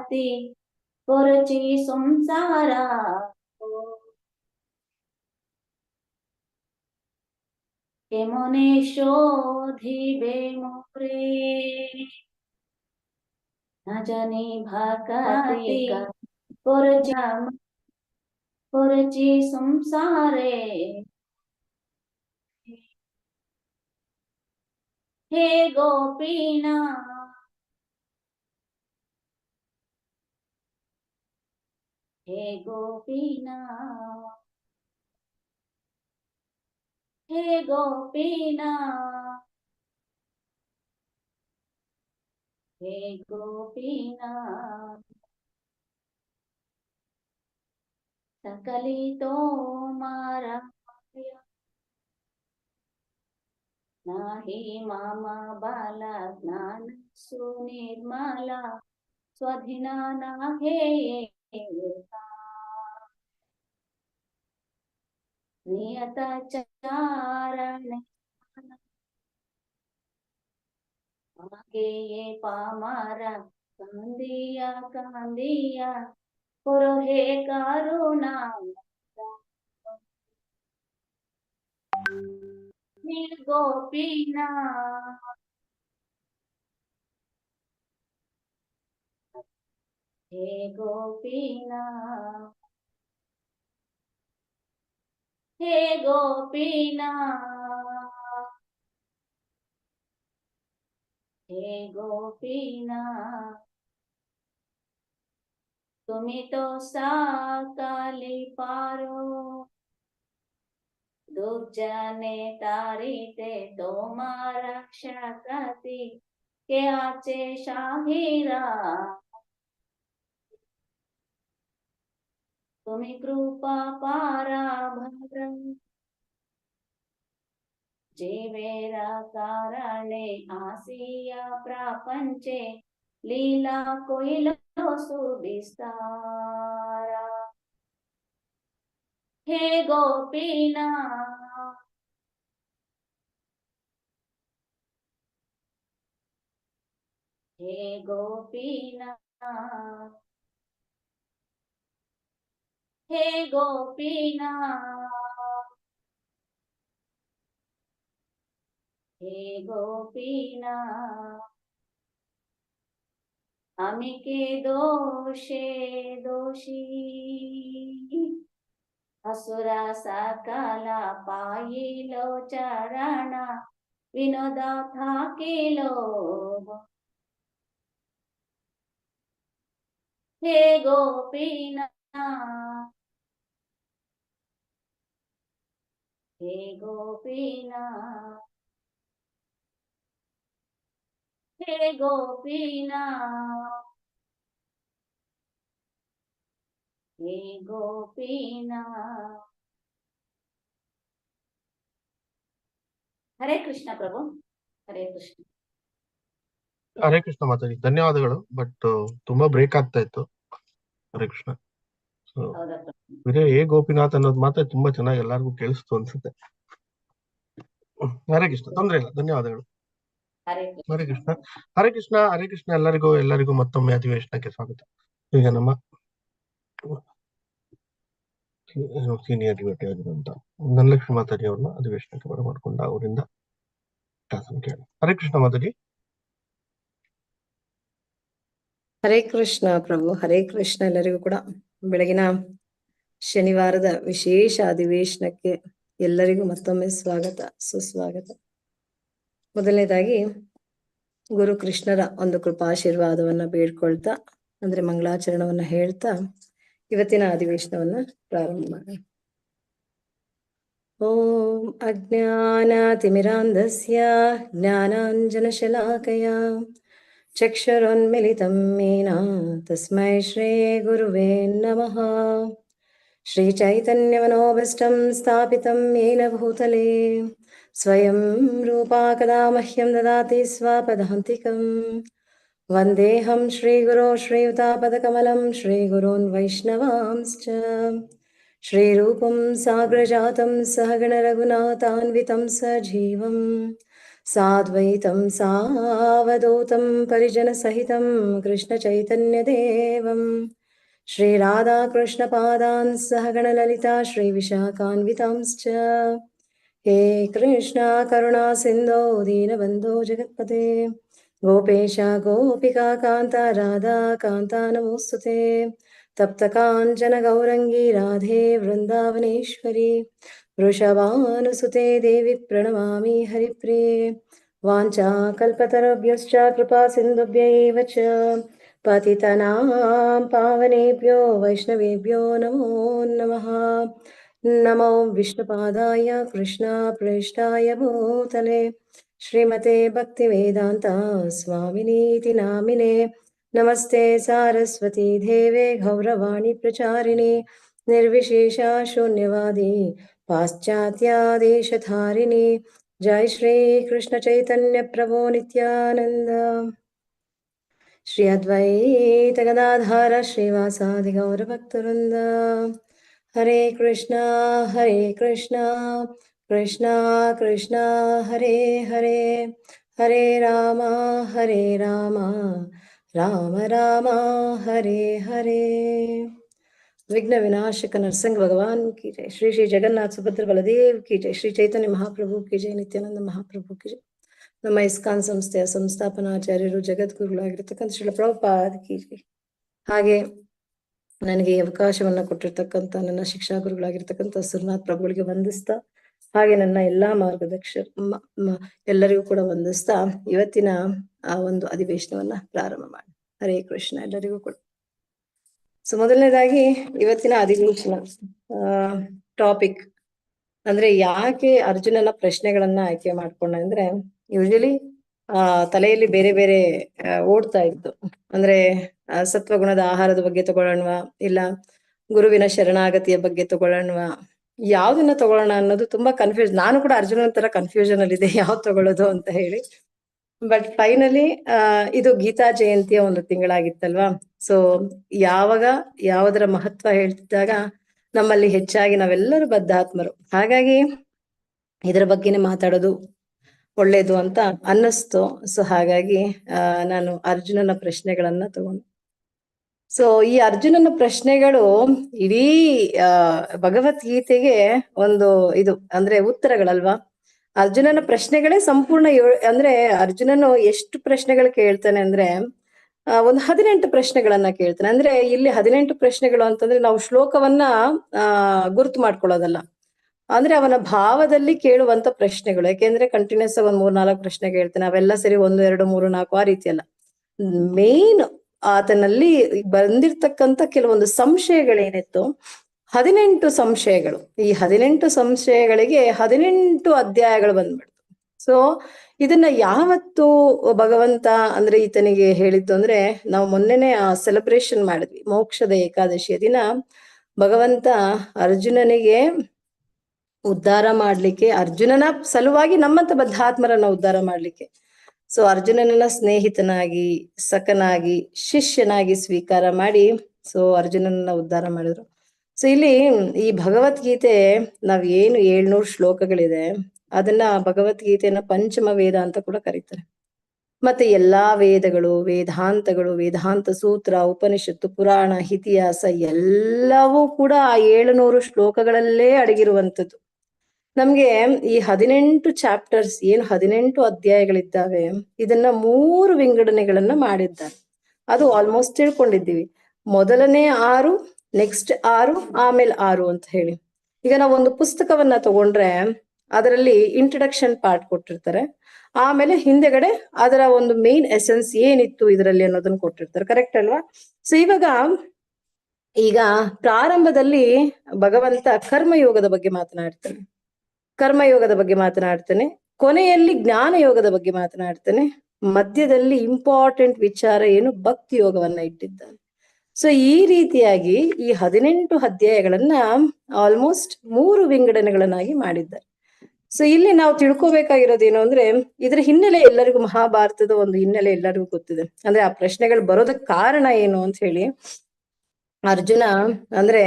ಕಾತಿ ಕೊರಚಿ ಸಂಸಾರ কেমনে শোধিবে মোরে না জানি ভাকাতি করেছি সংসারে হে গোপীনা হে গোপীনা হে গোপীনা হে গোপীনা सकली तोमारा नाही मामा बाला ज्ञान सुनिर्मला स्वाधीना नाहे नियतचारणे आगे ये पामारा कांदिया कांदिया करो हे करुणा निर्गोपीना हे गोपीना हे गोपीना हे गोपीना तुम्ही तो साकाली पारो दुर्जने तारीते तोमारा शक्ति के आचे शाहीरा तुम्ही कृपा पारा भद्रं जीवेरा कारणे आसिया प्रापंचे लीला कोइलो सुविस्तारा हे गोपीना हे गोपीना हे गोपीना हे गोपीना आमी के दोषे दोषी असुरा साकाला पायिलो चरणा विनोदा थाकिलो हे गोपीना हे गोपीना हे गोपीना हे गोपीना हरे कृष्ण प्रभु हरे कृष्ण ಹರೇ ಕೃಷ್ಣ ಮಾತಾಡಿ ಧನ್ಯವಾದಗಳು. ಬಟ್ ತುಂಬಾ ಬ್ರೇಕ್ ಆಗ್ತಾ ಇತ್ತು. ಹರೇ ಕೃಷ್ಣ. ಹೌದಾ ಪ್ರಭು? ಬೇರೆ ಹೇ ಗೋಪಿನಾಥ್ ಅನ್ನೋದು ಮಾತ್ರ ತುಂಬಾ ಚೆನ್ನಾಗಿ ಎಲ್ಲರಿಗೂ ಕೇಳಿಸ್ತು ಅನ್ಸುತ್ತೆ. ಹರೇ ಕೃಷ್ಣ, ತೊಂದ್ರೆ ಇಲ್ಲ, ಧನ್ಯವಾದಗಳು. ಹರೇ ಹರೇ ಕೃಷ್ಣ ಕೃಷ್ಣ. ಹರೇ ಕೃಷ್ಣ, ಹರೇ ಕೃಷ್ಣ. ಎಲ್ಲರಿಗೂ ಮತ್ತೊಮ್ಮೆ ಅಧಿವೇಶನಕ್ಕೆ ಸ್ವಾಗತ. ಈಗ ನಮ್ಮ ಸೀನಿಯರ್ ಡಿಬೇಟಿ ಆಗಿರುವಂತ ಧನಲಕ್ಷ್ಮಿ ಮಾತಾಜಿ ಅವ್ರನ್ನ ಅಧಿವೇಶನಕ್ಕೆ ಬರಮಾಡ್ಕೊಂಡ ಅವರಿಂದ ಶಾಸನ ಕೇಳಿ. ಹರೇ ಕೃಷ್ಣ ಮಾತಾಜಿ. ಹರೇ ಕೃಷ್ಣ ಪ್ರಭು, ಹರೇ ಕೃಷ್ಣ. ಎಲ್ಲರಿಗೂ ಕೂಡ ಬೆಳಗಿನ ಶನಿವಾರದ ವಿಶೇಷ ಅಧಿವೇಶನಕ್ಕೆ ಎಲ್ಲರಿಗೂ ಮತ್ತೊಮ್ಮೆ ಸ್ವಾಗತ, ಸುಸ್ವಾಗತ. ಮೊದಲನೇದಾಗಿ ಗುರು ಕೃಷ್ಣರ ಒಂದು ಕೃಪಾಶೀರ್ವಾದವನ್ನ ಬೇಡ್ಕೊಳ್ತಾ, ಅಂದ್ರೆ ಮಂಗಳಾಚರಣವನ್ನ ಹೇಳ್ತಾ ಇವತ್ತಿನ ಅಧಿವೇಶನವನ್ನ ಪ್ರಾರಂಭ ಮಾಡೋಣ. ಓಂ ಅಜ್ಞಾನತಿಮಿರಾಂಧಸ್ಯ ಜ್ಞಾನಾಂಜನಶಲಾಕಯ ಚಕ್ಷುರುನ್ಮಿಲಿತಂ ಯೇನ ತಸ್ಮೈ ಶ್ರೀ ಗುರುವೇ ನಮಃ. ಶ್ರೀಚೈತನ್ಯಮನೋಭೀಷ್ಟಂ ಸ್ಥಾಪಿತಂ ಯೇನ ಭೂತಲೆ ಸ್ವಯಂ ರೂಪಾ ಕದಾ ಮಹ್ಯಂ ದದಾತಿ ಸ್ವಪದಾಂತಿಕಂ. ವಂದೇಹಂ ಶ್ರೀಗುರೋ ಶ್ರೀಯುತಾಪದಕಮಲಂ ಶ್ರೀಗುರೋನ್ ವೈಷ್ಣವಾಂಶ್ಚ. ಶ್ರೀರೂಪಂ ಸಾಗ್ರಜಾತಂ ಸಹಗಣ ರಘುನಾಥಾನ್ವಿತಂ ಸಜೀವಂ साद्वैतं सावधूतं परिजनसहितं कृष्णचैतन्यदेवं श्रीराधाकृष्णपादान् सहगणललिता श्रीविशाखान्वितांश्च हे कृष्णा करुणा सिन्धो दीनबन्धो जगत्पते गोपेश गोपिका कान्ता राधा कान्ता नमोऽस्तुते तप्तकाञ्चन गौरङ्गी राधे वृन्दावनेश्वरी वृषभानुसुते देवी प्रणमामि हरिप्रिये वाञ्छाकल्पतरुभ्यश्च कृपा सिन्धुभ्यैव च पतितनां पावनेभ्यो वैष्णवेभ्यो नमो नमः नमो विष्णुपादाय कृष्णाप्रेष्ठाय भूतले श्रीमते भक्तिवेदान्त स्वामिनीति नामिने नमस्ते सारस्वती देवे गौरवाणी प्रचारिणे निर्विशेषा शून्यवादी पाश्चात्यादेशधारिणे जय श्री कृष्ण चैतन्य प्रभो नित्यानंद श्री अद्वैत गदाधर श्रीवासादि गौर भक्तवृंद हरे कृष्णा कृष्णा कृष्णा हरे हरे हरे राम राम राम हरे हरे विघ्न विनाशक नरसिंह भगवान की जय श्री श्री जगन्नाथ सुभद्र बलदेव की जय श्री चैतन्य महाप्रभु की जय नित्यानंद महाप्रभु की जय ನಮ್ಮ ಇಸ್ಕಾನ್ ಸಂಸ್ಥೆಯ ಸಂಸ್ಥಾಪನಾಚಾರ್ಯರು ಜಗದ್ಗುರುಗಳಾಗಿರ್ತಕ್ಕಂಥ ಶ್ರೀಲ ಪ್ರಭುಪಾದ ಕಿ ಜೈ. ಹಾಗೆ ನನಗೆ ಈ ಅವಕಾಶವನ್ನ ಕೊಟ್ಟಿರ್ತಕ್ಕಂಥ ನನ್ನ ಶಿಕ್ಷಾ ಗುರುಗಳಾಗಿರ್ತಕ್ಕಂಥ ಸುರನಾಥ್ ಪ್ರಭುಗಳಿಗೆ ವಂದಿಸ್ತಾ, ಹಾಗೆ ನನ್ನ ಎಲ್ಲಾ ಎಲ್ಲರಿಗೂ ಕೂಡ ವಂದಿಸ್ತಾ ಇವತ್ತಿನ ಆ ಒಂದು ಅಧಿವೇಶನವನ್ನ ಪ್ರಾರಂಭ ಮಾಡಿ. ಹರೇ ಕೃಷ್ಣ ಎಲ್ಲರಿಗೂ ಕೂಡ. ಸೊ ಮೊದಲನೇದಾಗಿ ಇವತ್ತಿನ ಅಧಿವೇಶನ ಟಾಪಿಕ್ ಅಂದ್ರೆ ಯಾಕೆ ಅರ್ಜುನನ ಪ್ರಶ್ನೆಗಳನ್ನ ಆಯ್ಕೆ ಮಾಡ್ಕೊಂಡ ಅಂದ್ರೆ ಯೂಶಲಿ ತಲೆಯಲ್ಲಿ ಬೇರೆ ಬೇರೆ ಓಡ್ತಾ ಇತ್ತು. ಅಂದ್ರೆ ಸತ್ವಗುಣದ ಆಹಾರದ ಬಗ್ಗೆ ತಗೊಳ್ಳೋಣ, ಇಲ್ಲ ಗುರುವಿನ ಶರಣಾಗತಿಯ ಬಗ್ಗೆ ತಗೊಳ್ಳೋಣ, ಯಾವ್ದನ್ನ ತಗೊಳ್ಳೋಣ ಅನ್ನೋದು ತುಂಬಾ ಕನ್ಫ್ಯೂಸ್. ನಾನು ಕೂಡ ಅರ್ಜುನನ ತರ ಕನ್ಫ್ಯೂಷನ್ ಅಲ್ಲಿ ಇದೆ ಯಾವ್ದು ತಗೊಳ್ಳೋದು ಅಂತ ಹೇಳಿ. ಬಟ್ ಫೈನಲಿ ಇದು ಗೀತಾ ಜಯಂತಿಯ ಒಂದು ತಿಂಗಳಾಗಿತ್ತಲ್ವಾ. ಸೊ ಯಾವುದರ ಮಹತ್ವ ಹೇಳ್ತಿದ್ದಾಗ ನಮ್ಮಲ್ಲಿ ಹೆಚ್ಚಾಗಿ ನಾವೆಲ್ಲರೂ ಬದ್ಧಾತ್ಮರು, ಹಾಗಾಗಿ ಇದರ ಬಗ್ಗೆನೇ ಮಾತಾಡೋದು ಒಳ್ಳೇದು ಅಂತ ಅನ್ನಿಸ್ತು. ಸೊ ಹಾಗಾಗಿ ನಾನು ಅರ್ಜುನನ ಪ್ರಶ್ನೆಗಳನ್ನ ತಗೊಂಡೆ. ಸೊ ಈ ಅರ್ಜುನನ ಪ್ರಶ್ನೆಗಳು ಇಡೀ ಭಗವದ್ಗೀತೆಗೆ ಒಂದು ಇದು ಅಂದ್ರೆ ಉತ್ತರಗಳಲ್ವಾ. ಅರ್ಜುನನ ಪ್ರಶ್ನೆಗಳೇ ಸಂಪೂರ್ಣ ಅಂದ್ರೆ ಅರ್ಜುನನು ಎಷ್ಟು ಪ್ರಶ್ನೆಗಳು ಕೇಳ್ತಾನೆ ಅಂದ್ರೆ ಒಂದು 18 ಪ್ರಶ್ನೆಗಳನ್ನ ಕೇಳ್ತಾನೆ. ಅಂದ್ರೆ ಇಲ್ಲಿ 18 ಪ್ರಶ್ನೆಗಳು ಅಂತಂದ್ರೆ ನಾವು ಶ್ಲೋಕವನ್ನ ಗುರುತು ಮಾಡ್ಕೊಳ್ಳೋದಲ್ಲ, ಅಂದ್ರೆ ಅವನ ಭಾವದಲ್ಲಿ ಕೇಳುವಂತ ಪ್ರಶ್ನೆಗಳು. ಯಾಕೆಂದ್ರೆ ಕಂಟಿನ್ಯೂಸ್ ಆಗಿ 3-4 ಪ್ರಶ್ನೆ ಕೇಳ್ತಾನೆ, ಅವೆಲ್ಲ ಸರಿ 1, 2, 3, 4 ಆ ರೀತಿ ಅಲ್ಲ. ಮೇನ್ ಆತನಲ್ಲಿ ಬಂದಿರ್ತಕ್ಕಂಥ ಕೆಲವೊಂದು ಸಂಶಯಗಳೇನಿತ್ತು, 18 ಸಂಶಯಗಳು. ಈ 18 ಸಂಶಯಗಳಿಗೆ 18 ಅಧ್ಯಾಯಗಳು ಬಂದ್ಬಿಡ್ತು. ಸೊ ಇದನ್ನ ಯಾವತ್ತು ಭಗವಂತ ಅಂದ್ರೆ ಈತನಿಗೆ ಹೇಳಿದ್ದು ಅಂದ್ರೆ, ನಾವು ಮೊನ್ನೆನೆ ಸೆಲೆಬ್ರೇಷನ್ ಮಾಡಿದ್ವಿ ಮೋಕ್ಷದ ಏಕಾದಶಿಯ ದಿನ. ಭಗವಂತ ಅರ್ಜುನನಿಗೆ ಉದ್ಧಾರ ಮಾಡ್ಲಿಕ್ಕೆ, ಅರ್ಜುನನ ಸಲುವಾಗಿ ನಮ್ಮಂತ ಬದ್ಧಾತ್ಮರನ್ನ ಉದ್ಧಾರ ಮಾಡ್ಲಿಕ್ಕೆ, ಸೊ ಅರ್ಜುನನನ್ನ ಸ್ನೇಹಿತನಾಗಿ, ಸಖನಾಗಿ, ಶಿಷ್ಯನಾಗಿ ಸ್ವೀಕಾರ ಮಾಡಿ ಸೊ ಅರ್ಜುನನನ್ನ ಉದ್ಧಾರ ಮಾಡಿದ್ರು. ಸೊ ಇಲ್ಲಿ ಈ ಭಗವದ್ಗೀತೆ ನಾವ್ ಏನು 700 ಶ್ಲೋಕಗಳಿದೆ, ಅದನ್ನ ಭಗವದ್ಗೀತೆಯನ್ನ ಪಂಚಮ ವೇದ ಅಂತ ಕೂಡ ಕರೀತಾರೆ. ಮತ್ತೆ ಎಲ್ಲಾ ವೇದಗಳು, ವೇದಾಂತಗಳು, ವೇದಾಂತ ಸೂತ್ರ, ಉಪನಿಷತ್ತು, ಪುರಾಣ, ಇತಿಹಾಸ ಎಲ್ಲವೂ ಕೂಡ ಆ 700 ಶ್ಲೋಕಗಳಲ್ಲೇ ಅಡಗಿರುವಂಥದ್ದು. ನಮ್ಗೆ ಈ 18 ಚಾಪ್ಟರ್ಸ್ ಏನು 18 ಅಧ್ಯಾಯಗಳಿದ್ದಾವೆ, ಇದನ್ನ 3 ವಿಂಗಡಣೆಗಳನ್ನ ಮಾಡಿದ್ದಾರೆ. ಅದು ಆಲ್ಮೋಸ್ಟ್ ತಿಳ್ಕೊಂಡಿದ್ದೀವಿ. ಮೊದಲನೇ 6, ನೆಕ್ಸ್ಟ್ 6, ಆಮೇಲೆ 6 ಅಂತ ಹೇಳಿ. ಈಗ ನಾವು ಒಂದು ಪುಸ್ತಕವನ್ನ ತಗೊಂಡ್ರೆ ಅದರಲ್ಲಿ ಇಂಟ್ರಡಕ್ಷನ್ ಪಾರ್ಟ್ ಕೊಟ್ಟಿರ್ತಾರೆ, ಆಮೇಲೆ ಹಿಂದೆಗಡೆ ಅದರ ಒಂದು ಮೇನ್ ಎಸೆನ್ಸ್ ಏನಿತ್ತು ಇದರಲ್ಲಿ ಅನ್ನೋದನ್ನ ಕೊಟ್ಟಿರ್ತಾರೆ. ಕರೆಕ್ಟ್ ಅಲ್ವಾ? ಸೊ ಈಗ ಪ್ರಾರಂಭದಲ್ಲಿ ಭಗವಂತ ಕರ್ಮಯೋಗದ ಬಗ್ಗೆ ಮಾತನಾಡ್ತಾನೆ, ಕೊನೆಯಲ್ಲಿ ಜ್ಞಾನ ಯೋಗದ ಬಗ್ಗೆ ಮಾತನಾಡ್ತಾನೆ, ಮಧ್ಯದಲ್ಲಿ ಇಂಪಾರ್ಟೆಂಟ್ ವಿಚಾರ ಏನು ಭಕ್ತಿ ಯೋಗವನ್ನ ಇಟ್ಟಿದ್ದಾನೆ. ಸೊ ಈ ರೀತಿಯಾಗಿ ಈ 18 ಅಧ್ಯಾಯಗಳನ್ನ ಆಲ್ಮೋಸ್ಟ್ 3 ವಿಂಗಡಣೆಗಳನ್ನಾಗಿ ಮಾಡಿದ್ದಾರೆ. ಸೊ ಇಲ್ಲಿ ನಾವು ತಿಳ್ಕೊಬೇಕಾಗಿರೋದೇನು ಅಂದ್ರೆ, ಇದ್ರ ಹಿನ್ನೆಲೆ ಎಲ್ಲರಿಗೂ, ಮಹಾಭಾರತದ ಒಂದು ಹಿನ್ನೆಲೆ ಎಲ್ಲರಿಗೂ ಗೊತ್ತಿದೆ. ಅಂದ್ರೆ ಆ ಪ್ರಶ್ನೆಗಳು ಬರೋದಕ್ಕೆ ಕಾರಣ ಏನು ಅಂತ ಹೇಳಿ, ಅರ್ಜುನ ಅಂದ್ರೆ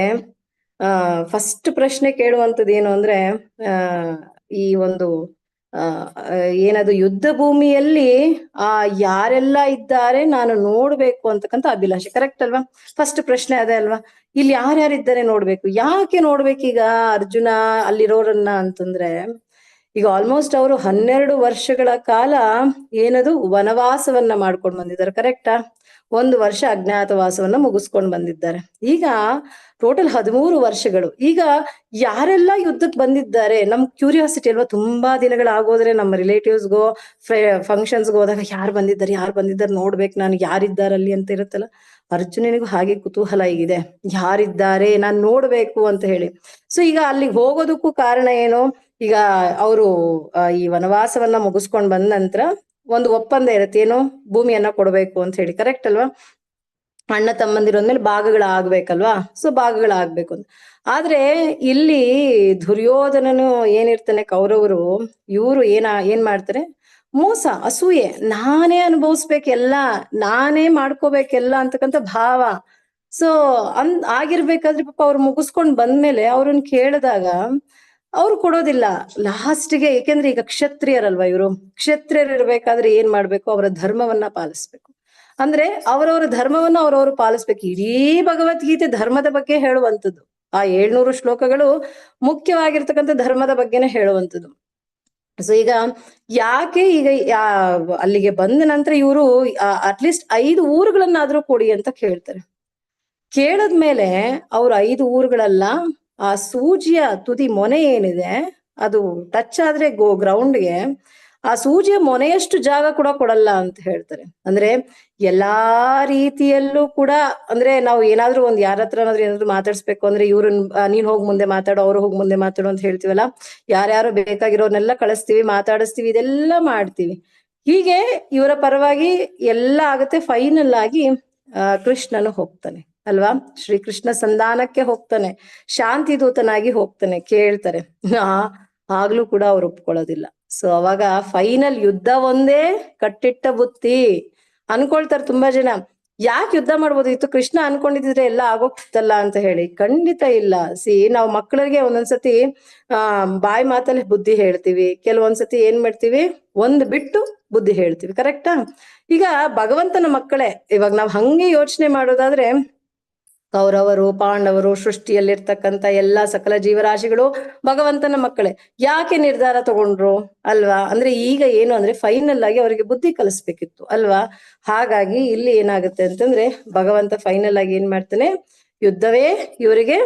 ಫಸ್ಟ್ ಪ್ರಶ್ನೆ ಕೇಳುವಂಥದ್ದು ಏನು ಅಂದ್ರೆ, ಈ ಒಂದು ಆ ಆ, ಏನದು ಯುದ್ಧ ಭೂಮಿಯಲ್ಲಿ ಯಾರೆಲ್ಲ ಇದ್ದಾರೆ ನಾನು ನೋಡ್ಬೇಕು ಅಂತಕ್ಕಂಥ ಅಭಿಲಾಷೆ. ಕರೆಕ್ಟ್ ಅಲ್ವಾ? ಫಸ್ಟ್ ಪ್ರಶ್ನೆ ಅದೇ ಅಲ್ವಾ? ಇಲ್ಲಿ ಯಾರ್ಯಾರಿದ್ದಾರೆ ನೋಡ್ಬೇಕು. ಯಾಕೆ ನೋಡ್ಬೇಕೀಗ ಅರ್ಜುನ ಅಲ್ಲಿರೋರನ್ನ ಅಂತಂದ್ರೆ, ಈಗ ಆಲ್ಮೋಸ್ಟ್ ಅವರು 12 ವರ್ಷಗಳ ಕಾಲ ಏನದು ವನವಾಸವನ್ನ ಮಾಡ್ಕೊಂಡು ಬಂದಿದ್ದಾರೆ. ಕರೆಕ್ಟಾ? 1 ವರ್ಷ ಅಜ್ಞಾತವಾಸವನ್ನ ಮುಗಿಸ್ಕೊಂಡು ಬಂದಿದ್ದಾರೆ. ಈಗ ಟೋಟಲ್ 13 ವರ್ಷಗಳು. ಈಗ ಯಾರೆಲ್ಲ ಯುದ್ಧಕ್ಕೆ ಬಂದಿದ್ದಾರೆ, ನಮ್ ಕ್ಯೂರಿಯಾಸಿಟಿ ಅಲ್ವಾ? ತುಂಬಾ ದಿನಗಳಾಗೋದ್ರೆ ನಮ್ಮ ರಿಲೇಟಿವ್ಸ್ಗೋ ಫಂಕ್ಷನ್ಸ್ಗೆ ಹೋದಾಗ ಯಾರು ಬಂದಿದ್ದಾರೆ ನೋಡ್ಬೇಕು ನಾನು, ಯಾರಿದ್ದಾರಲ್ಲಿ ಅಂತ ಇರುತ್ತಲ್ಲ. ಅರ್ಜುನನಿಗೂ ಹಾಗೆ ಕುತೂಹಲ ಇದೆ, ಯಾರಿದ್ದಾರೆ ನಾನ್ ನೋಡ್ಬೇಕು ಅಂತ ಹೇಳಿ. ಸೊ ಈಗ ಅಲ್ಲಿಗೆ ಹೋಗೋದಕ್ಕೂ ಕಾರಣ ಏನು? ಈಗ ಅವರು ಈ ವನವಾಸವನ್ನ ಮುಗಿಸ್ಕೊಂಡ್ ಬಂದ ನಂತರ ಒಂದು ಒಪ್ಪಂದ ಇರುತ್ತೆ, ಏನು? ಭೂಮಿಯನ್ನ ಕೊಡ್ಬೇಕು ಅಂತ ಹೇಳಿ. ಕರೆಕ್ಟ್ ಅಲ್ವಾ? ಅಣ್ಣ ತಮ್ಮಂದಿರೋದ್ಮೇಲೆ ಭಾಗಗಳಾಗ್ಬೇಕಲ್ವಾ? ಸೊ ಭಾಗಗಳಾಗ್ಬೇಕು ಅಂತ. ಆದ್ರೆ ಇಲ್ಲಿ ದುರ್ಯೋಧನನು ಏನಿರ್ತಾನೆ, ಕೌರವರು ಇವರು ಏನ್ ಮಾಡ್ತಾರೆ? ಮೋಸ, ಅಸೂಯೆ, ನಾನೇ ಅನುಭವಿಸ್ಬೇಕೆಲ್ಲ, ನಾನೇ ಮಾಡ್ಕೋಬೇಕೆಲ್ಲ ಅಂತಕ್ಕಂಥ ಭಾವ. ಸೊ ಆಗಿರ್ಬೇಕಾದ್ರೆ ಪಾಪ ಅವ್ರು ಮುಗಿಸ್ಕೊಂಡ್ ಬಂದ್ಮೇಲೆ ಅವ್ರನ್ನ ಕೇಳಿದಾಗ ಅವ್ರು ಕೊಡೋದಿಲ್ಲ ಲಾಸ್ಟ್ಗೆ. ಏಕೆಂದ್ರೆ ಈಗ ಕ್ಷತ್ರಿಯರಲ್ವಾ ಇವರು, ಕ್ಷತ್ರಿಯರು ಇರ್ಬೇಕಾದ್ರೆ ಏನ್ ಮಾಡ್ಬೇಕು? ಅವರ ಧರ್ಮವನ್ನ ಪಾಲಿಸ್ಬೇಕು. ಅಂದ್ರೆ ಅವರವರ ಧರ್ಮವನ್ನ ಅವ್ರವ್ರು ಪಾಲಿಸ್ಬೇಕು. ಇಡೀ ಭಗವದ್ಗೀತೆ ಧರ್ಮದ ಬಗ್ಗೆ ಹೇಳುವಂಥದ್ದು. ಆ 700 ಶ್ಲೋಕಗಳು ಮುಖ್ಯವಾಗಿರ್ತಕ್ಕಂಥ ಧರ್ಮದ ಬಗ್ಗೆನೇ ಹೇಳುವಂಥದ್ದು. ಸೊ ಈಗ ಯಾಕೆ ಈಗ ಅಲ್ಲಿಗೆ ಬಂದ ನಂತರ ಇವರು ಅಟ್ಲೀಸ್ಟ್ 5 ಊರುಗಳನ್ನಾದ್ರೂ ಕೊಡಿ ಅಂತ ಕೇಳ್ತಾರೆ. ಕೇಳದ್ಮೇಲೆ ಅವ್ರು 5 ಊರುಗಳಲ್ಲ, ಆ ಸೂಜಿಯ ತುದಿ ಮೊನೆ ಏನಿದೆ ಅದು ಟಚ್ ಆದ್ರೆ ಗ್ರೌಂಡ್ಗೆ ಆ ಸೂಜಿಯ ಮೊನೆಯಷ್ಟು ಜಾಗ ಕೂಡ ಕೊಡಲ್ಲ ಅಂತ ಹೇಳ್ತಾರೆ. ಅಂದ್ರೆ ಎಲ್ಲಾ ರೀತಿಯಲ್ಲೂ ಕೂಡ, ಅಂದ್ರೆ ನಾವು ಏನಾದ್ರೂ ಒಂದ್ ಯಾರ ಹತ್ರ ಏನಾದ್ರು ಮಾತಾಡ್ಸ್ಬೇಕು ಅಂದ್ರೆ ಇವ್ರನ್ನ ನೀನ್ ಹೋಗ್ ಮುಂದೆ ಮಾತಾಡು, ಅವ್ರು ಹೋಗ್ ಮುಂದೆ ಮಾತಾಡು ಅಂತ ಹೇಳ್ತೀವಲ್ಲ. ಯಾರ್ಯಾರು ಬೇಕಾಗಿರೋರ್ನೆಲ್ಲ ಕಳಿಸ್ತೀವಿ, ಮಾತಾಡಿಸ್ತೀವಿ, ಇದೆಲ್ಲ ಮಾಡ್ತೀವಿ. ಹೀಗೆ ಇವರ ಪರವಾಗಿ ಎಲ್ಲ ಆಗುತ್ತೆ. ಫೈನಲ್ ಆಗಿ ಕೃಷ್ಣನು ಹೋಗ್ತಾನೆ ಅಲ್ವಾ? ಶ್ರೀಕೃಷ್ಣ ಸಂಧಾನಕ್ಕೆ ಹೋಗ್ತಾನೆ, ಶಾಂತಿ ದೂತನಾಗಿ ಹೋಗ್ತಾನೆ. ಕೇಳ್ತಾರೆ, ಆಗ್ಲೂ ಕೂಡ ಅವ್ರು ಒಪ್ಕೊಳ್ಳೋದಿಲ್ಲ. ಸೊ ಅವಾಗ ಫೈನಲ್ ಯುದ್ಧ ಒಂದೇ ಕಟ್ಟಿಟ್ಟ ಬುತ್ತಿ ಅನ್ಕೊಳ್ತಾರೆ ತುಂಬಾ ಜನ. ಯಾಕೆ ಯುದ್ಧ ಮಾಡ್ಬೋದಿತ್ತು? ಕೃಷ್ಣ ಅನ್ಕೊಂಡಿದ್ರೆ ಎಲ್ಲ ಆಗೋಗ್ತಿತ್ತಲ್ಲ ಅಂತ ಹೇಳಿ. ಖಂಡಿತ ಇಲ್ಲ. ನಾವು ಮಕ್ಕಳಿಗೆ ಒಂದೊಂದ್ಸತಿ ಬಾಯಿ ಮಾತಲ್ಲಿ ಬುದ್ಧಿ ಹೇಳ್ತೀವಿ, ಕೆಲವೊಂದ್ಸತಿ ಏನ್ ಮಾಡ್ತೀವಿ, ಒಂದ್ ಬಿಟ್ಟು ಬುದ್ಧಿ ಹೇಳ್ತೀವಿ. ಕರೆಕ್ಟಾ? ಈಗ ಭಗವಂತನ ಮಕ್ಕಳೇ ಇವಾಗ ನಾವ್ ಹಂಗೆ ಯೋಚನೆ ಮಾಡೋದಾದ್ರೆ, ಕೌರವರು ಪಾಂಡವರು ಸೃಷ್ಟಿಯಲ್ಲಿರ್ತಕ್ಕಂಥ ಎಲ್ಲಾ ಸಕಲ ಜೀವರಾಶಿಗಳು ಭಗವಂತನ ಮಕ್ಕಳೇ. ಯಾಕೆ ನಿರ್ಧಾರ ತಗೊಂಡ್ರು ಅಲ್ವಾ? ಅಂದ್ರೆ ಈಗ ಏನು ಅಂದ್ರೆ ಫೈನಲ್ ಆಗಿ ಅವರಿಗೆ ಬುದ್ಧಿ ಕಲಿಸ್ಬೇಕಿತ್ತು ಅಲ್ವಾ? ಹಾಗಾಗಿ ಇಲ್ಲಿ ಏನಾಗುತ್ತೆ ಅಂತಂದ್ರೆ, ಭಗವಂತ ಫೈನಲ್ ಆಗಿ ಏನ್ ಮಾಡ್ತಾನೆ, ಯುದ್ಧವೇ ಇವರಿಗೆ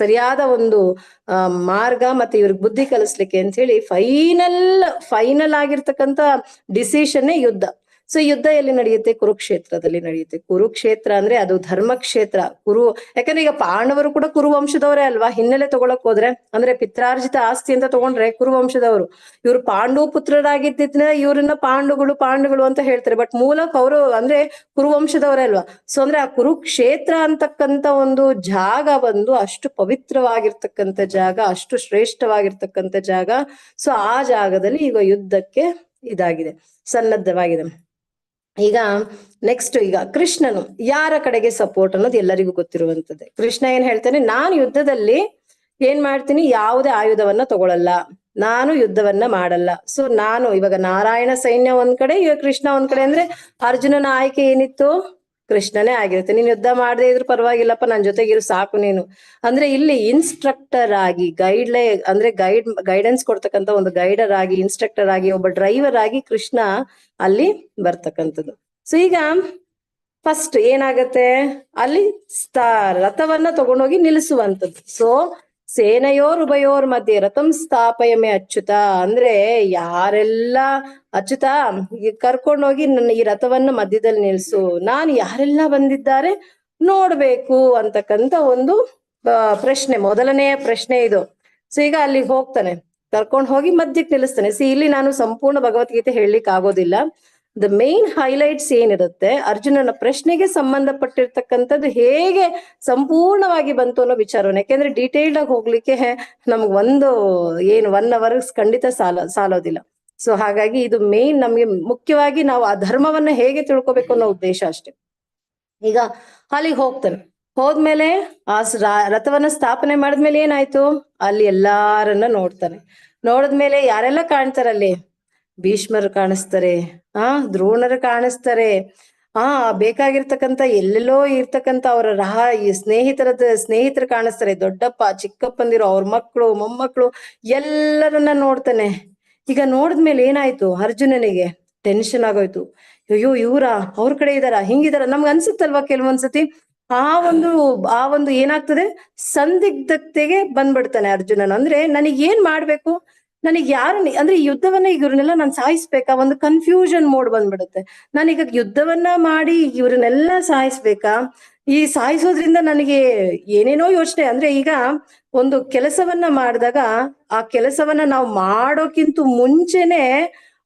ಸರಿಯಾದ ಒಂದು ಮಾರ್ಗ ಮತ್ತೆ ಇವ್ರಿಗೆ ಬುದ್ಧಿ ಕಲಿಸ್ಲಿಕ್ಕೆ ಅಂತ ಹೇಳಿ ಫೈನಲ್ ಆಗಿರ್ತಕ್ಕಂಥ ಡಿಸಿಷನ್ನೇ ಯುದ್ಧ. ಸೊ ಯುದ್ಧ ಎಲ್ಲಿ ನಡೆಯುತ್ತೆ? ಕುರುಕ್ಷೇತ್ರದಲ್ಲಿ ನಡೆಯುತ್ತೆ. ಕುರುಕ್ಷೇತ್ರ ಅಂದ್ರೆ ಅದು ಧರ್ಮಕ್ಷೇತ್ರ. ಯಾಕಂದ್ರೆ ಈಗ ಪಾಂಡವರು ಕೂಡ ಕುರುವಂಶದವರೇ ಅಲ್ವಾ? ಹಿನ್ನೆಲೆ ತಗೊಳಕ್ ಹೋದ್ರೆ, ಅಂದ್ರೆ ಪಿತ್ರಾರ್ಜಿತ ಆಸ್ತಿ ಅಂತ ತಗೊಂಡ್ರೆ ಕುರುವಂಶದವರು. ಇವ್ರು ಪಾಂಡು ಪುತ್ರರಾಗಿದ್ದಿದ್ರೆ ಇವ್ರನ್ನ ಪಾಂಡುಗಳು ಅಂತ ಹೇಳ್ತಾರೆ. ಬಟ್ ಮೂಲಕ ಅವರು ಅಂದ್ರೆ ಕುರುವಂಶದವರೇ ಅಲ್ವಾ? ಸೊ ಅಂದ್ರೆ ಆ ಕುರುಕ್ಷೇತ್ರ ಅಂತಕ್ಕಂಥ ಒಂದು ಜಾಗ ಬಂದು ಅಷ್ಟು ಪವಿತ್ರವಾಗಿರ್ತಕ್ಕಂಥ ಜಾಗ, ಅಷ್ಟು ಶ್ರೇಷ್ಠವಾಗಿರ್ತಕ್ಕಂಥ ಜಾಗ. ಸೊ ಆ ಜಾಗದಲ್ಲಿ ಈಗ ಯುದ್ಧಕ್ಕೆ ಸನ್ನದ್ಧವಾಗಿದೆ. ಈಗ ನೆಕ್ಸ್ಟ್, ಈಗ ಕೃಷ್ಣನು ಯಾರ ಕಡೆಗೆ ಸಪೋರ್ಟ್ ಅನ್ನೋದು ಎಲ್ಲರಿಗೂ ಗೊತ್ತಿರುವಂತದ್ದೇ. ಕೃಷ್ಣ ಏನ್ ಹೇಳ್ತಾನೆ, ನಾನು ಯುದ್ಧದಲ್ಲಿ ಏನ್ ಮಾಡ್ತೀನಿ, ಯಾವುದೇ ಆಯುಧವನ್ನ ತಗೊಳಲ್ಲ, ನಾನು ಯುದ್ಧವನ್ನ ಮಾಡಲ್ಲ. ಸೊ ನಾನು ಇವಾಗ ನಾರಾಯಣ ಸೈನ್ಯ ಒಂದ್ ಕಡೆ, ಇವಾಗ ಕೃಷ್ಣ ಒಂದ್ ಕಡೆ. ಅಂದ್ರೆ ಅರ್ಜುನನ ಆಯ್ಕೆ ಏನಿತ್ತು? ಕೃಷ್ಣನೇ ಆಗಿರುತ್ತೆ. ನೀನ್ ಯುದ್ಧ ಮಾಡದೇ ಇದ್ರು ಪರವಾಗಿಲ್ಲಪ್ಪ, ನನ್ ಜೊತೆಗಿರು ಸಾಕು ನೀನು. ಅಂದ್ರೆ ಇಲ್ಲಿ ಇನ್ಸ್ಟ್ರಕ್ಟರ್ ಆಗಿ ಗೈಡೆನ್ಸ್ ಕೊಡ್ತಕ್ಕಂಥ ಒಂದು ಗೈಡರ್ ಆಗಿ, ಇನ್ಸ್ಟ್ರಕ್ಟರ್ ಆಗಿ, ಒಬ್ಬ ಡ್ರೈವರ್ ಆಗಿ ಕೃಷ್ಣ ಅಲ್ಲಿ ಬರ್ತಕ್ಕಂಥದ್ದು. ಸೊ ಈಗ ಫಸ್ಟ್ ಏನಾಗತ್ತೆ, ಅಲ್ಲಿ ರಥವನ್ನ ತಗೊಂಡೋಗಿ ನಿಲ್ಲಿಸುವಂಥದ್ದು. ಸೊ ಸೇನೆಯೋರ್ ಮಧ್ಯೆ ರಥಂ ಸ್ಥಾಪಯಮೆ ಅಚ್ಯುತ. ಅಂದ್ರೆ ಯಾರೆಲ್ಲ ಅಚ್ಯುತ ಕರ್ಕೊಂಡೋಗಿ ನನ್ನ ಈ ರಥವನ್ನ ಮಧ್ಯದಲ್ಲಿ ನಿಲ್ಸು, ನಾನು ಯಾರೆಲ್ಲ ಬಂದಿದ್ದಾರೆ ನೋಡ್ಬೇಕು ಅಂತಕ್ಕಂಥ ಒಂದು ಪ್ರಶ್ನೆ, ಮೊದಲನೆಯ ಪ್ರಶ್ನೆ ಇದು. ಸೊ ಈಗ ಅಲ್ಲಿಗೆ ಹೋಗ್ತಾನೆ, ಕರ್ಕೊಂಡು ಹೋಗಿ ಮಧ್ಯಕ್ಕೆ ನಿಲ್ಲಿಸ್ತಾನೆ. ಇಲ್ಲಿ ನಾನು ಸಂಪೂರ್ಣ ಭಗವದ್ಗೀತೆ ಹೇಳಲಿಕ್ಕೆ ಆಗೋದಿಲ್ಲ. ದ ಮೇನ್ ಹೈಲೈಟ್ಸ್ ಏನಿರುತ್ತೆ, ಅರ್ಜುನನ ಪ್ರಶ್ನೆಗೆ ಸಂಬಂಧಪಟ್ಟಿರ್ತಕ್ಕಂಥದ್ದು ಹೇಗೆ ಸಂಪೂರ್ಣವಾಗಿ ಬಂತು ಅನ್ನೋ ವಿಚಾರವನ್ನು. ಯಾಕೆಂದ್ರೆ ಡೀಟೇಲ್ಡ್ ಆಗಿ ಹೋಗ್ಲಿಕ್ಕೆ ನಮ್ಗೆ 1 hour ಖಂಡಿತ ಸಾಲೋದಿಲ್ಲ. ಸೊ ಹಾಗಾಗಿ ಇದು ಮೇನ್ ನಮ್ಗೆ ಮುಖ್ಯವಾಗಿ ನಾವು ಆ ಧರ್ಮವನ್ನ ಹೇಗೆ ತಿಳ್ಕೊಬೇಕು ಅನ್ನೋ ಉದ್ದೇಶ ಅಷ್ಟೇ. ಈಗ ಅಲ್ಲಿಗೆ ಹೋಗ್ತಾನೆ, ಹೋದ್ಮೇಲೆ ಆ ರಥವನ್ನ ಸ್ಥಾಪನೆ ಮಾಡಿದ್ಮೇಲೆ ಏನಾಯ್ತು, ಅಲ್ಲಿ ಎಲ್ಲಾರನ್ನ ನೋಡ್ತಾನೆ. ನೋಡಿದ್ಮೇಲೆ ಯಾರೆಲ್ಲ ಕಾಣ್ತಾರಲ್ಲಿ? ಭೀಷ್ಮರು ಕಾಣಿಸ್ತಾರೆ, ದ್ರೋಣರು ಕಾಣಿಸ್ತಾರೆ, ಬೇಕಾಗಿರ್ತಕ್ಕಂಥ ಎಲ್ಲೆಲ್ಲೋ ಇರ್ತಕ್ಕಂಥ ಅವರ ಈ ಸ್ನೇಹಿತರು ಕಾಣಿಸ್ತಾರೆ, ದೊಡ್ಡಪ್ಪ ಚಿಕ್ಕಪ್ಪಂದಿರು ಅವ್ರ ಮಕ್ಕಳು ಮೊಮ್ಮಕ್ಕಳು ಎಲ್ಲರನ್ನ ನೋಡ್ತಾನೆ. ಈಗ ನೋಡಿದ್ಮೇಲೆ ಏನಾಯ್ತು? ಅರ್ಜುನನಿಗೆ ಟೆನ್ಷನ್ ಆಗೋಯ್ತು. ಅಯ್ಯೋ ಇವ್ರ ಅವ್ರ ಕಡೆ ಇದಾರ, ಹಿಂಗಿದಾರ, ನಮ್ಗೆ ಅನ್ಸುತ್ತಲ್ವಾ ಕೆಲವೊಂದ್ಸತಿ. ಆ ಒಂದು ಏನಾಗ್ತದೆ, ಸಂದಿಗ್ಧತೆಗೆ ಬಂದ್ಬಿಡ್ತಾನೆ ಅರ್ಜುನನ್. ಅಂದ್ರೆ ನನಗ್ ಏನ್ ಮಾಡ್ಬೇಕು, ನನಗ್ ಅಂದ್ರೆ ಈ ಯುದ್ಧವನ್ನ ಇವ್ರನ್ನೆಲ್ಲ ನಾನು ಸಾಯಿಸ್ಬೇಕಾ, ಒಂದು ಕನ್ಫ್ಯೂಷನ್ ಮೋಡ್ ಬಂದ್ಬಿಡುತ್ತೆ. ನಾನೀಗ ಯುದ್ಧವನ್ನ ಮಾಡಿ ಇವ್ರನ್ನೆಲ್ಲ ಸಾಯಿಸ್ಬೇಕಾ, ಈ ಸಾಯಿಸೋದ್ರಿಂದ ನನಗೆ ಏನೇನೋ ಯೋಚನೆ. ಅಂದ್ರೆ ಈಗ ಒಂದು ಕೆಲಸವನ್ನ ಮಾಡಿದಾಗ ಆ ಕೆಲಸವನ್ನ ನಾವು ಮಾಡೋಕ್ಕಿಂತ ಮುಂಚೆನೆ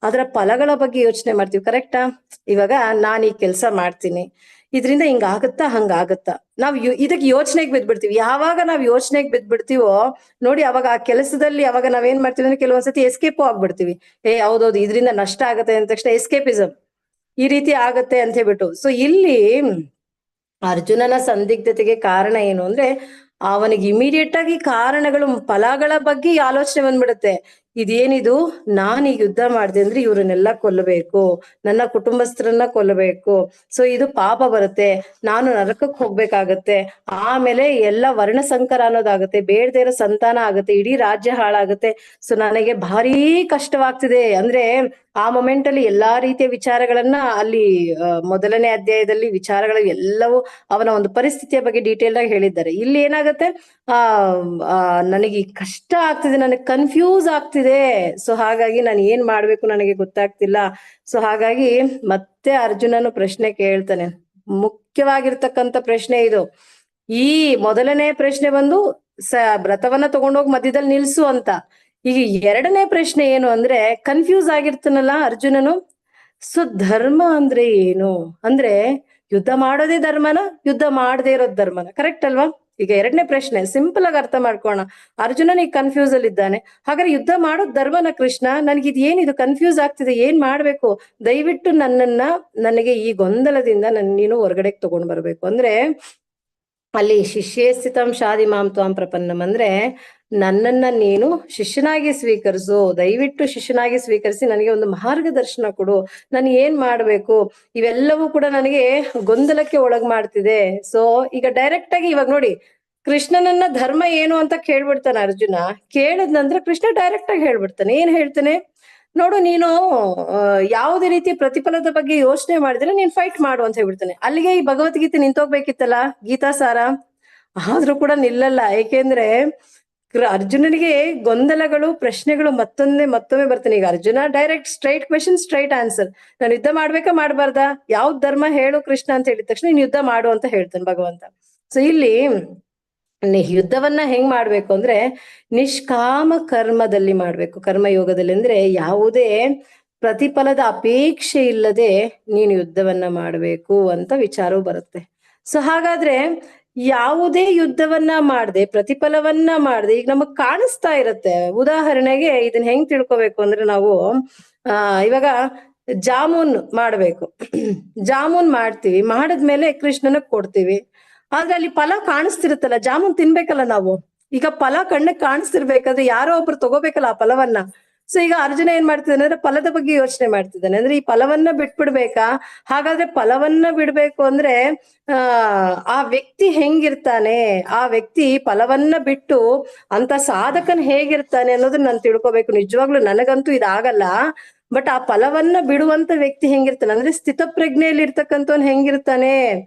ಅದರ ಫಲಗಳ ಬಗ್ಗೆ ಯೋಚನೆ ಮಾಡ್ತೀವಿ, ಕರೆಕ್ಟಾ? ಇವಾಗ ನಾನು ಈ ಕೆಲಸ ಮಾಡ್ತೀನಿ, ಇದರಿಂದ ಹಿಂಗಾಗತ್ತಾ ಹಂಗಾಗತ್ತಾ, ನಾವ್ ಇದಕ್ಕೆ ಯೋಚನೆಗೆ ಬಿದ್ಬಿಡ್ತೀವಿ. ಯಾವಾಗ ನಾವ್ ಯೋಚನೆಗೆ ಬಿದ್ಬಿಡ್ತೀವೋ ನೋಡಿ, ಅವಾಗ ಆ ಕೆಲಸದಲ್ಲಿ ಅವಾಗ ನಾವೇನ್ ಮಾಡ್ತೀವಿ ಅಂದ್ರೆ ಕೆಲವೊಂದ್ಸತಿ ಎಸ್ಕೇಪು ಆಗ್ಬಿಡ್ತೀವಿ. ಹೌದೌದು ಇದರಿಂದ ನಷ್ಟ ಆಗತ್ತೆ ಅಂದ ತಕ್ಷಣ ಎಸ್ಕೇಪಿಸಮ್ ಈ ರೀತಿ ಆಗತ್ತೆ ಅಂತ ಹೇಳ್ಬಿಟ್ಟು. ಸೊ ಇಲ್ಲಿ ಅರ್ಜುನನ ಸಂದಿಗ್ಧತೆಗೆ ಕಾರಣ ಏನು ಅಂದ್ರೆ ಅವನಿಗೆ ಇಮಿಡಿಯೇಟ್ ಆಗಿ ಕಾರಣಗಳು ಫಲಗಳ ಬಗ್ಗೆ ಆಲೋಚನೆ ಬಂದ್ಬಿಡುತ್ತೆ. ಇದೇನಿದು, ನಾನು ಈ ಯುದ್ಧ ಮಾಡಿದೆ ಅಂದ್ರೆ ಇವ್ರನ್ನೆಲ್ಲ ಕೊಲ್ಲಬೇಕು, ನನ್ನ ಕುಟುಂಬಸ್ಥರನ್ನ ಕೊಲ್ಲಬೇಕು, ಸೊ ಇದು ಪಾಪ ಬರುತ್ತೆ, ನಾನು ನರಕಕ್ಕೆ ಹೋಗ್ಬೇಕಾಗತ್ತೆ, ಆಮೇಲೆ ಎಲ್ಲ ವರ್ಣ ಸಂಕರ ಅನ್ನೋದಾಗತ್ತೆ, ಬೇಡದೇ ಇರೋ ಸಂತಾನ ಆಗತ್ತೆ, ಇಡೀ ರಾಜ್ಯ ಹಾಳಾಗತ್ತೆ, ಸೊ ನನಗೆ ಭಾರೀ ಕಷ್ಟವಾಗ್ತಿದೆ. ಅಂದ್ರೆ ಆ ಮೊಮೆಂಟ್ ಅಲ್ಲಿ ಎಲ್ಲಾ ರೀತಿಯ ವಿಚಾರಗಳನ್ನ ಅಲ್ಲಿ ಮೊದಲನೇ ಅಧ್ಯಾಯದಲ್ಲಿ ವಿಚಾರಗಳು ಎಲ್ಲವೂ ಅವನ ಒಂದು ಪರಿಸ್ಥಿತಿಯ ಬಗ್ಗೆ ಡೀಟೇಲ್ ಆಗಿ ಹೇಳಿದ್ದಾರೆ. ಇಲ್ಲಿ ಏನಾಗತ್ತೆ, ನನಗೆ ಕಷ್ಟ ಆಗ್ತಿದೆ, ನನಗೆ ಕನ್ಫ್ಯೂಸ್ ಆಗ್ತಿದೆ, ಸೊ ಹಾಗಾಗಿ ನಾನು ಏನ್ ಮಾಡ್ಬೇಕು ನನಗೆ ಗೊತ್ತಾಗ್ತಿಲ್ಲ. ಸೊ ಹಾಗಾಗಿ ಮತ್ತೆ ಅರ್ಜುನನು ಪ್ರಶ್ನೆ ಕೇಳ್ತಾನೆ. ಮುಖ್ಯವಾಗಿರ್ತಕ್ಕಂಥ ಪ್ರಶ್ನೆ ಇದು. ಈ ಮೊದಲನೇ ಪ್ರಶ್ನೆ ಬಂದು ವ್ರತವನ್ನ ತಗೊಂಡೋಗಿ ಮಧ್ಯದಲ್ಲಿ ನಿಲ್ಸು ಅಂತ. ಈಗ ಎರಡನೇ ಪ್ರಶ್ನೆ ಏನು ಅಂದ್ರೆ, ಕನ್ಫ್ಯೂಸ್ ಆಗಿರ್ತಾನಲ್ಲ ಅರ್ಜುನನು. ಸೊ ಧರ್ಮ ಅಂದ್ರೆ ಏನು, ಅಂದ್ರೆ ಯುದ್ಧ ಮಾಡೋದೇ ಧರ್ಮನ, ಯುದ್ಧ ಮಾಡದೇ ಇರೋದ್ ಧರ್ಮನ, ಕರೆಕ್ಟ್ ಅಲ್ವಾ? ಈಗ ಎರಡನೇ ಪ್ರಶ್ನೆ ಸಿಂಪಲ್ ಆಗಿ ಅರ್ಥ ಮಾಡ್ಕೋಣ. ಅರ್ಜುನನ್ ಈಗ ಕನ್ಫ್ಯೂಸ್ ಅಲ್ಲಿ ಇದ್ದಾನೆ. ಹಾಗಾದ್ರೆ ಯುದ್ಧ ಮಾಡೋದ್ ಧರ್ಮನ ಕೃಷ್ಣ, ನನ್ಗಿದ್ ಏನಿದು ಕನ್ಫ್ಯೂಸ್ ಆಗ್ತಿದೆ, ಏನ್ ಮಾಡ್ಬೇಕು, ದಯವಿಟ್ಟು ನನಗೆ ಈ ಗೊಂದಲದಿಂದ ನೀನು ಹೊರಗಡೆಗೆ ತಗೊಂಡ್ ಬರ್ಬೇಕು. ಅಂದ್ರೆ ಅಲ್ಲಿ ಶಿಷ್ಯೇ ಸ್ಥಿತಂ ಶಾದಿ ಮಾಂ ತ್ವಾಂ ಪ್ರಪನ್ನಂ, ಅಂದ್ರೆ ನನ್ನನ್ನ ನೀನು ಶಿಷ್ಯನಾಗಿ ಸ್ವೀಕರಿಸು, ದಯವಿಟ್ಟು ಶಿಷ್ಯನಾಗಿ ಸ್ವೀಕರಿಸಿ ನನಗೆ ಒಂದು ಮಾರ್ಗದರ್ಶನ ಕೊಡು, ನಾನು ಏನ್ ಮಾಡ್ಬೇಕು, ಇವೆಲ್ಲವೂ ಕೂಡ ನನಗೆ ಗೊಂದಲಕ್ಕೆ ಒಳಗ್ ಮಾಡ್ತಿದೆ. ಸೊ ಈಗ ಡೈರೆಕ್ಟ್ ಆಗಿ ಇವಾಗ ನೋಡಿ, ಕೃಷ್ಣನನ್ನ ಧರ್ಮ ಏನು ಅಂತ ಕೇಳ್ಬಿಡ್ತಾನೆ ಅರ್ಜುನ. ಕೇಳಿದ ನಂತರ ಕೃಷ್ಣ ಡೈರೆಕ್ಟ್ ಆಗಿ ಹೇಳ್ಬಿಡ್ತಾನೆ. ಏನ್ ಹೇಳ್ತಾನೆ ನೋಡು, ನೀನು ಯಾವುದೇ ರೀತಿ ಪ್ರತಿಫಲದ ಬಗ್ಗೆ ಯೋಚನೆ ಮಾಡಿದ್ರೆ ನೀನ್ ಫೈಟ್ ಮಾಡು ಅಂತ ಹೇಳ್ಬಿಡ್ತಾನೆ. ಅಲ್ಲಿಗೆ ಈ ಭಗವದ್ಗೀತೆ ನಿಂತೋಗ್ಬೇಕಿತ್ತಲ್ಲ, ಗೀತಾ ಸಾರ, ಆದ್ರೂ ಕೂಡ ನಿಲ್ಲಲ್ಲ. ಏಕೆಂದ್ರೆ ಅರ್ಜುನನಿಗೆ ಗೊಂದಲಗಳು ಪ್ರಶ್ನೆಗಳು ಮತ್ತೊಮ್ಮೆ ಬರ್ತಾನೆ. ಈಗ Arjuna direct straight question straight answer, ನಾನು ಯುದ್ಧ ಮಾಡ್ಬೇಕಾ ಮಾಡ್ಬಾರ್ದಾ, ಯಾವ್ದ್ ಧರ್ಮ ಹೇಳು ಕೃಷ್ಣ ಅಂತ ಹೇಳಿದ ತಕ್ಷಣ ನೀನ್ ಯುದ್ಧ ಮಾಡು ಅಂತ ಹೇಳ್ತಾನೆ ಭಗವಂತ. ಸೊ ಇಲ್ಲಿ ಯುದ್ಧವನ್ನ ಹೆಂಗ್ ಮಾಡ್ಬೇಕು ಅಂದ್ರೆ ನಿಷ್ಕಾಮ ಕರ್ಮದಲ್ಲಿ ಮಾಡ್ಬೇಕು, ಕರ್ಮಯೋಗದಲ್ಲಿ. ಅಂದ್ರೆ ಯಾವುದೇ ಪ್ರತಿಫಲದ ಅಪೇಕ್ಷೆ ಇಲ್ಲದೆ ನೀನು ಯುದ್ಧವನ್ನ ಮಾಡ್ಬೇಕು ಅಂತ ವಿಚಾರವು ಬರುತ್ತೆ. ಸೊ ಹಾಗಾದ್ರೆ ಯಾವುದೇ ಯುದ್ಧವನ್ನ ಮಾಡದೆ ಪ್ರತಿಫಲವನ್ನ ಮಾಡದೆ ಈಗ ನಮಗ್ ಕಾಣಿಸ್ತಾ ಇರತ್ತೆ. ಉದಾಹರಣೆಗೆ ಇದನ್ನ ಹೆಂಗ್ ತಿಳ್ಕೊಬೇಕು ಅಂದ್ರೆ, ನಾವು ಇವಾಗ ಜಾಮೂನ್ ಮಾಡ್ಬೇಕು, ಜಾಮೂನ್ ಮಾಡ್ತೀವಿ, ಮಾಡಿದ್ಮೇಲೆ ಕೃಷ್ಣನಕ್ ಕೊಡ್ತೀವಿ. ಆದ್ರೆ ಅಲ್ಲಿ ಫಲ ಕಾಣಿಸ್ತಿರುತ್ತಲ್ಲ, ಜಾಮೂನ್ ತಿನ್ಬೇಕಲ್ಲ ನಾವು. ಈಗ ಫಲ ಕಣ್ಣಿಗೆ ಕಾಣಿಸ್ತಿರ್ಬೇಕಾದ್ರೆ ಯಾರೋ ಒಬ್ರು ತಗೋಬೇಕಲ್ಲ ಆ ಫಲವನ್ನ. ಸೊ ಈಗ ಅರ್ಜುನ ಏನ್ ಮಾಡ್ತಿದ್ದಾನೆ ಅಂದ್ರೆ ಫಲದ ಬಗ್ಗೆ ಯೋಚನೆ ಮಾಡ್ತಿದ್ದಾನೆ. ಅಂದ್ರೆ ಈ ಫಲವನ್ನ ಬಿಟ್ಬಿಡ್ಬೇಕಾ, ಹಾಗಾದ್ರೆ ಫಲವನ್ನ ಬಿಡ್ಬೇಕು ಅಂದ್ರೆ ಆ ವ್ಯಕ್ತಿ ಹೆಂಗಿರ್ತಾನೆ, ಆ ವ್ಯಕ್ತಿ ಫಲವನ್ನ ಬಿಟ್ಟು ಅಂತ ಸಾಧಕನ್ ಹೇಗಿರ್ತಾನೆ ಅನ್ನೋದನ್ನ ನಾನು ತಿಳ್ಕೊಬೇಕು. ನಿಜವಾಗ್ಲು ನನಗಂತೂ ಇದಾಗಲ್ಲ, ಬಟ್ ಆ ಫಲವನ್ನ ಬಿಡುವಂತ ವ್ಯಕ್ತಿ ಹೆಂಗಿರ್ತಾನೆ ಅಂದ್ರೆ ಸ್ಥಿತಪ್ರಜ್ಞೆಯಲ್ಲಿ ಇರ್ತಕ್ಕಂಥವ್ನು ಹೆಂಗಿರ್ತಾನೆ.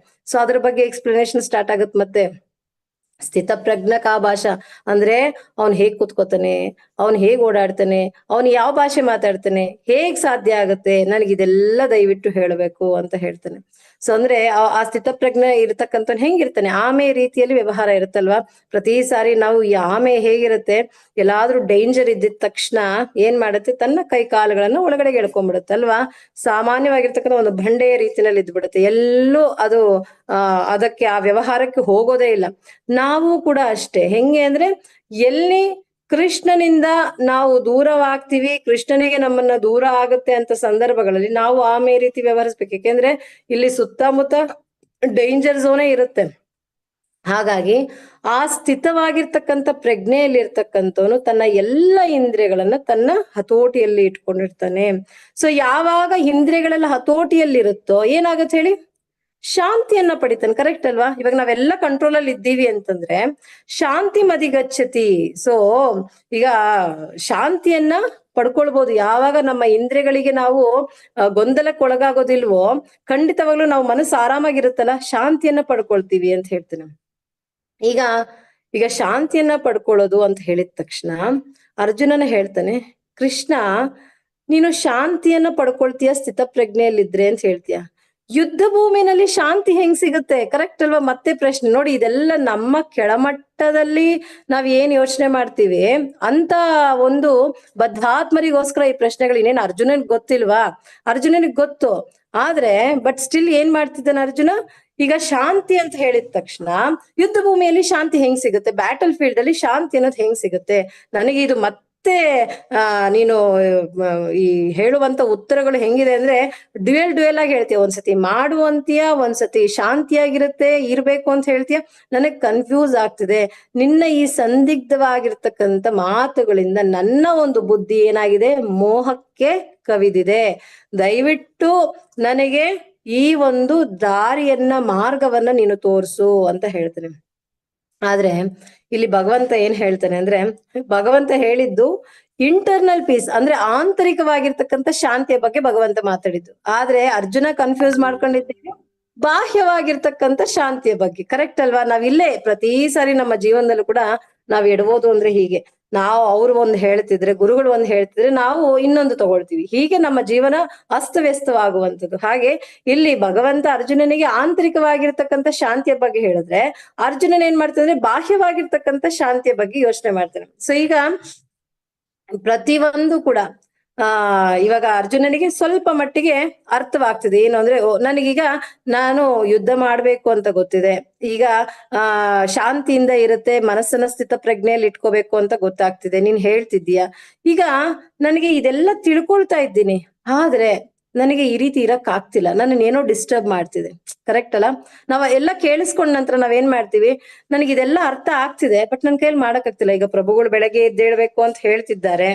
ಸೊ ಅದ್ರ ಬಗ್ಗೆ ಎಕ್ಸ್ಪ್ಲನೇಷನ್ ಸ್ಟಾರ್ಟ್ ಆಗತ್ ಮತ್ತೆ. ಸ್ಥಿತಪ್ರಜ್ಞ ಕಾ ಭಾಷಾ ಅಂದ್ರೆ ಅವ್ನ್ ಹೇಗ್ ಕೂತ್ಕೋತಾನೆ, ಅವ್ನ್ ಹೇಗ್ ಓಡಾಡ್ತಾನೆ, ಅವ್ನ್ ಯಾವ ಭಾಷೆ ಮಾತಾಡ್ತಾನೆ, ಹೇಗ್ ಸಾಧ್ಯ ಆಗುತ್ತೆ, ನನಗಿದೆಲ್ಲ ದಯವಿಟ್ಟು ಹೇಳಬೇಕು ಅಂತ ಹೇಳ್ತಾನೆ. ಸೊ ಅಂದ್ರೆ ಆ ಸ್ಥಿತಪ್ರಜ್ಞೆ ಇರ್ತಕ್ಕಂಥವ್ನು ಹೆಂಗಿರ್ತಾನೆ, ಆಮೆ ರೀತಿಯಲ್ಲಿ ವ್ಯವಹಾರ ಇರುತ್ತಲ್ವಾ. ಪ್ರತಿ ಸಾರಿ ನಾವು ಈ ಆಮೆ ಹೇಗಿರುತ್ತೆ, ಎಲ್ಲಾದ್ರೂ ಡೇಂಜರ್ ಇದ್ದಿದ ತಕ್ಷಣ ಏನ್ ಮಾಡುತ್ತೆ, ತನ್ನ ಕೈ ಕಾಲುಗಳನ್ನ ಒಳಗಡೆಗೆ ಎಳ್ಕೊಂಡ್ಬಿಡುತ್ತೆ ಅಲ್ವಾ. ಸಾಮಾನ್ಯವಾಗಿರ್ತಕ್ಕಂಥ ಒಂದು ಬಂಡೆಯ ರೀತಿಯಲ್ಲಿ ಇದ್ಬಿಡುತ್ತೆ, ಎಲ್ಲೂ ಅದು ಅದಕ್ಕೆ ಆ ವ್ಯವಹಾರಕ್ಕೆ ಹೋಗೋದೇ ಇಲ್ಲ. ನಾವು ಕೂಡ ಅಷ್ಟೇ. ಹೆಂಗೆ ಅಂದ್ರೆ ಎಲ್ಲಿ ಕೃಷ್ಣನಿಂದ ನಾವು ದೂರವಾಗ್ತೀವಿ, ಕೃಷ್ಣನಿಗೆ ನಮ್ಮನ್ನ ದೂರ ಆಗುತ್ತೆ ಅಂತ ಸಂದರ್ಭಗಳಲ್ಲಿ ನಾವು ಆಮೆ ರೀತಿ ವ್ಯವಹರಿಸ್ಬೇಕು. ಯಾಕೆಂದ್ರೆ ಇಲ್ಲಿ ಸುತ್ತಮುತ್ತ ಡೇಂಜರ್ ಝೋನೇ ಇರುತ್ತೆ. ಹಾಗಾಗಿ ಆ ಸ್ಥಿತವಾಗಿರ್ತಕ್ಕಂಥ ಪ್ರಜ್ಞೆಯಲ್ಲಿರ್ತಕ್ಕಂಥವನು ತನ್ನ ಎಲ್ಲ ಇಂದ್ರಿಯಗಳನ್ನ ತನ್ನ ಹತೋಟಿಯಲ್ಲಿ ಇಟ್ಕೊಂಡಿರ್ತಾನೆ. ಸೊ ಯಾವಾಗ ಇಂದ್ರಿಯಗಳೆಲ್ಲ ಹತೋಟಿಯಲ್ಲಿರುತ್ತೋ ಏನಾಗತ್ತೆ ಹೇಳಿ, ಶಾಂತಿಯನ್ನ ಪಡಿತಾನೆ. ಕರೆಕ್ಟ್ ಅಲ್ವಾ? ಇವಾಗ ನಾವೆಲ್ಲ ಕಂಟ್ರೋಲ್ ಅಲ್ಲಿ ಇದ್ದೀವಿ ಅಂತಂದ್ರೆ ಶಾಂತಿ ಮದಿಗಚ್ಚತಿ. ಸೊ ಈಗ ಶಾಂತಿಯನ್ನ ಪಡ್ಕೊಳ್ಬಹುದು ಯಾವಾಗ ನಮ್ಮ ಇಂದ್ರಿಯಗಳಿಗೆ ನಾವು ಗೊಂದಲಕ್ಕೆ ಒಳಗಾಗೋದಿಲ್ವೋ, ಖಂಡಿತವಾಗ್ಲೂ ನಾವು ಮನಸ್ಸು ಆರಾಮಾಗಿರುತ್ತಲ್ಲ, ಶಾಂತಿಯನ್ನ ಪಡ್ಕೊಳ್ತೀವಿ ಅಂತ ಹೇಳ್ತೀನಿ. ಈಗ ಶಾಂತಿಯನ್ನ ಪಡ್ಕೊಳ್ಳೋದು ಅಂತ ಹೇಳಿದ ತಕ್ಷಣ ಅರ್ಜುನನ ಹೇಳ್ತಾನೆ, ಕೃಷ್ಣ ನೀನು ಶಾಂತಿಯನ್ನ ಪಡ್ಕೊಳ್ತೀಯ ಸ್ಥಿತಪ್ರಜ್ಞೆಯಲ್ಲಿದ್ರೆ ಅಂತ ಹೇಳ್ತೀಯ. ಯುದ್ಧ ಭೂಮಿನಲ್ಲಿ ಶಾಂತಿ ಹೆಂಗ್ ಸಿಗುತ್ತೆ? ಕರೆಕ್ಟ್ ಅಲ್ವಾ? ಮತ್ತೆ ಪ್ರಶ್ನೆ ನೋಡಿ, ಇದೆಲ್ಲ ನಮ್ಮ ಕೆಳಮಟ್ಟದಲ್ಲಿ ನಾವ್ ಏನ್ ಯೋಚನೆ ಮಾಡ್ತೀವಿ ಅಂತ ಒಂದು ಬದ್ಧಾತ್ಮರಿಗೋಸ್ಕರ ಈ ಪ್ರಶ್ನೆಗಳು. ಇನ್ನೇನು ಅರ್ಜುನನ್ಗೆ ಗೊತ್ತಿಲ್ವಾ? ಅರ್ಜುನನಿಗೆ ಗೊತ್ತು. ಆದ್ರೆ ಬಟ್ ಸ್ಟಿಲ್ ಏನ್ ಮಾಡ್ತಿದ್ದಾನೆ ಅರ್ಜುನ? ಈಗ ಶಾಂತಿ ಅಂತ ಹೇಳಿದ ತಕ್ಷಣ ಯುದ್ಧ ಭೂಮಿಯಲ್ಲಿ ಶಾಂತಿ ಹೆಂಗ್ ಸಿಗುತ್ತೆ, ಬ್ಯಾಟಲ್ ಫೀಲ್ಡ್ ಅಲ್ಲಿ ಶಾಂತಿ ಅನ್ನೋದು ಹೆಂಗ್ ಸಿಗುತ್ತೆ ನನಗೆ? ಇದು ಮತ್ತೆ ನೀನು ಈ ಹೇಳುವಂತ ಉತ್ತರಗಳು ಹೆಂಗಿದೆ ಅಂದ್ರೆ ಡ್ಯುಯಲ್ ಆಗಿ ಹೇಳ್ತೀಯ. ಒಂದ್ಸತಿ ಮಾಡುವಂತೀಯ, ಒಂದ್ಸತಿ ಶಾಂತಿಯಾಗಿರುತ್ತೆ ಇರ್ಬೇಕು ಅಂತ ಹೇಳ್ತೀಯ. ನನಗ್ ಕನ್ಫ್ಯೂಸ್ ಆಗ್ತಿದೆ. ನಿನ್ನ ಈ ಸಂದಿಗ್ಧವಾಗಿರ್ತಕ್ಕಂಥ ಮಾತುಗಳಿಂದ ನನ್ನ ಒಂದು ಬುದ್ಧಿ ಏನಾಗಿದೆ, ಮೋಹಕ್ಕೆ ಕವಿದಿದೆ. ದಯವಿಟ್ಟು ನನಗೆ ಈ ಒಂದು ದಾರಿಯನ್ನ, ಮಾರ್ಗವನ್ನ ನೀನು ತೋರ್ಸು ಅಂತ ಹೇಳ್ತಾನೆ. ಆದ್ರೆ ಇಲ್ಲಿ ಭಗವಂತ ಏನ್ ಹೇಳ್ತಾನೆ ಅಂದ್ರೆ, ಭಗವಂತ ಹೇಳಿದ್ದು ಇಂಟರ್ನಲ್ ಪೀಸ್ ಅಂದ್ರೆ ಆಂತರಿಕವಾಗಿರ್ತಕ್ಕಂಥ ಶಾಂತಿಯ ಬಗ್ಗೆ ಭಗವಂತ ಮಾತಾಡಿದ್ದು. ಆದ್ರೆ ಅರ್ಜುನ ಕನ್ಫ್ಯೂಸ್ ಮಾಡ್ಕೊಂಡಿದ್ದೇನೆ ಬಾಹ್ಯವಾಗಿರ್ತಕ್ಕಂಥ ಶಾಂತಿಯ ಬಗ್ಗೆ. ಕರೆಕ್ಟ್ ಅಲ್ವಾ? ನಾವಿಲ್ಲೇ ಪ್ರತಿ ಸಾರಿ ನಮ್ಮ ಜೀವನದಲ್ಲೂ ಕೂಡ ನಾವ್ ಎಡಬೋದು ಅಂದ್ರೆ ಹೀಗೆ, ನಾವು ಅವ್ರು ಒಂದ್ ಹೇಳ್ತಿದ್ರೆ, ಗುರುಗಳು ಒಂದ್ ಹೇಳ್ತಿದ್ರೆ, ನಾವು ಇನ್ನೊಂದು ತಗೊಳ್ತೀವಿ. ಹೀಗೆ ನಮ್ಮ ಜೀವನ ಅಸ್ತವ್ಯಸ್ತವಾಗುವಂಥದ್ದು. ಹಾಗೆ ಇಲ್ಲಿ ಭಗವಂತ ಅರ್ಜುನನಿಗೆ ಆಂತರಿಕವಾಗಿರ್ತಕ್ಕಂಥ ಶಾಂತಿಯ ಬಗ್ಗೆ ಹೇಳಿದ್ರೆ, ಅರ್ಜುನನ್ ಏನ್ ಮಾಡ್ತಿದ್ರೆ ಬಾಹ್ಯವಾಗಿರ್ತಕ್ಕಂಥ ಶಾಂತಿಯ ಬಗ್ಗೆ ಯೋಚನೆ ಮಾಡ್ತಾನೆ. ಸೊ ಈಗ ಪ್ರತಿಯೊಂದು ಕೂಡ ಇವಾಗ ಅರ್ಜುನನಿಗೆ ಸ್ವಲ್ಪ ಮಟ್ಟಿಗೆ ಅರ್ಥವಾಗ್ತಿದೆ. ಏನು ಅಂದ್ರೆ, ನನಗೀಗ ನಾನು ಯುದ್ಧ ಮಾಡ್ಬೇಕು ಅಂತ ಗೊತ್ತಿದೆ. ಈಗ ಶಾಂತಿಯಿಂದ ಇರುತ್ತೆ, ಮನಸ್ಸನ್ನ ಸ್ಥಿತ ಪ್ರಜ್ಞೆಯಲ್ಲಿ ಇಟ್ಕೋಬೇಕು ಅಂತ ಗೊತ್ತಾಗ್ತಿದೆ. ನೀನ್ ಹೇಳ್ತಿದ್ದೀಯ. ಈಗ ನನಗೆ ಇದೆಲ್ಲ ತಿಳ್ಕೊಳ್ತಾ ಇದ್ದೀನಿ, ಆದ್ರೆ ನನಗೆ ಈ ರೀತಿ ಇರಕ್ ಆಗ್ತಿಲ್ಲ, ನನ್ನನ್ನೇನೋ ಡಿಸ್ಟರ್ಬ್ ಮಾಡ್ತಿದೆ. ಕರೆಕ್ಟ್ ಅಲ್ಲ? ನಾವ್ ಎಲ್ಲ ಕೇಳಿಸ್ಕೊಂಡ ನಂತರ ನಾವೇನ್ ಮಾಡ್ತೀವಿ, ನನಗಿದೆಲ್ಲ ಅರ್ಥ ಆಗ್ತಿದೆ ಬಟ್ ನನ್ ಕೈಯಲ್ಲಿ ಮಾಡಕ್ ಆಗ್ತಿಲ್ಲ. ಈಗ ಪ್ರಭುಗಳು ಬೆಳಗ್ಗೆ ಎದ್ದೇಳ್ಬೇಕು ಅಂತ ಹೇಳ್ತಿದ್ದಾರೆ,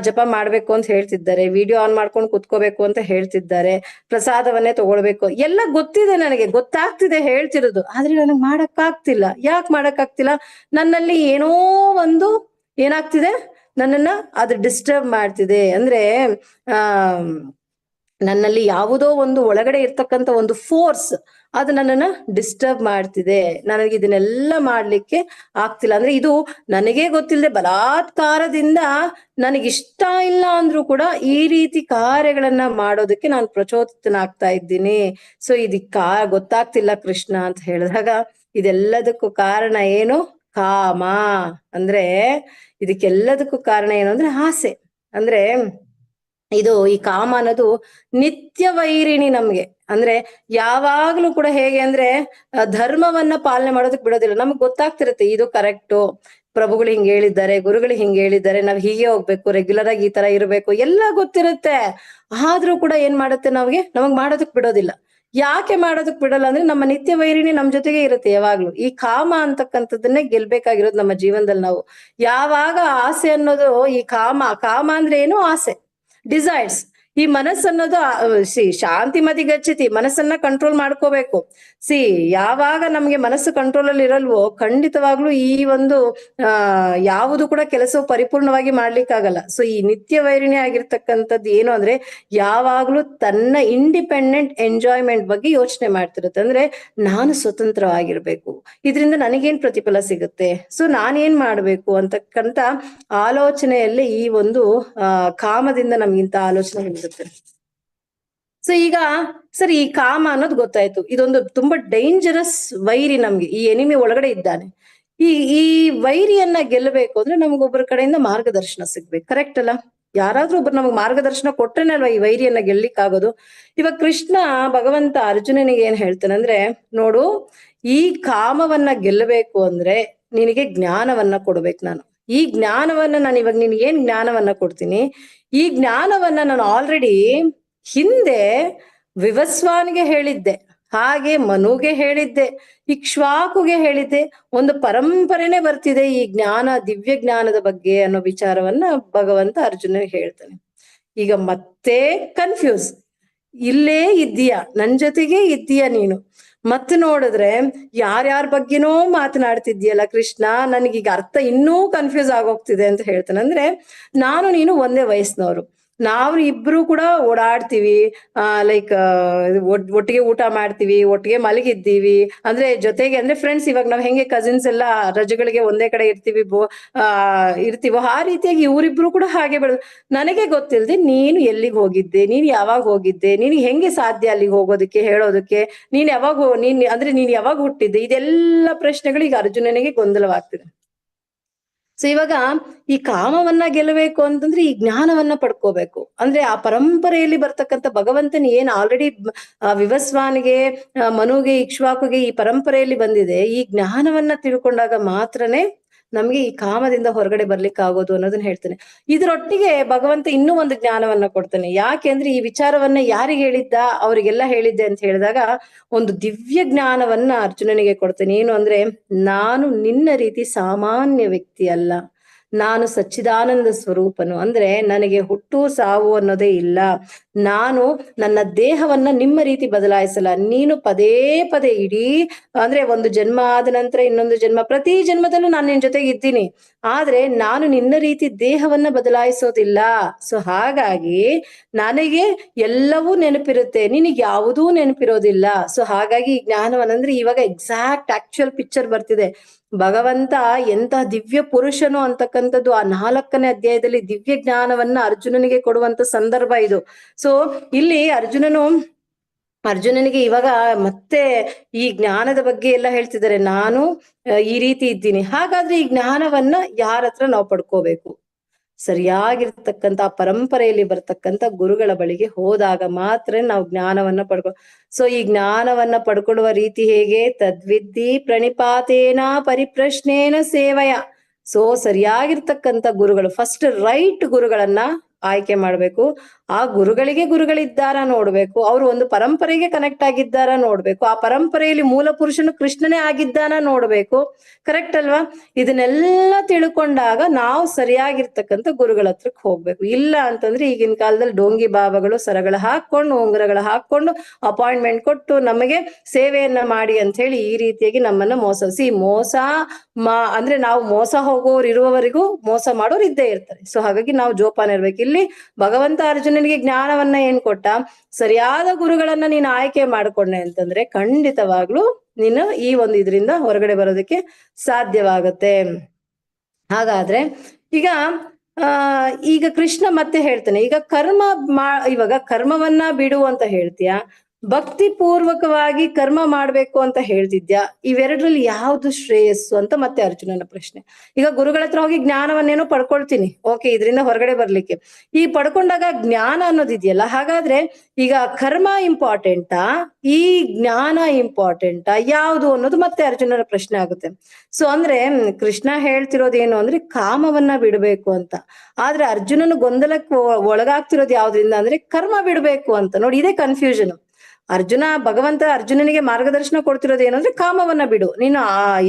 ಜಪ ಮಾಡ್ಬೇಕು ಅಂತ ಹೇಳ್ತಿದ್ದಾರೆ, ವಿಡಿಯೋ ಆನ್ ಮಾಡ್ಕೊಂಡು ಕುತ್ಕೋಬೇಕು ಅಂತ ಹೇಳ್ತಿದ್ದಾರೆ, ಪ್ರಸಾದವನ್ನೇ ತಗೊಳ್ಬೇಕು, ಎಲ್ಲ ಗೊತ್ತಿದೆ, ನನಗೆ ಗೊತ್ತಾಗ್ತಿದೆ ಹೇಳ್ತಿರೋದು. ಆದ್ರೆ ನನಗ್ ಮಾಡಕ್ ಆಗ್ತಿಲ್ಲ. ಯಾಕೆ ಮಾಡಕ್ ಆಗ್ತಿಲ್ಲ? ನನ್ನಲ್ಲಿ ಏನೋ ಒಂದು ಏನಾಗ್ತಿದೆ, ನನ್ನನ್ನ ಅದು ಡಿಸ್ಟರ್ಬ್ ಮಾಡ್ತಿದೆ. ಅಂದ್ರೆ ನನ್ನಲ್ಲಿ ಯಾವುದೋ ಒಂದು ಒಳಗಡೆ ಇರ್ತಕ್ಕಂಥ ಒಂದು ಫೋರ್ಸ್ ಅದು ನನ್ನನ್ನ ಡಿಸ್ಟರ್ಬ್ ಮಾಡ್ತಿದೆ. ನನಗೆ ಇದನ್ನೆಲ್ಲ ಮಾಡ್ಲಿಕ್ಕೆ ಆಗ್ತಿಲ್ಲ. ಅಂದ್ರೆ ಇದು ನನಗೇ ಗೊತ್ತಿಲ್ಲದೆ ಬಲಾತ್ಕಾರದಿಂದ ನನಗಿಷ್ಟ ಇಲ್ಲ ಅಂದ್ರೂ ಕೂಡ ಈ ರೀತಿ ಕಾರ್ಯಗಳನ್ನ ಮಾಡೋದಕ್ಕೆ ನಾನು ಪ್ರಚೋದಿತನಾಗ್ತಾ ಇದ್ದೀನಿ. ಸೊ ಗೊತ್ತಾಗ್ತಿಲ್ಲ ಕೃಷ್ಣ ಅಂತ ಹೇಳಿದಾಗ, ಇದೆಲ್ಲದಕ್ಕೂ ಕಾರಣ ಏನು? ಕಾಮ. ಅಂದ್ರೆ ಇದಕ್ಕೆಲ್ಲದಕ್ಕೂ ಕಾರಣ ಏನು ಅಂದ್ರೆ ಆಸೆ. ಅಂದ್ರೆ ಈ ಕಾಮ ಅನ್ನೋದು ನಿತ್ಯ ವೈರಿಣಿ ನಮ್ಗೆ. ಅಂದ್ರೆ ಯಾವಾಗ್ಲೂ ಕೂಡ ಹೇಗೆ ಅಂದ್ರೆ ಧರ್ಮವನ್ನ ಪಾಲನೆ ಮಾಡೋದಕ್ ಬಿಡೋದಿಲ್ಲ. ನಮ್ಗೆ ಗೊತ್ತಾಗ್ತಿರತ್ತೆ ಇದು ಕರೆಕ್ಟು, ಪ್ರಭುಗಳು ಹಿಂಗ್ ಹೇಳಿದ್ದಾರೆ, ಗುರುಗಳು ಹಿಂಗ್ ಹೇಳಿದ್ದಾರೆ, ನಾವ್ ಹೀಗೆ ಹೋಗ್ಬೇಕು, ರೆಗ್ಯುಲರ್ ಆಗಿ ಈ ತರ ಇರ್ಬೇಕು, ಎಲ್ಲ ಗೊತ್ತಿರುತ್ತೆ. ಆದ್ರೂ ಕೂಡ ಏನ್ ಮಾಡುತ್ತೆ, ನಮಗ್ ಮಾಡೋದಕ್ ಬಿಡೋದಿಲ್ಲ. ಯಾಕೆ ಮಾಡೋದಕ್ ಬಿಡಲ್ಲ ಅಂದ್ರೆ ನಮ್ಮ ನಿತ್ಯ ವೈರಿಣಿ ನಮ್ ಜೊತೆಗೆ ಇರುತ್ತೆ ಯಾವಾಗ್ಲೂ. ಈ ಕಾಮ ಅಂತಕ್ಕಂಥದ್ದನ್ನೇ ಗೆಲ್ಬೇಕಾಗಿರೋದು ನಮ್ಮ ಜೀವನದಲ್ಲಿ. ನಾವು ಯಾವಾಗ ಆಸೆ ಅನ್ನೋದು, ಈ ಕಾಮ ಅಂದ್ರೆ ಏನು? ಆಸೆ, ಡಿಸೈರ್ಸ್. ಈ ಮನಸ್ಸನ್ನೋದು ಶಾಂತಿ ಮದಿಗಚ್ಚತಿ, ಮನಸ್ಸನ್ನ ಕಂಟ್ರೋಲ್ ಮಾಡ್ಕೋಬೇಕು. ಯಾವಾಗ ನಮ್ಗೆ ಮನಸ್ಸು ಕಂಟ್ರೋಲ್ ಅಲ್ಲಿ ಇರಲ್ವೋ, ಖಂಡಿತವಾಗ್ಲೂ ಈ ಒಂದು ಯಾವುದು ಕೂಡ ಕೆಲಸವು ಪರಿಪೂರ್ಣವಾಗಿ ಮಾಡ್ಲಿಕ್ಕಾಗಲ್ಲ. ಸೊ ಈ ನಿತ್ಯ ವೈರಿಣಿ ಆಗಿರ್ತಕ್ಕಂಥದ್ದು ಏನು ಅಂದ್ರೆ, ಯಾವಾಗ್ಲೂ ತನ್ನ ಇಂಡಿಪೆಂಡೆಂಟ್ ಎಂಜಾಯ್ಮೆಂಟ್ ಬಗ್ಗೆ ಯೋಚನೆ ಮಾಡ್ತಿರುತ್ತೆ. ಅಂದ್ರೆ ನಾನು ಸ್ವತಂತ್ರವಾಗಿರ್ಬೇಕು, ಇದರಿಂದ ನನಗೇನ್ ಪ್ರತಿಫಲ ಸಿಗುತ್ತೆ, ಸೊ ನಾನೇನ್ ಮಾಡ್ಬೇಕು ಅಂತಕ್ಕಂಥ ಆಲೋಚನೆಯಲ್ಲಿ ಈ ಒಂದು ಕಾಮದಿಂದ ನಮ್ಗಿಂತ ಆಲೋಚನೆ ಇರುತ್ತೆ. ಸೊ ಈಗ ಸರಿ, ಈ ಕಾಮ ಅನ್ನೋದು ಗೊತ್ತಾಯ್ತು, ಇದೊಂದು ತುಂಬಾ ಡೇಂಜರಸ್ ವೈರಿ. ನಮ್ಗೆ ಈ ಎನಿಮಿ ಒಳಗಡೆ ಇದ್ದಾನೆ. ಈ ವೈರಿಯನ್ನ ಗೆಲ್ಲಬೇಕು ಅಂದ್ರೆ ನಮ್ಗೊಬ್ಬರ ಕಡೆಯಿಂದ ಮಾರ್ಗದರ್ಶನ ಸಿಗ್ಬೇಕು. ಕರೆಕ್ಟ್ ಅಲ್ಲ? ಯಾರಾದ್ರೂ ಒಬ್ರು ನಮಗ್ ಮಾರ್ಗದರ್ಶನ ಕೊಟ್ರೇನೆ ಅಲ್ವಾ ಈ ವೈರಿಯನ್ನ ಗೆಲ್ಲಿಕ್ಕಾಗೋದು. ಇವಾಗ ಕೃಷ್ಣ ಭಗವಂತ ಅರ್ಜುನನಿಗೆ ಏನ್ ಹೇಳ್ತಾನೆ ಅಂದ್ರೆ, ನೋಡು, ಈ ಕಾಮವನ್ನ ಗೆಲ್ಲಬೇಕು ಅಂದ್ರೆ ನಿನಗೆ ಜ್ಞಾನವನ್ನ ಕೊಡ್ಬೇಕು ನಾನು. ಈ ಜ್ಞಾನವನ್ನ ನಾನು ಇವಾಗ ನಿನ್ಗೆ ಏನ್ ಜ್ಞಾನವನ್ನ ಕೊಡ್ತೀನಿ, ಈ ಜ್ಞಾನವನ್ನ ನಾನು ಆಲ್ರೆಡಿ ಹಿಂದೆ ವಿವಸ್ವಾನ್ಗೆ ಹೇಳಿದ್ದೆ. ಹಾಗೆ ಮನುಗೆ ಹೇಳಿದ್ದೆ, ಇಕ್ಷ್ವಾಕುಗೆ ಹೇಳಿದ್ದೆ. ಒಂದು ಪರಂಪರೆನೇ ಬರ್ತಿದೆ ಈ ಜ್ಞಾನ, ದಿವ್ಯ ಜ್ಞಾನದ ಬಗ್ಗೆ ಅನ್ನೋ ವಿಚಾರವನ್ನ ಭಗವಂತ ಅರ್ಜುನನಿಗೆ ಹೇಳ್ತಾನೆ. ಈಗ ಮತ್ತೆ ಕನ್ಫ್ಯೂಸ್, ಇಲ್ಲೇ ಇದ್ದೀಯ, ನನ್ ಜೊತೆಗೆ ಇದ್ದೀಯ ನೀನು. ಮತ್ತೆ ನೋಡಿದ್ರೆ ಯಾರ್ಯಾರ ಬಗ್ಗೆನೋ ಮಾತನಾಡ್ತಿದ್ಯಲ್ಲ ಕೃಷ್ಣ, ನನಗೀಗ ಅರ್ಥ ಇನ್ನೂ ಕನ್ಫ್ಯೂಸ್ ಆಗೋಗ್ತಿದೆ ಅಂತ ಹೇಳ್ತಾನೆ. ಅಂದ್ರೆ ನಾನು ನೀನು ಒಂದೇ ವಯಸ್ಸಿನವರು, ನಾವು ಇಬ್ರು ಕೂಡ ಓಡಾಡ್ತೀವಿ, ಲೈಕ್ ಒಟ್ಟಿಗೆ ಊಟ ಮಾಡ್ತೀವಿ, ಒಟ್ಟಿಗೆ ಮಲಗಿದ್ದೀವಿ, ಅಂದ್ರೆ ಜೊತೆಗೆ ಅಂದ್ರೆ ಫ್ರೆಂಡ್ಸ್. ಇವಾಗ ನಾವ್ ಹೆಂಗೆ ಕಸಿನ್ಸ್ ಎಲ್ಲ ರಜೆಗಳಿಗೆ ಒಂದೇ ಕಡೆ ಇರ್ತೀವಿ, ಇರ್ತೀವೋ ಆ ರೀತಿಯಾಗಿ ಇವರಿಬ್ರು ಕೂಡ ಹಾಗೆ ಬೆಳೆದು. ನನಗೆ ಗೊತ್ತಿಲ್ಲದೆ ನೀನು ಎಲ್ಲಿಗೆ ಹೋಗಿದ್ದೆ, ನೀನ್ ಯಾವಾಗ ಹೋಗಿದ್ದೆ, ನೀನ್ ಹೆಂಗೆ ಸಾಧ್ಯ ಅಲ್ಲಿಗೆ ಹೋಗೋದಕ್ಕೆ, ಹೇಳೋದಕ್ಕೆ, ನೀನ್ ಯಾವಾಗ ಹುಟ್ಟಿದ್ದೆ, ಇದೆಲ್ಲ ಪ್ರಶ್ನೆಗಳು ಈಗ ಅರ್ಜುನನಿಗೆ ಗೊಂದಲವಾಗ್ತಿದೆ. ಸೊ ಇವಾಗ ಈ ಕಾಮವನ್ನ ಗೆಲ್ಲಬೇಕು ಅಂತಂದ್ರೆ ಈ ಜ್ಞಾನವನ್ನ ಪಡ್ಕೋಬೇಕು. ಅಂದ್ರೆ ಆ ಪರಂಪರೆಯಲ್ಲಿ ಬರ್ತಕ್ಕಂಥ ಭಗವಂತನ ಏನ್ ಆಲ್ರೆಡಿ ವಿವಸ್ವಾನಿಗೆ, ಮನುಗೆ, ಇಕ್ಷ್ವಾಕುಗೆ ಈ ಪರಂಪರೆಯಲ್ಲಿ ಬಂದಿದೆ, ಈ ಜ್ಞಾನವನ್ನ ತಿಳ್ಕೊಂಡಾಗ ಮಾತ್ರನೇ ನಮ್ಗೆ ಈ ಕಾಮದಿಂದ ಹೊರಗಡೆ ಬರ್ಲಿಕ್ಕೆ ಆಗೋದು ಅನ್ನೋದನ್ನ ಹೇಳ್ತಾನೆ. ಇದರೊಟ್ಟಿಗೆ ಭಗವಂತ ಇನ್ನೂ ಒಂದು ಜ್ಞಾನವನ್ನ ಕೊಡ್ತಾನೆ. ಯಾಕೆ ಅಂದ್ರೆ ಈ ವಿಚಾರವನ್ನ ಯಾರಿಗೆ ಹೇಳಿದ್ದ, ಅವರಿಗೆಲ್ಲ ಹೇಳಿದ್ದೆ ಅಂತ ಹೇಳಿದಾಗ ಒಂದು ದಿವ್ಯ ಜ್ಞಾನವನ್ನ ಅರ್ಜುನನಿಗೆ ಕೊಡ್ತಾನೆ. ಏನು ಅಂದ್ರೆ, ನಾನು ನಿನ್ನ ರೀತಿ ಸಾಮಾನ್ಯ ವ್ಯಕ್ತಿ ಅಲ್ಲ, ನಾನು ಸಚ್ಚಿದಾನಂದ ಸ್ವರೂಪನು. ಅಂದ್ರೆ ನನಗೆ ಹುಟ್ಟು ಸಾವು ಅನ್ನೋದೇ ಇಲ್ಲ. ನಾನು ನನ್ನ ದೇಹವನ್ನ ನಿಮ್ಮ ರೀತಿ ಬದಲಾಯಿಸಲ್ಲ. ನೀನು ಪದೇ ಪದೇ ಇಡೀ ಅಂದ್ರೆ ಒಂದು ಜನ್ಮ ಆದ ನಂತರ ಇನ್ನೊಂದು ಜನ್ಮ, ಪ್ರತಿ ಜನ್ಮದಲ್ಲೂ ನಾನು ನಿನ್ ಜೊತೆಗೆ ಇದ್ದೀನಿ. ಆದ್ರೆ ನಾನು ನಿನ್ನ ರೀತಿ ದೇಹವನ್ನ ಬದಲಾಯಿಸೋದಿಲ್ಲ. ಸೊ ಹಾಗಾಗಿ ನನಗೆ ಎಲ್ಲವೂ ನೆನಪಿರುತ್ತೆ, ನಿನಗೆ ಯಾವುದೂ ನೆನಪಿರೋದಿಲ್ಲ. ಸೊ ಹಾಗಾಗಿ ಈ ಜ್ಞಾನವನ್ನಂದ್ರೆ ಇವಾಗ ಎಕ್ಸಾಕ್ಟ್ ಆಕ್ಚುಯಲ್ ಪಿಕ್ಚರ್ ಬರ್ತಿದೆ. ಭಗವಂತ ಎಂತ ದಿವ್ಯ ಪುರುಷನು ಅಂತಕ್ಕಂಥದ್ದು ಆ 4ನೇ ಅಧ್ಯಾಯದಲ್ಲಿ ದಿವ್ಯ ಜ್ಞಾನವನ್ನ ಅರ್ಜುನನಿಗೆ ಕೊಡುವಂತ ಸಂದರ್ಭ ಇದು. ಸೊ ಇಲ್ಲಿ ಅರ್ಜುನನಿಗೆ ಇವಾಗ ಮತ್ತೆ ಈ ಜ್ಞಾನದ ಬಗ್ಗೆ ಎಲ್ಲ ಹೇಳ್ತಿದ್ದಾರೆ. ನಾನು ಈ ರೀತಿ ಇದ್ದೀನಿ. ಹಾಗಾದ್ರೆ ಈ ಜ್ಞಾನವನ್ನ ಯಾರ ಹತ್ರ ನಾವು ಪಡ್ಕೋಬೇಕು? ಸರಿಯಾಗಿರ್ತಕ್ಕಂಥ ಪರಂಪರೆಯಲ್ಲಿ ಬರ್ತಕ್ಕಂಥ ಗುರುಗಳ ಬಳಿಗೆ ಹೋದಾಗ ಮಾತ್ರ ನಾವು ಜ್ಞಾನವನ್ನ ಸೊ ಈ ಜ್ಞಾನವನ್ನ ಪಡ್ಕೊಳ್ಳುವ ರೀತಿ ಹೇಗೆ? ತದ್ವಿದ್ಧಿ ಪ್ರಣಿಪಾತೇನ ಪರಿಪ್ರಶ್ನೇನ ಸೇವಯ. ಸೊ ಸರಿಯಾಗಿರ್ತಕ್ಕಂಥ ಗುರುಗಳು, ಫಸ್ಟ್ ರೈಟ್ ಗುರುಗಳನ್ನ ಆಯ್ಕೆ ಮಾಡ್ಬೇಕು. ಆ ಗುರುಗಳಿದ್ದಾರ ನೋಡ್ಬೇಕು, ಅವರು ಒಂದು ಪರಂಪರೆಗೆ ಕನೆಕ್ಟ್ ಆಗಿದ್ದಾರ ನೋಡ್ಬೇಕು, ಆ ಪರಂಪರೆಯಲ್ಲಿ ಮೂಲ ಪುರುಷನು ಕೃಷ್ಣನೇ ಆಗಿದ್ದಾನ ನೋಡ್ಬೇಕು. ಕರೆಕ್ಟ್ ಅಲ್ವಾ? ಇದನ್ನೆಲ್ಲ ತಿಳ್ಕೊಂಡಾಗ ನಾವು ಸರಿಯಾಗಿರ್ತಕ್ಕಂಥ ಗುರುಗಳ ಹತ್ರಕ್ಕೆ ಹೋಗ್ಬೇಕು. ಇಲ್ಲ ಅಂತಂದ್ರೆ ಈಗಿನ ಕಾಲದಲ್ಲಿ ಡೋಂಗಿ ಬಾಬಾಗಳು ಸರಗಳ ಹಾಕೊಂಡು, ಉಂಗುರಗಳ ಹಾಕೊಂಡು, ಅಪಾಯಿಂಟ್ಮೆಂಟ್ ಕೊಟ್ಟು ನಮಗೆ ಸೇವೆಯನ್ನ ಮಾಡಿ ಅಂತ ಹೇಳಿ ಈ ರೀತಿಯಾಗಿ ನಮ್ಮನ್ನ ಮೋಸ ಅಂದ್ರೆ ನಾವು ಮೋಸ ಹೋಗೋರು ಇರುವವರೆಗೂ ಮೋಸ ಮಾಡೋರು ಇದ್ದೇ ಇರ್ತಾರೆ. ಸೊ ಹಾಗಾಗಿ ನಾವು ಜೋಪಾನ ಇರ್ಬೇಕು. ಇಲ್ಲಿ ಭಗವಂತ ಅರ್ಜುನನಿಗೆ ಜ್ಞಾನವನ್ನ ಏನ್ ಕೊಟ್ಟ? ಸರಿಯಾದ ಗುರುಗಳನ್ನ ನೀನು ಆಯ್ಕೆ ಮಾಡ್ಕೊಂಡೆ ಅಂತಂದ್ರೆ ಖಂಡಿತವಾಗ್ಲೂ ನೀನು ಈ ಒಂದು ಇದರಿಂದ ಹೊರಗಡೆ ಬರೋದಕ್ಕೆ ಸಾಧ್ಯವಾಗುತ್ತೆ. ಹಾಗಾದ್ರೆ ಈಗ ಕೃಷ್ಣ ಮತ್ತೆ ಹೇಳ್ತಾನೆ, ಈಗ ಇವಾಗ ಕರ್ಮವನ್ನ ಬಿಡು ಅಂತ ಹೇಳ್ತೀಯ, ಭಕ್ತಿ ಪೂರ್ವಕವಾಗಿ ಕರ್ಮ ಮಾಡ್ಬೇಕು ಅಂತ ಹೇಳ್ತಿದ್ಯಾ, ಇವೆರಡರಲ್ಲಿ ಯಾವ್ದು ಶ್ರೇಯಸ್ಸು ಅಂತ ಮತ್ತೆ ಅರ್ಜುನನ ಪ್ರಶ್ನೆ. ಈಗ ಗುರುಗಳ ಹತ್ರ ಹೋಗಿ ಜ್ಞಾನವನ್ನೇನೋ ಪಡ್ಕೊಳ್ತೀನಿ, ಓಕೆ, ಇದರಿಂದ ಹೊರಗಡೆ ಬರ್ಲಿಕ್ಕೆ. ಈ ಪಡ್ಕೊಂಡಾಗ ಜ್ಞಾನ ಅನ್ನೋದಿದೆಯಲ್ಲ, ಹಾಗಾದ್ರೆ ಈಗ ಕರ್ಮ ಇಂಪಾರ್ಟೆಂಟಾ, ಈ ಜ್ಞಾನ ಇಂಪಾರ್ಟೆಂಟಾ, ಯಾವುದು ಅನ್ನೋದು ಮತ್ತೆ ಅರ್ಜುನನ ಪ್ರಶ್ನೆ ಆಗುತ್ತೆ. ಸೊ ಅಂದ್ರೆ ಕೃಷ್ಣ ಹೇಳ್ತಿರೋದೇನು ಅಂದ್ರೆ ಕಾಮವನ್ನ ಬಿಡಬೇಕು ಅಂತ. ಆದ್ರೆ ಅರ್ಜುನನು ಗೊಂದಲಕ್ಕೆ ಒಳಗಾಗ್ತಿರೋದು ಯಾವ್ದ್ರಿಂದ ಅಂದ್ರೆ ಕರ್ಮ ಬಿಡ್ಬೇಕು ಅಂತ. ನೋಡಿ, ಇದೇ ಕನ್ಫ್ಯೂಷನ್. ಭಗವಂತ ಅರ್ಜುನನಿಗೆ ಮಾರ್ಗದರ್ಶನ ಕೊಡ್ತಿರೋದು ಏನು ಅಂದ್ರೆ ಕಾಮವನ್ನ ಬಿಡು, ನೀನು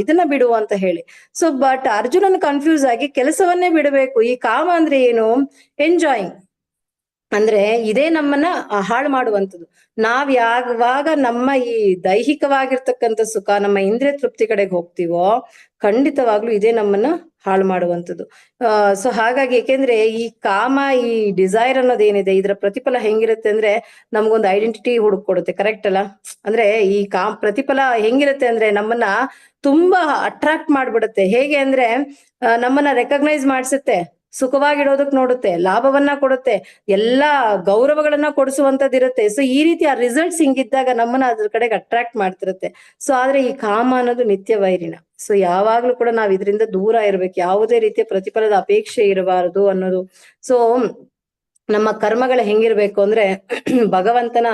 ಇದನ್ನ ಬಿಡು ಅಂತ ಹೇಳಿ. ಸೊ ಬಟ್ ಅರ್ಜುನನ್ ಕನ್ಫ್ಯೂಸ್ ಆಗಿ ಕೆಲಸವನ್ನೇ ಬಿಡಬೇಕು. ಈ ಕಾಮ ಅಂದ್ರೆ ಏನು? ಎಂಜಾಯಿಂಗ್. ಅಂದ್ರೆ ಇದೇ ನಮ್ಮನ್ನ ಹಾಳು ಮಾಡುವಂಥದ್ದು. ಯಾವಾಗ ನಮ್ಮ ಈ ದೈಹಿಕವಾಗಿರ್ತಕ್ಕಂಥ ಸುಖ, ನಮ್ಮ ಇಂದ್ರಿಯ ತೃಪ್ತಿ ಕಡೆಗೆ ಹೋಗ್ತೀವೋ ಖಂಡಿತವಾಗ್ಲೂ ಇದೇ ನಮ್ಮನ್ನ ಹಾಳು ಮಾಡುವಂಥದ್ದು. ಸೊ ಹಾಗಾಗಿ, ಏಕೆಂದ್ರೆ ಈ ಕಾಮ, ಈ ಡಿಸೈರ್ ಅನ್ನೋದೇನಿದೆ, ಇದರ ಪ್ರತಿಫಲ ಹೆಂಗಿರುತ್ತೆ ಅಂದ್ರೆ ನಮ್ಗೊಂದು ಐಡೆಂಟಿಟಿ ಹುಡುಕೊಡುತ್ತೆ. ಕರೆಕ್ಟ್ ಅಲ್ಲ? ಅಂದ್ರೆ ಈ ಪ್ರತಿಫಲ ಹೆಂಗಿರುತ್ತೆ ಅಂದ್ರೆ ನಮ್ಮನ್ನ ತುಂಬಾ ಅಟ್ರಾಕ್ಟ್ ಮಾಡ್ಬಿಡುತ್ತೆ. ಹೇಗೆ ಅಂದ್ರೆ ನಮ್ಮನ್ನ ರೆಕಗ್ನೈಸ್ ಮಾಡಿಸುತ್ತೆ, ಸುಖವಾಗಿಡೋದಕ್ ನೋಡುತ್ತೆ, ಲಾಭವನ್ನ ಕೊಡುತ್ತೆ, ಎಲ್ಲಾ ಗೌರವಗಳನ್ನ ಕೊಡಿಸುವಂತದ್ದಿರುತ್ತೆ. ಸೊ ಈ ರೀತಿ ಆ ರಿಸಲ್ಟ್ಸ್ ಹಿಂಗಿದ್ದಾಗ ನಮ್ಮನ್ನ ಅದ್ರ ಕಡೆಗೆ ಅಟ್ರಾಕ್ಟ್ ಮಾಡ್ತಿರುತ್ತೆ. ಸೊ ಆದ್ರೆ ಈ ಕಾಮ ಅನ್ನೋದು ನಿತ್ಯ ವೈರಿನ. ಸೊ ಯಾವಾಗ್ಲೂ ಕೂಡ ನಾವ್ ಇದರಿಂದ ದೂರ ಇರ್ಬೇಕು, ಯಾವುದೇ ರೀತಿಯ ಪ್ರತಿಫಲದ ಅಪೇಕ್ಷೆ ಇರಬಾರದು ಅನ್ನೋದು. ಸೊ ನಮ್ಮ ಕರ್ಮಗಳು ಹೆಂಗಿರ್ಬೇಕು ಅಂದ್ರೆ ಭಗವಂತನ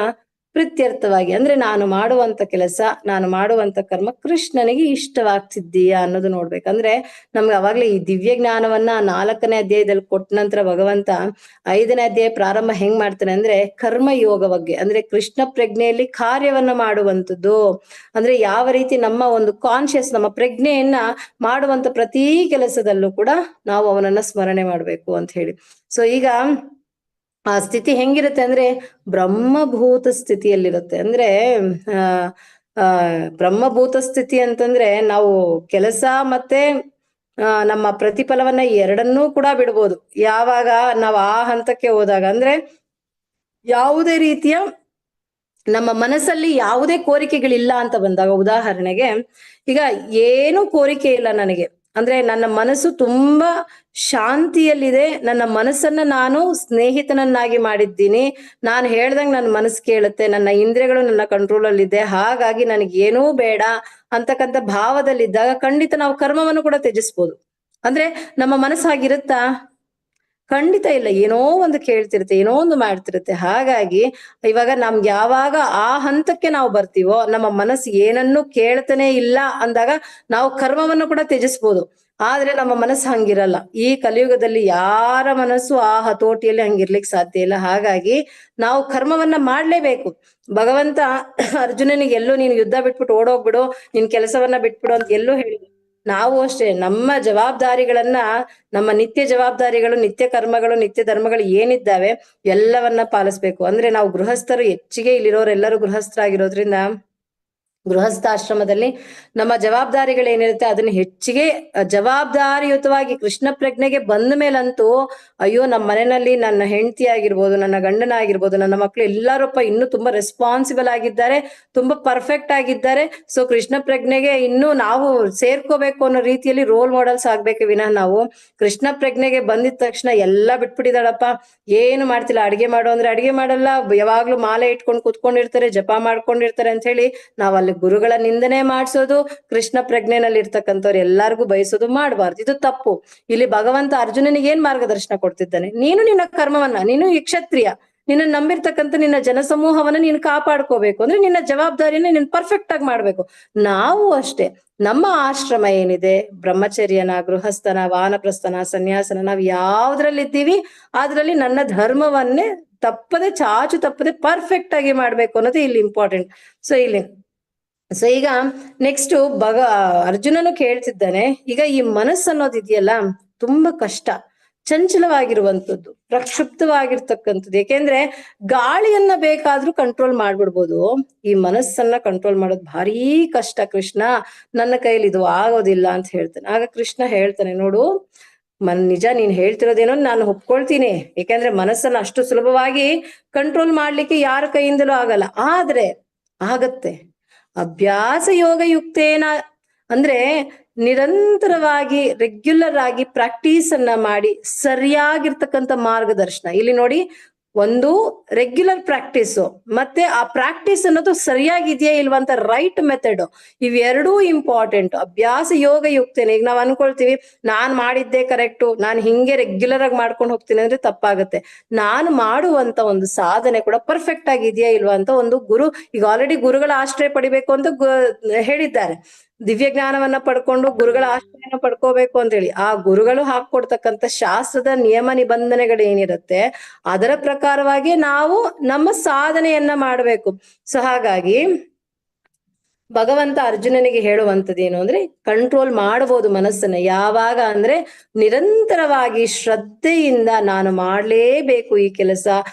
ಪ್ರೀತ್ಯರ್ಥವಾಗಿ ಅಂದ್ರೆ ನಾನು ಮಾಡುವಂತ ಕೆಲಸ, ನಾನು ಮಾಡುವಂತ ಕರ್ಮ ಕೃಷ್ಣನಿಗೆ ಇಷ್ಟವಾಗ್ತಿದ್ದೀಯಾ ಅನ್ನೋದು ನೋಡ್ಬೇಕಂದ್ರೆ ನಮ್ಗೆ ಅವಾಗ್ಲೇ ಈ ದಿವ್ಯ ಜ್ಞಾನವನ್ನ 4ನೇ ಅಧ್ಯಾಯದಲ್ಲಿ ಕೊಟ್ಟ ನಂತರ ಭಗವಂತ 5ನೇ ಅಧ್ಯಾಯ ಪ್ರಾರಂಭ ಹೆಂಗ್ ಮಾಡ್ತಾನೆ ಅಂದ್ರೆ ಕರ್ಮ ಯೋಗ ಬಗ್ಗೆ, ಅಂದ್ರೆ ಕೃಷ್ಣ ಪ್ರಜ್ಞೆಯಲ್ಲಿ ಕಾರ್ಯವನ್ನ ಮಾಡುವಂಥದ್ದು, ಅಂದ್ರೆ ಯಾವ ರೀತಿ ನಮ್ಮ ಒಂದು ಕಾನ್ಶಿಯಸ್, ನಮ್ಮ ಪ್ರಜ್ಞೆಯನ್ನ ಮಾಡುವಂತ ಪ್ರತಿ ಕೆಲಸದಲ್ಲೂ ಕೂಡ ನಾವು ಅವನನ್ನ ಸ್ಮರಣೆ ಮಾಡ್ಬೇಕು ಅಂತ ಹೇಳಿ. ಸೊ ಈಗ ಆ ಸ್ಥಿತಿ ಹೆಂಗಿರುತ್ತೆ ಅಂದ್ರೆ ಬ್ರಹ್ಮಭೂತ ಸ್ಥಿತಿಯಲ್ಲಿರುತ್ತೆ. ಅಂದ್ರೆ ಆ ಆ ಬ್ರಹ್ಮಭೂತ ಸ್ಥಿತಿ ಅಂತಂದ್ರೆ ನಾವು ಕೆಲಸ ಮತ್ತೆ ನಮ್ಮ ಪ್ರತಿಫಲವನ್ನ ಎರಡನ್ನೂ ಕೂಡ ಬಿಡ್ಬೋದು ಯಾವಾಗ ನಾವು ಆ ಹಂತಕ್ಕೆ ಹೋದಾಗ. ಅಂದ್ರೆ ಯಾವುದೇ ರೀತಿಯ ನಮ್ಮ ಮನಸ್ಸಲ್ಲಿ ಯಾವುದೇ ಕೋರಿಕೆಗಳಿಲ್ಲ ಅಂತ ಬಂದಾಗ, ಉದಾಹರಣೆಗೆ ಈಗ ಏನೂ ಕೋರಿಕೆ ಇಲ್ಲ ನನಗೆ, ಅಂದ್ರೆ ನನ್ನ ಮನಸ್ಸು ತುಂಬಾ ಶಾಂತಿಯಲ್ಲಿದೆ, ನನ್ನ ಮನಸ್ಸನ್ನ ನಾನು ಸ್ನೇಹಿತನನ್ನಾಗಿ ಮಾಡಿದ್ದೀನಿ, ನಾನು ಹೇಳ್ದಂಗೆ ನನ್ನ ಮನಸ್ಸು ಕೇಳುತ್ತೆ, ನನ್ನ ಇಂದ್ರಿಯಗಳು ನನ್ನ ಕಂಟ್ರೋಲ್ ಅಲ್ಲಿ ಇದೆ, ಹಾಗಾಗಿ ನನಗೆ ಏನೂ ಬೇಡ ಅಂತಕ್ಕಂಥ ಭಾವದಲ್ಲಿದ್ದಾಗ ಖಂಡಿತ ನಾವು ಕರ್ಮವನ್ನು ಕೂಡ ತ್ಯಜಿಸ್ಬೋದು. ಅಂದ್ರೆ ನಮ್ಮ ಮನಸ್ಸು ಹಾಗಿರುತ್ತಾ? ಖಂಡಿತ ಇಲ್ಲ. ಏನೋ ಒಂದು ಕೇಳ್ತಿರುತ್ತೆ, ಏನೋ ಒಂದು ಮಾಡ್ತಿರುತ್ತೆ. ಹಾಗಾಗಿ ಇವಾಗ ನಮ್ಗೆ ಯಾವಾಗ ಆ ಹಂತಕ್ಕೆ ನಾವು ಬರ್ತೀವೋ, ನಮ್ಮ ಮನಸ್ಸು ಏನನ್ನೂ ಕೇಳ್ತಾನೆ ಇಲ್ಲ ಅಂದಾಗ ನಾವು ಕರ್ಮವನ್ನು ಕೂಡ ತ್ಯಜಿಸ್ಬೋದು. ಆದ್ರೆ ನಮ್ಮ ಮನಸ್ಸು ಹಂಗಿರಲ್ಲ. ಈ ಕಲಿಯುಗದಲ್ಲಿ ಯಾರ ಮನಸ್ಸು ಆ ಹತೋಟಿಯಲ್ಲಿ ಹಂಗಿರ್ಲಿಕ್ಕೆ ಸಾಧ್ಯ ಇಲ್ಲ. ಹಾಗಾಗಿ ನಾವು ಕರ್ಮವನ್ನ ಮಾಡ್ಲೇಬೇಕು. ಭಗವಂತ ಅರ್ಜುನನಿಗೆ ಎಲ್ಲೂ ನೀನು ಯುದ್ಧ ಬಿಟ್ಬಿಟ್ಟು ಓಡೋಗ್ಬಿಡು, ನಿನ್ ಕೆಲಸವನ್ನ ಬಿಟ್ಬಿಡು ಅಂತ ಎಲ್ಲೂ ಹೇಳಿದ್ರು. ನಾವು ಅಷ್ಟೇ ನಮ್ಮ ಜವಾಬ್ದಾರಿಗಳನ್ನ, ನಮ್ಮ ನಿತ್ಯ ಜವಾಬ್ದಾರಿಗಳು, ನಿತ್ಯ ಕರ್ಮಗಳು, ನಿತ್ಯ ಧರ್ಮಗಳು ಏನಿದ್ದಾವೆ ಎಲ್ಲವನ್ನ ಪಾಲಿಸ್ಬೇಕು. ಅಂದ್ರೆ ನಾವು ಗೃಹಸ್ಥರು, ಹೆಚ್ಚಿಗೆ ಇಲ್ಲಿರೋರೆಲ್ಲರೂ ಗೃಹಸ್ಥರಾಗಿರೋದ್ರಿಂದ ಗೃಹಸ್ಥಾಶ್ರಮದಲ್ಲಿ ನಮ್ಮ ಜವಾಬ್ದಾರಿಗಳೇನಿರುತ್ತೆ ಅದನ್ನ ಹೆಚ್ಚಿಗೆ ಜವಾಬ್ದಾರಿಯುತವಾಗಿ ಕೃಷ್ಣ ಪ್ರಜ್ಞೆಗೆ ಬಂದ ಮೇಲಂತೂ ಅಯ್ಯೋ ನಮ್ಮ ಮನೆಯಲ್ಲಿ ನನ್ನ ಹೆಂಡತಿ ಆಗಿರ್ಬೋದು, ನನ್ನ ಗಂಡನ ಆಗಿರ್ಬೋದು, ನನ್ನ ಮಕ್ಕಳು ಎಲ್ಲರಪ್ಪ ಇನ್ನೂ ತುಂಬಾ ರೆಸ್ಪಾನ್ಸಿಬಲ್ ಆಗಿದ್ದಾರೆ, ತುಂಬಾ ಪರ್ಫೆಕ್ಟ್ ಆಗಿದ್ದಾರೆ. ಸೊ ಕೃಷ್ಣ ಪ್ರಜ್ಞೆಗೆ ಇನ್ನೂ ನಾವು ಸೇರ್ಕೋಬೇಕು ಅನ್ನೋ ರೀತಿಯಲ್ಲಿ ರೋಲ್ ಮಾಡೆಲ್ಸ್ ಆಗ್ಬೇಕು ವಿನಃ ನಾವು ಕೃಷ್ಣ ಪ್ರಜ್ಞೆಗೆ ಬಂದಿದ ತಕ್ಷಣ ಎಲ್ಲ ಬಿಟ್ಬಿಟ್ಟಿದಾಳಪ್ಪ, ಏನು ಮಾಡ್ತಿಲ್ಲ, ಅಡಿಗೆ ಮಾಡು ಅಂದ್ರೆ ಅಡಿಗೆ ಮಾಡಲ್ಲ, ಯಾವಾಗ್ಲೂ ಮಾಲೆ ಇಟ್ಕೊಂಡು ಕುತ್ಕೊಂಡಿರ್ತಾರೆ, ಜಪ ಮಾಡ್ಕೊಂಡಿರ್ತಾರೆ ಅಂತ ಹೇಳಿ ನಾವ್ ಅಲ್ಲಿ ಗುರುಗಳ ನಿಂದನೆ ಮಾಡ್ಸೋದು, ಕೃಷ್ಣ ಪ್ರಜ್ಞೆನಲ್ಲಿ ಇರ್ತಕ್ಕಂಥವ್ರು ಎಲ್ಲಾರ್ಗು ಬಯಸೋದು ಮಾಡಬಾರ್ದು. ಇದು ತಪ್ಪು. ಇಲ್ಲಿ ಭಗವಂತ ಅರ್ಜುನನಿಗೆ ಏನ್ ಮಾರ್ಗದರ್ಶನ ಕೊಡ್ತಿದ್ದಾನೆ? ನೀನು ನಿನ್ನ ಕರ್ಮವನ್ನ, ನೀನು ಈ ಕ್ಷತ್ರಿಯ, ನಿನ್ನ ನಂಬಿರ್ತಕ್ಕಂಥ ನಿನ್ನ ಜನಸಮೂಹವನ್ನ ನೀನು ಕಾಪಾಡ್ಕೋಬೇಕು, ಅಂದ್ರೆ ನಿನ್ನ ಜವಾಬ್ದಾರಿನ ನೀನು ಪರ್ಫೆಕ್ಟ್ ಆಗಿ ಮಾಡ್ಬೇಕು. ನಾವು ಅಷ್ಟೇ, ನಮ್ಮ ಆಶ್ರಮ ಏನಿದೆ, ಬ್ರಹ್ಮಚರ್ಯನ, ಗೃಹಸ್ಥನ, ವಾನಪ್ರಸ್ಥನ, ಸನ್ಯಾಸನ, ನಾವ್ ಯಾವ್ದ್ರಲ್ಲಿದ್ದೀವಿ ಅದ್ರಲ್ಲಿ ನನ್ನ ಧರ್ಮವನ್ನೇ ತಪ್ಪದೆ, ಚಾಚು ತಪ್ಪದೆ ಪರ್ಫೆಕ್ಟ್ ಆಗಿ ಮಾಡ್ಬೇಕು ಅನ್ನೋದು ಇಲ್ಲಿ ಇಂಪಾರ್ಟೆಂಟ್. ಸೊ ಈಗ ನೆಕ್ಸ್ಟ್ ಅರ್ಜುನನು ಕೇಳ್ತಿದ್ದಾನೆ, ಈಗ ಈ ಮನಸ್ಸು ಅನ್ನೋದು ಇದೆಯಲ್ಲ ತುಂಬಾ ಕಷ್ಟ, ಚಂಚಲವಾಗಿರುವಂಥದ್ದು, ಪ್ರಕ್ಷುಬ್ಧವಾಗಿರ್ತಕ್ಕಂಥದ್ದು. ಯಾಕೆಂದ್ರೆ ಗಾಳಿಯನ್ನ ಬೇಕಾದ್ರೂ ಕಂಟ್ರೋಲ್ ಮಾಡ್ಬಿಡ್ಬೋದು, ಈ ಮನಸ್ಸನ್ನ ಕಂಟ್ರೋಲ್ ಮಾಡೋದು ಭಾರೀ ಕಷ್ಟ ಕೃಷ್ಣ, ನನ್ನ ಕೈಲಿ ಇದು ಆಗೋದಿಲ್ಲ ಅಂತ ಹೇಳ್ತಾನೆ. ಆಗ ಕೃಷ್ಣ ಹೇಳ್ತಾನೆ, ನೋಡು ನಿಜ ನೀನ್ ಹೇಳ್ತಿರೋದೇನೋ ನಾನು ಒಪ್ಕೊಳ್ತೀನಿ, ಯಾಕೆಂದ್ರೆ ಮನಸ್ಸನ್ನ ಅಷ್ಟು ಸುಲಭವಾಗಿ ಕಂಟ್ರೋಲ್ ಮಾಡ್ಲಿಕ್ಕೆ ಯಾರ ಕೈಯಿಂದಲೂ ಆಗಲ್ಲ. ಆದ್ರೆ ಆಗತ್ತೆ ಅಭ್ಯಾಸ ಯೋಗ ಯುಕ್ತೇನ, ಅಂದ್ರೆ ನಿರಂತರವಾಗಿ ರೆಗ್ಯುಲರ್ ಆಗಿ ಪ್ರಾಕ್ಟೀಸ್ ಅನ್ನ ಮಾಡಿ ಸರಿಯಾಗಿರ್ತಕ್ಕಂಥ ಮಾರ್ಗದರ್ಶನ. ಇಲ್ಲಿ ನೋಡಿ, ಒಂದು ರೆಗ್ಯುಲರ್ ಪ್ರಾಕ್ಟೀಸು ಮತ್ತೆ ಆ ಪ್ರಾಕ್ಟೀಸ್ ಅನ್ನೋದು ಸರಿಯಾಗಿದೆಯಾ ಇಲ್ವಾ ಅಂತ ರೈಟ್ ಮೆಥಡ್, ಇವೆರಡೂ ಇಂಪಾರ್ಟೆಂಟ್. ಅಭ್ಯಾಸ ಯೋಗ ಯುಕ್ತೇನೆ. ಈಗ ನಾವ್ ಅನ್ಕೊಳ್ತೀವಿ ನಾನ್ ಮಾಡಿದ್ದೆ ಕರೆಕ್ಟು, ನಾನು ಹಿಂಗೆ ರೆಗ್ಯುಲರ್ ಆಗಿ ಮಾಡ್ಕೊಂಡು ಹೋಗ್ತೀನಿ ಅಂದ್ರೆ ತಪ್ಪಾಗತ್ತೆ. ನಾನು ಮಾಡುವಂತ ಒಂದು ಸಾಧನೆ ಕೂಡ ಪರ್ಫೆಕ್ಟ್ ಆಗಿದೆಯಾ ಇಲ್ವಾ ಅಂತ ಒಂದು ಗುರು, ಈಗ ಆಲ್ರೆಡಿ ಗುರುಗಳ ಆಶ್ರಯ ಪಡಿಬೇಕು ಅಂತ ಹೇಳಿದ್ದಾರೆ, ದಿವ್ಯ ಜ್ಞಾನವನ್ನ ಪಡ್ಕೊಂಡು ಗುರುಗಳ ಆಶ್ರಯನ ಪಡ್ಕೋಬೇಕು ಅಂತ ಹೇಳಿ. ಆ ಗುರುಗಳು ಹಾಕೊಡ್ತಕ್ಕಂಥ ಶಾಸ್ತ್ರದ ನಿಯಮ ನಿಬಂಧನೆಗಳು ಏನಿರುತ್ತೆ ಅದರ ಪ್ರಕಾರವಾಗಿ ನಾವು ನಮ್ಮ ಸಾಧನೆಯನ್ನ ಮಾಡ್ಬೇಕು. ಸೊ ಹಾಗಾಗಿ ಭಗವಂತ ಅರ್ಜುನನಿಗೆ ಹೇಳುವಂಥದ್ದೇನು ಅಂದ್ರೆ ಕಂಟ್ರೋಲ್ ಮಾಡಬಹುದು ಮನಸ್ಸನ್ನ. ಯಾವಾಗ ಅಂದ್ರೆ ನಿರಂತರವಾಗಿ ಶ್ರದ್ಧೆಯಿಂದ ನಾನು ಮಾಡ್ಲೇಬೇಕು ಈ ಕೆಲಸ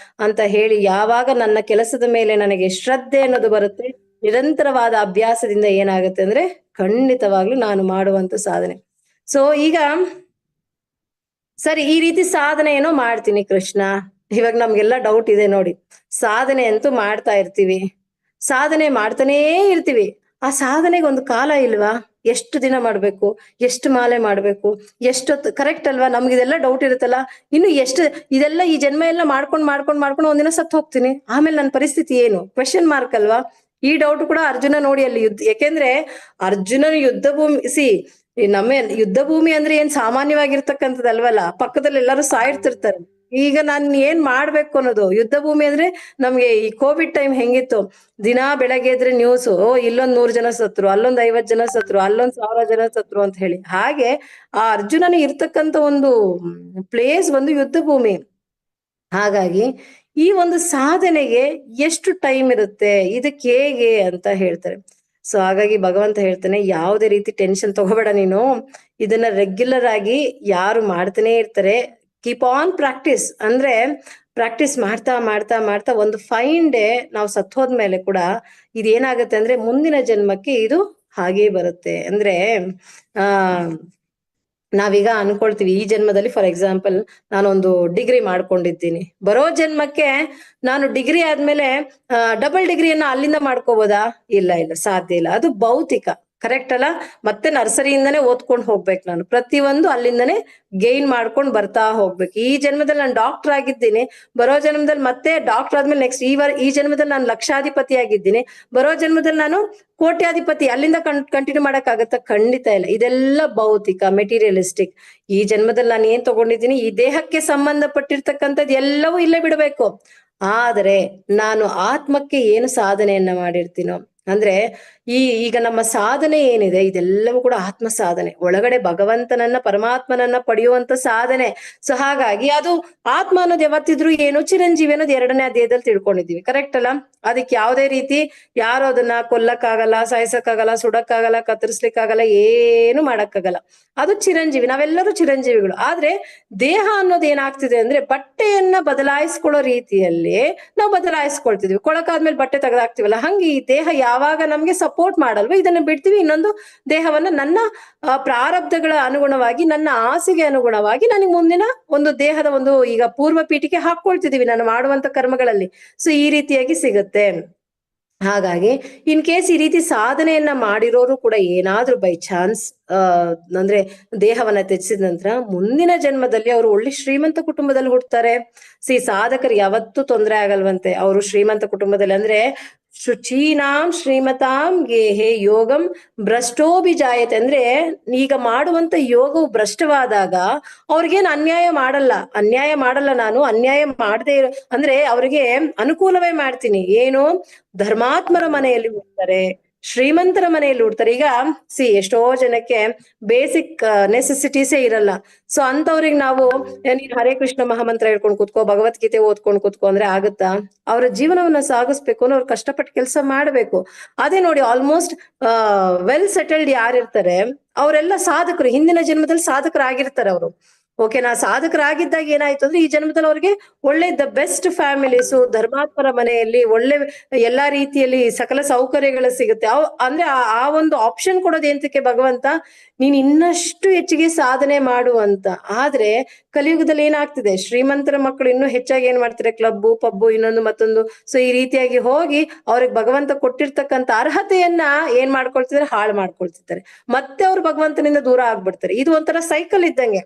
ಅಂತ ಹೇಳಿ, ಯಾವಾಗ ನನ್ನ ಕೆಲಸದ ಮೇಲೆ ನನಗೆ ಶ್ರದ್ಧೆ ಅನ್ನೋದು ಬರುತ್ತೆ, ನಿರಂತರವಾದ ಅಭ್ಯಾಸದಿಂದ ಏನಾಗುತ್ತೆ ಅಂದ್ರೆ ಖಂಡಿತವಾಗ್ಲೂ ನಾನು ಮಾಡುವಂತ ಸಾಧನೆ. ಸೊ ಈಗ ಸರಿ, ಈ ರೀತಿ ಸಾಧನೆ ಏನೋ ಮಾಡ್ತೀನಿ ಕೃಷ್ಣ, ಇವಾಗ ನಮ್ಗೆಲ್ಲ ಡೌಟ್ ಇದೆ ನೋಡಿ, ಸಾಧನೆ ಅಂತೂ ಮಾಡ್ತಾ ಇರ್ತೀವಿ, ಸಾಧನೆ ಮಾಡ್ತಾನೇ ಇರ್ತೀವಿ, ಆ ಸಾಧನೆಗೆ ಒಂದು ಕಾಲ ಇಲ್ವಾ? ಎಷ್ಟು ದಿನ ಮಾಡ್ಬೇಕು, ಎಷ್ಟು ಮಾಲೆ ಮಾಡ್ಬೇಕು, ಎಷ್ಟೊತ್ತು, ಕರೆಕ್ಟ್ ಅಲ್ವಾ? ನಮ್ಗಿದೆಲ್ಲ ಡೌಟ್ ಇರುತ್ತಲ್ಲ, ಇನ್ನು ಎಷ್ಟು ಇದೆಲ್ಲ ಈ ಜನ್ಮ ಎಲ್ಲ ಮಾಡ್ಕೊಂಡು ಒಂದಿನ ಸತ್ತು ಹೋಗ್ತೀನಿ, ಆಮೇಲೆ ನನ್ನ ಪರಿಸ್ಥಿತಿ ಏನು? ಕ್ವೆಶನ್ ಮಾರ್ಕ್ ಅಲ್ವಾ? ಈ ಡೌಟ್ ಕೂಡ ಅರ್ಜುನ ನೋಡಿ ಅಲ್ಲಿ ಯಾಕೆಂದ್ರೆ ಅರ್ಜುನನ ಯುದ್ಧ ಭೂಮಿ, ನಮ್ಮ ಯುದ್ಧ ಭೂಮಿ ಅಂದ್ರೆ ಏನ್ ಸಾಮಾನ್ಯವಾಗಿರ್ತಕ್ಕಂಥದ್ದಲ್ವಲ್ಲ, ಪಕ್ಕದಲ್ಲಿ ಎಲ್ಲರೂ ಸಾಯಿರ್ತಿರ್ತಾರೆ. ಈಗ ನಾನ್ ಏನ್ ಮಾಡ್ಬೇಕು ಅನ್ನೋದು. ಯುದ್ಧ ಭೂಮಿ ಅಂದ್ರೆ ನಮ್ಗೆ ಈ ಕೋವಿಡ್ ಟೈಮ್ ಹೆಂಗಿತ್ತು, ದಿನಾ ಬೆಳಗ್ಗೆ ಎದ್ರೆ ನ್ಯೂಸ್, ಇಲ್ಲೊಂದ್ 100 ಜನ ಸತ್ರು, ಅಲ್ಲೊಂದ್ 50 ಜನ ಸತ್ರು, ಅಲ್ಲೊಂದ್ 1000 ಜನ ಸತ್ರು ಅಂತ ಹೇಳಿ. ಹಾಗೆ ಆ ಅರ್ಜುನನ ಇರ್ತಕ್ಕಂತ ಒಂದು ಪ್ಲೇಸ್ ಒಂದು ಯುದ್ಧ ಭೂಮಿ. ಹಾಗಾಗಿ ಈ ಒಂದು ಸಾಧನೆಗೆ ಎಷ್ಟು ಟೈಮ್ ಇರುತ್ತೆ, ಇದಕ್ಕೆ ಹೇಗೆ ಅಂತ ಹೇಳ್ತಾರೆ. ಸೊ ಹಾಗಾಗಿ ಭಗವಂತ ಹೇಳ್ತಾನೆ, ಯಾವುದೇ ರೀತಿ ಟೆನ್ಷನ್ ತಗೋಬೇಡ ನೀನು, ಇದನ್ನ ರೆಗ್ಯುಲರ್ ಆಗಿ ಯಾರು ಮಾಡ್ತಾನೆ ಇರ್ತಾರೆ, ಕೀಪ್ ಆನ್ ಪ್ರಾಕ್ಟೀಸ್. ಅಂದ್ರೆ ಪ್ರಾಕ್ಟೀಸ್ ಮಾಡ್ತಾ ಮಾಡ್ತಾ ಮಾಡ್ತಾ ಒಂದು ಫೈನ್ ಡೇ ನಾವು ಸತ್ ಹೋದ್ಮೇಲೆ ಕೂಡ ಇದೇನಾಗತ್ತೆ ಅಂದ್ರೆ ಮುಂದಿನ ಜನ್ಮಕ್ಕೆ ಇದು ಹಾಗೇ ಬರುತ್ತೆ. ಅಂದ್ರೆ ಆ ನಾವೀಗ ಅನ್ಕೊಳ್ತೀವಿ, ಈ ಜನ್ಮದಲ್ಲಿ ಫಾರ್ ಎಕ್ಸಾಂಪಲ್ ನಾನೊಂದು ಡಿಗ್ರಿ ಮಾಡ್ಕೊಂಡಿದ್ದೀನಿ, ಬರೋ ಜನ್ಮಕ್ಕೆ ನಾನು ಡಿಗ್ರಿ ಆದ್ಮೇಲೆ ಡಬಲ್ ಡಿಗ್ರಿಯನ್ನ ಅಲ್ಲಿಂದ ಮಾಡ್ಕೋಬೋದಾ? ಇಲ್ಲ ಇಲ್ಲ, ಸಾಧ್ಯ ಇಲ್ಲ. ಅದು ಭೌತಿಕ, ಕರೆಕ್ಟ್ ಅಲ್ಲ? ಮತ್ತೆ ನರ್ಸರಿಯಿಂದನೇ ಓದ್ಕೊಂಡು ಹೋಗ್ಬೇಕು ನಾನು, ಪ್ರತಿಯೊಂದು ಅಲ್ಲಿಂದನೇ ಗೈನ್ ಮಾಡ್ಕೊಂಡು ಬರ್ತಾ ಹೋಗ್ಬೇಕು. ಈ ಜನ್ಮದಲ್ಲಿ ನಾನು ಡಾಕ್ಟರ್ ಆಗಿದ್ದೀನಿ, ಬರೋ ಜನ್ಮದಲ್ಲಿ ಮತ್ತೆ ಡಾಕ್ಟರ್ ಆದ್ಮೇಲೆ ನೆಕ್ಸ್ಟ್ ಈ ಜನ್ಮದಲ್ಲಿ ನಾನು ಲಕ್ಷಾಧಿಪತಿ ಆಗಿದ್ದೀನಿ, ಬರೋ ಜನ್ಮದಲ್ಲಿ ನಾನು ಕೋಟ್ಯಾಧಿಪತಿ, ಅಲ್ಲಿಂದ ಕಂಟಿನ್ಯೂ ಮಾಡಕ್ ಆಗತ್ತ? ಖಂಡಿತ ಇಲ್ಲ. ಇದೆಲ್ಲ ಭೌತಿಕ, ಮೆಟೀರಿಯಲಿಸ್ಟಿಕ್. ಈ ಜನ್ಮದಲ್ಲಿ ನಾನು ಏನ್ ತಗೊಂಡಿದ್ದೀನಿ, ಈ ದೇಹಕ್ಕೆ ಸಂಬಂಧಪಟ್ಟಿರ್ತಕ್ಕಂಥದ್ದು ಎಲ್ಲವೂ ಇಲ್ಲೇ ಬಿಡಬೇಕು. ಆದರೆ ನಾನು ಆತ್ಮಕ್ಕೆ ಏನು ಸಾಧನೆಯನ್ನ ಮಾಡಿರ್ತೀನೋ, ಅಂದ್ರೆ ಈಗ ನಮ್ಮ ಸಾಧನೆ ಏನಿದೆ ಇದೆಲ್ಲವೂ ಕೂಡ ಆತ್ಮ ಸಾಧನೆ, ಒಳಗಡೆ ಭಗವಂತನನ್ನ ಪರಮಾತ್ಮನನ್ನ ಪಡೆಯುವಂತ ಸಾಧನೆ. ಸೊ ಹಾಗಾಗಿ ಅದು ಆತ್ಮ ಅನ್ನೋದು ಯಾವತ್ತಿದ್ರು ಏನು, ಚಿರಂಜೀವಿ ಅನ್ನೋದು 2ನೇ ಅಧ್ಯಾಯದಲ್ಲಿ ತಿಳ್ಕೊಂಡಿದೀವಿ, ಕರೆಕ್ಟ್ ಅಲ್ಲ? ಅದಕ್ಕೆ ಯಾವುದೇ ರೀತಿ ಯಾರು ಅದನ್ನ ಕೊಲ್ಲಕ್ಕಾಗಲ್ಲ, ಸಾಯಿಸಕ್ಕಾಗಲ್ಲ, ಸುಡಕ್ಕಾಗಲ್ಲ, ಕತ್ತರಿಸ್ಲಿಕ್ಕಾಗಲ್ಲ, ಏನು ಮಾಡಕ್ಕಾಗಲ್ಲ. ಅದು ಚಿರಂಜೀವಿ, ನಾವೆಲ್ಲರೂ ಚಿರಂಜೀವಿಗಳು. ಆದ್ರೆ ದೇಹ ಅನ್ನೋದು ಏನಾಗ್ತಿದೆ ಅಂದ್ರೆ ಬಟ್ಟೆಯನ್ನ ಬದಲಾಯಿಸ್ಕೊಳ್ಳೋ ರೀತಿಯಲ್ಲಿ ನಾವು ಬದಲಾಯಿಸ್ಕೊಳ್ತಿದ್ವಿ. ಕೊಳಕಾದ್ಮೇಲೆ ಬಟ್ಟೆ ತೆಗೆದಾಕ್ತಿವಲ್ಲ, ಹಂಗೆ ಈ ದೇಹ ಯಾವಾಗ ನಮ್ಗೆ ಸಪೋರ್ಟ್ ಮಾಡಲ್ವೋ ಇದನ್ನ ಬಿಡ್ತೀವಿ, ಇನ್ನೊಂದು ದೇಹವನ್ನ ನನ್ನ ಪ್ರಾರಬ್ಧಗಳ ಅನುಗುಣವಾಗಿ, ನನ್ನ ಆಸೆಗೆ ಅನುಗುಣವಾಗಿ ನನಗೆ ಮುಂದಿನ ಒಂದು ದೇಹದ ಒಂದು ಈಗ ಪೂರ್ವ ಪೀಠಿಕೆ ಹಾಕೊಳ್ತಿದೀವಿ ನಾನು ಮಾಡುವಂತ ಕರ್ಮಗಳಲ್ಲಿ. ಸೊ ಈ ರೀತಿಯಾಗಿ ಸಿಗುತ್ತೆ. ಹಾಗಾಗಿ ಇನ್ ಕೇಸ್ ಈ ರೀತಿ ಸಾಧನೆಯನ್ನ ಮಾಡಿರೋರು ಕೂಡ ಏನಾದ್ರೂ ಬೈ ಚಾನ್ಸ್ ಅಂದ್ರೆ ದೇಹವನ್ನ ತ್ಯಜಿಸಿದ ನಂತರ ಮುಂದಿನ ಜನ್ಮದಲ್ಲಿ ಅವರು ಒಳ್ಳೆ ಶ್ರೀಮಂತ ಕುಟುಂಬದಲ್ಲಿ ಹುಟ್ಟುತ್ತಾರೆ. ಸಾಧಕರು ಯಾವತ್ತೂ ತೊಂದರೆ ಆಗಲ್ವಂತೆ ಅವರು ಶ್ರೀಮಂತ ಕುಟುಂಬದಲ್ಲಿ. ಅಂದ್ರೆ ಶುಚೀನಾಂ ಶ್ರೀಮತಾಂ ಗೇಹೆ ಯೋಗಂ ಭ್ರಷ್ಟೋಭಿಜಾಯತೆ. ಅಂದ್ರೆ ಈಗ ಮಾಡುವಂತ ಯೋಗವು ಭ್ರಷ್ಟವಾದಾಗ ಅವ್ರಿಗೇನು ಅನ್ಯಾಯ ಮಾಡಲ್ಲ ನಾನು ಅನ್ಯಾಯ ಮಾಡದೆ ಅಂದ್ರೆ ಅವ್ರಿಗೆ ಅನುಕೂಲವೇ ಮಾಡ್ತೀನಿ. ಏನು, ಧರ್ಮಾತ್ಮರ ಮನೆಯಲ್ಲಿ ಹುಡ್ತಾರೆ, ಶ್ರೀಮಂತರ ಮನೆಯಲ್ಲಿ ಹುಡ್ತಾರೆ. ಈಗ ಎಷ್ಟೋ ಜನಕ್ಕೆ ಬೇಸಿಕ್ ನೆಸೆಸಿಟೀಸೇ ಇರಲ್ಲ. ಸೊ ಅಂತವ್ರಿಗೆ ನಾವು ನೀನ್ ಹರೇ ಕೃಷ್ಣ ಮಹಾಮಂತ್ರ ಹೇಳ್ಕೊಂಡು ಕೂತ್ಕೋ, ಭಗವದ್ಗೀತೆ ಓದ್ಕೊಂಡು ಕೂತ್ಕೋ ಅಂದ್ರೆ ಆಗುತ್ತಾ? ಅವರ ಜೀವನವನ್ನ ಸಾಗಿಸ್ಬೇಕು ಅಂದ್ರೆ ಅವ್ರು ಕಷ್ಟಪಟ್ಟು ಕೆಲಸ ಮಾಡ್ಬೇಕು. ಅದೇ ನೋಡಿ, ಆಲ್ಮೋಸ್ಟ್ ವೆಲ್ ಸೆಟಲ್ಡ್ ಯಾರಿರ್ತಾರೆ ಅವರೆಲ್ಲ ಸಾಧಕರು, ಹಿಂದಿನ ಜನ್ಮದಲ್ಲಿ ಸಾಧಕರಾಗಿರ್ತಾರೆ ಅವರು. ಓಕೆನಾ? ಸಾಧಕರಾಗಿದ್ದಾಗ ಏನಾಯ್ತು ಅಂದ್ರೆ ಈ ಜನ್ಮದಲ್ಲಿ ಅವ್ರಿಗೆ ಒಳ್ಳೆ ದ ಬೆಸ್ಟ್ ಫ್ಯಾಮಿಲೀಸು, ಧರ್ಮಾತ್ಮರ ಮನೆಯಲ್ಲಿ ಒಳ್ಳೆ ಎಲ್ಲಾ ರೀತಿಯಲ್ಲಿ ಸಕಲ ಸೌಕರ್ಯಗಳು ಸಿಗುತ್ತೆ. ಅಂದ್ರೆ ಆ ಒಂದು ಆಪ್ಷನ್ ಕೊಡೋದು ಎಂತಕ್ಕೆ ಭಗವಂತ, ನೀನ್ ಇನ್ನಷ್ಟು ಹೆಚ್ಚಿಗೆ ಸಾಧನೆ ಮಾಡುವಂತ. ಆದ್ರೆ ಕಲಿಯುಗದಲ್ಲಿ ಏನಾಗ್ತಿದೆ, ಶ್ರೀಮಂತರ ಮಕ್ಕಳು ಇನ್ನೂ ಹೆಚ್ಚಾಗಿ ಏನ್ ಮಾಡ್ತಾರೆ, ಕ್ಲಬ್ಬು ಪಬ್ಬು ಇನ್ನೊಂದು ಮತ್ತೊಂದು. ಸೊ ಈ ರೀತಿಯಾಗಿ ಹೋಗಿ ಅವ್ರಿಗೆ ಭಗವಂತ ಕೊಟ್ಟಿರ್ತಕ್ಕಂಥ ಅರ್ಹತೆಯನ್ನ ಏನ್ ಮಾಡ್ಕೊಳ್ತಿದ್ದಾರೆ, ಹಾಳು ಮಾಡ್ಕೊಳ್ತಿದ್ದಾರೆ. ಮತ್ತೆ ಅವ್ರು ಭಗವಂತನಿಂದ ದೂರ ಆಗ್ಬಿಡ್ತಾರೆ. ಇದು ಒಂಥರ ಸೈಕಲ್ ಇದ್ದಂಗೆ.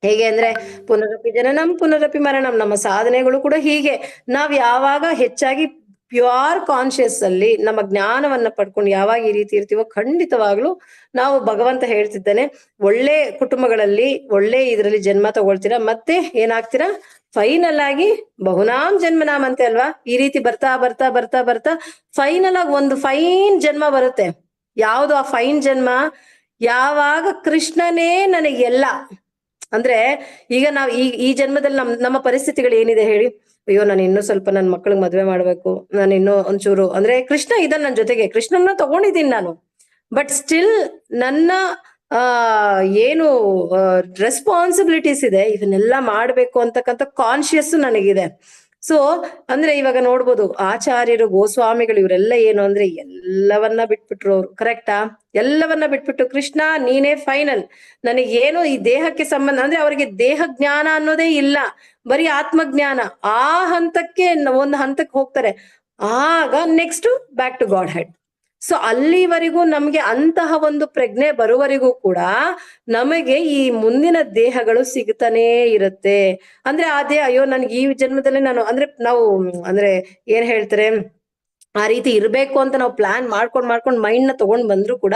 ಹೇಗೆ ಅಂದ್ರೆ ಪುನರಪಿ ಜನನಂ ಪುನರಪಿ ಮರಣಂ. ನಮ್ಮ ಸಾಧನೆಗಳು ಕೂಡ ಹೀಗೆ. ನಾವ್ ಯಾವಾಗ ಹೆಚ್ಚಾಗಿ ಪ್ಯೂರ್ ಕಾನ್ಶಿಯಸ್ ಅಲ್ಲಿ ನಮ್ಮ ಜ್ಞಾನವನ್ನ ಪಡ್ಕೊಂಡು ಯಾವಾಗ ಈ ರೀತಿ ಇರ್ತೀವೋ, ಖಂಡಿತವಾಗ್ಲು ನಾವು ಭಗವಂತ ಹೇಳ್ತಿದ್ದಾನೆ, ಒಳ್ಳೆ ಕುಟುಂಬಗಳಲ್ಲಿ ಒಳ್ಳೆ ಇದ್ರಲ್ಲಿ ಜನ್ಮ ತಗೊಳ್ತೀರಾ, ಮತ್ತೆ ಏನಾಗ್ತೀರಾ, ಫೈನಲ್ ಆಗಿ ಬಹುನಾಂ ಜನ್ಮನಾಮ್ ಅಂತೆ ಅಲ್ವಾ. ಈ ರೀತಿ ಬರ್ತಾ ಬರ್ತಾ ಬರ್ತಾ ಬರ್ತಾ ಫೈನಲ್ ಆಗಿ ಒಂದು ಫೈನ್ ಜನ್ಮ ಬರುತ್ತೆ. ಯಾವ್ದು ಆ ಫೈನ್ ಜನ್ಮ? ಯಾವಾಗ ಕೃಷ್ಣನೇ ನನಗೆಲ್ಲ. ಅಂದ್ರೆ ಈಗ ನಾವ್ ಈ ಜನ್ಮದಲ್ಲಿ ನಮ್ಮ ಪರಿಸ್ಥಿತಿಗಳು ಏನಿದೆ ಹೇಳಿ, ಅಯ್ಯೋ ನಾನು ಇನ್ನೂ ಸ್ವಲ್ಪ ನನ್ ಮಕ್ಳಿಗೆ ಮದ್ವೆ ಮಾಡ್ಬೇಕು, ನಾನು ಇನ್ನೂ ಒಂಚೂರು ಅಂದ್ರೆ ಕೃಷ್ಣ ಇದ್ದಾನೆ ನನ್ನ ಜೊತೆಗೆ, ಕೃಷ್ಣನ್ನ ತಗೊಂಡಿದ್ದೀನಿ ನಾನು, ಬಟ್ ಸ್ಟಿಲ್ ನನ್ನ ಏನು ರೆಸ್ಪಾನ್ಸಿಬಿಲಿಟೀಸ್ ಇದೆ ಇವನ್ನೆಲ್ಲ ಮಾಡ್ಬೇಕು ಅಂತಕ್ಕಂಥ ಕಾನ್ಶಿಯಸ್ ನನಗಿದೆ. ಸೊ ಅಂದ್ರೆ ಇವಾಗ ನೋಡ್ಬೋದು, ಆಚಾರ್ಯರು, ಗೋಸ್ವಾಮಿಗಳು ಇವರೆಲ್ಲ ಏನು ಅಂದ್ರೆ ಎಲ್ಲವನ್ನ ಬಿಟ್ಬಿಟ್ರು ಅವ್ರು, ಕರೆಕ್ಟಾ? ಎಲ್ಲವನ್ನ ಬಿಟ್ಬಿಟ್ಟು ಕೃಷ್ಣ ನೀನೇ ಫೈನಲ್, ನನಗೇನು ಈ ದೇಹಕ್ಕೆ ಸಂಬಂಧ ಅಂದ್ರೆ ಅವರಿಗೆ ದೇಹ ಜ್ಞಾನ ಅನ್ನೋದೇ ಇಲ್ಲ, ಬರೀ ಆತ್ಮಜ್ಞಾನ. ಆ ಹಂತಕ್ಕೆ ಒಂದು ಹಂತಕ್ಕೆ ಹೋಗ್ತಾರೆ, ಆಗ next back to Godhead. So ಅಲ್ಲಿವರೆಗೂ ನಮ್ಗೆ ಅಂತಹ ಒಂದು ಪ್ರಜ್ಞೆ ಬರುವವರೆಗೂ ಕೂಡ ನಮಗೆ ಈ ಮುಂದಿನ ದೇಹಗಳು ಸಿಗ್ತಾನೇ ಇರುತ್ತೆ. ಅಂದ್ರೆ ಅದೇ ಅಯ್ಯೋ ನನ್ಗೆ ಈ ಜನ್ಮದಲ್ಲಿ ನಾನು ಅಂದ್ರೆ ನಾವು ಅಂದ್ರೆ ಏನ್ ಹೇಳ್ತಾರೆ, ಆ ರೀತಿ ಇರ್ಬೇಕು ಅಂತ ನಾವು ಪ್ಲಾನ್ ಮಾಡ್ಕೊಂಡ್ ಮೈಂಡ್ ನ ತಗೊಂಡ್ ಬಂದ್ರು ಕೂಡ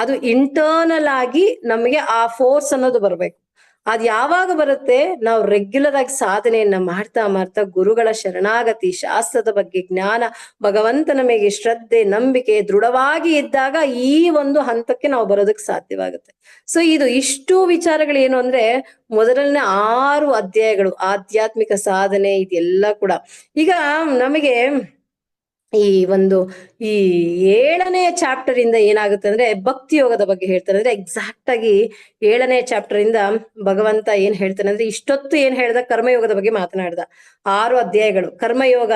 ಅದು ಇಂಟರ್ನಲ್ ಆಗಿ ನಮಗೆ ಆ ಫೋರ್ಸ್ ಅನ್ನೋದು ಬರ್ಬೇಕು. ಅದ್ ಯಾವಾಗ ಬರುತ್ತೆ? ನಾವು ರೆಗ್ಯುಲರ್ ಆಗಿ ಸಾಧನೆಯನ್ನ ಮಾಡ್ತಾ ಮಾಡ್ತಾ ಗುರುಗಳ ಶರಣಾಗತಿ, ಶಾಸ್ತ್ರದ ಬಗ್ಗೆ ಜ್ಞಾನ, ಭಗವಂತನ ಮೇಲೆ ಶ್ರದ್ಧೆ, ನಂಬಿಕೆ ದೃಢವಾಗಿ ಇದ್ದಾಗ ಈ ಒಂದು ಹಂತಕ್ಕೆ ನಾವು ಬರೋದಕ್ಕೆ ಸಾಧ್ಯವಾಗುತ್ತೆ. ಸೊ ಇಷ್ಟು ವಿಚಾರಗಳು ಏನು ಅಂದ್ರೆ ಮೊದಲನೇ 6 ಅಧ್ಯಾಯಗಳು ಆಧ್ಯಾತ್ಮಿಕ ಸಾಧನೆ ಇದೆಲ್ಲ ಕೂಡ. ಈಗ ನಮಗೆ ಈ 7ನೇ ಚಾಪ್ಟರ್ ಇಂದ ಏನಾಗುತ್ತೆ ಅಂದ್ರೆ ಭಕ್ತಿ ಯೋಗದ ಬಗ್ಗೆ ಹೇಳ್ತಾರೆ. ಅಂದ್ರೆ ಎಕ್ಸಾಕ್ಟ್ ಆಗಿ 7ನೇ ಚಾಪ್ಟರ್ ಇಂದ ಭಗವಂತ ಏನ್ ಹೇಳ್ತಾನೆ ಅಂದ್ರೆ ಇಷ್ಟೊತ್ತು ಏನ್ ಹೇಳ್ದ ಕರ್ಮಯೋಗದ ಬಗ್ಗೆ ಮಾತನಾಡ್ದ. 6 ಅಧ್ಯಾಯಗಳು ಕರ್ಮಯೋಗ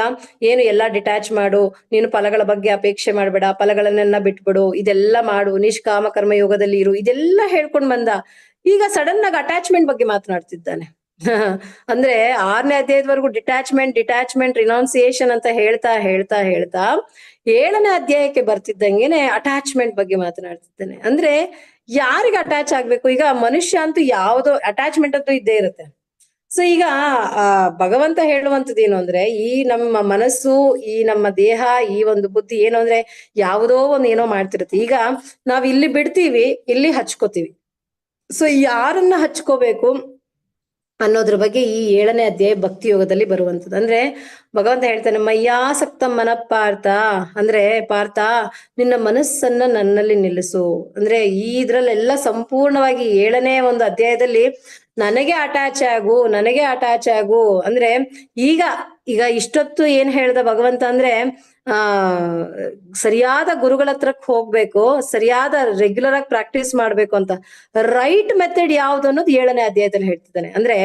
ಏನು, ಎಲ್ಲಾ ಡಿಟ್ಯಾಚ್ ಮಾಡು, ನೀನು ಫಲಗಳ ಬಗ್ಗೆ ಅಪೇಕ್ಷೆ ಮಾಡ್ಬೇಡ, ಫಲಗಳನ್ನೆಲ್ಲ ಬಿಟ್ಬಿಡು, ಇದೆಲ್ಲ ಮಾಡು, ನಿಷ್ಕಾಮ ಕರ್ಮಯೋಗದಲ್ಲಿ ಇರು, ಇದೆಲ್ಲ ಹೇಳ್ಕೊಂಡ್ ಬಂದ. ಈಗ ಸಡನ್ ಆಗಿ ಅಟ್ಯಾಚ್ಮೆಂಟ್ ಬಗ್ಗೆ ಮಾತನಾಡ್ತಿದ್ದಾನೆ. ಅಂದ್ರೆ 6ನೇ ಅಧ್ಯಾಯದವರೆಗೂ ಡಿಟ್ಯಾಚ್ಮೆಂಟ್ ರಿನೌನ್ಸಿಯೇಷನ್ ಅಂತ ಹೇಳ್ತಾ 7ನೇ ಅಧ್ಯಾಯಕ್ಕೆ ಬರ್ತಿದ್ದಂಗೆನೆ ಅಟ್ಯಾಚ್ಮೆಂಟ್ ಬಗ್ಗೆ ಮಾತನಾಡ್ತಿದ್ದಾನೆ. ಅಂದ್ರೆ ಯಾರಿಗೆ ಅಟ್ಯಾಚ್ ಆಗ್ಬೇಕು? ಈಗ ಮನುಷ್ಯ ಅಂತೂ ಯಾವುದೋ ಅಟ್ಯಾಚ್ಮೆಂಟ್ ಅಂತೂ ಇದ್ದೇ ಇರುತ್ತೆ. ಸೊ ಈಗ ಭಗವಂತ ಹೇಳುವಂಥದ್ದು ಏನು ಅಂದ್ರೆ ಈ ನಮ್ಮ ಮನಸ್ಸು, ಈ ನಮ್ಮ ದೇಹ, ಈ ಒಂದು ಬುದ್ಧಿ ಏನು ಅಂದ್ರೆ ಯಾವುದೋ ಏನೋ ಮಾಡ್ತಿರುತ್ತೆ. ಈಗ ನಾವ್ ಇಲ್ಲಿ ಬಿಡ್ತೀವಿ, ಇಲ್ಲಿ ಹಚ್ಕೋತೀವಿ. ಸೊ ಯಾರನ್ನ ಹಚ್ಕೋಬೇಕು ಅನ್ನೋದ್ರ ಬಗ್ಗೆ ಈ 7ನೇ ಅಧ್ಯಾಯ ಭಕ್ತಿ ಯೋಗದಲ್ಲಿ ಬರುವಂಥದ್ದು. ಅಂದ್ರೆ ಭಗವಂತ ಹೇಳ್ತಾನೆ, ಮಯ್ಯಾಸಕ್ತ ಮನಪಾರ್ಥ, ಅಂದ್ರೆ ಪಾರ್ಥ ನಿನ್ನ ಮನಸ್ಸನ್ನ ನನ್ನಲ್ಲಿ ನಿಲ್ಲಿಸು. ಅಂದ್ರೆ ಇದ್ರಲ್ಲೆಲ್ಲ ಸಂಪೂರ್ಣವಾಗಿ 7ನೇ ಒಂದು ಅಧ್ಯಾಯದಲ್ಲಿ ನನಗೆ ಅಟ್ಯಾಚ್ ಆಗು ಅಂದ್ರೆ ಈಗ ಇಷ್ಟೊತ್ತು ಏನ್ ಹೇಳ್ದ ಭಗವಂತ ಅಂದ್ರೆ ಸರಿಯಾದ ಗುರುಗಳ ಹತ್ರಕ್ ಹೋಗ್ಬೇಕು, ಸರಿಯಾದ ರೆಗ್ಯುಲರ್ ಆಗಿ ಪ್ರಾಕ್ಟೀಸ್ ಮಾಡ್ಬೇಕು ಅಂತ. ರೈಟ್ ಮೆಥಡ್ ಯಾವ್ದು ಅನ್ನೋದು 7ನೇ ಅಧ್ಯಾಯದಲ್ಲಿ ಹೇಳ್ತಿದ್ದಾನೆ. ಅಂದ್ರೆ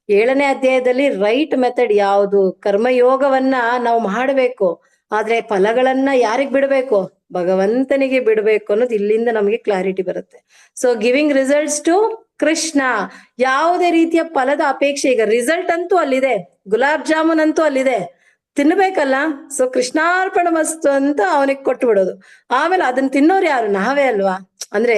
7ನೇ ಅಧ್ಯಾಯದಲ್ಲಿ ರೈಟ್ ಮೆಥಡ್ ಯಾವುದು? ಕರ್ಮಯೋಗವನ್ನ ನಾವು ಮಾಡ್ಬೇಕು, ಆದ್ರೆ ಫಲಗಳನ್ನ ಯಾರಿಗ್ ಬಿಡ್ಬೇಕು? ಭಗವಂತನಿಗೆ ಬಿಡ್ಬೇಕು ಅನ್ನೋದು ಇಲ್ಲಿಂದ ನಮಗೆ ಕ್ಲಾರಿಟಿ ಬರುತ್ತೆ. So giving results to Krishna. ಯಾವುದೇ ರೀತಿಯ ಫಲದ ಅಪೇಕ್ಷೆ, ಈಗ ರಿಸಲ್ಟ್ ಅಂತೂ ಅಲ್ಲಿದೆ, ಗುಲಾಬ್ ಜಾಮೂನ್ ಅಂತೂ ಅಲ್ಲಿದೆ, ತಿನ್ಬೇಕಲ್ಲ. ಸೊ ಕೃಷ್ಣಾರ್ಪಣ ಮಸ್ತು ಅಂತ ಅವನಿಗೆ ಕೊಟ್ಟು ಬಿಡೋದು. ಆಮೇಲೆ ಅದನ್ನ ತಿನ್ನೋರು ಯಾರು? ನಾವೇ ಅಲ್ವಾ? ಅಂದ್ರೆ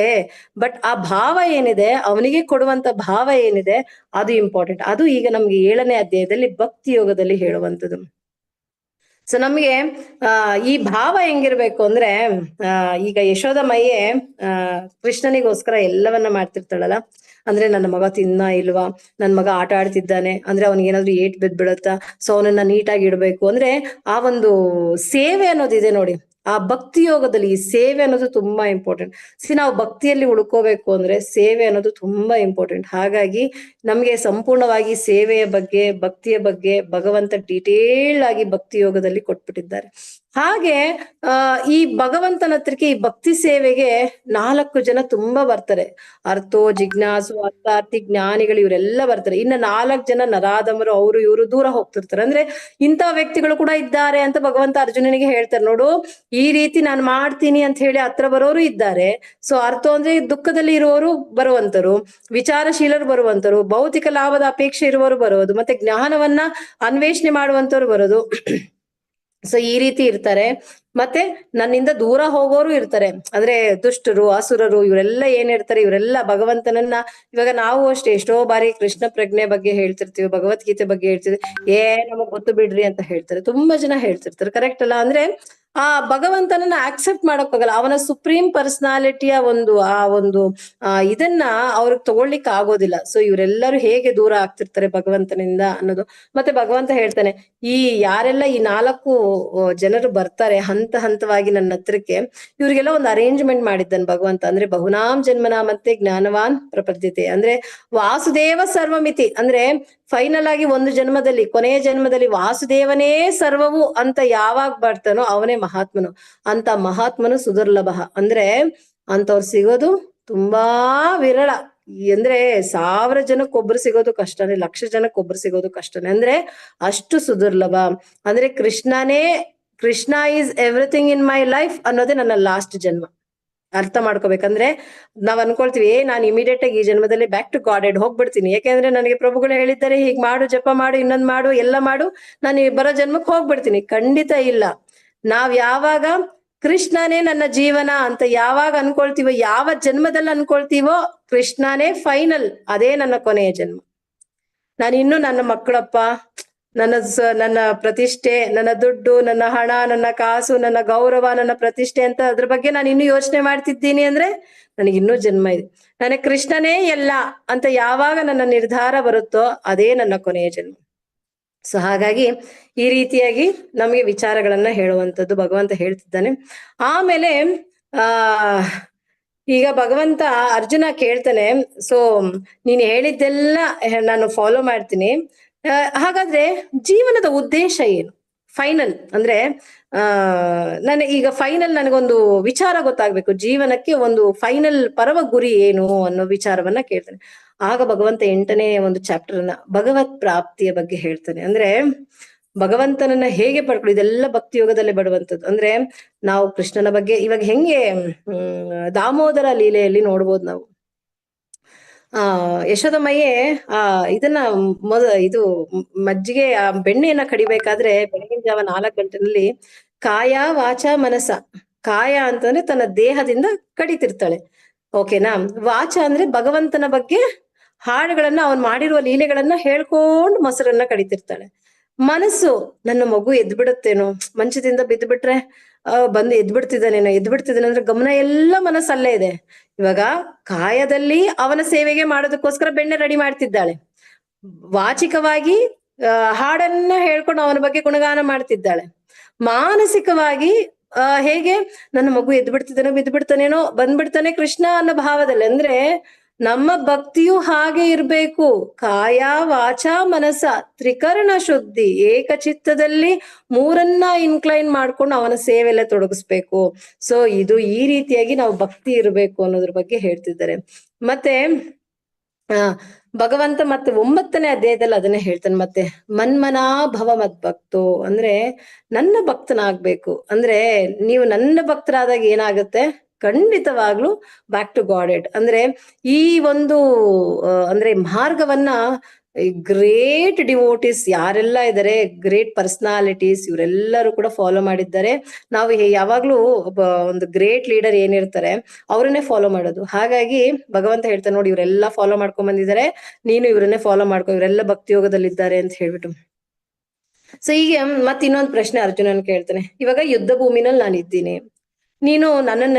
ಬಟ್ ಆ ಭಾವ ಏನಿದೆ, ಅವನಿಗೆ ಕೊಡುವಂತ ಭಾವ ಏನಿದೆ, ಅದು ಇಂಪಾರ್ಟೆಂಟ್. ಅದು ಈಗ ನಮ್ಗೆ 7ನೇ ಅಧ್ಯಾಯದಲ್ಲಿ ಭಕ್ತಿ ಯೋಗದಲ್ಲಿ ಹೇಳುವಂಥದ್ದು. ಸೊ ನಮ್ಗೆ ಈ ಭಾವ ಹೆಂಗಿರ್ಬೇಕು ಅಂದ್ರೆ ಈಗ ಯಶೋದ ಮಯ್ಯೆ ಕೃಷ್ಣನಿಗೋಸ್ಕರ ಎಲ್ಲವನ್ನ ಮಾಡ್ತಿರ್ತಾಳಲ್ಲ. ಅಂದ್ರೆ ನನ್ನ ಮಗ ತಿನ್ನ ಇಲ್ವಾ, ನನ್ ಮಗ ಆಟ ಆಡ್ತಿದ್ದಾನೆ ಅಂದ್ರೆ ಅವನಿಗೇನಾದ್ರೂ ಏಟ್ ಬಿದ್ಬಿಡತ್ತಾ, ಸೊ ಅವನನ್ನ ನೀಟಾಗಿ ಇಡ್ಬೇಕು ಅಂದ್ರೆ ಆ ಒಂದು ಸೇವೆ ಅನ್ನೋದಿದೆ ನೋಡಿ. ಆ ಭಕ್ತಿ ಯೋಗದಲ್ಲಿ ಈ ಸೇವೆ ಅನ್ನೋದು ತುಂಬಾ ಇಂಪಾರ್ಟೆಂಟ್. ನಾವು ಭಕ್ತಿಯಲ್ಲಿ ಉಳ್ಕೋಬೇಕು ಅಂದ್ರೆ ಸೇವೆ ಅನ್ನೋದು ತುಂಬಾ ಇಂಪಾರ್ಟೆಂಟ್. ಹಾಗಾಗಿ ನಮ್ಗೆ ಸಂಪೂರ್ಣವಾಗಿ ಸೇವೆಯ ಬಗ್ಗೆ, ಭಕ್ತಿಯ ಬಗ್ಗೆ ಭಗವಂತ ಡೀಟೇಲ್ ಆಗಿ ಭಕ್ತಿ ಯೋಗದಲ್ಲಿ ಕೊಟ್ಬಿಟ್ಟಿದ್ದಾರೆ. ಹಾಗೆ ಈ ಭಗವಂತನ ಹತ್ರಕ್ಕೆ ಈ ಭಕ್ತಿ ಸೇವೆಗೆ 4 ಜನ ತುಂಬಾ ಬರ್ತಾರೆ. ಅರ್ಥೋ, ಜಿಜ್ಞಾಸು, ಅರ್ಥಾರ್ಥಿ, ಜ್ಞಾನಿಗಳು, ಇವರೆಲ್ಲ ಬರ್ತಾರೆ. ಇನ್ನ 4 ಜನ ನರಾಧಮರು, ಅವರು ಇವರು ದೂರ ಹೋಗ್ತಿರ್ತಾರೆ. ಅಂದ್ರೆ ಇಂಥ ವ್ಯಕ್ತಿಗಳು ಕೂಡ ಇದ್ದಾರೆ ಅಂತ ಭಗವಂತ ಅರ್ಜುನನಿಗೆ ಹೇಳ್ತಾರೆ. ನೋಡು, ಈ ರೀತಿ ನಾನು ಮಾಡ್ತೀನಿ ಅಂತ ಹೇಳಿ ಹತ್ರ ಬರೋರು ಇದ್ದಾರೆ. ಸೊ ಅರ್ಥೋ ಅಂದ್ರೆ ದುಃಖದಲ್ಲಿ ಇರುವವರು ಬರುವಂತರು, ವಿಚಾರಶೀಲರು ಬರುವಂತರು, ಭೌತಿಕ ಲಾಭದ ಅಪೇಕ್ಷೆ ಇರುವವರು ಬರೋದು, ಮತ್ತೆ ಜ್ಞಾನವನ್ನ ಅನ್ವೇಷಣೆ ಮಾಡುವಂತವ್ರು ಬರೋದು. ಸೊ ಈ ರೀತಿ ಇರ್ತಾರೆ. ಮತ್ತೆ ನನ್ನಿಂದ ದೂರ ಹೋಗೋರು ಇರ್ತಾರೆ. ಅಂದ್ರೆ ದುಷ್ಟರು, ಅಸುರರು, ಇವರೆಲ್ಲ ಏನಿರ್ತಾರೆ, ಇವರೆಲ್ಲ ಭಗವಂತನನ್ನ, ಇವಾಗ ನಾವು ಅಷ್ಟೇ ಎಷ್ಟೋ ಬಾರಿ ಕೃಷ್ಣ ಪ್ರಜ್ಞೆ ಬಗ್ಗೆ ಹೇಳ್ತಿರ್ತೀವಿ, ಭಗವದ್ಗೀತೆ ಬಗ್ಗೆ ಹೇಳ್ತಿರ್ತೀವಿ, ನಮಗ್ ಗೊತ್ತು ಬಿಡ್ರಿ ಅಂತ ಹೇಳ್ತಾರೆ. ತುಂಬಾ ಜನ ಹೇಳ್ತಿರ್ತಾರೆ, ಕರೆಕ್ಟ್ ಅಲ್ಲ? ಅಂದ್ರೆ ಆ ಭಗವಂತನನ್ನ ಆಕ್ಸೆಪ್ಟ್ ಮಾಡಕ್ಕಾಗಲ್ಲ. ಅವನ ಸುಪ್ರೀಂ ಪರ್ಸನಾಲಿಟಿಯ ಇದನ್ನ ಅವ್ರಿಗೆ ತಗೊಳ್ಲಿಕ್ಕೆ ಆಗೋದಿಲ್ಲ. ಸೊ ಇವರೆಲ್ಲರೂ ಹೇಗೆ ದೂರ ಆಗ್ತಿರ್ತಾರೆ ಭಗವಂತನಿಂದ ಅನ್ನೋದು. ಮತ್ತೆ ಭಗವಂತ ಹೇಳ್ತಾನೆ, ಯಾರೆಲ್ಲ ಈ 4 ಜನರು ಬರ್ತಾರೆ ಹಂತ ಹಂತವಾಗಿ ನನ್ನ ಹತ್ರಕ್ಕೆ, ಇವ್ರಿಗೆಲ್ಲ ಒಂದು ಅರೇಂಜ್ಮೆಂಟ್ ಮಾಡಿದ್ದಾನೆ ಭಗವಂತ. ಅಂದ್ರೆ ಬಹುನಾಮ್ ಜನ್ಮನ ಮತ್ತೆ ಜ್ಞಾನವಾನ್ ಪ್ರಪದ್ಯತೆ, ಅಂದ್ರೆ ವಾಸುದೇವ ಸರ್ವಮಿತಿ. ಅಂದ್ರೆ ಫೈನಲ್ ಆಗಿ ಒಂದು ಜನ್ಮದಲ್ಲಿ, ಕೊನೆಯ ಜನ್ಮದಲ್ಲಿ ವಾಸುದೇವನೇ ಸರ್ವವು ಅಂತ ಯಾವಾಗ ಬರ್ತಾನೋ ಅವನೇ ಮಹಾತ್ಮನು. ಅಂತ ಮಹಾತ್ಮನು ಸುದುರ್ಲಭ. ಅಂದ್ರೆ ಅಂತವ್ರು ಸಿಗೋದು ತುಂಬಾ ವಿರಳ. ಅಂದ್ರೆ 1000 ಜನಕ್ಕೊಬ್ರು ಸಿಗೋದು ಕಷ್ಟನೇ, 1,00,000 ಜನಕ್ಕೊಬ್ರು ಸಿಗೋದು ಕಷ್ಟನೇ. ಅಂದ್ರೆ ಅಷ್ಟು ಸುದುರ್ಲಭ. ಅಂದ್ರೆ Krishna is everything in my life ಅನ್ನೋದೇ ನನ್ನ ಲಾಸ್ಟ್ ಜನ್ಮ. ಅರ್ಥ ಮಾಡ್ಕೋಬೇಕಂದ್ರೆ ನಾವ್ ಅನ್ಕೊಳ್ತೀವಿ, ನಾನು ಇಮಿಡಿಯೇಟ್ ಆಗಿ ಈ ಜನ್ಮದಲ್ಲಿ ಬ್ಯಾಕ್ ಟು ಗಾಡೆಡ್ ಹೋಗ್ಬಿಡ್ತೀನಿ, ಯಾಕೆಂದ್ರೆ ನನಗೆ ಪ್ರಭುಗಳು ಹೇಳಿದ್ದಾರೆ ಹೀಗ್ ಮಾಡು, ಜಪ ಮಾಡು, ಇನ್ನೊಂದ್ ಮಾಡು, ಎಲ್ಲ ಮಾಡು, ನಾನು ಬರೋ ಜನ್ಮಕ್ಕೆ ಹೋಗ್ಬಿಡ್ತೀನಿ. ಖಂಡಿತ ಇಲ್ಲ. ನಾವ್ ಯಾವಾಗ ಕೃಷ್ಣನೇ ನನ್ನ ಜೀವನ ಅಂತ ಯಾವಾಗ ಅನ್ಕೊಳ್ತೀವೋ, ಯಾವ ಜನ್ಮದಲ್ಲಿ ಅನ್ಕೊಳ್ತೀವೋ, ಕೃಷ್ಣನೇ ಫೈನಲ್, ಅದೇ ನನ್ನ ಕೊನೆಯ ಜನ್ಮ. ನಾನು ಇನ್ನು ನನ್ನ ಮಕ್ಕಳಪ್ಪ, ನನ್ನ ಪ್ರತಿಷ್ಠೆ, ನನ್ನ ದುಡ್ಡು, ನನ್ನ ಹಣ, ನನ್ನ ಕಾಸು, ನನ್ನ ಗೌರವ, ನನ್ನ ಪ್ರತಿಷ್ಠೆ ಅಂತ ಅದ್ರ ಬಗ್ಗೆ ನಾನು ಇನ್ನೂ ಯೋಚನೆ ಮಾಡ್ತಿದ್ದೀನಿ ಅಂದ್ರೆ ನನಗೆ ಇನ್ನೂ ಜನ್ಮ ಇದೆ. ನನಗೆ ಕೃಷ್ಣನೇ ಎಲ್ಲ ಅಂತ ಯಾವಾಗ ನನ್ನ ನಿರ್ಧಾರ ಬರುತ್ತೋ ಅದೇ ನನ್ನ ಕೊನೆಯ ಜನ್ಮ. ಸೊ ಹಾಗಾಗಿ ಈ ರೀತಿಯಾಗಿ ನಮಗೆ ವಿಚಾರಗಳನ್ನ ಹೇಳುವಂಥದ್ದು ಭಗವಂತ ಹೇಳ್ತಿದ್ದಾನೆ. ಆಮೇಲೆ ಆ ಈಗ ಭಗವಂತ ಅರ್ಜುನ ಕೇಳ್ತಾನೆ, ಸೊ ನೀನು ಹೇಳಿದ್ದೆಲ್ಲ ನಾನು ಫಾಲೋ ಮಾಡ್ತೀನಿ, ಹಾಗಾದ್ರೆ ಜೀವನದ ಉದ್ದೇಶ ಏನು? ಫೈನಲ್ ಅಂದ್ರೆ ಈಗ ಫೈನಲ್ ನನಗೊಂದು ವಿಚಾರ ಗೊತ್ತಾಗ್ಬೇಕು, ಜೀವನಕ್ಕೆ ಒಂದು ಫೈನಲ್ ಪರಮ ಗುರಿ ಏನು ಅನ್ನೋ ವಿಚಾರವನ್ನ ಕೇಳ್ತಾನೆ. ಆಗ ಭಗವಂತ 8ನೇ ಒಂದು ಚಾಪ್ಟರ್ ಅನ್ನ ಭಗವತ್ ಪ್ರಾಪ್ತಿಯ ಬಗ್ಗೆ ಹೇಳ್ತಾನೆ. ಅಂದ್ರೆ ಭಗವಂತನನ್ನ ಹೇಗೆ ಪಡ್ಕೊಳ್ಳಿ, ಇದೆಲ್ಲ ಭಕ್ತಿ ಯೋಗದಲ್ಲೇ ಬರುವಂಥದ್ದು. ಅಂದ್ರೆ ನಾವು ಕೃಷ್ಣನ ಬಗ್ಗೆ ಇವಾಗ ಹೆಂಗೆ ದಾಮೋದರ ಲೀಲೆಯಲ್ಲಿ ನೋಡ್ಬೋದು ನಾವು. ಯಶೋದಮ್ಮಯ್ಯೆ ಇದನ್ನ ಇದು ಮಜ್ಜಿಗೆ ಬೆಣ್ಣೆಯನ್ನ ಕಡಿಬೇಕಾದ್ರೆ ಬೆಳಗಿನ ಜಾವ 4 ಗಂಟೆನಲ್ಲಿ ಕಾಯ ವಾಚ ಮನಸ, ಕಾಯ ಅಂತಂದ್ರೆ ತನ್ನ ದೇಹದಿಂದ ಕಡಿತಿರ್ತಾಳೆ, ಓಕೆನಾ. ವಾಚ ಅಂದ್ರೆ ಭಗವಂತನ ಬಗ್ಗೆ ಹಾಡುಗಳನ್ನ, ಅವನ್ ಮಾಡಿರುವ ಲೀಲೆಗಳನ್ನ ಹೇಳ್ಕೊಂಡು ಮೊಸರನ್ನ ಕಡಿತಿರ್ತಾಳೆ. ಮನಸ್ಸು, ನನ್ನ ಮಗು ಎದ್ ಬಿಡುತ್ತೇನೋ, ಮಂಚದಿಂದ ಬಿದ್ದು ಬಿಟ್ರೆ ಬಂದು ಎದ್ಬಿಡ್ತಿದ್ದಾನೆ ಅಂದ್ರೆ ಗಮನ ಎಲ್ಲ ಮನಸ್ಸಲ್ಲೇ ಇದೆ. ಇವಾಗ ಕಾಯದಲ್ಲಿ ಅವನ ಸೇವೆಗೆ ಮಾಡೋದಕ್ಕೋಸ್ಕರ ಬೆಣ್ಣೆ ರೆಡಿ ಮಾಡ್ತಿದ್ದಾಳೆ, ವಾಚಿಕವಾಗಿ ಹಾಡನ್ನ ಹೇಳ್ಕೊಂಡು ಅವನ ಬಗ್ಗೆ ಗುಣಗಾನ ಮಾಡ್ತಿದ್ದಾಳೆ, ಮಾನಸಿಕವಾಗಿ ಹೇಗೆ ನನ್ನ ಮಗು ಎದ್ದು ಬಿದ್ದು ಬಿಡ್ತಾನೇನೋ, ಬಂದ್ಬಿಡ್ತಾನೆ ಕೃಷ್ಣ ಅನ್ನೋ ಭಾವದಲ್ಲಿ. ಅಂದ್ರೆ ನಮ್ಮ ಭಕ್ತಿಯು ಹಾಗೆ ಇರ್ಬೇಕು, ಕಾಯ ವಾಚ ಮನಸ ತ್ರಿಕರಣ ಶುದ್ಧಿ, ಏಕಚಿತ್ತದಲ್ಲಿ ಮೂರನ್ನ ಇನ್ಕ್ಲೈನ್ ಮಾಡ್ಕೊಂಡು ಅವನ ಸೇವೆಲ್ಲ ತೊಡಗಿಸ್ಬೇಕು. ಸೊ ಇದು ಈ ರೀತಿಯಾಗಿ ನಾವು ಭಕ್ತಿ ಇರಬೇಕು ಅನ್ನೋದ್ರ ಬಗ್ಗೆ ಹೇಳ್ತಿದ್ದಾರೆ. ಮತ್ತೆ ಭಗವಂತ ಮತ್ತೆ 9ನೇ ಅಧ್ಯಾಯದಲ್ಲಿ ಅದನ್ನೇ ಹೇಳ್ತಾನೆ. ಮತ್ತೆ ಮನ್ಮನಾ ಭವ ಮದ್ಭಕ್ತೋ, ಅಂದ್ರೆ ನನ್ನ ಭಕ್ತನಾಗ್ಬೇಕು. ಅಂದ್ರೆ ನೀವು ನನ್ನ ಭಕ್ತರಾದಾಗ ಏನಾಗುತ್ತೆ, ಖಂಡಿತವಾಗ್ಲೂ ಬ್ಯಾಕ್ ಟು ಗಾಡೆಡ್. ಅಂದ್ರೆ ಈ ಒಂದು ಅಂದ್ರೆ ಮಾರ್ಗವನ್ನ ಗ್ರೇಟ್ ಡಿವೋಟಿಸ್ ಯಾರೆಲ್ಲ ಇದ್ದಾರೆ, ಗ್ರೇಟ್ ಪರ್ಸನಾಲಿಟೀಸ್, ಇವರೆಲ್ಲರೂ ಕೂಡ ಫಾಲೋ ಮಾಡಿದ್ದಾರೆ. ನಾವು ಯಾವಾಗ್ಲೂ ಒಂದು ಗ್ರೇಟ್ ಲೀಡರ್ ಏನಿರ್ತಾರೆ ಅವ್ರನ್ನೇ ಫಾಲೋ ಮಾಡೋದು. ಹಾಗಾಗಿ ಭಗವಂತ ಹೇಳ್ತಾನೆ, ನೋಡಿ ಇವರೆಲ್ಲ ಫಾಲೋ ಮಾಡ್ಕೊಂಡ್ ಬಂದಿದ್ದಾರೆ, ನೀನು ಇವರನ್ನೇ ಫಾಲೋ ಮಾಡ್ಕೊ, ಇವರೆಲ್ಲ ಭಕ್ತಿ ಯೋಗದಲ್ಲಿದ್ದಾರೆ ಅಂತ ಹೇಳ್ಬಿಟ್ಟು. ಸೊ ಹೀಗೆ ಮತ್ತೆ ಇನ್ನೊಂದು ಪ್ರಶ್ನೆ ಅರ್ಜುನನ್ ಕೇಳ್ತಾನೆ, ಇವಾಗ ಯುದ್ಧ ಭೂಮಿನಲ್ಲಿ ನಾನು ಇದ್ದೀನಿ, ನೀನು ನನ್ನನ್ನ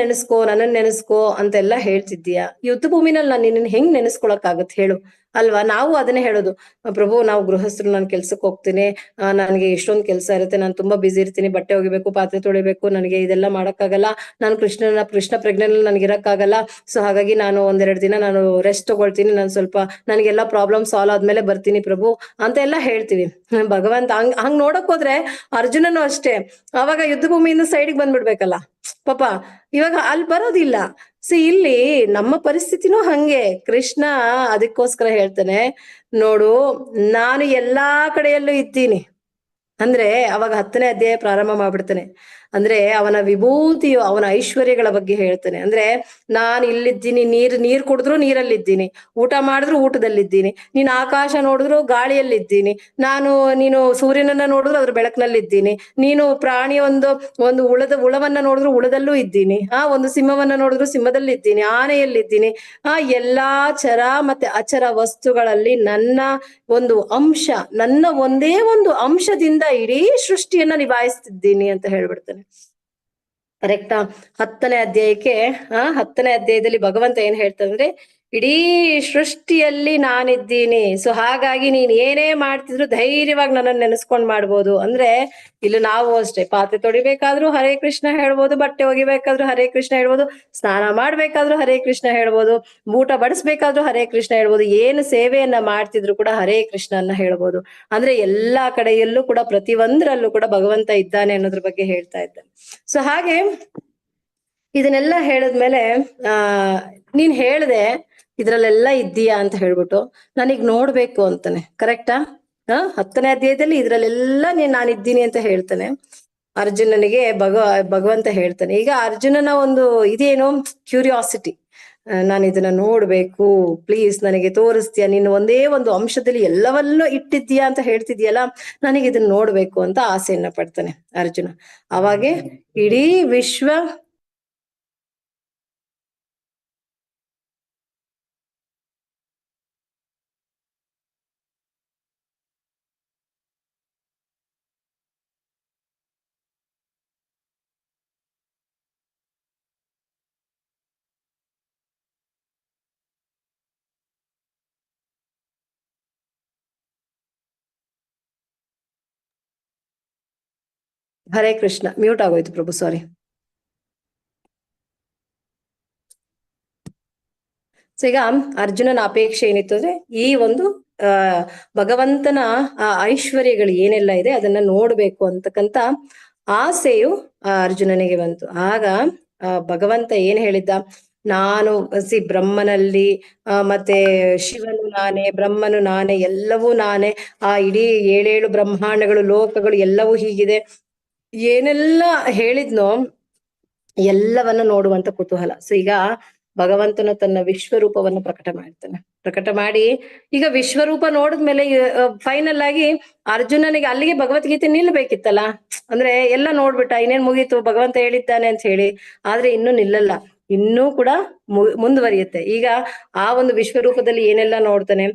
ನೆನೆಸ್ಕೋ ಅಂತೆಲ್ಲ ಹೇಳ್ತಿದ್ದೀಯ, ಯುದ್ಧ ಭೂಮಿನಲ್ಲಿ ನಾನು ನಿನ್ನ ಹೆಂಗ್ ನೆನೆಸ್ಕೊಳಕ್ ಆಗತ್ ಹೇಳು ಅಲ್ವಾ. ನಾವು ಅದನ್ನೇ ಹೇಳೋದು, ಪ್ರಭು ನಾವು ಗೃಹಸ್ಥರು, ನಾನು ಕೆಲ್ಸಕ್ಕೆ ಹೋಗ್ತೀನಿ, ನನಗೆ ಎಷ್ಟೊಂದು ಕೆಲಸ ಇರುತ್ತೆ, ನಾನು ತುಂಬಾ ಬಿಸಿ ಇರ್ತೀನಿ, ಬಟ್ಟೆ ಒಗಿಬೇಕು, ಪಾತ್ರೆ ತೊಳಿಬೇಕು, ನನಗೆ ಇದೆಲ್ಲ ಮಾಡಕ್ಕಾಗಲ್ಲ, ನಾನು ಕೃಷ್ಣ ಪ್ರಜ್ಞೆನಲ್ಲಿ ನನ್ಗೆ ಇರಕ್ಕಾಗಲ್ಲ. ಸೊ ಹಾಗಾಗಿ ನಾನು 1-2 ದಿನ ನಾನು ರೆಸ್ಟ್ ತಗೊಳ್ತೀನಿ, ನಾನು ಸ್ವಲ್ಪ ನನಗೆಲ್ಲ ಪ್ರಾಬ್ಲಮ್ ಸಾಲ್ವ್ ಆದ್ಮೇಲೆ ಬರ್ತೀನಿ ಪ್ರಭು ಅಂತ ಎಲ್ಲ ಹೇಳ್ತೀವಿ. ಭಗವಂತ ಹಂಗ್ ನೋಡಕ್ ಹೋದ್ರೆ ಅರ್ಜುನನು ಅಷ್ಟೇ, ಅವಾಗ ಯುದ್ಧ ಭೂಮಿಯಿಂದ ಸೈಡ್ಗೆ ಬಂದ್ಬಿಡ್ಬೇಕಲ್ಲ ಪಾಪ, ಇವಾಗ ಅಲ್ಲಿ ಬರೋದಿಲ್ಲ. ಸೊ ಇಲ್ಲಿ ನಮ್ಮ ಪರಿಸ್ಥಿತಿನೂ ಹಂಗೆ. ಕೃಷ್ಣ ಅದಕ್ಕೋಸ್ಕರ ಹೇಳ್ತಾನೆ, ನೋಡು ನಾನು ಎಲ್ಲಾ ಕಡೆಯಲ್ಲೂ ಇದ್ದೀನಿ ಅಂದ್ರೆ ಅವಾಗ 10ನೇ ಅಧ್ಯಾಯ ಪ್ರಾರಂಭ ಮಾಡ್ಬಿಡ್ತಾನೆ. ಅಂದ್ರೆ ಅವನ ವಿಭೂತಿಯು, ಅವನ ಐಶ್ವರ್ಯಗಳ ಬಗ್ಗೆ ಹೇಳ್ತಾನೆ. ಅಂದ್ರೆ ನಾನು ಇಲ್ಲಿದ್ದೀನಿ, ನೀರ್ ಕುಡಿದ್ರು ನೀರಲ್ಲಿದ್ದೀನಿ, ಊಟ ಮಾಡಿದ್ರು ಊಟದಲ್ಲಿದ್ದೀನಿ, ನೀನು ಆಕಾಶ ನೋಡಿದ್ರು ಗಾಳಿಯಲ್ಲಿದ್ದೀನಿ, ನೀನು ಸೂರ್ಯನನ್ನ ನೋಡಿದ್ರು ಅದ್ರ ಬೆಳಕಿನಲ್ಲಿದ್ದೀನಿ, ನೀನು ಪ್ರಾಣಿ ಒಂದು ಹುಳವನ್ನ ನೋಡಿದ್ರು ಹುಳದಲ್ಲೂ ಇದ್ದೀನಿ, ಒಂದು ಸಿಂಹವನ್ನ ನೋಡಿದ್ರು ಸಿಂಹದಲ್ಲಿದ್ದೀನಿ, ಆನೆಯಲ್ಲಿದ್ದೀನಿ, ಎಲ್ಲಾ ಚರ ಮತ್ತೆ ಅಚರ ವಸ್ತುಗಳಲ್ಲಿ ನನ್ನ ಒಂದು ಅಂಶ, ನನ್ನ ಒಂದೇ ಒಂದು ಅಂಶದಿಂದ ಇಡೀ ಸೃಷ್ಟಿಯನ್ನ ನಿಭಾಯಿಸ್ತಿದ್ದೀನಿ ಅಂತ ಹೇಳ್ಬಿಡ್ತಾನೆ. ಕರೆಕ್ಟಾ? 10ನೇ ಅಧ್ಯಾಯಕ್ಕೆ 10ನೇ ಅಧ್ಯಾಯದಲ್ಲಿ ಭಗವಂತ ಏನ್ ಹೇಳ್ತಂದ್ರೆ, ಇಡೀ ಸೃಷ್ಟಿಯಲ್ಲಿ ನಾನಿದ್ದೀನಿ, ಸೊ ಹಾಗಾಗಿ ನೀನ್ ಏನೇ ಮಾಡ್ತಿದ್ರು ಧೈರ್ಯವಾಗಿ ನನ್ನನ್ನು ನೆನೆಸ್ಕೊಂಡ್ ಮಾಡ್ಬೋದು. ಅಂದ್ರೆ ಇಲ್ಲಿ ನಾವು ಅಷ್ಟೇ, ಪಾತ್ರೆ ತೊಳಿಬೇಕಾದ್ರೂ ಹರೇ ಕೃಷ್ಣ ಹೇಳ್ಬೋದು, ಬಟ್ಟೆ ಒಗಿಬೇಕಾದ್ರೂ ಹರೇ ಕೃಷ್ಣ ಹೇಳ್ಬೋದು, ಸ್ನಾನ ಮಾಡ್ಬೇಕಾದ್ರೂ ಹರೇ ಕೃಷ್ಣ ಹೇಳ್ಬೋದು, ಊಟ ಬಡಿಸ್ಬೇಕಾದ್ರೂ ಹರೇ ಕೃಷ್ಣ ಹೇಳ್ಬೋದು, ಏನು ಸೇವೆಯನ್ನ ಮಾಡ್ತಿದ್ರು ಕೂಡ ಹರೇ ಕೃಷ್ಣನ್ನ ಹೇಳ್ಬೋದು. ಅಂದ್ರೆ ಎಲ್ಲಾ ಕಡೆಯಲ್ಲೂ ಕೂಡ ಪ್ರತಿಯೊಂದರಲ್ಲೂ ಕೂಡ ಭಗವಂತ ಇದ್ದಾನೆ ಅನ್ನೋದ್ರ ಬಗ್ಗೆ ಹೇಳ್ತಾ ಇದ್ದಾನೆ. ಸೊ ಹಾಗೆ ಇದನ್ನೆಲ್ಲ ಹೇಳಿದ್ಮೇಲೆ ನೀನ್ ಹೇಳ್ದೆ ಇದ್ರಲ್ಲೆಲ್ಲ ಇದ್ದೀಯಾ ಅಂತ ಹೇಳ್ಬಿಟ್ಟು ನನಗ್ ನೋಡ್ಬೇಕು ಅಂತಾನೆ. ಕರೆಕ್ಟಾ? 10ನೇ ಅಧ್ಯಾಯದಲ್ಲಿ ಇದ್ರಲ್ಲೆಲ್ಲ ನಾನಿದ್ದೀನಿ ಅಂತ ಹೇಳ್ತಾನೆ ಅರ್ಜುನನಿಗೆ. ಭಗವಂತ ಹೇಳ್ತಾನೆ, ಈಗ ಅರ್ಜುನನ ಒಂದು ಇದೇನು ಕ್ಯೂರಿಯಾಸಿಟಿ, ನಾನು ಇದನ್ನ ನೋಡ್ಬೇಕು, ಪ್ಲೀಸ್ ನನಗೆ ತೋರಿಸ್ತೀಯ, ನೀನು ಒಂದೇ ಒಂದು ಅಂಶದಲ್ಲಿ ಎಲ್ಲವನ್ನೂ ಇಟ್ಟಿದ್ದೀಯಾ ಅಂತ ಹೇಳ್ತಿದ್ಯಲ್ಲ, ನನಗೆ ಇದನ್ನ ನೋಡ್ಬೇಕು ಅಂತ ಆಸೆಯನ್ನ ಪಡ್ತಾನೆ ಅರ್ಜುನ. ಅವಾಗೆ ಇಡೀ ವಿಶ್ವ ಹರೇ ಕೃಷ್ಣ. ಮ್ಯೂಟ್ ಆಗೋಯ್ತು ಪ್ರಭು, ಸಾರಿ. ಸೊ ಈಗ ಅರ್ಜುನನ ಅಪೇಕ್ಷೆ ಏನಿತ್ತು ಅಂದ್ರೆ ಈ ಒಂದು ಆ ಭಗವಂತನ ಆ ಐಶ್ವರ್ಯಗಳು ಏನೆಲ್ಲ ಇದೆ ಅದನ್ನ ನೋಡ್ಬೇಕು ಅಂತಕ್ಕಂತ ಆಸೆಯು ಅರ್ಜುನನಿಗೆ ಬಂತು. ಆಗ ಭಗವಂತ ಏನ್ ಹೇಳಿದ್ದ, ನಾನು ಬ್ರಹ್ಮನಲ್ಲಿ ಮತ್ತೆ ಶಿವನು ನಾನೇ, ಬ್ರಹ್ಮನು ನಾನೇ, ಎಲ್ಲವೂ ನಾನೇ, ಆ ಇಡೀ 7 ಬ್ರಹ್ಮಾಂಡಗಳು, ಲೋಕಗಳು ಎಲ್ಲವೂ ಹೀಗಿದೆ, ಏನೆಲ್ಲ ಹೇಳಿದ್ನೋ ಎಲ್ಲವನ್ನ ನೋಡುವಂತ ಕುತೂಹಲ. ಸೊ ಈಗ ಭಗವಂತನು ತನ್ನ ವಿಶ್ವರೂಪವನ್ನು ಪ್ರಕಟ ಮಾಡಿ ಈಗ ವಿಶ್ವರೂಪ ನೋಡಿದ್ಮೇಲೆ ಫೈನಲ್ ಆಗಿ ಅರ್ಜುನನಿಗೆ ಅಲ್ಲಿಗೆ ಭಗವದ್ಗೀತೆ ನಿಲ್ಬೇಕಿತ್ತಲ್ಲ. ಅಂದ್ರೆ ಎಲ್ಲ ನೋಡ್ಬಿಟ್ಟ, ಇನ್ನೇನ್ ಮುಗೀತು, ಭಗವಂತ ಹೇಳಿದ್ದಾನೆ ಅಂತ ಹೇಳಿ. ಆದ್ರೆ ಇನ್ನೂ ನಿಲ್ಲಲ್ಲ, ಇನ್ನೂ ಕೂಡ ಮುಂದುವರಿಯುತ್ತೆ. ಈಗ ಆ ಒಂದು ವಿಶ್ವರೂಪದಲ್ಲಿ ಏನೆಲ್ಲ ನೋಡ್ತಾನೆ,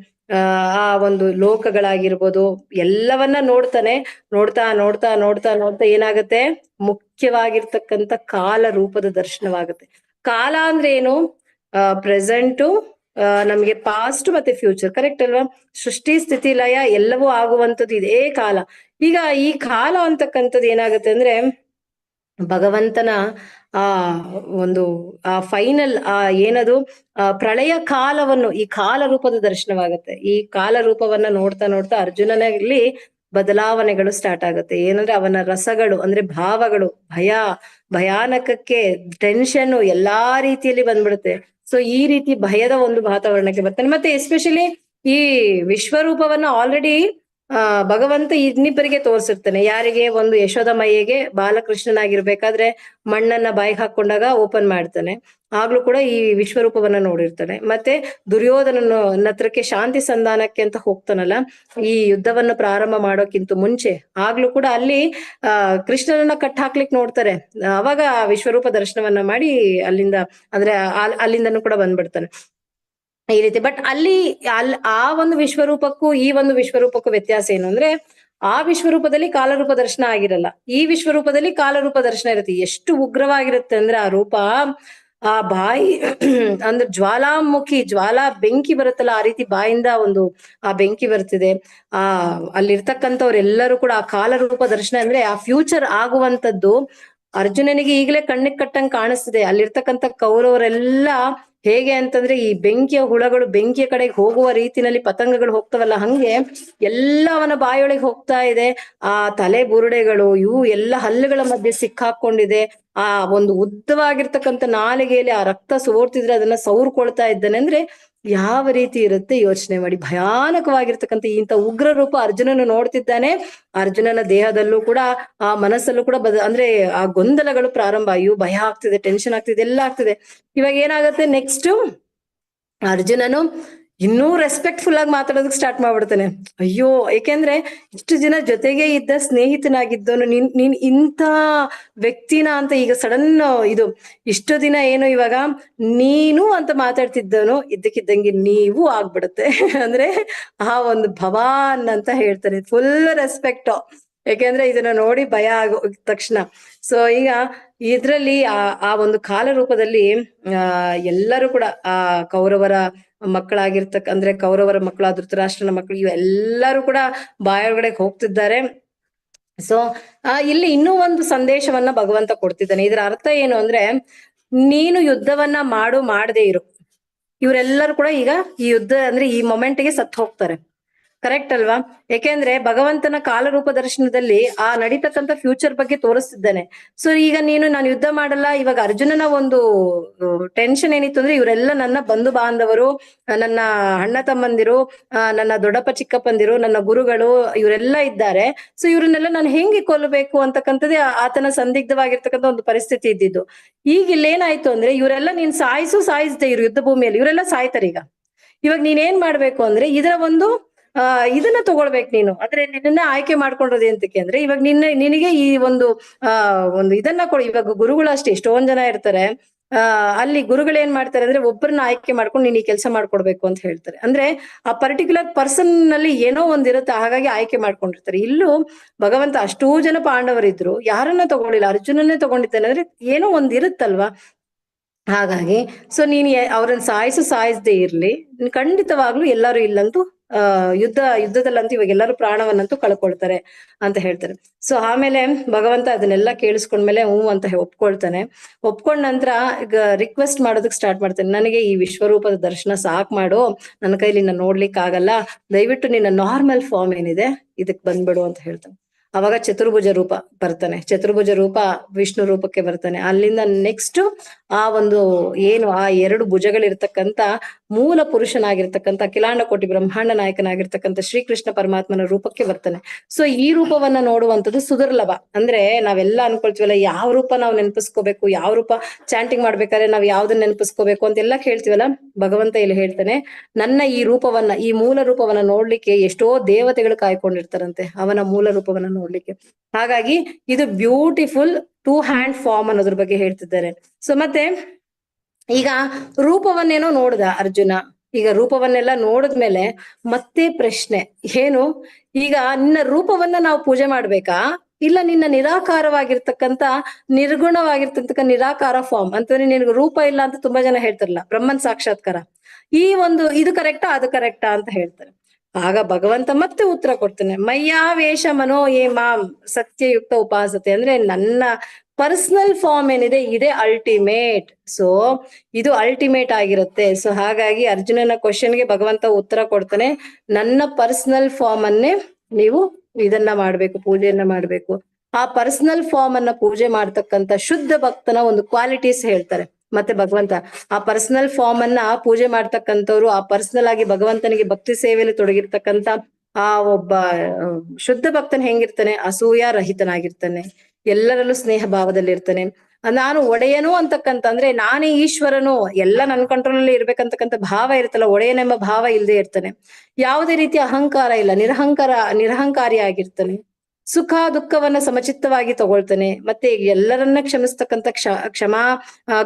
ಆ ಒಂದು ಲೋಕಗಳಾಗಿರ್ಬೋದು ಎಲ್ಲವನ್ನ ನೋಡ್ತಾನೆ. ನೋಡ್ತಾ ನೋಡ್ತಾ ನೋಡ್ತಾ ನೋಡ್ತಾ ಏನಾಗತ್ತೆ, ಮುಖ್ಯವಾಗಿರ್ತಕ್ಕಂಥ ಕಾಲ ರೂಪದ ದರ್ಶನವಾಗುತ್ತೆ. ಕಾಲ ಅಂದ್ರೆ ಏನು, ಪ್ರೆಸೆಂಟು, ನಮ್ಗೆ ಪಾಸ್ಟ್ ಮತ್ತೆ ಫ್ಯೂಚರ್, ಕರೆಕ್ಟ್ ಅಲ್ವಾ? ಸೃಷ್ಟಿ ಸ್ಥಿತಿ ಲಯ ಎಲ್ಲವೂ ಆಗುವಂಥದ್ದು ಇದೇ ಕಾಲ. ಈಗ ಈ ಕಾಲ ಅಂತಕ್ಕಂಥದ್ದು ಏನಾಗುತ್ತೆ ಅಂದ್ರೆ ಭಗವಂತನ ಆ ಒಂದು ಫೈನಲ್ ಏನದು ಪ್ರಳಯ ಕಾಲವನ್ನು, ಈ ಕಾಲ ರೂಪದ ದರ್ಶನವಾಗುತ್ತೆ. ಈ ಕಾಲ ರೂಪವನ್ನ ನೋಡ್ತಾ ನೋಡ್ತಾ ಅರ್ಜುನನಲ್ಲಿ ಬದಲಾವಣೆಗಳು ಸ್ಟಾರ್ಟ್ ಆಗುತ್ತೆ. ಏನಂದ್ರೆ ಅವನ ರಸಗಳು ಅಂದ್ರೆ ಭಾವಗಳು, ಭಯಾನಕಕ್ಕೆ ಟೆನ್ಷನ್ ಎಲ್ಲಾ ರೀತಿಯಲ್ಲಿ ಬಂದ್ಬಿಡುತ್ತೆ. ಸೊ ಈ ರೀತಿ ಭಯದ ಒಂದು ವಾತಾವರಣಕ್ಕೆ ಬರ್ತಾನೆ. ಮತ್ತೆ ಎಸ್ಪೆಷಲಿ ಈ ವಿಶ್ವರೂಪವನ್ನ ಆಲ್ರೆಡಿ ಭಗವಂತ ಇನ್ನಿಬ್ಬರಿಗೆ ತೋರಿಸಿರ್ತಾನೆ. ಯಾರಿಗೆ, ಒಂದು ಯಶೋದಮಯ್ಯಗೆ ಬಾಲಕೃಷ್ಣನಾಗಿರ್ಬೇಕಾದ್ರೆ ಮಣ್ಣನ್ನ ಬಾಯಿಗೆ ಹಾಕೊಂಡಾಗ ಓಪನ್ ಮಾಡ್ತಾನೆ, ಆಗ್ಲೂ ಕೂಡ ಈ ವಿಶ್ವರೂಪವನ್ನ ನೋಡಿರ್ತಾನೆ. ಮತ್ತೆ ದುರ್ಯೋಧನನ ಹತ್ರಕ್ಕೆ ಶಾಂತಿ ಸಂಧಾನಕ್ಕೆ ಅಂತ ಹೋಗ್ತಾನಲ್ಲ, ಈ ಯುದ್ಧವನ್ನು ಪ್ರಾರಂಭ ಮಾಡೋಕ್ಕಿಂತ ಮುಂಚೆ, ಆಗ್ಲೂ ಕೂಡ ಅಲ್ಲಿ ಕೃಷ್ಣನನ್ನ ಕಟ್ ಹಾಕ್ಲಿಕ್ಕೆ ನೋಡ್ತಾರೆ. ಅವಾಗ ವಿಶ್ವರೂಪ ದರ್ಶನವನ್ನ ಮಾಡಿ ಅಲ್ಲಿಂದ ಅಂದ್ರೆ ಅಲ್ಲಿಂದನೂ ಕೂಡ ಬಂದ್ಬಿಡ್ತಾನೆ ಈ ರೀತಿ. ಬಟ್ ಅಲ್ಲಿ ಆ ಒಂದು ವಿಶ್ವರೂಪಕ್ಕೂ ಈ ಒಂದು ವಿಶ್ವರೂಪಕ್ಕೂ ವ್ಯತ್ಯಾಸ ಏನು ಅಂದ್ರೆ, ಆ ವಿಶ್ವರೂಪದಲ್ಲಿ ಕಾಲರೂಪ ದರ್ಶನ ಆಗಿರಲ್ಲ, ಈ ವಿಶ್ವರೂಪದಲ್ಲಿ ಕಾಲರೂಪ ದರ್ಶನ ಇರುತ್ತೆ. ಎಷ್ಟು ಉಗ್ರವಾಗಿರುತ್ತೆ ಅಂದ್ರೆ ಆ ರೂಪ, ಆ ಬಾಯಿ ಅಂದ್ರೆ ಜ್ವಾಲಾಮುಖಿ, ಬೆಂಕಿ ಬರುತ್ತಲ್ಲ, ಆ ರೀತಿ ಬಾಯಿಂದ ಒಂದು ಆ ಬೆಂಕಿ ಬರ್ತಿದೆ. ಅಲ್ಲಿರ್ತಕ್ಕಂಥವ್ರೆಲ್ಲರೂ ಕೂಡ ಆ ಕಾಲರೂಪ ದರ್ಶನ ಅಂದ್ರೆ ಆ ಫ್ಯೂಚರ್ ಆಗುವಂತದ್ದು ಅರ್ಜುನನಿಗೆ ಈಗಲೇ ಕಣ್ಣಿಗೆ ಕಟ್ಟಂಗ್ ಕಾಣಿಸ್ತಿದೆ. ಅಲ್ಲಿರ್ತಕ್ಕಂಥ ಕೌರವರೆಲ್ಲ ಹೇಗೆ ಅಂತಂದ್ರೆ, ಈ ಬೆಂಕಿಯ ಹುಳಗಳು ಬೆಂಕಿಯ ಕಡೆಗೆ ಹೋಗುವ ರೀತಿನಲ್ಲಿ ಪತಂಗಗಳು ಹೋಗ್ತವಲ್ಲ, ಹಂಗೆ ಎಲ್ಲ ಅವನ ಬಾಯೊಳಗೆ ಹೋಗ್ತಾ ಇದೆ. ಆ ತಲೆ ಬುರುಡೆಗಳು ಇವು ಎಲ್ಲ ಹಲ್ಲುಗಳ ಮಧ್ಯೆ ಸಿಕ್ಕಾಕೊಂಡಿದೆ. ಆ ಒಂದು ಉದ್ದವಾಗಿರ್ತಕ್ಕಂಥ ನಾಲಿಗೆಯಲ್ಲಿ ಆ ರಕ್ತ ಸೋರ್ತಿದ್ರೆ ಅದನ್ನ ಸೌರ್ಕೊಳ್ತಾ ಇದ್ದಾನೆ. ಅಂದ್ರೆ ಯಾವ ರೀತಿ ಇರುತ್ತೆ ಯೋಚನೆ ಮಾಡಿ. ಭಯಾನಕವಾಗಿರ್ತಕ್ಕಂಥ ಇಂಥ ಉಗ್ರ ರೂಪ ಅರ್ಜುನನು ನೋಡ್ತಿದ್ದಾನೆ. ಅರ್ಜುನನ ದೇಹದಲ್ಲೂ ಕೂಡ ಆ ಮನಸ್ಸಲ್ಲೂ ಕೂಡ ಅಂದ್ರೆ ಆ ಗೊಂದಲಗಳು ಪ್ರಾರಂಭ, ಅಯ್ಯೋ ಭಯ ಆಗ್ತಿದೆ, ಟೆನ್ಷನ್ ಆಗ್ತಿದೆ, ಎಲ್ಲ ಆಗ್ತಿದೆ. ಇವಾಗ ಏನಾಗತ್ತೆ, ನೆಕ್ಸ್ಟ್ ಅರ್ಜುನನು ಇನ್ನೂ ರೆಸ್ಪೆಕ್ಟ್ಫುಲ್ ಆಗಿ ಮಾತಾಡೋದಕ್ಕೆ ಸ್ಟಾರ್ಟ್ ಮಾಡ್ಬಿಡ್ತಾನೆ. ಅಯ್ಯೋ, ಏಕೆಂದ್ರೆ ಇಷ್ಟು ದಿನ ಜೊತೆಗೆ ಇದ್ದ ಸ್ನೇಹಿತನಾಗಿದ್ದವನು ನೀನ್ ಇಂಥ ವ್ಯಕ್ತಿನ ಅಂತ ಈಗ ಸಡನ್ ಇದು ಇಷ್ಟು ದಿನ ಏನು ಇವಾಗ ನೀನು ಅಂತ ಮಾತಾಡ್ತಿದ್ದವನು ಇದ್ದಕ್ಕಿದ್ದಂಗೆ ನೀವು ಆಗ್ಬಿಡುತ್ತೆ. ಅಂದ್ರೆ ಆ ಒಂದು ಭವಾನ್ ಅಂತ ಹೇಳ್ತಾನೆ, ಫುಲ್ ರೆಸ್ಪೆಕ್ಟ್. ಯಾಕೆಂದ್ರೆ ಇದನ್ನ ನೋಡಿ ಭಯ ಆಗೋ ತಕ್ಷಣ. ಸೊ ಈಗ ಇದ್ರಲ್ಲಿ ಆ ಒಂದು ಕಾಲ ರೂಪದಲ್ಲಿ ಎಲ್ಲರೂ ಕೂಡ ಆ ಕೌರವರ ಅಂದ್ರೆ ಕೌರವರ ಮಕ್ಕಳು, ಧೃತರಾಷ್ಟ್ರನ ಮಕ್ಕಳು, ಇವೆಲ್ಲರೂ ಕೂಡ ಬಾಯೊಳಗಡೆ ಹೋಗ್ತಿದ್ದಾರೆ. ಸೊ ಇಲ್ಲಿ ಇನ್ನೂ ಒಂದು ಸಂದೇಶವನ್ನ ಭಗವಂತ ಕೊಡ್ತಿದ್ದಾನೆ. ಇದರ ಅರ್ಥ ಏನು ಅಂದ್ರೆ, ನೀನು ಯುದ್ಧವನ್ನ ಮಾಡದೇ ಇರು, ಇವರೆಲ್ಲರೂ ಕೂಡ ಈಗ ಈ ಯುದ್ಧ ಅಂದ್ರೆ ಈ ಮೊಮೆಂಟ್ಗೆ ಸತ್ತು ಹೋಗ್ತಾರೆ. ಕರೆಕ್ಟ್ ಅಲ್ವಾ? ಯಾಕೆಂದ್ರೆ ಭಗವಂತನ ಕಾಲರೂಪ ದರ್ಶನದಲ್ಲಿ ಆ ನಡೀತಕ್ಕಂಥ ಫ್ಯೂಚರ್ ಬಗ್ಗೆ ತೋರಿಸ್ತಿದ್ದಾನೆ. ಸೊ ಈಗ ನಾನು ಯುದ್ಧ ಮಾಡಲ್ಲ. ಇವಾಗ ಅರ್ಜುನನ ಒಂದು ಟೆನ್ಷನ್ ಏನಿತ್ತು ಅಂದ್ರೆ, ಇವರೆಲ್ಲ ನನ್ನ ಬಂಧು ಬಾಂಧವರು, ನನ್ನ ಅಣ್ಣ ತಮ್ಮಂದಿರು, ನನ್ನ ದೊಡ್ಡಪ್ಪ ಚಿಕ್ಕಪ್ಪಂದಿರು, ನನ್ನ ಗುರುಗಳು, ಇವರೆಲ್ಲ ಇದ್ದಾರೆ. ಸೊ ಇವ್ರನ್ನೆಲ್ಲ ನಾನು ಹೆಂಗೆ ಕೊಲ್ಲಬೇಕು ಅಂತಕ್ಕಂಥದ್ದೇ ಆತನ ಸಂದಿಗ್ಧವಾಗಿರ್ತಕ್ಕಂಥ ಒಂದು ಪರಿಸ್ಥಿತಿ ಇದ್ದಿದ್ದು. ಈಗ ಇಲ್ಲೇನಾಯ್ತು ಅಂದ್ರೆ, ಇವರೆಲ್ಲ ನೀನ್ ಸಾಯಿಸದೆ ಇರು ಯುದ್ಧ ಭೂಮಿಯಲ್ಲಿ, ಇವರೆಲ್ಲ ಸಾಯ್ತಾರೆ. ಇವಾಗ ನೀನೇನ್ ಮಾಡ್ಬೇಕು ಅಂದ್ರೆ ಇದರ ಒಂದು ಇದನ್ನ ತಗೊಳ್ಬೇಕು ನೀನು. ಅಂದ್ರೆ ನಿನ್ನ ಆಯ್ಕೆ ಮಾಡ್ಕೊಂಡ್ರದು ಎಂತಕ್ಕೆ ಅಂದ್ರೆ, ಇವಾಗ ನಿನಗೆ ಈ ಒಂದು ಇದನ್ನ ಕೊಡಿ. ಇವಾಗ ಗುರುಗಳು ಅಷ್ಟೇ ಎಷ್ಟೊಂದ್ ಜನ ಇರ್ತಾರೆ. ಅಲ್ಲಿ ಗುರುಗಳು ಏನ್ ಮಾಡ್ತಾರೆ ಅಂದ್ರೆ, ಒಬ್ಬರನ್ನ ಆಯ್ಕೆ ಮಾಡ್ಕೊಂಡು ನೀನ್ ಈ ಕೆಲಸ ಮಾಡ್ಕೊಡ್ಬೇಕು ಅಂತ ಹೇಳ್ತಾರೆ. ಅಂದ್ರೆ ಆ ಪರ್ಟಿಕ್ಯುಲರ್ ಪರ್ಸನ್ ನಲ್ಲಿ ಏನೋ ಒಂದಿರುತ್ತೆ, ಹಾಗಾಗಿ ಆಯ್ಕೆ ಮಾಡ್ಕೊಂಡಿರ್ತಾರೆ. ಇಲ್ಲೂ ಭಗವಂತ ಅಷ್ಟೂ ಜನ ಪಾಂಡವರಿದ್ರು, ಯಾರನ್ನ ತಗೊಳ್ಳಿಲ್ಲ, ಅರ್ಜುನನ್ನೇ ತಗೊಂಡಿದ್ದಾನೆ. ಅಂದ್ರೆ ಏನೋ ಒಂದಿರುತ್ತಲ್ವಾ. ಹಾಗಾಗಿ ಸೊ ನೀನ್ ಅವ್ರನ್ನ ಸಾಯಿಸದೇ ಇರ್ಲಿ, ಖಂಡಿತವಾಗ್ಲೂ ಎಲ್ಲರೂ ಇಲ್ಲಂತೂ ಯುದ್ಧದಲ್ಲಂತೂ ಇವಾಗ ಎಲ್ಲರೂ ಪ್ರಾಣವನ್ನಂತೂ ಕಳ್ಕೊಳ್ತಾರೆ ಅಂತ ಹೇಳ್ತಾರೆ. ಸೊ ಆಮೇಲೆ ಭಗವಂತ ಅದನ್ನೆಲ್ಲ ಕೇಳಿಸ್ಕೊಂಡ್ಮೇಲೆ ಅಂತ ಒಪ್ಕೊಳ್ತಾನೆ. ಒಪ್ಕೊಂಡ ನಂತರ ಈಗ ರಿಕ್ವೆಸ್ಟ್ ಮಾಡೋದಕ್ಕೆ ಸ್ಟಾರ್ಟ್ ಮಾಡ್ತಾನೆ, ನನಗೆ ಈ ವಿಶ್ವರೂಪದ ದರ್ಶನ ಸಾಕ್ ಮಾಡು, ನನ್ನ ಕೈಲಿ ನಿನ್ನ ನೋಡ್ಲಿಕ್ಕೆ ಆಗಲ್ಲ, ದಯವಿಟ್ಟು ನಿನ್ನ ನಾರ್ಮಲ್ ಫಾರ್ಮ್ ಏನಿದೆ ಇದಕ್ ಬಂದ್ಬಿಡು ಅಂತ ಹೇಳ್ತಾನೆ. ಅವಾಗ ಚತುರ್ಭುಜ ರೂಪ ಬರ್ತಾನೆ, ಚತುರ್ಭುಜ ರೂಪ ವಿಷ್ಣು ರೂಪಕ್ಕೆ ಬರ್ತಾನೆ. ಅಲ್ಲಿಂದ ನೆಕ್ಸ್ಟ್ ಆ ಒಂದು ಏನು ಆ 2 ಭುಜಗಳಿರ್ತಕ್ಕಂತ ಮೂಲ ಪುರುಷನಾಗಿರ್ತಕ್ಕಂಥ ಅಖಿಲಾಂಡ ಕೋಟಿ ಬ್ರಹ್ಮಾಂಡ ನಾಯಕನಾಗಿರ್ತಕ್ಕಂಥ ಶ್ರೀಕೃಷ್ಣ ಪರಮಾತ್ಮನ ರೂಪಕ್ಕೆ ಬರ್ತಾನೆ. ಸೊ ಈ ರೂಪವನ್ನ ನೋಡುವಂಥದ್ದು ಸುದುರ್ಲಭ. ಅಂದ್ರೆ ನಾವೆಲ್ಲ ಅನ್ಕೊಳ್ತೀವಲ್ಲ, ಯಾವ ರೂಪ ನಾವು ನೆನಪಿಸ್ಕೋಬೇಕು, ಯಾವ ರೂಪ ಚಾಂಟಿಂಗ್ ಮಾಡ್ಬೇಕಾದ್ರೆ ನಾವ್ ಯಾವ್ದನ್ನ ನೆನಪಿಸ್ಕೋಬೇಕು ಅಂತೆಲ್ಲ ಕೇಳ್ತೀವಲ್ಲ, ಭಗವಂತ ಇಲ್ಲಿ ಹೇಳ್ತಾನೆ, ನನ್ನ ಈ ರೂಪವನ್ನ, ಈ ಮೂಲ ರೂಪವನ್ನ ನೋಡ್ಲಿಕ್ಕೆ ಎಷ್ಟೋ ದೇವತೆಗಳು ಕಾಯ್ಕೊಂಡಿರ್ತಾರಂತೆ ಅವನ ಮೂಲ ರೂಪವನ್ನ ನೋಡ್ಲಿಕ್ಕೆ. ಹಾಗಾಗಿ ಇದು ಬ್ಯೂಟಿಫುಲ್ 2 ಹ್ಯಾಂಡ್ ಫಾರ್ಮ್ ಅನ್ನೋದ್ರ ಬಗ್ಗೆ ಹೇಳ್ತಿದ್ದಾರೆ. ಸೊ ಮತ್ತೆ ಈಗ ರೂಪವನ್ನೇನೋ ನೋಡ್ದ ಅರ್ಜುನ. ಈಗ ರೂಪವನ್ನೆಲ್ಲ ನೋಡಿದ್ಮೇಲೆ ಮತ್ತೆ ಪ್ರಶ್ನೆ ಏನು, ಈಗ ನಿನ್ನ ರೂಪವನ್ನ ನಾವು ಪೂಜೆ ಮಾಡ್ಬೇಕಾ, ಇಲ್ಲ ನಿನ್ನ ನಿರಾಕಾರವಾಗಿರ್ತಕ್ಕಂತ ನಿರ್ಗುಣವಾಗಿರ್ತಕ್ಕಂಥ ನಿರಾಕಾರ ಫಾರ್ಮ್ ಅಂತಂದ್ರೆ ನಿನಗೆ ರೂಪ ಇಲ್ಲ ಅಂತ ತುಂಬಾ ಜನ ಹೇಳ್ತಾರಲ್ಲ, ಬ್ರಹ್ಮನ್ ಸಾಕ್ಷಾತ್ಕಾರ, ಈ ಒಂದು ಇದು ಕರೆಕ್ಟಾ ಅದು ಕರೆಕ್ಟಾ ಅಂತ ಹೇಳ್ತಾರೆ. ಆಗ ಭಗವಂತ ಮತ್ತೆ ಉತ್ತರ ಕೊಡ್ತಾನೆ, ಮಯ್ಯಾವೇಶ ಮನೋ ಏ ಮಾಂ ಸತ್ಯಯುಕ್ತ ಉಪಾಸತೆ. ಅಂದ್ರೆ ನನ್ನ ಪರ್ಸನಲ್ ಫಾರ್ಮ್ ಏನಿದೆ ಇದೇ ಅಲ್ಟಿಮೇಟ್. ಸೊ ಇದು ಅಲ್ಟಿಮೇಟ್ ಆಗಿರುತ್ತೆ. ಸೊ ಹಾಗಾಗಿ ಅರ್ಜುನನ ಕ್ವಶನ್ಗೆ ಭಗವಂತ ಉತ್ತರ ಕೊಡ್ತಾನೆ, ನನ್ನ ಪರ್ಸನಲ್ ಫಾರ್ಮ್ ಅನ್ನೇ ನೀವು ಇದನ್ನ ಮಾಡ್ಬೇಕು, ಪೂಜೆಯನ್ನ ಮಾಡ್ಬೇಕು. ಆ ಪರ್ಸನಲ್ ಫಾರ್ಮ್ ಅನ್ನ ಪೂಜೆ ಮಾಡ್ತಕ್ಕಂತ ಶುದ್ಧ ಭಕ್ತನ ಒಂದು ಕ್ವಾಲಿಟೀಸ್ ಹೇಳ್ತಾರೆ. ಮತ್ತೆ ಭಗವಂತ ಆ ಪರ್ಸನಲ್ ಫಾರ್ಮ್ ಅನ್ನ ಪೂಜೆ ಮಾಡ್ತಕ್ಕಂಥವ್ರು, ಆ ಪರ್ಸನಲ್ ಆಗಿ ಭಗವಂತನಿಗೆ ಭಕ್ತಿ ಸೇವೆಯಲ್ಲಿ ತೊಡಗಿರ್ತಕ್ಕಂಥ ಆ ಒಬ್ಬ ಶುದ್ಧ ಭಕ್ತನ ಹೆಂಗಿರ್ತಾನೆ, ಅಸೂಯ ರಹಿತನಾಗಿರ್ತಾನೆ, ಎಲ್ಲರಲ್ಲೂ ಸ್ನೇಹ ಭಾವದಲ್ಲಿರ್ತಾನೆ. ನಾನು ಒಡೆಯನು ಅಂತಕ್ಕಂತ ಅಂದ್ರೆ ನಾನೇ ಈಶ್ವರನು, ಎಲ್ಲ ನನ್ನ ಕಂಟ್ರೋಲ್ ಅಲ್ಲಿ ಇರ್ಬೇಕಂತಕ್ಕಂಥ ಭಾವ ಇರುತ್ತಲ್ಲ, ಒಡೆಯನೆಂಬ ಭಾವ ಇಲ್ಲದೆ ಇರ್ತಾನೆ. ಯಾವುದೇ ರೀತಿ ಅಹಂಕಾರ ಇಲ್ಲ, ನಿರಹಂಕಾರಿ ಆಗಿರ್ತಾನೆ. ಸುಖ ದುಃಖವನ್ನ ಸಮಚಿತ್ತವಾಗಿ ತಗೊಳ್ತಾನೆ. ಮತ್ತೆ ಎಲ್ಲರನ್ನ ಕ್ಷಮಿಸ್ತಕ್ಕಂಥ ಕ್ಷಮಾ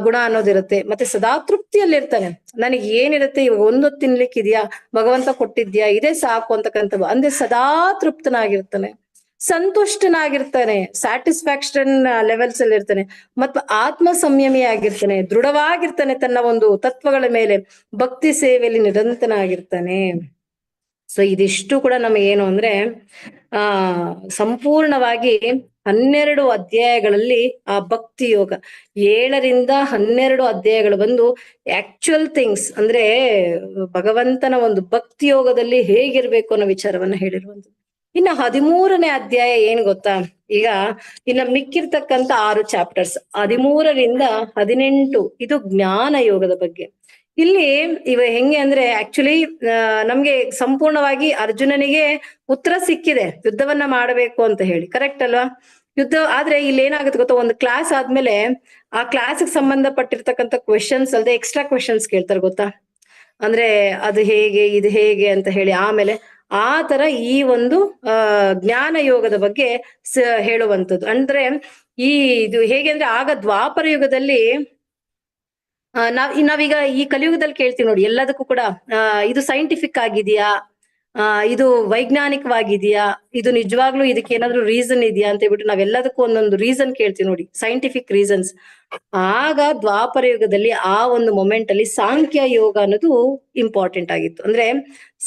ಗುಣ ಅನ್ನೋದಿರುತ್ತೆ. ಮತ್ತೆ ಸದಾ ತೃಪ್ತಿಯಲ್ಲಿರ್ತಾನೆ. ನನಗೆ ಏನಿರುತ್ತೆ ಇವಾಗ ಒಂದೊತ್ತು ತಿನ್ಲಿಕ್ಕಿದ್ಯಾ, ಭಗವಂತ ಕೊಟ್ಟಿದ್ಯಾ, ಇದೇ ಸಾಕು ಅಂತಕ್ಕಂಥ ಅಂದ್ರೆ ಸದಾ ತೃಪ್ತನಾಗಿರ್ತಾನೆ, ಸಂತುಷ್ಟನಾಗಿರ್ತಾನೆ, ಸ್ಯಾಟಿಸ್ಫ್ಯಾಕ್ಷನ್ ಲೆವೆಲ್ಸ್ ಅಲ್ಲಿ ಇರ್ತಾನೆ. ಮತ್ತು ಆತ್ಮ ಸಂಯಮಿ ಆಗಿರ್ತಾನೆ, ದೃಢವಾಗಿರ್ತಾನೆ, ತನ್ನ ಒಂದು ತತ್ವಗಳ ಮೇಲೆ ಭಕ್ತಿ ಸೇವೆಯಲ್ಲಿ ನಿರಂತರನಾಗಿರ್ತಾನೆ. ಸೊ ಇದಿಷ್ಟು ಕೂಡ ನಮಗೆ ಏನು ಅಂದ್ರೆ ಸಂಪೂರ್ಣವಾಗಿ 12 ಅಧ್ಯಾಯಗಳಲ್ಲಿ ಆ ಭಕ್ತಿ ಯೋಗ 7ರಿಂದ 12 ಅಧ್ಯಾಯಗಳು ಬಂದು ಆಕ್ಚುಯಲ್ ಥಿಂಗ್ಸ್ ಅಂದ್ರೆ ಭಗವಂತನ ಒಂದು ಭಕ್ತಿ ಯೋಗದಲ್ಲಿ ಹೇಗಿರ್ಬೇಕು ಅನ್ನೋ ವಿಚಾರವನ್ನ ಹೇಳಿರುವಂಥದ್ದು. ಇನ್ನು 13ನೇ ಅಧ್ಯಾಯ ಏನ್ ಗೊತ್ತಾ, ಈಗ ಇನ್ನ ಮಿಕ್ಕಿರ್ತಕ್ಕಂಥ 6 ಚಾಪ್ಟರ್ಸ್ 13ರಿಂದ 18 ಇದು ಜ್ಞಾನ ಯೋಗದ ಬಗ್ಗೆ. ಇಲ್ಲಿ ಇವ ಹೆಂಗೆ ಅಂದ್ರೆ ಆಕ್ಚುಲಿ ನಮ್ಗೆ ಸಂಪೂರ್ಣವಾಗಿ ಅರ್ಜುನನಿಗೆ ಉತ್ತರ ಸಿಕ್ಕಿದೆ, ಯುದ್ಧವನ್ನ ಮಾಡಬೇಕು ಅಂತ ಹೇಳಿ, ಕರೆಕ್ಟ್ ಅಲ್ವಾ? ಯುದ್ಧ ಆದ್ರೆ ಇಲ್ಲಿ ಏನಾಗುತ್ತೆ ಗೊತ್ತಾ, ಒಂದು ಕ್ಲಾಸ್ ಆದ್ಮೇಲೆ ಆ ಕ್ಲಾಸ್ಗೆ ಸಂಬಂಧಪಟ್ಟಿರ್ತಕ್ಕಂಥ ಕ್ವೆಶನ್ಸ್ ಅಲ್ಲದೆ ಎಕ್ಸ್ಟ್ರಾ ಕ್ವೆಶನ್ಸ್ ಕೇಳ್ತಾರೆ ಗೊತ್ತಾ, ಅಂದ್ರೆ ಅದು ಹೇಗೆ ಇದು ಹೇಗೆ ಅಂತ ಹೇಳಿ. ಆಮೇಲೆ ಆ ತರ ಈ ಒಂದು ಜ್ಞಾನ ಯೋಗದ ಬಗ್ಗೆ ಹೇಳುವಂಥದ್ದು. ಅಂದ್ರೆ ಇದು ಹೇಗೆ ಅಂದ್ರೆ ಆಗ ದ್ವಾಪರ ಯುಗದಲ್ಲಿ ನಾವೀಗ ಈ ಕಲಿಯುಗದಲ್ಲಿ ಕೇಳ್ತೀವಿ ನೋಡಿ, ಎಲ್ಲದಕ್ಕೂ ಕೂಡ ಇದು ಸೈಂಟಿಫಿಕ್ ಆಗಿದೆಯಾ, ಇದು ವೈಜ್ಞಾನಿಕವಾಗಿದೆಯಾ, ಇದು ನಿಜವಾಗ್ಲೂ ಇದಕ್ಕೆ ಏನಾದ್ರು ರೀಸನ್ ಇದೆಯಾ ಅಂತ ಹೇಳ್ಬಿಟ್ಟು ನಾವೆಲ್ಲದಕ್ಕೂ ಒಂದೊಂದು ರೀಸನ್ ಕೇಳ್ತೀವಿ ನೋಡಿ, ಸೈಂಟಿಫಿಕ್ ರೀಸನ್ಸ್. ಆಗ ದ್ವಾಪರ ಯುಗದಲ್ಲಿ ಆ ಒಂದು ಮೊಮೆಂಟ್ ಅಲ್ಲಿ ಸಾಂಖ್ಯ ಯೋಗ ಅನ್ನೋದು ಇಂಪಾರ್ಟೆಂಟ್ ಆಗಿತ್ತು. ಅಂದ್ರೆ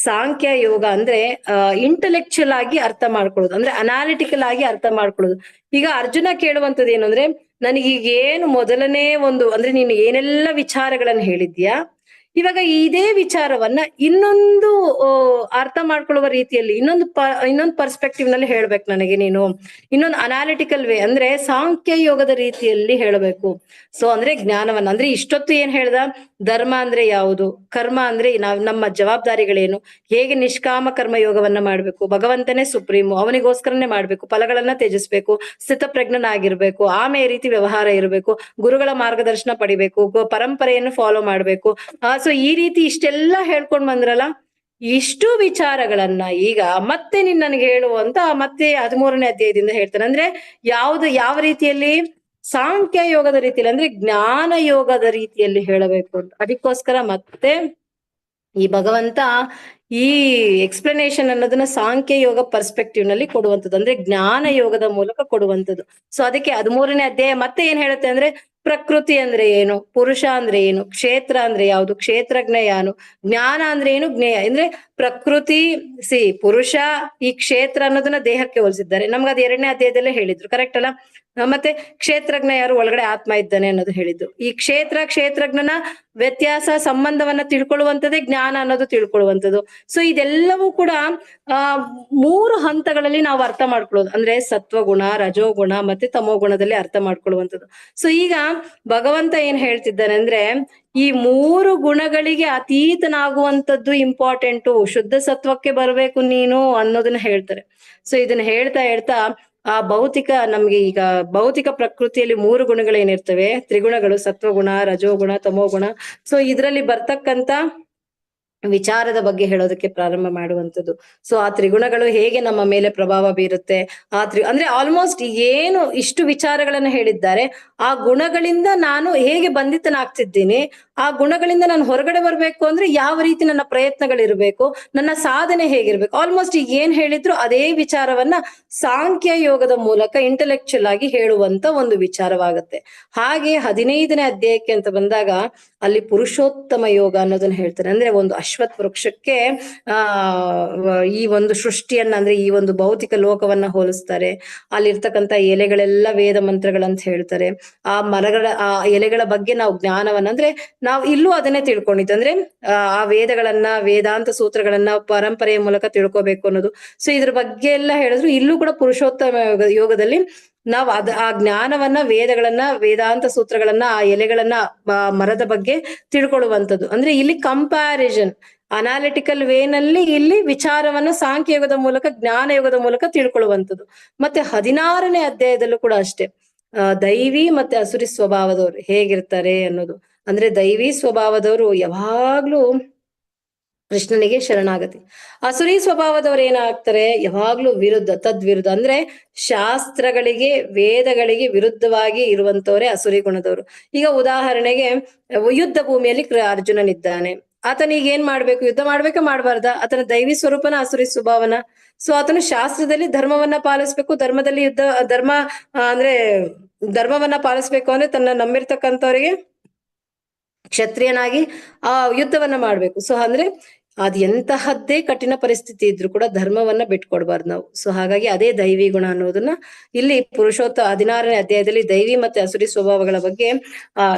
ಸಾಂಖ್ಯ ಯೋಗ ಅಂದ್ರೆ ಇಂಟೆಲೆಕ್ಚುಯಲ್ ಆಗಿ ಅರ್ಥ ಮಾಡ್ಕೊಳ್ಳೋದು, ಅಂದ್ರೆ ಅನಾಲಿಟಿಕಲ್ ಆಗಿ ಅರ್ಥ ಮಾಡ್ಕೊಳ್ಳೋದು. ಈಗ ಅರ್ಜುನ ಕೇಳುವಂಥದ್ದು ಏನು ಅಂದ್ರೆ, ನನಗೀಗ ಏನು ಮೊದಲನೇ ಒಂದು ಅಂದ್ರೆ ನೀನು ಏನೆಲ್ಲ ವಿಚಾರಗಳನ್ನ ಹೇಳಿದ್ಯಾ, ಇವಾಗ ಇದೇ ವಿಚಾರವನ್ನ ಇನ್ನೊಂದು ಅರ್ಥ ಮಾಡ್ಕೊಳ್ಳುವ ರೀತಿಯಲ್ಲಿ ಇನ್ನೊಂದು ಪರ್ಸ್ಪೆಕ್ಟಿವ್ ನಲ್ಲಿ ಹೇಳ್ಬೇಕು ನನಗೆ, ನೀನು ಇನ್ನೊಂದು ಅನಾಲಿಟಿಕಲ್ ವೇ ಅಂದ್ರೆ ಸಾಂಖ್ಯ ಯೋಗದ ರೀತಿಯಲ್ಲಿ ಹೇಳಬೇಕು. ಸೊ ಅಂದ್ರೆ ಜ್ಞಾನವನ್ನ ಅಂದ್ರೆ ಇಷ್ಟೊತ್ತು ಏನ್ ಹೇಳ್ದ, ಧರ್ಮ ಅಂದ್ರೆ ಯಾವುದು, ಕರ್ಮ ಅಂದ್ರೆ ನಮ್ಮ ಜವಾಬ್ದಾರಿಗಳೇನು, ಹೇಗೆ ನಿಷ್ಕಾಮ ಕರ್ಮ ಯೋಗವನ್ನ ಮಾಡ್ಬೇಕು, ಭಗವಂತನೇ ಸುಪ್ರೀಮು, ಅವನಿಗೋಸ್ಕರನೇ ಮಾಡ್ಬೇಕು, ಫಲಗಳನ್ನ ತ್ಯಜಿಸ್ಬೇಕು, ಸ್ಥಿತಪ್ರಜ್ಞನಾಗಿರ್ಬೇಕು, ಆಮೇಲೆ ಈ ರೀತಿ ವ್ಯವಹಾರ ಇರಬೇಕು, ಗುರುಗಳ ಮಾರ್ಗದರ್ಶನ ಪಡಿಬೇಕು, ಪರಂಪರೆಯನ್ನು ಫಾಲೋ ಮಾಡ್ಬೇಕು. ಸೊ ಈ ರೀತಿ ಇಷ್ಟೆಲ್ಲ ಹೇಳ್ಕೊಂಡ್ ಬಂದ್ರಲ್ಲ, ಇಷ್ಟು ವಿಚಾರಗಳನ್ನ ಈಗ ಮತ್ತೆ ನೀನ್ ನನಗೆ ಹೇಳುವಂತ ಮತ್ತೆ 13ನೇ ಅಧ್ಯಾಯದಿಂದ ಹೇಳ್ತಾನೆ. ಅಂದ್ರೆ ಯಾವ ರೀತಿಯಲ್ಲಿ, ಸಾಂಖ್ಯ ಯೋಗದ ರೀತಿಯಲ್ಲಿ ಅಂದ್ರೆ ಜ್ಞಾನ ಯೋಗದ ರೀತಿಯಲ್ಲಿ ಹೇಳಬೇಕು ಅಂತ. ಅದಕ್ಕೋಸ್ಕರ ಮತ್ತೆ ಈ ಭಗವಂತ ಈ ಎಕ್ಸ್ಪ್ಲನೇಷನ್ ಅನ್ನೋದನ್ನ ಸಾಂಖ್ಯ ಯೋಗ ಪರ್ಸ್ಪೆಕ್ಟಿವ್ ನಲ್ಲಿ ಕೊಡುವಂಥದ್ದು, ಅಂದ್ರೆ ಜ್ಞಾನ ಯೋಗದ ಮೂಲಕ ಕೊಡುವಂಥದ್ದು. ಸೊ ಅದಕ್ಕೆ 13ನೇ ಅಧ್ಯಾಯ ಮತ್ತೆ ಏನ್ ಹೇಳುತ್ತೆ ಅಂದ್ರೆ, ಪ್ರಕೃತಿ ಅಂದ್ರೆ ಏನು, ಪುರುಷ ಅಂದ್ರೆ ಏನು, ಕ್ಷೇತ್ರ ಅಂದ್ರೆ ಯಾವುದು, ಕ್ಷೇತ್ರಜ್ಞ ಯಾನು, ಜ್ಞಾನ ಅಂದ್ರೆ ಏನು, ಜ್ಞೇಯ ಅಂದ್ರೆ ಪ್ರಕೃತಿ, ಪುರುಷ, ಈ ಕ್ಷೇತ್ರ ಅನ್ನೋದನ್ನ ದೇಹಕ್ಕೆ ಹೋಲಿಸಿದ್ದಾರೆ. ನಮ್ಗೆ ಅದು 2ನೇ ಅಧ್ಯಾಯದಲ್ಲೇ ಹೇಳಿದ್ರು, ಕರೆಕ್ಟ್ ಅಲ್ಲ? ಮತ್ತೆ ಕ್ಷೇತ್ರಜ್ಞ ಯಾರು, ಒಳಗಡೆ ಆತ್ಮ ಇದ್ದಾನೆ ಅನ್ನೋದು ಹೇಳಿದ್ದು. ಈ ಕ್ಷೇತ್ರಜ್ಞನ ವ್ಯತ್ಯಾಸ ಸಂಬಂಧವನ್ನ ತಿಳ್ಕೊಳ್ಳುವಂಥದ್ದೇ ಜ್ಞಾನ ಅನ್ನೋದು ತಿಳ್ಕೊಳ್ಳುವಂಥದ್ದು. ಸೊ ಇದೆಲ್ಲವೂ ಕೂಡ 3 ಹಂತಗಳಲ್ಲಿ ನಾವು ಅರ್ಥ ಮಾಡ್ಕೊಳ್ಳೋದು, ಅಂದ್ರೆ ಸತ್ವಗುಣ, ರಜೋಗುಣ ಮತ್ತೆ ತಮೋಗುಣದಲ್ಲಿ ಅರ್ಥ ಮಾಡ್ಕೊಳ್ಳುವಂಥದ್ದು. ಸೊ ಈಗ ಭಗವಂತ ಏನ್ ಹೇಳ್ತಿದ್ದಾನೆ ಅಂದ್ರೆ, ಈ 3 ಗುಣಗಳಿಗೆ ಅತೀತನಾಗುವಂಥದ್ದು ಇಂಪಾರ್ಟೆಂಟು, ಶುದ್ಧ ಸತ್ವಕ್ಕೆ ಬರ್ಬೇಕು ನೀನು ಅನ್ನೋದನ್ನ ಹೇಳ್ತಾರೆ. ಸೊ ಇದನ್ನ ಹೇಳ್ತಾ ಹೇಳ್ತಾ ಆ ನಮ್ಗೆ ಈಗ ಭೌತಿಕ ಪ್ರಕೃತಿಯಲ್ಲಿ 3 ಗುಣಗಳೇನಿರ್ತವೆ, ತ್ರಿಗುಣಗಳು, ಸತ್ವಗುಣ, ರಜೋಗುಣ, ತಮೋಗುಣ. ಸೊ ಇದ್ರಲ್ಲಿ ಬರ್ತಕ್ಕಂತ ವಿಚಾರದ ಬಗ್ಗೆ ಹೇಳೋದಕ್ಕೆ ಪ್ರಾರಂಭ ಮಾಡುವಂಥದ್ದು. ಸೊ ಆ ತ್ರಿಗುಣಗಳು ಹೇಗೆ ನಮ್ಮ ಮೇಲೆ ಪ್ರಭಾವ ಬೀರುತ್ತೆ, ಅಂದ್ರೆ ಆಲ್ಮೋಸ್ಟ್ ಏನು ಇಷ್ಟು ವಿಚಾರಗಳನ್ನ ಹೇಳಿದ್ದಾರೆ, ಆ ಗುಣಗಳಿಂದ ನಾನು ಹೇಗೆ ಬಂಧಿತನಾಗ್ತಿದ್ದೀನಿ, ಆ ಗುಣಗಳಿಂದ ನಾನು ಹೊರಗಡೆ ಬರ್ಬೇಕು ಅಂದ್ರೆ ಯಾವ ರೀತಿ ನನ್ನ ಪ್ರಯತ್ನಗಳಿರ್ಬೇಕು, ನನ್ನ ಸಾಧನೆ ಹೇಗಿರ್ಬೇಕು, ಆಲ್ಮೋಸ್ಟ್ ಈಗ ಏನ್ ಹೇಳಿದ್ರು ಅದೇ ವಿಚಾರವನ್ನ ಸಾಂಖ್ಯ ಯೋಗದ ಮೂಲಕ ಇಂಟೆಲೆಕ್ಚುಯಲ್ ಆಗಿ ಹೇಳುವಂತ ಒಂದು ವಿಚಾರವಾಗುತ್ತೆ. ಹಾಗೆ 15ನೇ ಅಧ್ಯಾಯಕ್ಕೆ ಅಂತ ಬಂದಾಗ ಅಲ್ಲಿ ಪುರುಷೋತ್ತಮ ಯೋಗ ಅನ್ನೋದನ್ನ ಹೇಳ್ತಾರೆ. ಅಂದ್ರೆ ಒಂದು ಅಶ್ವತ್ಥ ವೃಕ್ಷಕ್ಕೆ ಈ ಒಂದು ಸೃಷ್ಟಿಯನ್ನ, ಅಂದ್ರೆ ಈ ಒಂದು ಭೌತಿಕ ಲೋಕವನ್ನ ಹೋಲಿಸ್ತಾರೆ. ಅಲ್ಲಿರ್ತಕ್ಕಂಥ ಎಲೆಗಳೆಲ್ಲ ವೇದ ಮಂತ್ರಗಳಂತ ಹೇಳ್ತಾರೆ. ಆ ಮರಗಳ ಆ ಎಲೆಗಳ ಬಗ್ಗೆ ನಾವು ಜ್ಞಾನವನ್ನ, ಅಂದ್ರೆ ನಾವು ಇಲ್ಲೂ ಅದನ್ನೇ ತಿಳ್ಕೊಂಡಿದ್ದು, ಅಂದ್ರೆ ಆ ವೇದಗಳನ್ನ, ವೇದಾಂತ ಸೂತ್ರಗಳನ್ನ ಪರಂಪರೆಯ ಮೂಲಕ ತಿಳ್ಕೊಬೇಕು ಅನ್ನೋದು. ಸೊ ಇದ್ರ ಬಗ್ಗೆ ಎಲ್ಲ ಹೇಳಿದ್ರು. ಇಲ್ಲೂ ಕೂಡ ಪುರುಷೋತ್ತಮ ಯೋಗದಲ್ಲಿ ನಾವು ಆ ಜ್ಞಾನವನ್ನ, ವೇದಗಳನ್ನ, ವೇದಾಂತ ಸೂತ್ರಗಳನ್ನ, ಆ ಎಲೆಗಳನ್ನ, ಮರದ ಬಗ್ಗೆ ತಿಳ್ಕೊಳ್ಳುವಂಥದ್ದು. ಅಂದ್ರೆ ಇಲ್ಲಿ ಕಂಪ್ಯಾರಿಸನ್, ಅನಾಲಿಟಿಕಲ್ ವೇನಲ್ಲಿ ಇಲ್ಲಿ ವಿಚಾರವನ್ನ ಸಾಂಖ್ಯಯುಗದ ಮೂಲಕ, ಜ್ಞಾನ ಯೋಗದ ಮೂಲಕ ತಿಳ್ಕೊಳ್ಳುವಂಥದ್ದು. ಮತ್ತೆ 16ನೇ ಅಧ್ಯಾಯದಲ್ಲೂ ಕೂಡ ಅಷ್ಟೇ, ದೈವಿ ಮತ್ತೆ ಅಸುರಿ ಸ್ವಭಾವದವರು ಹೇಗಿರ್ತಾರೆ ಅನ್ನೋದು. ಅಂದ್ರೆ ದೈವಿ ಸ್ವಭಾವದವರು ಯಾವಾಗ್ಲೂ ಕೃಷ್ಣನಿಗೆ ಶರಣಾಗತಿ. ಅಸುರಿ ಸ್ವಭಾವದವ್ರು ಏನಾಗ್ತಾರೆ, ಯಾವಾಗ್ಲೂ ವಿರುದ್ಧ, ತದ್ವಿರುದ್ಧ, ಅಂದ್ರೆ ಶಾಸ್ತ್ರಗಳಿಗೆ, ವೇದಗಳಿಗೆ ವಿರುದ್ಧವಾಗಿ ಇರುವಂತವರೇ ಅಸುರಿ ಗುಣದವರು. ಈಗ ಉದಾಹರಣೆಗೆ ಯುದ್ಧ ಭೂಮಿಯಲ್ಲಿ ಅರ್ಜುನನಿದ್ದಾನೆ. ಆತನಿಗೆ ಏನ್ ಮಾಡ್ಬೇಕು, ಯುದ್ಧ ಮಾಡ್ಬೇಕಾ ಮಾಡ್ಬಾರ್ದ? ಆತನ ದೈವಿ ಸ್ವರೂಪನ, ಅಸುರಿ ಸ್ವಭಾವನ. ಸೊ ಆತನು ಶಾಸ್ತ್ರದಲ್ಲಿ ಧರ್ಮವನ್ನ ಪಾಲಿಸ್ಬೇಕು, ಧರ್ಮದಲ್ಲಿ ಅಂದ್ರೆ ಧರ್ಮವನ್ನ ಪಾಲಿಸ್ಬೇಕು ಅಂದ್ರೆ ತನ್ನ ನಂಬಿರ್ತಕ್ಕಂಥವ್ರಿಗೆ ಕ್ಷತ್ರಿಯನಾಗಿ ಆ ಯುದ್ಧವನ್ನ ಮಾಡ್ಬೇಕು. ಸೊ ಅಂದ್ರೆ ಅದ್ ಎಂತಹದ್ದೇ ಕಠಿಣ ಪರಿಸ್ಥಿತಿ ಇದ್ರು ಕೂಡ ಧರ್ಮವನ್ನ ಬಿಟ್ಕೊಡ್ಬಾರ್ದು ನಾವು. ಸೊ ಹಾಗಾಗಿ ಅದೇ ದೈವಿ ಗುಣ ಅನ್ನೋದನ್ನ ಇಲ್ಲಿ 16ನೇ ಅಧ್ಯಾಯದಲ್ಲಿ ದೈವಿ ಮತ್ತೆ ಅಸುರಿ ಸ್ವಭಾವಗಳ ಬಗ್ಗೆ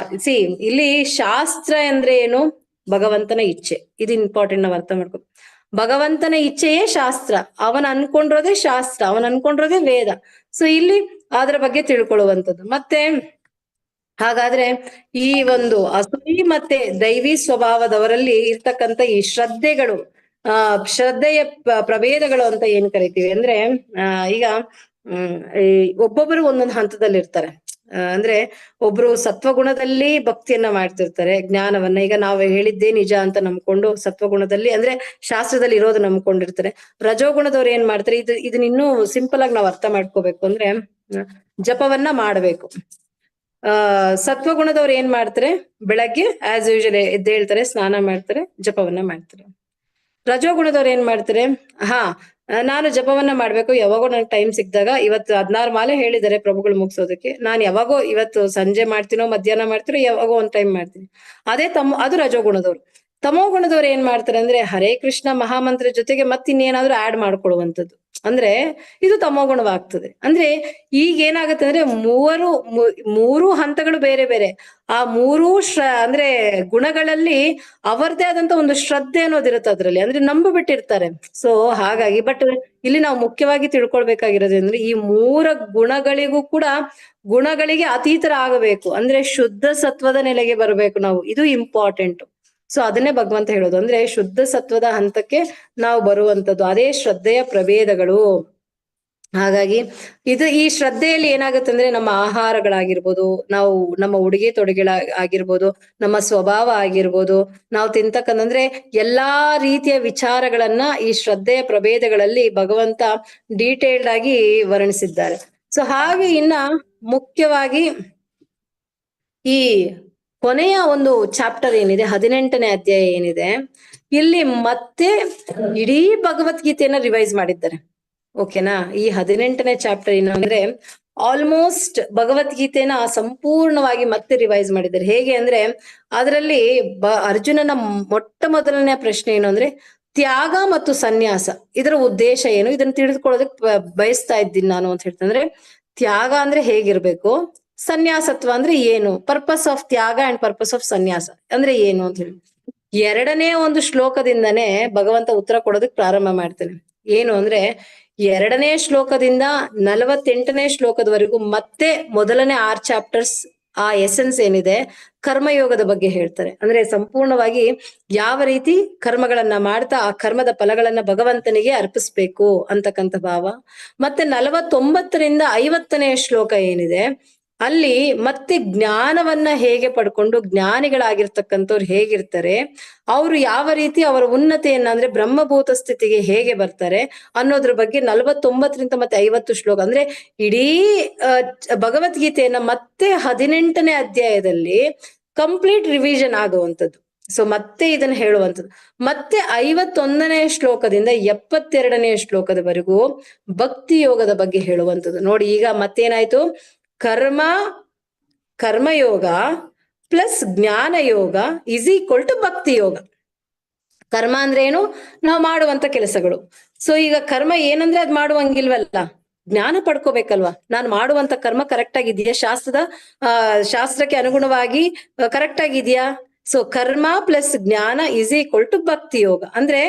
ಇಲ್ಲಿ ಶಾಸ್ತ್ರ ಅಂದ್ರೆ ಏನು, ಭಗವಂತನ ಇಚ್ಛೆ. ಇದು ಇಂಪಾರ್ಟೆಂಟ್, ನಾವು ಅರ್ಥ ಮಾಡ್ಕೊ. ಭಗವಂತನ ಇಚ್ಛೆಯೇ ಶಾಸ್ತ್ರ, ಅವನ್ ಅನ್ಕೊಂಡಿರೋದೇ ಶಾಸ್ತ್ರ, ಅವನ್ ಅನ್ಕೊಂಡಿರೋದೇ ವೇದ. ಸೊ ಇಲ್ಲಿ ಅದ್ರ ಬಗ್ಗೆ ತಿಳ್ಕೊಳ್ಳುವಂಥದ್ದು. ಮತ್ತೆ ಹಾಗಾದ್ರೆ ಈ ಒಂದು ಅಸುರಿ ಮತ್ತೆ ದೈವಿ ಸ್ವಭಾವದವರಲ್ಲಿ ಇರ್ತಕ್ಕಂಥ ಈ ಶ್ರದ್ಧೆಗಳು, ಶ್ರದ್ಧೆಯ ಪ್ರಭೇದಗಳು ಅಂತ ಏನ್ ಕರಿತೀವಿ ಅಂದ್ರೆ, ಈಗ ಒಬ್ಬೊಬ್ಬರು ಒಂದೊಂದು ಹಂತದಲ್ಲಿ ಇರ್ತಾರೆ. ಅಂದ್ರೆ ಒಬ್ರು ಸತ್ವಗುಣದಲ್ಲಿ ಭಕ್ತಿಯನ್ನ ಮಾಡ್ತಿರ್ತಾರೆ, ಜ್ಞಾನವನ್ನ. ಈಗ ನಾವು ಹೇಳಿದ್ದೇ ನಿಜ ಅಂತ ನಂಬ್ಕೊಂಡು ಸತ್ವಗುಣದಲ್ಲಿ, ಅಂದ್ರೆ ಶಾಸ್ತ್ರದಲ್ಲಿ ಇರೋದು ನಂಬ್ಕೊಂಡಿರ್ತಾರೆ. ರಜೋಗುಣದವ್ರು ಏನ್ ಮಾಡ್ತಾರೆ, ಇದನ್ನ ಇನ್ನೂ ಸಿಂಪಲ್ ಆಗಿ ನಾವು ಅರ್ಥ ಮಾಡ್ಕೋಬೇಕು ಅಂದ್ರೆ, ಜಪವನ್ನ ಮಾಡ್ಬೇಕು. ಸತ್ವಗುಣದವ್ರು ಏನ್ ಮಾಡ್ತಾರೆ, ಬೆಳಗ್ಗೆ ಆಸ್ ಯೂಶುವಲ್ ಎದ್ದೇಳ್ತಾರೆ, ಸ್ನಾನ ಮಾಡ್ತಾರೆ, ಜಪವನ್ನ ಮಾಡ್ತಾರೆ. ರಜೋಗುಣದವ್ರು ಏನ್ ಮಾಡ್ತಾರೆ, ನಾನು ಜಪವನ್ನ ಮಾಡ್ಬೇಕು, ಯಾವಾಗೋ ನಂಗೆ ಟೈಮ್ ಸಿಕ್ಕಿದಾಗ. ಇವತ್ತು 16 ಮಾಲೆ ಹೇಳಿದ್ದಾರೆ ಪ್ರಭುಗಳು ಮುಗಿಸೋದಕ್ಕೆ, ನಾನು ಯಾವಾಗೋ ಇವತ್ತು ಸಂಜೆ ಮಾಡ್ತೀನೋ, ಮಧ್ಯಾಹ್ನ ಮಾಡ್ತೀನೋ, ಯಾವಾಗೋ ಒಂದ್ ಟೈಮ್ ಮಾಡ್ತೀನಿ. ಅದು ರಜೋಗುಣದವ್ರು. ತಮೋಗುಣದವ್ರು ಏನ್ ಮಾಡ್ತಾರೆ ಅಂದ್ರೆ, ಹರೇ ಕೃಷ್ಣ ಮಹಾಮಂತ್ರ ಜೊತೆಗೆ ಮತ್ತಿನ್ನೇನಾದ್ರೂ ಆಡ್ ಮಾಡ್ಕೊಳ್ಳುವಂಥದ್ದು. ಅಂದ್ರೆ ಇದು ತಮೋಗುಣವಾಗ್ತದೆ. ಅಂದ್ರೆ ಈಗ ಏನಾಗುತ್ತೆ ಅಂದ್ರೆ, ಮೂರು ಹಂತಗಳು ಬೇರೆ ಬೇರೆ. ಆ ಮೂರೂ ಅಂದ್ರೆ ಗುಣಗಳಲ್ಲಿ ಅವರದೇ ಆದಂತ ಒಂದು ಶ್ರದ್ಧೆ ಅನ್ನೋದಿರುತ್ತೆ ಅದ್ರಲ್ಲಿ, ಅಂದ್ರೆ ನಂಬಿಬಿಟ್ಟಿರ್ತಾರೆ. ಸೊ ಹಾಗಾಗಿ ಬಟ್ ಇಲ್ಲಿ ನಾವು ಮುಖ್ಯವಾಗಿ ತಿಳ್ಕೊಳ್ಬೇಕಾಗಿರೋದು ಅಂದ್ರೆ, ಈ 3 ಗುಣಗಳಿಗೂ ಕೂಡ ಗುಣಗಳಿಗೆ ಅತೀತರ ಆಗಬೇಕು, ಅಂದ್ರೆ ಶುದ್ಧ ಸತ್ವದ ನೆಲೆಗೆ ಬರಬೇಕು ನಾವು. ಇದು ಇಂಪಾರ್ಟೆಂಟ್. ಸೊ ಅದನ್ನೇ ಭಗವಂತ ಹೇಳೋದು, ಅಂದ್ರೆ ಶುದ್ಧ ಸತ್ವದ ಹಂತಕ್ಕೆ ನಾವು ಬರುವಂತದ್ದು, ಅದೇ ಶ್ರದ್ಧೆಯ ಪ್ರಭೇದಗಳು. ಹಾಗಾಗಿ ಈ ಶ್ರದ್ಧೆಯಲ್ಲಿ ಏನಾಗುತ್ತೆ ಅಂದ್ರೆ, ನಮ್ಮ ಆಹಾರಗಳಾಗಿರ್ಬೋದು, ನಮ್ಮ ಉಡುಗೆ ತೊಡುಗೆಗಳ ಆಗಿರ್ಬೋದು, ನಮ್ಮ ಸ್ವಭಾವ ಆಗಿರ್ಬೋದು, ನಾವು ತಿಂತಕ್ಕಂದ್ರೆ ಎಲ್ಲಾ ರೀತಿಯ ವಿಚಾರಗಳನ್ನ ಈ ಶ್ರದ್ಧೆಯ ಪ್ರಭೇದಗಳಲ್ಲಿ ಭಗವಂತ ಡೀಟೇಲ್ಡ್ ಆಗಿ ವರ್ಣಿಸಿದ್ದಾರೆ. ಸೊ ಹಾಗೆ ಇನ್ನ ಮುಖ್ಯವಾಗಿ ಈ ಕೊನೆಯ ಒಂದು ಚಾಪ್ಟರ್ ಏನಿದೆ, 18ನೇ ಅಧ್ಯಾಯ ಏನಿದೆ, ಇಲ್ಲಿ ಮತ್ತೆ ಇಡೀ ಭಗವದ್ಗೀತೆಯನ್ನ ರಿವೈಸ್ ಮಾಡಿದ್ದಾರೆ. ಓಕೆನಾ? ಈ 18ನೇ ಚಾಪ್ಟರ್ ಏನಂದ್ರೆ ಆಲ್ಮೋಸ್ಟ್ ಭಗವದ್ಗೀತೆನ ಸಂಪೂರ್ಣವಾಗಿ ಮತ್ತೆ ರಿವೈಸ್ ಮಾಡಿದ್ದಾರೆ. ಹೇಗೆ ಅಂದ್ರೆ ಅದರಲ್ಲಿ ಅರ್ಜುನನ ಮೊಟ್ಟ ಮೊದಲನೇ ಪ್ರಶ್ನೆ ಏನು ಅಂದ್ರೆ ತ್ಯಾಗ ಮತ್ತು ಸನ್ಯಾಸ ಇದರ ಉದ್ದೇಶ ಏನು, ಇದನ್ನ ತಿಳಿದುಕೊಳ್ಳೋದಕ್ಕೆ ಬಯಸ್ತಾ ಇದ್ದೀನಿ ನಾನು ಅಂತ ಹೇಳ್ತಾರೆ. ಅಂದ್ರೆ ತ್ಯಾಗ ಅಂದ್ರೆ ಹೇಗಿರ್ಬೇಕು, ಸನ್ಯಾಸತ್ವ ಅಂದ್ರೆ ಏನು, ಪರ್ಪಸ್ ಆಫ್ ತ್ಯಾಗ ಅಂಡ್ ಪರ್ಪಸ್ ಆಫ್ ಸನ್ಯಾಸ ಅಂದ್ರೆ ಏನು ಅಂತ ಹೇಳಿ ಎರಡನೇ ಒಂದು ಶ್ಲೋಕದಿಂದನೇ ಭಗವಂತ ಉತ್ತರ ಕೊಡೋದಕ್ಕೆ ಪ್ರಾರಂಭ ಮಾಡ್ತಾನೆ. ಏನು ಅಂದ್ರೆ ಎರಡನೇ ಶ್ಲೋಕದಿಂದ 48ನೇ ಶ್ಲೋಕದವರೆಗೂ ಮತ್ತೆ ಮೊದಲನೇ 6 ಚಾಪ್ಟರ್ಸ್ ಆ ಎಸೆನ್ಸ್ ಏನಿದೆ ಕರ್ಮಯೋಗದ ಬಗ್ಗೆ ಹೇಳ್ತಾರೆ. ಅಂದ್ರೆ ಸಂಪೂರ್ಣವಾಗಿ ಯಾವ ರೀತಿ ಕರ್ಮಗಳನ್ನ ಮಾಡ್ತಾ ಆ ಕರ್ಮದ ಫಲಗಳನ್ನ ಭಗವಂತನಿಗೆ ಅರ್ಪಿಸ್ಬೇಕು ಅಂತಕ್ಕಂಥ ಭಾವ. ಮತ್ತೆ 49ರಿಂದ 50ನೇ ಶ್ಲೋಕ ಏನಿದೆ ಅಲ್ಲಿ ಮತ್ತೆ ಜ್ಞಾನವನ್ನ ಹೇಗೆ ಪಡ್ಕೊಂಡು ಜ್ಞಾನಿಗಳಾಗಿರ್ತಕ್ಕಂಥವ್ರು ಹೇಗಿರ್ತಾರೆ, ಅವರು ಯಾವ ರೀತಿ ಅವರ ಉನ್ನತಿಯನ್ನ ಅಂದ್ರೆ ಬ್ರಹ್ಮಭೂತ ಸ್ಥಿತಿಗೆ ಹೇಗೆ ಬರ್ತಾರೆ ಅನ್ನೋದ್ರ ಬಗ್ಗೆ 49ರಿಂದ ಮತ್ತೆ 50 ಶ್ಲೋಕ ಅಂದ್ರೆ ಇಡೀ ಭಗವದ್ಗೀತೆಯನ್ನ ಮತ್ತೆ 18ನೇ ಅಧ್ಯಾಯದಲ್ಲಿ ಕಂಪ್ಲೀಟ್ ರಿವಿಷನ್ ಆಗುವಂಥದ್ದು. ಸೊ ಮತ್ತೆ ಇದನ್ನ ಹೇಳುವಂಥದ್ದು. ಮತ್ತೆ 51ನೇ ಶ್ಲೋಕದಿಂದ 72ನೇ ಶ್ಲೋಕದವರೆಗೂ ಭಕ್ತಿ ಯೋಗದ ಬಗ್ಗೆ ಹೇಳುವಂಥದ್ದು. ನೋಡಿ ಈಗ ಮತ್ತೇನಾಯ್ತು, ಕರ್ಮಯೋಗ ಪ್ಲಸ್ ಜ್ಞಾನ ಯೋಗ ಇಸ್ ಈಕ್ವಲ್ ಟು ಭಕ್ತಿ ಯೋಗ. ಕರ್ಮ ಅಂದ್ರೆ ಏನು, ನಾವು ಮಾಡುವಂತ ಕೆಲಸಗಳು. ಸೊ ಈಗ ಕರ್ಮ ಏನಂದ್ರೆ ಅದ್ ಮಾಡುವಂಗಿಲ್ವಲ್ಲ, ಜ್ಞಾನ ಪಡ್ಕೋಬೇಕಲ್ವಾ, ನಾನು ಮಾಡುವಂತ ಕರ್ಮ ಕರೆಕ್ಟ್ ಆಗಿದೆಯಾ, ಶಾಸ್ತ್ರಕ್ಕೆ ಅನುಗುಣವಾಗಿ ಕರೆಕ್ಟ್ ಆಗಿದೆಯಾ. ಸೊ ಕರ್ಮ ಪ್ಲಸ್ ಜ್ಞಾನ ಇಸ್ ಈಕ್ವಲ್ ಟು ಭಕ್ತಿ ಯೋಗ. ಅಂದ್ರೆ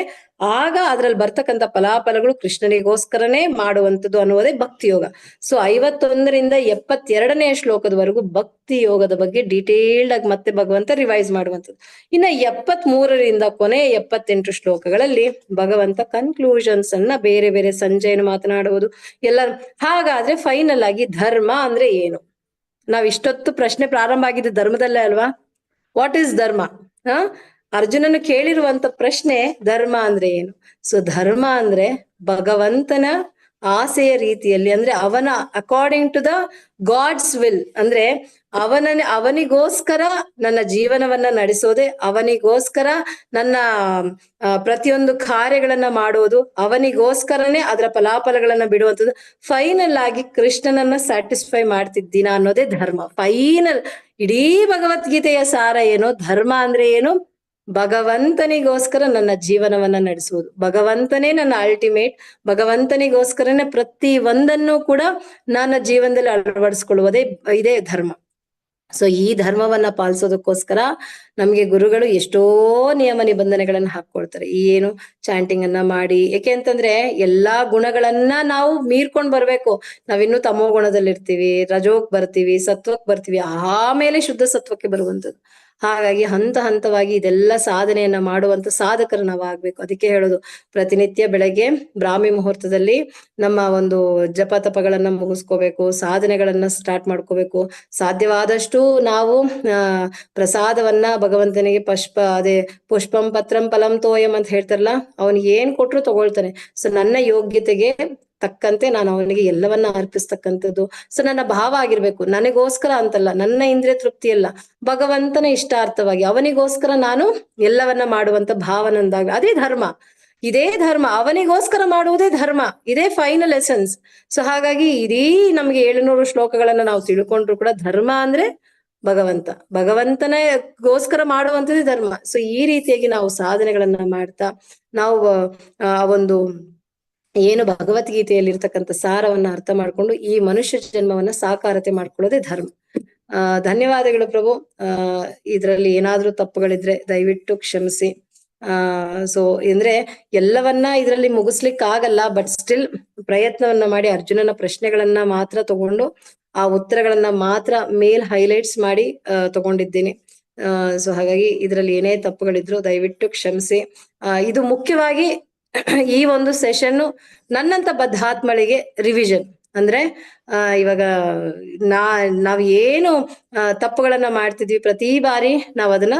ಆಗ ಅದ್ರಲ್ಲಿ ಬರ್ತಕ್ಕಂಥ ಫಲಾಫಲಗಳು ಕೃಷ್ಣನಿಗೋಸ್ಕರನೇ ಮಾಡುವಂಥದ್ದು ಅನ್ನೋದೇ ಭಕ್ತಿ ಯೋಗ. ಸೊ 51ರಿಂದ 72ನೇ ಶ್ಲೋಕದವರೆಗೂ ಭಕ್ತಿ ಯೋಗದ ಬಗ್ಗೆ ಡೀಟೇಲ್ಡ್ ಆಗಿ ಮತ್ತೆ ಭಗವಂತ ರಿವೈಸ್ ಮಾಡುವಂಥದ್ದು. ಇನ್ನ 73ರಿಂದ ಕೊನೆ 78 ಶ್ಲೋಕಗಳಲ್ಲಿ ಭಗವಂತ ಕನ್ಕ್ಲೂಷನ್ಸ್ ಅನ್ನ ಬೇರೆ ಬೇರೆ ಸಂಜಯನ ಮಾತನಾಡುವುದು ಎಲ್ಲ. ಹಾಗಾದ್ರೆ ಫೈನಲ್ ಆಗಿ ಧರ್ಮ ಅಂದ್ರೆ ಏನು, ನಾವ್ ಇಷ್ಟೊತ್ತು ಪ್ರಶ್ನೆ ಪ್ರಾರಂಭ ಆಗಿದ್ದು ಧರ್ಮದಲ್ಲೇ ಅಲ್ವಾ. ವಾಟ್ ಈಸ್ ಧರ್ಮ? ಅರ್ಜುನನು ಕೇಳಿರುವಂತ ಪ್ರಶ್ನೆ ಧರ್ಮ ಅಂದ್ರೆ ಏನು. ಸೊ ಧರ್ಮ ಅಂದ್ರೆ ಭಗವಂತನ ಆಸೆಯ ರೀತಿಯಲ್ಲಿ, ಅಂದ್ರೆ ಅವನ according to the God's will, ಅಂದ್ರೆ ಅವನಿಗೋಸ್ಕರ ನನ್ನ ಜೀವನವನ್ನ ನಡೆಸೋದೆ, ಅವನಿಗೋಸ್ಕರ ನನ್ನ ಪ್ರತಿಯೊಂದು ಕಾರ್ಯಗಳನ್ನ ಮಾಡೋದು, ಅವನಿಗೋಸ್ಕರನೇ ಅದರ ಫಲಾಫಲಗಳನ್ನ ಬಿಡುವಂಥದ್ದು. ಫೈನಲ್ ಆಗಿ ಕೃಷ್ಣನನ್ನ ಸ್ಯಾಟಿಸ್ಫೈ ಮಾಡ್ತಿದ್ದೀನ ಅನ್ನೋದೇ ಧರ್ಮ. ಫೈನಲ್ ಇಡೀ ಭಗವದ್ಗೀತೆಯ ಸಾರ ಏನು, ಧರ್ಮ ಅಂದ್ರೆ ಏನು, ಭಗವಂತನಿಗೋಸ್ಕರ ನನ್ನ ಜೀವನವನ್ನ ನಡೆಸುವುದು, ಭಗವಂತನೇ ನನ್ನ ಅಲ್ಟಿಮೇಟ್, ಭಗವಂತನಿಗೋಸ್ಕರನೇ ಪ್ರತಿ ಒಂದನ್ನು ಕೂಡ ನನ್ನ ಜೀವನದಲ್ಲಿ ಅಳವಡಿಸ್ಕೊಳ್ಳುವುದೇ ಇದೇ ಧರ್ಮ. ಸೊ ಈ ಧರ್ಮವನ್ನ ಪಾಲಿಸೋದಕ್ಕೋಸ್ಕರ ನಮ್ಗೆ ಗುರುಗಳು ಎಷ್ಟೋ ನಿಯಮ ನಿಬಂಧನೆಗಳನ್ನ ಹಾಕೊಳ್ತಾರೆ. ಏನು ಚಾಂಟಿಂಗ್ ಅನ್ನ ಮಾಡಿ, ಏಕೆ ಅಂತಂದ್ರೆ ಎಲ್ಲಾ ಗುಣಗಳನ್ನ ನಾವು ಮೀರ್ಕೊಂಡ್ ಬರ್ಬೇಕು. ನಾವಿನ್ನೂ ತಮೋ ಗುಣದಲ್ಲಿರ್ತೀವಿ, ರಜೋಕ್ ಬರ್ತೀವಿ, ಸತ್ವಕ್ ಬರ್ತೀವಿ, ಆಮೇಲೆ ಶುದ್ಧ ಸತ್ವಕ್ಕೆ ಬರುವಂಥದ್ದು. ಹಾಗಾಗಿ ಹಂತ ಹಂತವಾಗಿ ಇದೆಲ್ಲ ಸಾಧನೆಯನ್ನ ಮಾಡುವಂತ ಸಾಧಕರು ನಾವು ಆಗ್ಬೇಕು. ಅದಕ್ಕೆ ಹೇಳೋದು ಪ್ರತಿನಿತ್ಯ ಬೆಳಗ್ಗೆ ಬ್ರಾಹ್ಮಿ ಮುಹೂರ್ತದಲ್ಲಿ ನಮ್ಮ ಒಂದು ಜಪ ತಪಗಳನ್ನ ಮುಗಿಸ್ಕೋಬೇಕು, ಸಾಧನೆಗಳನ್ನ ಸ್ಟಾರ್ಟ್ ಮಾಡ್ಕೋಬೇಕು. ಸಾಧ್ಯವಾದಷ್ಟು ನಾವು ಪ್ರಸಾದವನ್ನ ಭಗವಂತನಿಗೆ ಪುಷ್ಪಂ ಪತ್ರಂ ಫಲಂ ತೋಯಂ ಅಂತ ಹೇಳ್ತಾರಲ್ಲ, ಅವನಿಗೆ ಏನ್ ಕೊಟ್ರು ತಗೊಳ್ತಾನೆ. ಸೊ ನನ್ನ ಯೋಗ್ಯತೆಗೆ ತಕ್ಕಂತೆ ನಾನು ಅವನಿಗೆ ಎಲ್ಲವನ್ನ ಅರ್ಪಿಸ್ತಕ್ಕಂಥದ್ದು. ಸೊ ನನ್ನ ಭಾವ ಆಗಿರ್ಬೇಕು, ನನಗೋಸ್ಕರ ಅಂತಲ್ಲ, ನನ್ನ ಇಂದ್ರಿಯ ತೃಪ್ತಿ ಅಲ್ಲ, ಭಗವಂತನ ಇಷ್ಟಾರ್ಥವಾಗಿ ಅವನಿಗೋಸ್ಕರ ನಾನು ಎಲ್ಲವನ್ನ ಮಾಡುವಂತ ಭಾವನಂದಾಗ ಅದೇ ಧರ್ಮ. ಇದೇ ಧರ್ಮ, ಅವನಿಗೋಸ್ಕರ ಮಾಡುವುದೇ ಧರ್ಮ, ಇದೇ ಫೈನಲ್ ಎಸೆನ್ಸ್. ಸೊ ಹಾಗಾಗಿ ಇಡೀ ನಮ್ಗೆ 700 ಶ್ಲೋಕಗಳನ್ನ ನಾವು ತಿಳ್ಕೊಂಡ್ರು ಕೂಡ ಧರ್ಮ ಅಂದ್ರೆ ಭಗವಂತನಗೋಸ್ಕರ ಮಾಡುವಂಥದ್ದೇ ಧರ್ಮ. ಸೊ ಈ ರೀತಿಯಾಗಿ ನಾವು ಸಾಧನೆಗಳನ್ನ ಮಾಡ್ತಾ ನಾವು ಒಂದು ಏನು ಭಗವದ್ಗೀತೆಯಲ್ಲಿ ಇರ್ತಕ್ಕಂಥ ಸಾರವನ್ನ ಅರ್ಥ ಮಾಡ್ಕೊಂಡು ಈ ಮನುಷ್ಯ ಜನ್ಮವನ್ನ ಸಾಕಾರತೆ ಮಾಡ್ಕೊಳ್ಳೋದೇ ಧರ್ಮ. ಧನ್ಯವಾದಗಳು ಪ್ರಭು. ಇದ್ರಲ್ಲಿ ಏನಾದ್ರೂ ತಪ್ಪುಗಳಿದ್ರೆ ದಯವಿಟ್ಟು ಕ್ಷಮಿಸಿ. ಸೊ ಅಂದ್ರೆ ಎಲ್ಲವನ್ನ ಇದರಲ್ಲಿ ಮುಗಿಸ್ಲಿಕ್ಕೆ ಆಗಲ್ಲ, ಬಟ್ ಸ್ಟಿಲ್ ಪ್ರಯತ್ನವನ್ನ ಮಾಡಿ ಅರ್ಜುನನ ಪ್ರಶ್ನೆಗಳನ್ನ ಮಾತ್ರ ತಗೊಂಡು ಆ ಉತ್ತರಗಳನ್ನ ಮಾತ್ರ ಹೈಲೈಟ್ಸ್ ಮಾಡಿ ತಗೊಂಡಿದ್ದೀನಿ. ಸೊ ಹಾಗಾಗಿ ಇದರಲ್ಲಿ ಏನೇ ತಪ್ಪುಗಳಿದ್ರು ದಯವಿಟ್ಟು ಕ್ಷಮಿಸಿ. ಇದು ಮುಖ್ಯವಾಗಿ ಈ ಒಂದು ಸೆಷನ್ ನನ್ನಂತ ಬದ್ಧಾತ್ಮಳಿಗೆ ರಿವಿಷನ್. ಅಂದ್ರೆ ಇವಾಗ ನಾವ್ ಏನು ತಪ್ಪುಗಳನ್ನ ಮಾಡ್ತಿದ್ವಿ ಪ್ರತಿ ಬಾರಿ ನಾವ್ ಅದನ್ನ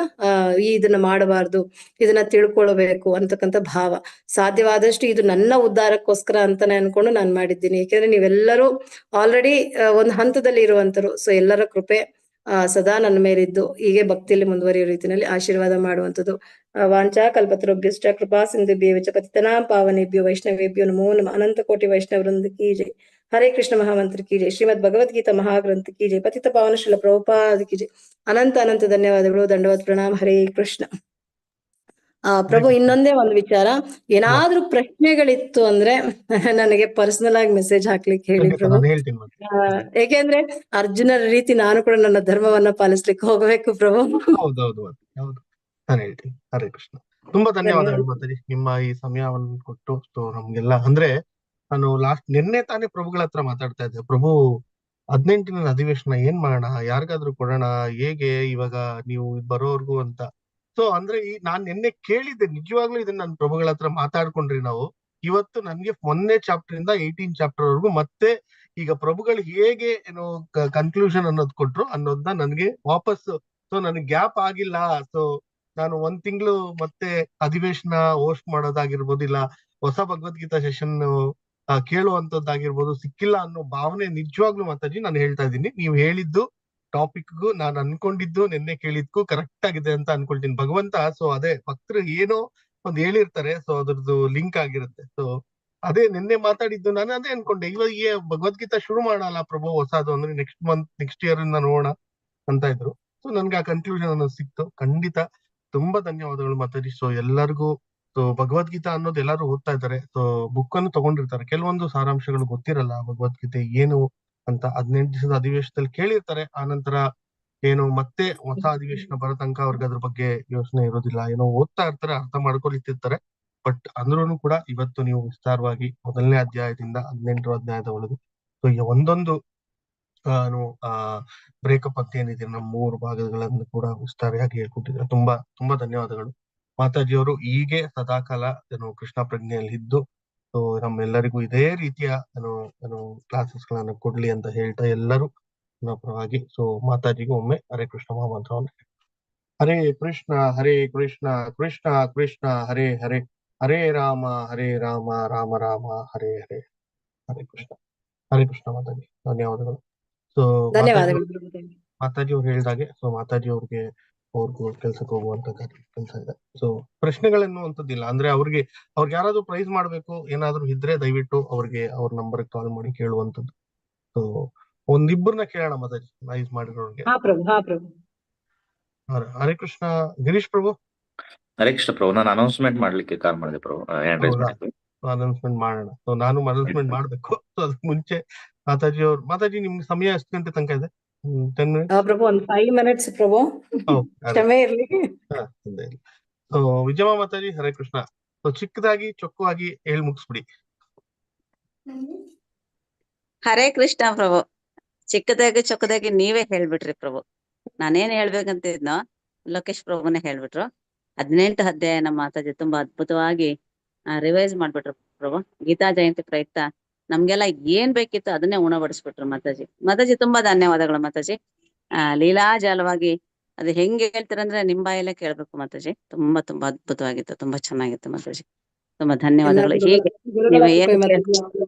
ಇದನ್ನ ಮಾಡಬಾರ್ದು, ಇದನ್ನ ತಿಳ್ಕೊಳ್ಬೇಕು ಅಂತಕ್ಕಂಥ ಭಾವ. ಸಾಧ್ಯವಾದಷ್ಟು ಇದು ನನ್ನ ಉದ್ಧಾರಕ್ಕೋಸ್ಕರ ಅಂತಾನೆ ಅನ್ಕೊಂಡು ನಾನು ಮಾಡಿದ್ದೀನಿ. ಯಾಕೆಂದ್ರೆ ನೀವೆಲ್ಲರೂ ಆಲ್ರೆಡಿ ಒಂದು ಹಂತದಲ್ಲಿ ಇರುವಂತರು. ಸೊ ಎಲ್ಲರ ಕೃಪೆ ಸದಾ ನನ್ನ ಮೇಲಿದ್ದು ಹೀಗೆ ಭಕ್ತಿಯಲ್ಲಿ ಮುಂದುವರಿಯೋ ರೀತಿಯಲ್ಲಿ ಆಶೀರ್ವಾದ ಮಾಡುವಂಥದ್ದು. ವಾಂಚಾ ಕಲ್ಪತರುಭ್ಯಶ್ಚ ಕೃಪಾ ಸಿಂಧುಭ್ಯೋ ಚ ಪತಿತನಾಂ ಪಾವನೇಭ್ಯೋ ವೈಷ್ಣವೇಭ್ಯೋ ನಮೋ ನಮಃ. ಅನಂತ ಕೋಟಿ ವೈಷ್ಣವೃಂದ ಕೀ ಜೈ. हरे कृष्ण महामंत्र की जय, श्रीमद भगवत गीता महाग्रंथ की जय, पतित पावन ಶ್ರೀಲ ಪ್ರಭುಪಾದ की जय. ಅನಂತ ಅನಂತ ಧನ್ಯವಾದಗಳು, ದಂಡವತ್ ಪ್ರಣಾಮ. ಹರೇ ಕೃಷ್ಣ. ಪ್ರಭು, ಇನ್ನೊಂದೇ ಒಂದು ವಿಚಾರ, ಏನಾದ್ರೂ ಪ್ರಶ್ನೆಗಳಿತ್ತು ಅಂದ್ರೆ ನನಗೆ ಪರ್ಸನಲ್ ಆಗಿ ಮೆಸೇಜ್ ಹಾಕ್ಲಿಕ್ಕೆ ಹೇಳಿ ಖಂಡಿತ ಪ್ರಭು. ನಾನು ಹೇಳ್ತೀನಿ ಮತ್ತೆ. ಏಕೆಂದ್ರೆ ಅರ್ಜುನರ ರೀತಿ ನಾನು ಕೂಡ ನನ್ನ ಧರ್ಮವನ್ನ ಪಾಲಿಸ್ಲಿಕ್ಕೆ ಹೋಗಬೇಕು ಪ್ರಭು. ಹೌದೌದು ಹೌದು, ನಾನು ಹೇಳ್ತೀನಿ. ಹರೇ ಕೃಷ್ಣ. ತುಂಬಾ ಧನ್ಯವಾದಗಳು ಮಾತಾಡಿ, ನಿಮ್ಮ ಈ ಸಮಯವನ್ನು ಕೊಟ್ಟು. ಸೊ ನಮ್ಗೆಲ್ಲ ಅಂದ್ರೆ ನಾನು ನಿನ್ನೆ ತಾನೇ ಪ್ರಭುಗಳ ಹತ್ರ ಮಾತಾಡ್ತಾ ಇದ್ದೆ, ಪ್ರಭು 18ನೇ ಅಧಿವೇಶನ ಏನ್ ಮಾಡೋಣ, ಯಾರಿಗಾದ್ರೂ ಕೊಡೋಣ, ಹೇಗೆ ಇವಾಗ ನೀವು ಬರೋರ್ಗು ಅಂತ. ಸೊ ಅಂದ್ರೆ ನಾನ್ ನಿನ್ನೆ ಕೇಳಿದ್ದೆ, ನಿಜವಾಗ್ಲೂ ಇದನ್ನ ನಾನು ಪ್ರಭುಗಳ ಹತ್ರ ಮಾತಾಡ್ಕೊಂಡ್ರಿ ನಾವು. ಇವತ್ತು ನನ್ಗೆ ಮೊನ್ನೆ ಚಾಪ್ಟರ್ ಇಂದ 18 ಚಾಪ್ಟರ್ ವರೆಗೂ ಮತ್ತೆ ಈಗ ಪ್ರಭುಗಳು ಹೇಗೆ ಏನೋ ಕನ್ಕ್ಲೂಷನ್ ಅನ್ನೋದು ಕೊಟ್ರು ಅನ್ನೋದನ್ನ ನನ್ಗೆ ವಾಪಸ್. ಸೊ ನನಗೆ ಗ್ಯಾಪ್ ಆಗಿಲ್ಲ. ಸೊ ನಾನು 1 ತಿಂಗಳು ಮತ್ತೆ ಅಧಿವೇಶನ ಹೋಸ್ಟ್ ಮಾಡೋದಾಗಿರ್ಬೋದು, ಇಲ್ಲ ಹೊಸ ಭಗವದ್ಗೀತಾ ಸೆಷನ್ ಕೇಳುವಂತದ್ದಾಗಿರ್ಬೋದು ಸಿಕ್ಕಿಲ್ಲ ಅನ್ನೋ ಭಾವನೆ ನಿಜವಾಗ್ಲೂ ಮಾತಾಜಿ ನಾನು ಹೇಳ್ತಾ ಇದ್ದೀನಿ. ನೀವು ಹೇಳಿದ್ದು ಟಾಪಿಕ್ಗೂ ನಾನು ಅನ್ಕೊಂಡಿದ್ದು ನಿನ್ನೆ ಕೇಳಿದ್ಕು ಕರೆಕ್ಟ್ ಆಗಿದೆ ಅಂತ ಅನ್ಕೊಳ್ತೀನಿ ಭಗವಂತ. ಸೊ ಅದೇ ಭಕ್ತರು ಏನೋ ಒಂದ್ ಹೇಳಿರ್ತಾರೆ, ಸೊ ಅದ್ರದ್ದು ಲಿಂಕ್ ಆಗಿರುತ್ತೆ. ಸೊ ಅದೇ ನಿನ್ನೆ ಮಾತಾಡಿದ್ದು, ನಾನು ಅದೇ ಅನ್ಕೊಂಡೆ, ಇವಾಗ ಈ ಭಗವದ್ಗೀತಾ ಶುರು ಮಾಡಲ್ಲ ಪ್ರಭು ಹೊಸದು, ಅಂದ್ರೆ ನೆಕ್ಸ್ಟ್ ಇಯರ್ ಇಂದ ನೋಡೋಣ ಅಂತ ಇದ್ರು. ಸೊ ನನ್ಗೆ ಆ ಕನ್ಕ್ಲೂಷನ್ ಅನ್ನೋದು ಸಿಕ್ತು. ಖಂಡಿತ ತುಂಬಾ ಧನ್ಯವಾದಗಳು ಮಾತಾಡಿ. ಸೊ ಎಲ್ಲರಿಗೂ ಸೊ ಭಗವದ್ಗೀತಾ ಅನ್ನೋದು ಎಲ್ಲರೂ ಓದ್ತಾ ಇದ್ದಾರೆ, ಸೊ ಬುಕ್ ಅನ್ನು ತಗೊಂಡಿರ್ತಾರೆ, ಕೆಲವೊಂದು ಸಾರಾಂಶಗಳು ಗೊತ್ತಿರಲ್ಲ ಭಗವದ್ಗೀತೆ ಏನು ಅಂತ. 18 ದಿವಸದ ಅಧಿವೇಶನದಲ್ಲಿ ಕೇಳಿರ್ತಾರೆ, ಆನಂತರ ಏನು ಮತ್ತೆ ಹೊಸ ಅಧಿವೇಶನ ಬರೋ ತನಕ ಅವ್ರಿಗೆ ಅದ್ರ ಬಗ್ಗೆ ಯೋಚನೆ ಇರೋದಿಲ್ಲ, ಏನೋ ಓದ್ತಾ ಇರ್ತಾರೆ, ಅರ್ಥ ಮಾಡ್ಕೊಳ್ತಿರ್ತಾರೆ. ಬಟ್ ಅಂದ್ರೂ ಕೂಡ ಇವತ್ತು ನೀವು ವಿಸ್ತಾರವಾಗಿ 1ನೇ ಅಧ್ಯಾಯದಿಂದ 18ರ ಅಧ್ಯಾಯದವರೆಗೂ ಸೊ ಈ ಒಂದೊಂದು ಬ್ರೇಕಪ್ ಅಂತ ಏನಿದೆ ನಮ್ಮ 3 ಭಾಗಗಳನ್ನು ಕೂಡ ವಿಸ್ತಾರವಾಗಿ ಹೇಳ್ಕೊಟ್ಟಿದ್ದಾರೆ. ತುಂಬಾ ಧನ್ಯವಾದಗಳು ಮಾತಾಜಿಯವರು. ಹೀಗೆ ಸದಾಕಾಲ ಕೃಷ್ಣ ಪ್ರಜ್ಞೆಯಲ್ಲಿ ಇದ್ದು ಸೊ ನಮ್ಮೆಲ್ಲರಿಗೂ ಇದೇ ರೀತಿಯ ಕ್ಲಾಸಸ್ ಗಳನ್ನ ಕೊಡ್ಲಿ ಅಂತ ಹೇಳ್ತಾ ಎಲ್ಲರೂ ಪರವಾಗಿ ಸೊ ಮಾತಾಜಿಗೂ ಒಮ್ಮೆ ಹರೇ ಕೃಷ್ಣ ಮಹಾಮಂತ್ರವನ್ನು. ಹರೇ ಕೃಷ್ಣ ಕೃಷ್ಣ ಕೃಷ್ಣ ಹರೇ ಹರೇ, ಹರೇ ರಾಮ ರಾಮ ರಾಮ ಹರೇ ಹರೇ. ಹರೇ ಕೃಷ್ಣ ಮಾತಾಜಿ, ಧನ್ಯವಾದಗಳು. ಸೊ ಧನ್ಯವಾದಗಳು. ಮಾತಾಜಿ ಅವ್ರು ಹೇಳಿದಾಗೆ, ಸೊ ಮಾತಾಜಿ ಅವ್ರಿಗೂ ಕೆಲ್ಸಕ್ಕೆ ಹೋಗುವಂತ ಕೆಲಸ ಇದೆ. ಸೊ ಪ್ರಶ್ನೆಗಳನ್ನುವಂಥದ್ದಿಲ್ಲ, ಅಂದ್ರೆ ಅವ್ರಿಗೆ ಯಾರಾದ್ರೂ ಪ್ರೈಸ್ ಮಾಡ್ಬೇಕು ಏನಾದ್ರು ಇದ್ರೆ ದಯವಿಟ್ಟು ಅವ್ರ ನಂಬರ್ ಕಾಲ್ ಮಾಡಿ ಕೇಳುವಂತದ್ದು. ಸೊ ಒಂದಿಬ್ಬರನ್ನ ಕೇಳೋಣ ಮಾತಾಜಿ, ಪ್ರೈಸ್ ಮಾಡಿರೋರ್ಗೆ. ಹರೇ ಕೃಷ್ಣ. ಗಿರೀಶ್ ಪ್ರಭು. ಹರೇ ಕೃಷ್ಣ ಪ್ರಭು, ನಾನು ಅನೌನ್ಸ್ಮೆಂಟ್ ಮಾಡ್ಲಿಕ್ಕೆ ಕಾಲ್ ಮಾಡಿದೆ ಪ್ರಭು. ಅನೌನ್ಸ್ಮೆಂಟ್ ಮಾಡೋಣ. ಸೊ ನಾನು ಅನೌನ್ಸ್ಮೆಂಟ್ ಮಾಡ್ಬೇಕು. ಸೊ ಅದಕ್ಕೆ ಮುಂಚೆ ಮಾತಾಜಿ ನಿಮ್ಗೆ ಸಮಯ ಎಷ್ಟು ಗಂಟೆ ತನಕ ಇದೆ? 10 minutes ಪ್ರಭು, ಒಂದು 5 minutes ಪ್ರಭು, ಕ್ಷಮೆ ಇರ್ಲಿ. ಸೊ ವಿಜಯಮ್ಮ ಮಾತಾಜಿ, ಹರೇ ಕೃಷ್ಣ. ಸೊ ಚಿಕ್ಕದಾಗಿ ಚೊಕ್ಕವಾಗಿ ಹೇಳಿ ಮುಗಿಸ್ಬಿಡಿ. ಹರೇ ಕೃಷ್ಣ ಪ್ರಭು. ಚೊಕ್ಕದಾಗಿ ನೀವೇ ಹೇಳ್ಬಿಟ್ರಿ ಪ್ರಭು. ನಾನೇನ್ ಹೇಳ್ಬೇಕಂತ ಇದ್ನೋ ಲೋಕೇಶ್ ಪ್ರಭುನೇ ಹೇಳ್ಬಿಟ್ರು. 18 ಅಧ್ಯಾಯ ನಮ್ಮ ಮಾತಾಜಿ ತುಂಬಾ ಅದ್ಭುತವಾಗಿ ರಿವೈಸ್ ಮಾಡ್ಬಿಟ್ರು ಪ್ರಭು. ಗೀತಾ ಜಯಂತಿ ಪ್ರಯುಕ್ತ ನಮ್ಗೆಲ್ಲ ಏನ್ ಬೇಕಿತ್ತು ಅದನ್ನೇ ಉಣಬಡಿಸ್ಬಿಟ್ರು ಮಾತಾಜಿ. ತುಂಬಾ ಧನ್ಯವಾದಗಳು ಮಾತಾಜಿ. ಲೀಲಾಜಾಲವಾಗಿ ಅದು ಹೆಂಗೆ ಹೇಳ್ತೀರಂದ್ರೆ ನಿಮ್ ಬಾಯಲ್ಲೇ ಕೇಳ್ಬೇಕು ಮಾತಾಜಿ. ತುಂಬಾ ಅದ್ಭುತವಾಗಿತ್ತು, ತುಂಬಾ ಚೆನ್ನಾಗಿತ್ತು ಮಾತಾಜಿ. ತುಂಬಾ ಧನ್ಯವಾದಗಳು. ಹೀಗೆ ನೀವು ಏನ್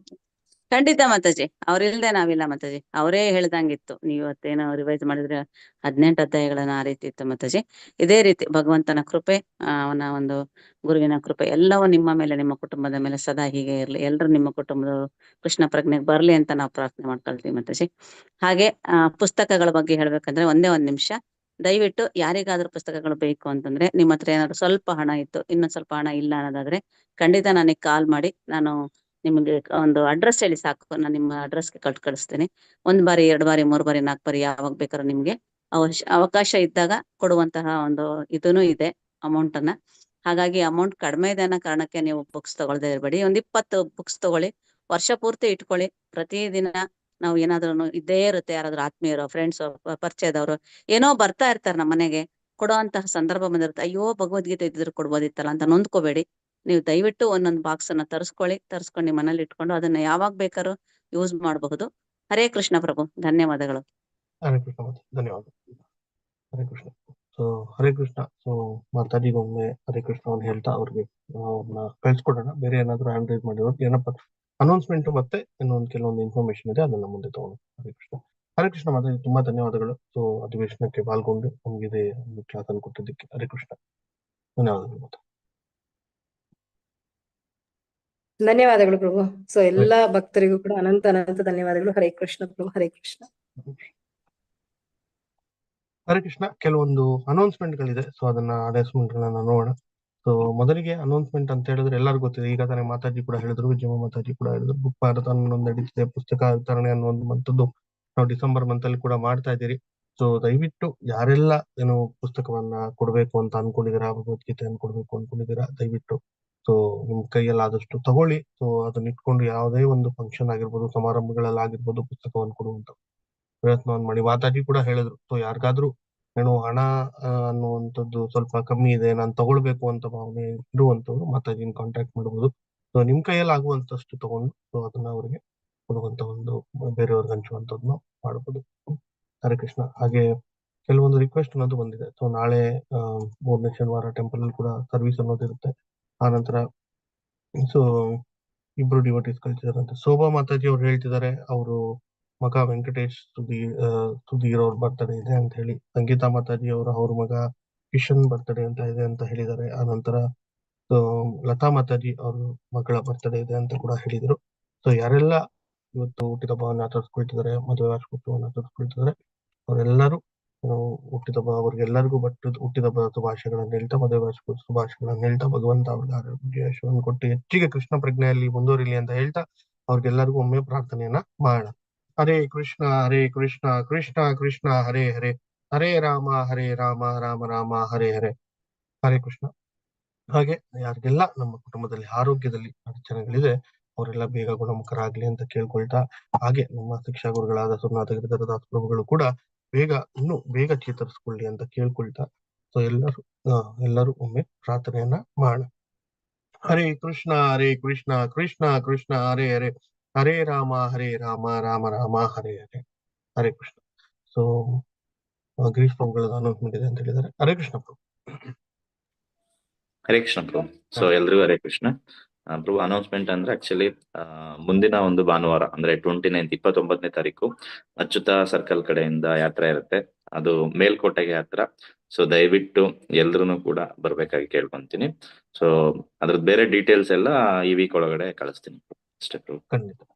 ಖಂಡಿತ ಮಾತಾಜಿ, ಅವ್ರಿಲ್ದೆ ನಾವಿಲ್ಲ ಮಾತಾಜಿ. ಅವರೇ ಹೇಳ್ದಂಗಿತ್ತು. ನೀವು ಇವತ್ತೇನೋ ರಿವೈಸ್ ಮಾಡಿದ್ರೆ 18 ಅಧ್ಯಾಯಗಳನ್ನ ಆ ರೀತಿ ಇತ್ತು ಮಾತಾಜಿ. ಇದೇ ರೀತಿ ಭಗವಂತನ ಕೃಪೆ, ಅವನ ಒಂದು ಗುರುವಿನ ಕೃಪೆ ಎಲ್ಲವೂ ನಿಮ್ಮ ಮೇಲೆ, ನಿಮ್ಮ ಕುಟುಂಬದ ಮೇಲೆ ಸದಾ ಹೀಗೆ ಇರ್ಲಿ. ಎಲ್ರು ನಿಮ್ಮ ಕುಟುಂಬದ ಕೃಷ್ಣ ಪ್ರಜ್ಞೆಗೆ ಬರ್ಲಿ ಅಂತ ನಾವು ಪ್ರಾರ್ಥನೆ ಮಾಡ್ಕೊಳ್ತೀವಿ ಮಾತಾಜಿ. ಹಾಗೆ ಪುಸ್ತಕಗಳ ಬಗ್ಗೆ ಹೇಳ್ಬೇಕಂದ್ರೆ ಒಂದೇ 1 ನಿಮಿಷ, ದಯವಿಟ್ಟು ಯಾರಿಗಾದ್ರೂ ಪುಸ್ತಕಗಳು ಬೇಕು ಅಂತಂದ್ರೆ, ನಿಮ್ಮ ಹತ್ರ ಏನಾದ್ರು ಸ್ವಲ್ಪ ಹಣ ಇತ್ತು, ಇನ್ನೊಂದ್ ಸ್ವಲ್ಪ ಹಣ ಇಲ್ಲ ಅನ್ನೋದಾದ್ರೆ ಖಂಡಿತ ನನಗೆ ಕಾಲ್ ಮಾಡಿ. ನಾನು ನಿಮ್ಗೆ ಒಂದು ಅಡ್ರೆಸ್ ಹೇಳಿ ಸಾಕು, ನಾನು ನಿಮ್ಮ ಅಡ್ರೆಸ್ಗೆ ಕಳಿಸ್ತೇನೆ. 1 ಬಾರಿ 2 ಬಾರಿ 3 ಬಾರಿ 4 ಬಾರಿ ಯಾವಾಗ ಬೇಕಾದ್ರೂ ನಿಮ್ಗೆ ಅವಕಾಶ ಇದ್ದಾಗ ಕೊಡುವಂತಹ ಒಂದು ಇದೂ ಇದೆ ಅಮೌಂಟ್ ಅನ್ನ. ಹಾಗಾಗಿ ಅಮೌಂಟ್ ಕಡಿಮೆ ಇದೆ ಅನ್ನೋ ಕಾರಣಕ್ಕೆ ನೀವು ಬುಕ್ಸ್ ತಗೊಳ್ದೇ ಇರಬೇಡಿ. 20 ಬುಕ್ಸ್ ತಗೊಳ್ಳಿ, ವರ್ಷ ಪೂರ್ತಿ ಇಟ್ಕೊಳ್ಳಿ. ಪ್ರತಿದಿನ ನಾವು ಏನಾದ್ರೂ ಇದ್ದೇ ಇರುತ್ತೆ, ಯಾರಾದ್ರೂ ಆತ್ಮೀಯರು, ಫ್ರೆಂಡ್ಸ್, ಪರಿಚಯದವರು ಏನೋ ಬರ್ತಾ ಇರ್ತಾರೆ ನಮ್ಮ ಮನೆಗೆ, ಕೊಡುವಂತಹ ಸಂದರ್ಭ ಬಂದಿರುತ್ತೆ. ಅಯ್ಯೋ ಭಗವದ್ಗೀತೆ ಇದ್ದಿದ್ರು ಕೊಡ್ಬೋದಿತ್ತಲ್ಲ ಅಂತ ನೊಂದ್ಕೋಬೇಡಿ. ನೀವು ದಯವಿಟ್ಟು ಒಂದೊಂದು ಬಾಕ್ಸ್ ಅನ್ನ ತರಿಸ್ಕೊಂಡು ಮನೇಲಿ ಇಟ್ಕೊಂಡು ಅದನ್ನ ಯಾವಾಗ ಬೇಕಾದ್ರೂ ಯೂಸ್ ಮಾಡಬಹುದು. ಹರೇ ಕೃಷ್ಣ ಪ್ರಭು, ಧನ್ಯವಾದಗಳು. ಹರೇ ಕೃಷ್ಣ, ಧನ್ಯವಾದ. ಹರೇ ಕೃಷ್ಣ. ಸೊ ಹರೇ ಕೃಷ್ಣ. ಸೊ ಮಾತಾಜಿಗೊಮ್ಮೆ ಹರೇ ಕೃಷ್ಣವನ್ನು ಹೇಳ್ತಾ ಅವ್ರಿಗೆ ಅವ್ರನ್ನ ಕಳ್ಸ್ಕೊಡೋಣ. ಬೇರೆ ಏನಾದ್ರು ಹ್ಯಾಂಡ್ ರೈಸ್ ಮಾಡಿರೋದು ಏನಪ್ಪ ಅನೌನ್ಸ್ಮೆಂಟ್ ಮತ್ತೆ ಕೆಲವೊಂದು ಇನ್ಫಾರ್ಮೇಶನ್ ಇದೆ, ಅದನ್ನ ಮುಂದೆ ತಗೋಣ. ಹರೇ ಕೃಷ್ಣ. ಹರೇ ಕೃಷ್ಣ ಮಾತಾಜಿ, ತುಂಬಾ ಧನ್ಯವಾದಗಳು. ಸೊ ಅಧಿವೇಶನಕ್ಕೆ ಪಾಲ್ಗೊಂಡು ನಮ್ಗಿದೆ ಕ್ಲಾಸ್ ಅನ್ನು ಕೊಟ್ಟಿದ್ದಕ್ಕೆ ಹರೇ ಕೃಷ್ಣ, ಧನ್ಯವಾದಗಳು. ಧನ್ಯವಾದಗಳು ಪ್ರಭು. ಸೊ ಎಲ್ಲಾ ಭಕ್ತರಿಗೂ ಕೂಡ ಅನಂತ ಅನಂತ ಧನ್ಯವಾದಗಳು. ಹರೇ ಕೃಷ್ಣ ಪ್ರಭು. ಹರೇ ಕೃಷ್ಣ. ಹರೇ ಕೃಷ್ಣ. ಕೆಲವೊಂದು ಅನೌನ್ಸ್ಮೆಂಟ್ ಗಳಿದೆ, ಸೊ ಅದನ್ನ ಅನೌನ್ಸ್ಮೆಂಟ್ ಗಳನ್ನ ನೋಡೋಣ. ಸೊ ಮೊದಲಿಗೆ ಅನೌನ್ಸ್ಮೆಂಟ್ ಅಂತ ಹೇಳಿದ್ರೆ ಎಲ್ಲರಿಗೂ ಗೊತ್ತಿದೆ, ಈಗ ತಾನೇ ಮಾತಾಜಿ ಕೂಡ ಹೇಳಿದ್ರು, ವಿಜಯ ಮಾತಾಜಿ ಕೂಡ ಹೇಳಿದ್ರು, ಬುಕ್ ಮ್ಯಾರಥಾನ್ ಒಂದು ನಡೀತಿದೆ, ಪುಸ್ತಕ ವಿತರಣೆ ಅನ್ನುವಂಥದ್ದು ನಾವು ಡಿಸೆಂಬರ್ ಮಂತ್ ಅಲ್ಲಿ ಕೂಡ ಮಾಡ್ತಾ ಇದ್ದೀರಿ. ಸೊ ದಯವಿಟ್ಟು ಯಾರೆಲ್ಲ ಏನು ಪುಸ್ತಕವನ್ನ ಕೊಡ್ಬೇಕು ಅಂತ ಅನ್ಕೊಂಡಿದ್ದೀರಾ, ಭಗವದ್ಗೀತೆಯನ್ನು ಕೊಡ್ಬೇಕು ಅನ್ಕೊಂಡಿದ್ದೀರಾ, ದಯವಿಟ್ಟು ಸೊ ನಿಮ್ ಕೈಯಲ್ಲಾದಷ್ಟು ತಗೊಳ್ಳಿ. ಸೊ ಅದನ್ನ ಇಟ್ಕೊಂಡು ಯಾವುದೇ ಒಂದು ಫಂಕ್ಷನ್ ಆಗಿರ್ಬೋದು, ಸಮಾರಂಭಗಳಲ್ಲಿ ಆಗಿರ್ಬೋದು, ಪುಸ್ತಕವನ್ನು ಕೊಡುವಂತ ಪ್ರಯತ್ನವನ್ನು ಮಾಡಿ. ಮಾತಾಜಿ ಕೂಡ ಹೇಳಿದ್ರು, ಸೊ ಯಾರಿಗಾದ್ರೂ ಏನು ಹಣ ಅನ್ನುವಂಥದ್ದು ಸ್ವಲ್ಪ ಕಮ್ಮಿ ಇದೆ, ನಾನು ತಗೊಳ್ಬೇಕು ಅಂತ ಭಾವನೆ ಇರುವಂತವ್ರು ಮಾತಾಜಿನ ಕಾಂಟ್ಯಾಕ್ಟ್ ಮಾಡಬಹುದು. ಸೊ ನಿಮ್ ಕೈಯಲ್ಲಿ ಆಗುವಂತಷ್ಟು ತಗೊಂಡು ಸೊ ಅದನ್ನ ಅವರಿಗೆ ಕೊಡುವಂತ ಒಂದು ಬೇರೆಯವ್ರಿಗೆ ಹಂಚುವಂತದ್ನ ಮಾಡಬಹುದು. ಹರೇ ಕೃಷ್ಣ. ಹಾಗೆ ಕೆಲವೊಂದು ರಿಕ್ವೆಸ್ಟ್ ಅನ್ನೋದು ಬಂದಿದೆ. ಸೊ ನಾಳೆ 3ನೇ ಶನಿವಾರ ಟೆಂಪಲ್ ಅಲ್ಲಿ ಕೂಡ ಸರ್ವಿಸ್ ಅನ್ನೋದು ಇರುತ್ತೆ. ಆ ನಂತರ ಸೊ ಇಬ್ರು ಡಿವೋಟೀಸ್ ಕಳ್ಸಿದಾರೆ ಅಂತ ಶೋಭಾ ಮಾತಾಜಿ ಅವ್ರು ಹೇಳ್ತಿದ್ದಾರೆ, ಅವರು ಮಗ ವೆಂಕಟೇಶ್ ಸುಧೀರ್ ಅವ್ರ ಬರ್ತಡೇ ಇದೆ ಅಂತ ಹೇಳಿ. ಸಂಗೀತಾ ಮಾತಾಜಿ ಅವ್ರ ಮಗ ಕಿಶನ್ ಬರ್ತಡೇ ಅಂತ ಇದೆ ಅಂತ ಹೇಳಿದ್ದಾರೆ. ಆ ನಂತರ ಲತಾ ಮಾತಾಜಿ ಅವ್ರ ಮಗಳ ಬರ್ತಡೇ ಇದೆ ಅಂತ ಕೂಡ ಹೇಳಿದ್ರು. ಸೊ ಯಾರೆಲ್ಲ ಇವತ್ತು ಹುಟ್ಟಿದ ಹಬ್ಬವನ್ನು ಆಚರಿಸ್ಕೊಳ್ತಿದ್ದಾರೆ, ಮದುವೆ ವಾರ್ಷಿಕೋತ್ಸವವನ್ನು ಆಚರಿಸ್ಕೊಳ್ತಿದ್ದಾರೆ, ಅವರೆಲ್ಲರೂ ಹುಟ್ಟಿದ ಹಬ್ಬ ಅವ್ರಿಗೆಲ್ಲರಿಗೂ ಹುಟ್ಟಿದ ಹಬ್ಬದ ಶುಭಾಶಯಗಳನ್ನು ಹೇಳ್ತಾ, ಮದುವೆ ವಾರ್ಷಿಕೋತ್ಸವ ಶುಭಾಶಯಗಳನ್ನು ಹೇಳ್ತಾ, ಭಗವಂತ ಅವ್ರಿಗೆ ಆರೋಗ್ಯ ಯಶವನ್ನು ಕೊಟ್ಟು ಹೆಚ್ಚಿಗೆ ಕೃಷ್ಣ ಪ್ರಜ್ಞೆಯಲ್ಲಿ ಮುಂದುವರಿಲಿ ಅಂತ ಹೇಳ್ತಾ ಅವ್ರಿಗೆಲ್ಲರಿಗೂ ಒಮ್ಮೆ ಪ್ರಾರ್ಥನೆಯನ್ನ ಮಾಡೋಣ. ಹರೇ ಕೃಷ್ಣ ಕೃಷ್ಣ ಕೃಷ್ಣ ಹರೇ ಹರೇ, ಹರೇ ರಾಮ ರಾಮ ರಾಮ ಹರೇ ಹರೇ. ಹರೇ ಕೃಷ್ಣ. ಹಾಗೆ ಯಾರಿಗೆಲ್ಲ ನಮ್ಮ ಕುಟುಂಬದಲ್ಲಿ ಆರೋಗ್ಯದಲ್ಲಿ ಅಡಚಣೆಗಳಿದೆ ಅವರೆಲ್ಲ ಬೇಗ ಗುಣಮುಖರಾಗ್ಲಿ ಅಂತ ಕೇಳ್ಕೊಳ್ತಾ, ಹಾಗೆ ನಮ್ಮ ಶಿಕ್ಷಾ ಗುರುಗಳಾದ ಸುಮನಾಥ ಗಿರಿಧರದಾಸ್ ಪ್ರಭುಗಳು ಕೂಡ ಇನ್ನೂ ಬೇಗ ಚೇತರಿಸ್ಕೊಳ್ಳಿ ಅಂತ ಕೇಳ್ಕೊಳ್ತಾ, ಸೊ ಎಲ್ಲರೂ ಒಮ್ಮೆ ಪ್ರಾರ್ಥನೆಯನ್ನ ಮಾಡೋಣ. ಹರೇ ಕೃಷ್ಣ ಕೃಷ್ಣ ಕೃಷ್ಣ ಹರೇ ಹರೇ, ಹರೇ ರಾಮ ರಾಮ ರಾಮ ಹರೇ ಹರೇ. ಹರೇ ಕೃಷ್ಣ. ಸೊ ಗಿರೀಶ್ ಪ್ರಭುಗಳದ ಅನೌನ್ಸ್ಮೆಂಟ್ ಇದೆ ಅಂತ ಹೇಳಿದ್ದಾರೆ. ಹರೇ ಕೃಷ್ಣ ಪ್ರಭು. ಹರೇ ಕೃಷ್ಣ ಪ್ರಭು. ಸೊ ಎಲ್ರಿಗೂ ಹರೇ ಕೃಷ್ಣ. ಪ್ರಭು ಅನೌನ್ಸ್ಮೆಂಟ್ ಅಂದ್ರೆ ಆಕ್ಚುಲಿ ಮುಂದಿನ ಒಂದು ಭಾನುವಾರ ಅಂದ್ರೆ 29ನೇ ತಾರೀಕು ಅಚ್ಯುತ ಸರ್ಕಲ್ ಕಡೆಯಿಂದ ಯಾತ್ರೆ ಇರುತ್ತೆ. ಅದು ಮೇಲ್ಕೋಟೆಗೆ ಹತ್ರ. ಸೊ ದಯವಿಟ್ಟು ಎಲ್ರು ಕೂಡ ಬರ್ಬೇಕಾಗಿ ಕೇಳ್ಕೊಂತೀನಿ. ಸೊ ಅದ್ರದ್ದು ಬೇರೆ ಡೀಟೇಲ್ಸ್ ಎಲ್ಲ ಈ ವೀಕ್ ಒಳಗಡೆ ಕಳಿಸ್ತೀನಿ ಅಷ್ಟೇ ಪ್ರಭು.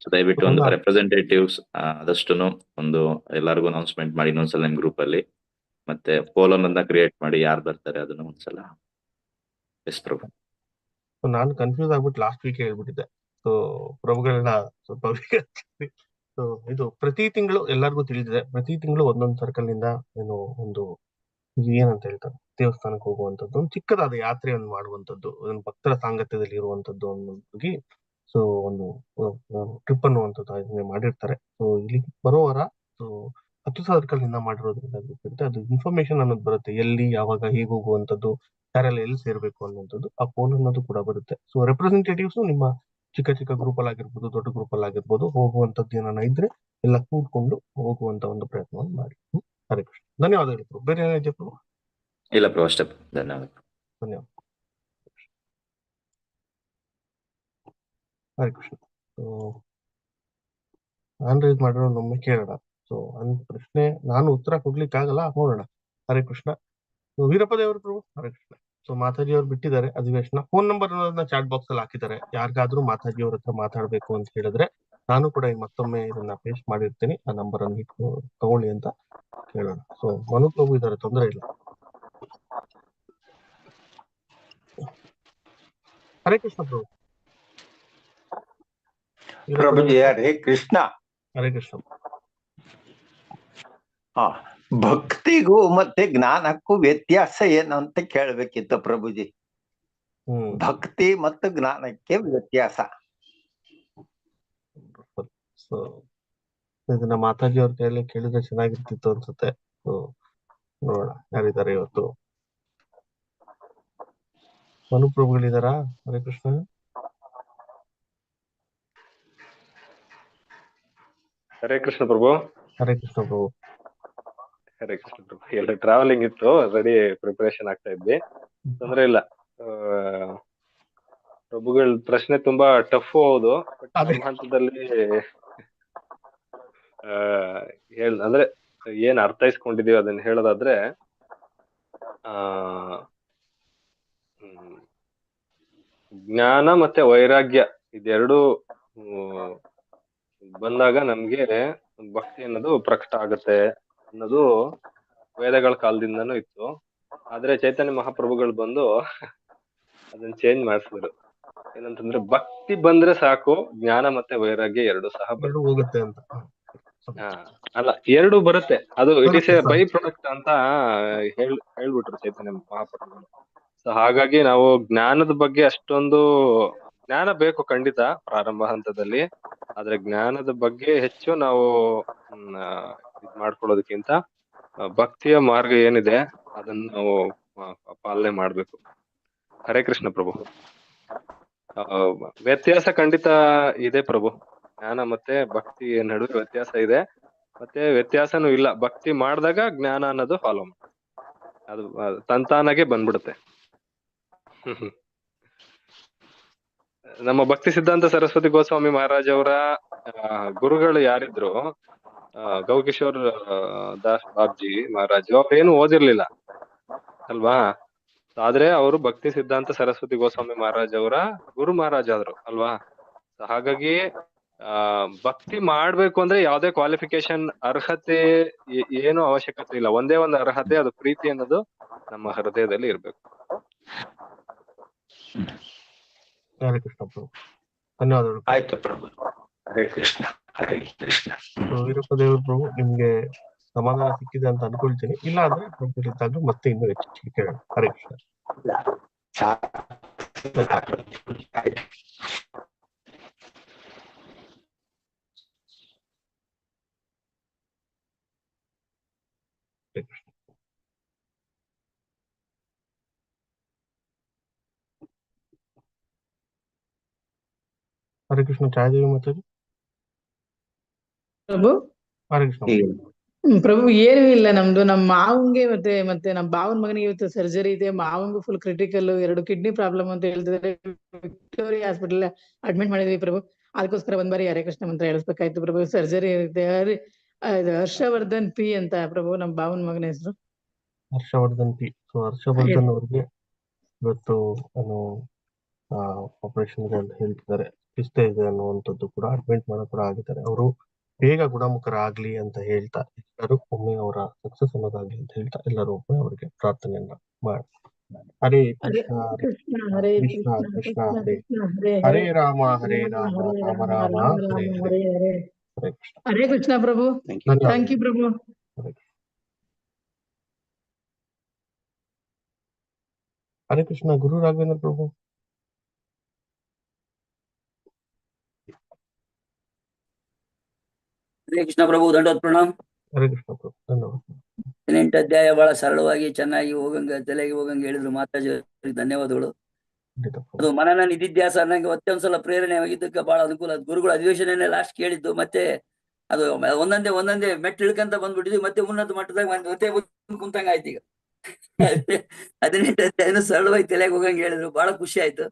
ಸೊ ದಯವಿಟ್ಟು ಒಂದು ರೆಪ್ರೆಸೆಂಟೇಟಿವ್ಸ್ ಆದಷ್ಟುನು ಒಂದು ಎಲ್ಲರಿಗೂ ಅನೌನ್ಸ್ಮೆಂಟ್ ಮಾಡಿ ಇನ್ನೊಂದ್ಸಲ ನಿಮ್ ಗ್ರೂಪ್ ಅಲ್ಲಿ, ಮತ್ತೆ ಪೋಲನ್ನ ಕ್ರಿಯೇಟ್ ಮಾಡಿ ಯಾರು ಬರ್ತಾರೆ ಅದನ್ನ ಒಂದ್ಸಲ. ಎಸ್ ಪ್ರಭು. ನಾನು ಕನ್ಫ್ಯೂಸ್ ಆಗ್ಬಿಟ್ಟು ಲಾಸ್ಟ್ ವೀಕ್ ಹೇಳ್ಬಿಟ್ಟಿದ್ದೆ. ಸೊ ಪ್ರಭುಗಳನ್ನ ಸ್ವಲ್ಪ ಸೊ ಇದು ಪ್ರತಿ ತಿಂಗಳು ಎಲ್ಲರಿಗೂ ತಿಳಿದಿದೆ, ಪ್ರತಿ ತಿಂಗಳು ಒಂದೊಂದು ಸರ್ಕಲ್ ನಿಂದ ಏನು ಒಂದು ಏನಂತ ಹೇಳ್ತಾರೆ ದೇವಸ್ಥಾನಕ್ಕೆ ಹೋಗುವಂತದ್ದು, ಒಂದು ಚಿಕ್ಕದಾದ ಯಾತ್ರೆಯನ್ನು ಮಾಡುವಂತದ್ದು, ಒಂದು ಭಕ್ತರ ಸಾಂಗತ್ಯದಲ್ಲಿ ಇರುವಂತದ್ದು ಅನ್ನೋದಾಗಿ ಸೊ ಒಂದು ಟ್ರಿಪ್ ಅನ್ನುವಂಥದ್ದು ಆಯೋಜನೆ ಮಾಡಿರ್ತಾರೆ. ಸೊ ಇಲ್ಲಿ ಬರೋವಾರ ಸೊ 10 ಸರ್ಕಲ್ ನಿಂದ ಮಾಡಿರೋದ್ರಿಂದ ಅದು ಇನ್ಫಾರ್ಮೇಶನ್ ಅನ್ನೋದು ಬರುತ್ತೆ, ಎಲ್ಲಿ ಯಾವಾಗ ಹೇಗೆ ಹೋಗುವಂತದ್ದು, ಯಾರೆಲ್ಲ ಎಲ್ಲಿ ಸೇರ್ಬೇಕು ಅನ್ನುವಂಥದ್ದು ಆ ಪೋಲ್ ಅನ್ನೋದು ಕೂಡ ಬರುತ್ತೆ. ಸೊ ರೆಪ್ರೆಸೆಂಟೇಟಿವ್ಸ್ ನಿಮ್ಮ ಚಿಕ್ಕ ಚಿಕ್ಕ ಗ್ರೂಪ್ ಅಲ್ಲಿ ಆಗಿರ್ಬೋದು, ದೊಡ್ಡ ಗ್ರೂಪ್ ಅಲ್ಲಿ ಆಗಿರ್ಬೋದು, ಹೋಗುವಂತದ್ದು ಏನಾನ ಇದ್ರೆ ಎಲ್ಲ ಕೂಡ್ಕೊಂಡು ಹೋಗುವಂತ ಒಂದು ಪ್ರಯತ್ನವನ್ನು ಮಾಡಿ. ಹರೇ ಕೃಷ್ಣ. ಧನ್ಯವಾದಗಳು. ಬೇರೆ ಏನಿದೆ ಪ್ರಭು? ಇಲ್ಲ ಪ್ರಭು, ಅಷ್ಟೇ. ಧನ್ಯವಾದ. Hare Krishna. So hand raise ಮಾಡಿರೋ ಒಮ್ಮೆ ಕೇಳೋಣ. ಸೊ ಪ್ರಶ್ನೆ ನಾನು ಉತ್ತರ ಕೊಡ್ಲಿಕ್ಕೆ ಆಗಲ್ಲ, ನೋಡೋಣ. ಹರೇ ಕೃಷ್ಣ. ವೀರಪ್ಪ ದೇವರು ಪ್ರಭು. ಹರೇ ಕೃಷ್ಣ. ಸೊ ಮಾತಾಜಿ ಅವ್ರು ಬಿಟ್ಟಿದ್ದಾರೆ ಅಧಿವೇಶನ. ಫೋನ್ ನಂಬರ್ ಅನ್ನೋದನ್ನ ಚಾಟ್ ಬಾಕ್ಸ್ ಅಲ್ಲಿ ಹಾಕಿದ್ದಾರೆ. ಯಾರಿಗಾದ್ರೂ ಮಾತಾಜಿ ಅವ್ರ ಹತ್ರ ಮಾತಾಡ್ಬೇಕು ಅಂತ ಹೇಳಿದ್ರೆ ನಾನು ಕೂಡ ಮತ್ತೊಮ್ಮೆ ಇದನ್ನ ಪೇಸ್ಟ್ ಮಾಡಿರ್ತೀನಿ, ಆ ನಂಬರ್ ಅನ್ನು ತಗೊಳ್ಳಿ ಅಂತ ಕೇಳೋಣ. ಸೊ ಮನು ಪ್ರಭು ಇದ್ದಾರೆ, ತೊಂದರೆ ಇಲ್ಲ. ಹರೇ ಕೃಷ್ಣ ಪ್ರಭು. ಪ್ರಭುಜಿ ಹರೇ ಕೃಷ್ಣ. ಹರೇ ಕೃಷ್ಣ. ಭಕ್ತಿಗೂ ಮತ್ತೆ ಜ್ಞಾನಕ್ಕೂ ವ್ಯತ್ಯಾಸ ಏನು ಅಂತ ಕೇಳ್ಬೇಕಿತ್ತು ಪ್ರಭುಜಿ. ಭಕ್ತಿ ಮತ್ತು ಜ್ಞಾನಕ್ಕೆ ವ್ಯತ್ಯಾಸ. ಸೊ ಇದನ್ನ ಮಾತಾಜಿ ಅವ್ರ ಕೈಯಲ್ಲಿ ಕೇಳಿದ್ರೆ ಚೆನ್ನಾಗಿರ್ತಿತ್ತು ಅನ್ಸುತ್ತೆ. ನೋಡೋಣ ಯಾರಿದ್ದಾರೆ ಇವತ್ತು. ಮನುಪ್ರಭುಗಳಿದಾರಾ? ಹರೇ ಕೃಷ್ಣ. ಹರೇ ಕೃಷ್ಣ ಪ್ರಭು. ಹರೇ ಕೃಷ್ಣ ಪ್ರಭು. ಹರೇ ಕೃಷ್ಣ ಪ್ರಭು. ಎಲ್ಲ ಟ್ರಾವೆಲಿಂಗ್ ಇತ್ತು, ರೆಡಿ ಪ್ರಿಪರೇಷನ್ ಆಗ್ತಾ ಇದ್ವಿ, ತೊಂದ್ರೆ ಇಲ್ಲ. ಪ್ರಭುಗಳ ಪ್ರಶ್ನೆ ತುಂಬಾ ಟಫ್ ಹೌದು, ಬಟ್ ನಮ್ಮ ಹಂತದಲ್ಲಿ ಅಂದ್ರೆ ಏನ್ ಅರ್ಥೈಸ್ಕೊಂಡಿದೀವಿ ಅದನ್ನ ಹೇಳೋದಾದ್ರೆ, ಜ್ಞಾನ ಮತ್ತೆ ವೈರಾಗ್ಯ ಇದೆರಡು ಬಂದಾಗ ನಮ್ಗೆ ಭಕ್ತಿ ಅನ್ನೋದು ಪ್ರಕಟ ಆಗುತ್ತೆ ಅನ್ನೋದು ವೇದಗಳ ಕಾಲದಿಂದನೂ ಇತ್ತು. ಆದ್ರೆ ಚೈತನ್ಯ ಮಹಾಪ್ರಭುಗಳು ಬಂದು ಅದನ್ನ ಚೇಂಜ್ ಮಾಡಿಸಿದ್ರು. ಏನಂತಂದ್ರೆ ಭಕ್ತಿ ಬಂದ್ರೆ ಸಾಕು, ಜ್ಞಾನ ಮತ್ತೆ ವೈರಾಗ್ಯ ಎರಡು ಸಹ ಎರಡು ಬರುತ್ತೆ. ಹೋಗುತ್ತೆ ಅಂತ. ಅಲ್ಲ, ಎರಡು ಬರುತ್ತೆ, ಅದು ಇಟ್ ಇಸ್ ಎ ಬರುತ್ತೆ ಬೈ ಸರ್. ಪ್ರಾಡಕ್ಟ್ ಅಂತ ಹೇಳ್ಬಿಟ್ರು ಚೈತನ್ಯ ಮಹಾಪ್ರಭುಗಳು. ಸೊ ಹಾಗಾಗಿ ನಾವು ಜ್ಞಾನದ ಬಗ್ಗೆ ಅಷ್ಟೊಂದು ಜ್ಞಾನ ಬೇಕು ಖಂಡಿತ ಪ್ರಾರಂಭ ಹಂತದಲ್ಲಿ, ಆದ್ರೆ ಜ್ಞಾನದ ಬಗ್ಗೆ ಹೆಚ್ಚು ನಾವು ಇದ್ ಮಾಡ್ಕೊಳ್ಳೋದಕ್ಕಿಂತ ಭಕ್ತಿಯ ಮಾರ್ಗ ಏನಿದೆ ಅದನ್ನ ನಾವು ಪಾಲನೆ ಮಾಡ್ಬೇಕು. ಹರೇ ಕೃಷ್ಣ ಪ್ರಭು. ವ್ಯತ್ಯಾಸ ಖಂಡಿತ ಇದೆ ಪ್ರಭು, ಜ್ಞಾನ ಮತ್ತೆ ಭಕ್ತಿ ನಡುವೆ ವ್ಯತ್ಯಾಸ ಇದೆ, ಮತ್ತೆ ವ್ಯತ್ಯಾಸನೂ ಇಲ್ಲ. ಭಕ್ತಿ ಮಾಡಿದಾಗ ಜ್ಞಾನ ಅನ್ನೋದು ಫಾಲೋ ಮಾಡಿ ಅದು ತಂತಾನಾಗೆ ಬಂದ್ಬಿಡುತ್ತೆ. ನಮ್ಮ ಭಕ್ತಿ ಸಿದ್ಧಾಂತ ಸರಸ್ವತಿ ಗೋಸ್ವಾಮಿ ಮಹಾರಾಜ್ ಅವರ ಗುರುಗಳು ಯಾರಿದ್ರು, ಗೌಕಿಶೋರ್ ದಾಸ್ ಬಾಬ್ಜಿ ಮಹಾರಾಜ್, ಅವ್ರು ಏನು ಓದಿರ್ಲಿಲ್ಲ ಅಲ್ವಾ, ಆದ್ರೆ ಅವರು ಭಕ್ತಿ ಸಿದ್ಧಾಂತ ಸರಸ್ವತಿ ಗೋಸ್ವಾಮಿ ಮಹಾರಾಜ್ ಅವರ ಗುರು ಮಹಾರಾಜ್ ಆದ್ರು ಅಲ್ವಾ. ಹಾಗಾಗಿ ಭಕ್ತಿ ಮಾಡ್ಬೇಕು ಅಂದ್ರೆ ಯಾವ್ದೇ ಕ್ವಾಲಿಫಿಕೇಶನ್ ಅರ್ಹತೆ ಏನು ಅವಶ್ಯಕತೆ ಇಲ್ಲ. ಒಂದೇ ಒಂದು ಅರ್ಹತೆ, ಅದು ಪ್ರೀತಿ ಅನ್ನೋದು ನಮ್ಮ ಹೃದಯದಲ್ಲಿ ಇರ್ಬೇಕು. ಹರೇ ಕೃಷ್ಣ ಪ್ರಭು, ಧನ್ಯವಾದಗಳು. ಆಯ್ತು ಪ್ರಭು. ಹರೇ ಕೃಷ್ಣ. ಹರೇ ಕೃಷ್ಣ. ವೀರಪ್ಪ ದೇವ್ರ ಪ್ರಭು, ನಿಮ್ಗೆ ಸಮಾಧಾನ ಸಿಕ್ಕಿದೆ ಅಂತ ಅನ್ಕೊಳ್ತೀನಿ. ಇಲ್ಲ ಅಂದ್ರೆ ಇದ್ದಾಗ ಮತ್ತೆ ಇನ್ನೂ ಹೆಚ್ಚಿಗೆ ಕೇಳೋಣ. ಹರೇ ಕೃಷ್ಣ. ಹರೇ ಕೃಷ್ಣ. ಹರೇ ಕೃಷ್ಣ. ಛಾಯಾದೇವಿ ಮಾತಾಡಿ. ಪ್ರಭು. ಹರೇ ಕೃಷ್ಣ. ಪ್ರಭು ಏನೂ ಇಲ್ಲ, ನಮ್ದು ನಮ್ಮ ಮಾವಂಗೆ ಮತ್ತೆ ನಮ್ಮ ಭಾವನ ಮಗನಿಗೆ ಇವತ್ತು ಸರ್ಜರಿ ಇದೆ. ಮಾವಂಗೂ ಫುಲ್ ಕ್ರಿಟಿಕಲ್, 2 ಕಿಡ್ನಿ ಪ್ರಾಬ್ಲಮ್ ಅಂತ ಹೇಳ್ತಿದ್ದಾರೆ. ವಿಕ್ಟೋರಿಯಾ ಹಾಸ್ಪಿಟಲ್ ಅಡ್ಮಿಟ್ ಮಾಡಿದ್ವಿ ಪ್ರಭು. ಅದಕ್ಕೋಸ್ಕರ ಒಂದ್ ಬಾರಿ ಹರೇ ಕೃಷ್ಣ ಮಂತ್ರ ಹೇಳಿಸ್ಬೇಕಾಯ್ತು ಪ್ರಭು. ಸರ್ಜರಿ ಇದೆ. ಹರ್ಷವರ್ಧನ್ ಪಿ ಅಂತ ಪ್ರಭು, ನಮ್ಮ ಭಾವನ ಮಗನ ಹೆಸರು. ಹರ್ಷವರ್ಧನ್ ಪಿ. ಸೊ ಹರ್ಷವರ್ಧನ್ ಅವ್ರಿಗೆ ಇವತ್ತು ಆಪರೇಷನ್ ಇದೆ ಅಂತ ಹೇಳ್ತಿದ್ದಾರೆ. ಕಿಸ್ತೆ ಇದೆ ಅನ್ನುವಂಥದ್ದು ಕೂಡ ಅಡ್ಮಿಟ್ ಮಾಡೋ ಕೂಡ ಆಗಿದ್ದಾರೆ. ಅವರು ಬೇಗ ಗುಣಮುಖರಾಗ್ಲಿ ಅಂತ ಹೇಳ್ತಾ, ಎಲ್ಲರೂ ಒಮ್ಮೆ ಅವರ ಸಕ್ಸಸ್ ಅನ್ನೋದಾಗ್ಲಿ ಅಂತ ಹೇಳ್ತಾ, ಎಲ್ಲರೂ ಒಮ್ಮೆ ಅವರಿಗೆ ಪ್ರಾರ್ಥನೆಯನ್ನ ಮಾಡಿ. ಹರೇ ಕೃಷ್ಣ ಹರೇ ಕೃಷ್ಣ ಕೃಷ್ಣ ಕೃಷ್ಣ ಕೃಷ್ಣ ಹರೇ ಕೃಷ್ಣ ಹರೇ ಹರೇ ಹರೇ ರಾಮ ಹರೇ ರಾಮ ರಾಮ ರಾಮ ಹರೇ ಹರೇ. ಹರೇ ಹರೇ ಕೃಷ್ಣ. ಹರೇ ಕೃಷ್ಣ ಪ್ರಭು. ಥ್ಯಾಂಕ್ ಯು ಪ್ರಭು. ಹರೇ ಕೃಷ್ಣ. ಹರೇ ಕೃಷ್ಣ. ಗುರು ರಾಘವೇಂದ್ರ ಪ್ರಭು. ಹರೇ ಕೃಷ್ಣ ಪ್ರಭು, ದಂಡೋತ್ ಪ್ರಣಾಮ್. ಹರೇ ಕೃಷ್ಣ ಪ್ರಭು, ಧನ್ಯವಾದ. 18 ಅಧ್ಯಾಯ ಬಹಳ ಸರಳವಾಗಿ ಚೆನ್ನಾಗಿ ತಲೆಗೆ ಹೋಗಂಗೆ ಹೇಳಿದ್ರು ಮಾತಾಜಿ, ಧನ್ಯವಾದಗಳು. ಅದು ಮನನ ನಿಧಿಧ್ಯಾಸ ನಂಗೆ ಒಂದ್ಸಲ ಪ್ರೇರಣೆ ಆಗಿದ್ದಕ್ಕೆ ಬಹಳ ಅನುಕೂಲ. ಗುರುಗಳು ಅಧಿವೇಶನ ಲಾಸ್ಟ್ ಕೇಳಿದ್ದು, ಮತ್ತೆ ಅದು ಒಂದೊಂದೇ ಮೆಟ್ಟು ಇಳ್ಕಂತ ಬಂದ್ಬಿಟ್ಟಿದ್ವಿ. ಮತ್ತೆ ಉನ್ನತ ಮಟ್ಟದಾಗ ಮತ್ತೆ ಕುಂತಂಗ ಆಯ್ತು ಈಗ. 18 ಅಧ್ಯಾಯನ ಸರಳವಾಗಿ ತಲೆಗೆ ಹೋಗಂಗೆ ಹೇಳಿದ್ರು, ಬಹಳ ಖುಷಿ ಆಯ್ತು.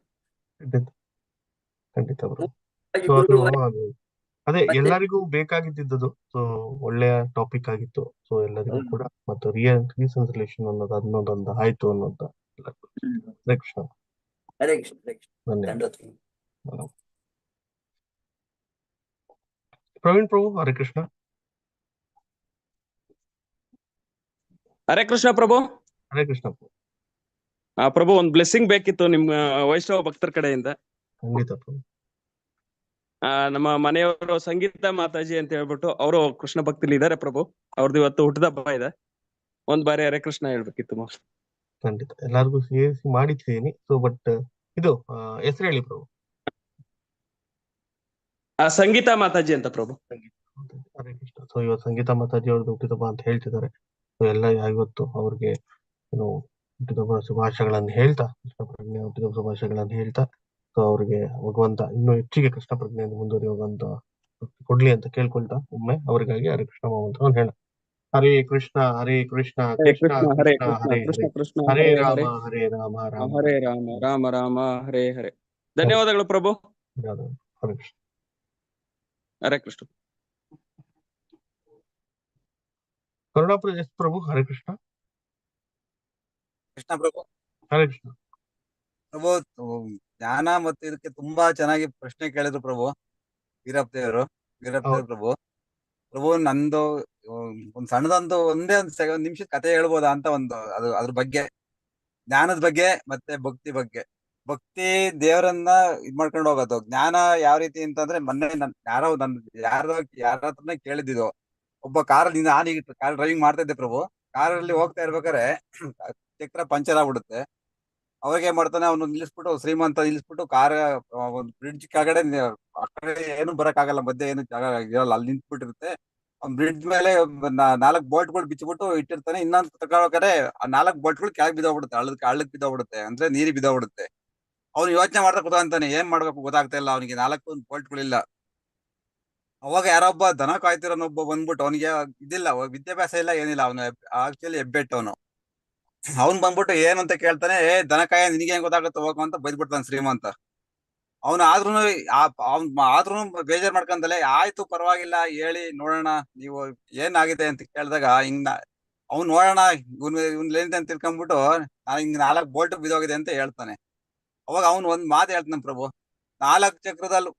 ಖಂಡಿತ ಬ್ರೋ. ಅದೇ ಮತ್ತೆ ಎಲ್ಲರಿಗೂ ಬೇಕಾಗಿದ್ದು. ಸೊ ಒಳ್ಳೆಯ ಟಾಪಿಕ್ ಆಗಿತ್ತು. ಸೊ ಎಲ್ಲರಿಗೂ ಕೂಡ ಮತ್ತು ರೀಸನ್ಸಲೇಷನ್ ಅನ್ನೋದು ಅನ್ನೋದೊಂದು ಆಯ್ತು ಅನ್ನೋದು. ಹರೇ ಕೃಷ್ಣ. ಹರೇ ಕೃಷ್ಣ. ಹರೇ ಕೃಷ್ಣ. ಧನ್ಯವಾದ. ಪ್ರವೀಣ್ ಪ್ರಭು. ಹರೇ ಕೃಷ್ಣ. ಹರೇ ಕೃಷ್ಣ ಪ್ರಭು. ಹರೇ ಕೃಷ್ಣ ಪ್ರಭು, ಒಂದ್ ಬ್ಲೆಸ್ಸಿಂಗ್ ಬೇಕಿತ್ತು ನಿಮ್ಮ ವೈಷ್ಣವ ಭಕ್ತರ ಕಡೆಯಿಂದ. ಖಂಡಿತ ಪ್ರಭು. ನಮ್ಮ ಮನೆಯವರು ಸಂಗೀತ ಮಾತಾಜಿ ಅಂತ ಹೇಳ್ಬಿಟ್ಟು, ಅವರು ಕೃಷ್ಣ ಭಕ್ತಿಲಿ ಇದಾರೆ ಪ್ರಭು. ಅವ್ರದ್ದು ಇವತ್ತು ಹುಟ್ಟದ ಹಬ್ಬ ಇದೆ. ಒಂದ್ ಬಾರಿ ಹರೇ ಕೃಷ್ಣ ಹೇಳ್ಬೇಕಿತ್ತು. ಖಂಡಿತ ಎಲ್ಲಾರ್ಗು ಸೇರಿಸಿ ಮಾಡಿದ್ದೀನಿ. ಸೊ ಬಟ್ ಇದು ಹೆಸರು ಹೇಳಿ ಪ್ರಭು. ಸಂಗೀತ ಮಾತಾಜಿ ಅಂತ ಪ್ರಭು. ಹರೇ ಕೃಷ್ಣ. ಸೊ ಇವತ್ತು ಸಂಗೀತ ಮಾತಾಜಿ ಅವ್ರದ್ದು ಹುಟ್ಟಿದ ಹಬ್ಬ ಅಂತ ಹೇಳ್ತಿದ್ದಾರೆ. ಸೊ ಎಲ್ಲ ಇವತ್ತು ಅವ್ರಿಗೆ ಹುಟ್ಟಿದಬ್ಬ ಶುಭಾಶಯಗಳನ್ನು ಹೇಳ್ತಾ, ಕೃಷ್ಣ ಪ್ರಜ್ಞೆ ಹುಟ್ಟಿದಬ್ಬ ಶುಭಾಶಯಗಳನ್ನು ಹೇಳ್ತಾ, ಸೊ ಅವ್ರಿಗೆ ಭಗವಂತ ಇನ್ನೂ ಹೆಚ್ಚಿಗೆ ಕೃಷ್ಣ ಪ್ರಜ್ಞೆಯನ್ನು ಮುಂದುವರಿಯುವಂತ ಕೊಡ್ಲಿ ಅಂತ ಕೇಳ್ಕೊಳ್ತಾ, ಒಮ್ಮೆ ಅವರಿಗಾಗಿ ಹರೇ ಕೃಷ್ಣ ಮಂತ್ರವನ್ನು ಹೇಳ. ಹರೇ ಕೃಷ್ಣ ಹರೇ ಕೃಷ್ಣ ಕೃಷ್ಣ ಹರೇ ಕೃಷ್ಣ ಹರೇ ಕೃಷ್ಣ ಹರೇ ಕೃಷ್ಣ ಹರೇ ಹರೇ ರಾಮ ಹರೇ ಹರೇ ರಾಮ ರಾಮ ಹರೇ ರಾಮ ರಾಮ ರಾಮ ಹರೇ ಹರೇ. ಧನ್ಯವಾದಗಳು ಪ್ರಭು. ಹರೇ ಕೃಷ್ಣ. ಹರೇ ಕೃಷ್ಣ. ಕರುಣಾಪುರ ಎಸ್ ಪ್ರಭು. ಹರೇ ಕೃಷ್ಣ. ಕೃಷ್ಣ ಪ್ರಭು. ಹರೇ ಕೃಷ್ಣ. ಪ್ರಭು ಜ್ಞಾನ ಮತ್ತೆ ಇದಕ್ಕೆ ತುಂಬಾ ಚೆನ್ನಾಗಿ ಪ್ರಶ್ನೆ ಕೇಳಿದ್ರು ಪ್ರಭು ವೀರಪ್ಪ ದೇವರು ಹೌದು ಪ್ರಭು. ಪ್ರಭು ನಂದು ಒಂದ್ ಸಣ್ಣದೊಂದು ಒಂದೇ ಒಂದ್ ನಿಮಿಷದ ಕತೆ ಹೇಳ್ಬೋದಾ ಅಂತ ಒಂದು ಅದ್ರ ಬಗ್ಗೆ, ಜ್ಞಾನದ ಬಗ್ಗೆ ಮತ್ತೆ ಭಕ್ತಿ ಬಗ್ಗೆ. ಭಕ್ತಿ ದೇವರನ್ನ ಇದ್ ಮಾಡ್ಕೊಂಡು ಹೋಗೋದು. ಜ್ಞಾನ ಯಾವ ರೀತಿ ಅಂತಂದ್ರೆ ಮೊನ್ನೆ ಯಾರ ಹತ್ರನೇ ಕೇಳಿದ್ದು. ಒಬ್ಬ ಕಾರಲ್ಲಿ ನಾನೀಗ ಕಾರ್ ಡ್ರೈವಿಂಗ್ ಮಾಡ್ತಾ ಇದ್ದೆ ಪ್ರಭು. ಕಾರಲ್ಲಿ ಹೋಗ್ತಾ ಇರ್ಬೇಕಾದ್ರೆ ಚಕ್ರ ಪಂಚರ್ ಆಗ್ಬಿಡುತ್ತೆ. ಅವಾಗ ಏನ್ ಮಾಡ್ತಾನೆ, ಅವನು ನಿಲ್ಲಿಸ್ಬಿಟ್ಟು, ಶ್ರೀಮಂತ ನಿಲ್ಲಿಸ್ಬಿಟ್ಟು ಕಾರ್ ಒಂದು ಬ್ರಿಡ್ಜ್ ಕೆಳಗಡೆ ಆ ಕಡೆ ಏನು ಬರಕ್ ಆಗಲ್ಲ, ಮಧ್ಯೆ ಏನು ಜಾಗ ಇರಲ್ಲ, ಅಲ್ಲಿ ನಿಂತ್ಬಿಟ್ಟಿರುತ್ತೆ. ಅವ್ನ್ ಬ್ರಿಡ್ಜ್ ಮೇಲೆ 4 ಬೋಲ್ಟ್ಗಳು ಬಿಚ್ಚಿಬಿಟ್ಟು ಇಟ್ಟಿರ್ತಾನೆ. ಇನ್ನೊಂದು ತಗೊಳ್ಬೇಕಾದ್ರೆ ಆ 4 ಬೋಲ್ಟ್ಗಳು ಕೆಳಗೆ ಬಿದ್ದೋಗ್ಬಿಡುತ್ತೆ, ಹಳ್ಳಕ್ ಬಿದ್ದೋಗ್ಬಿಡುತ್ತೆ, ಅಂದ್ರೆ ನೀರಿಗೆ ಬಿದ್ದೋಗ್ಬಿಡುತ್ತೆ. ಅವ್ನು ಯೋಚನೆ ಮಾಡ್ತಾ ಕೂತಾಂತಾನೆ, ಏನ್ ಮಾಡ್ಬೇಕು ಗೊತ್ತಾಗ್ತಾ ಇಲ್ಲ ಅವನಿಗೆ, 4 ಬೋಲ್ಟ್ಗಳಿಲ್ಲ. ಅವಾಗ ಯಾರೊಬ್ಬ ದನ ಕಾಯ್ತಿರೋನೊಬ್ಬ ಬಂದ್ಬಿಟ್ಟು, ಅವನಿಗೆ ಇದಿಲ್ಲ, ವಿದ್ಯಾಭ್ಯಾಸ ಇಲ್ಲ ಏನಿಲ್ಲ, ಅವನು ಆಕ್ಚುಲಿ ಹೆಬ್ಬೆಟ್ಟು ಅವನು. ಅವ್ನ್ ಬಂದ್ಬಿಟ್ಟು ಏನಂತ ಕೇಳ್ತಾನೆ, ದನ ಕಾಯ ನಿನಗೆ ಹೆಂಗ್ ಗೊತ್ತಾಗುತ್ತೆ ಹೋಗು ಅಂತ ಬೈದ್ಬಿಡ್ತಾನೆ ಶ್ರೀಮಂತ. ಅವನು ಆದ್ರೂನು ಬೇಜಾರ್ ಮಾಡ್ಕೊಂಡಲೆ, ಆಯ್ತು ಪರವಾಗಿಲ್ಲ ಹೇಳಿ ನೋಡೋಣ ನೀವು ಏನಾಗಿದೆ ಅಂತ ಕೇಳಿದಾಗ, ಅವ್ನು ನೋಡೋಣ ಇವ್ನ್ ಏನಿದೆ ಅಂತ ತಿಳ್ಕೊಂಡ್ಬಿಟ್ಟು, ನಾನು ಹಿಂಗ್ 4 ಬೋಲ್ಟ್ ಬಿದ್ದೋಗಿದೆ ಅಂತ ಹೇಳ್ತಾನೆ. ಅವಾಗ ಅವ್ನು ಒಂದ್ ಮಾತು ಹೇಳ್ತಾನೆ ಪ್ರಭು, 4 ಚಕ್ರದಲ್ಲೂ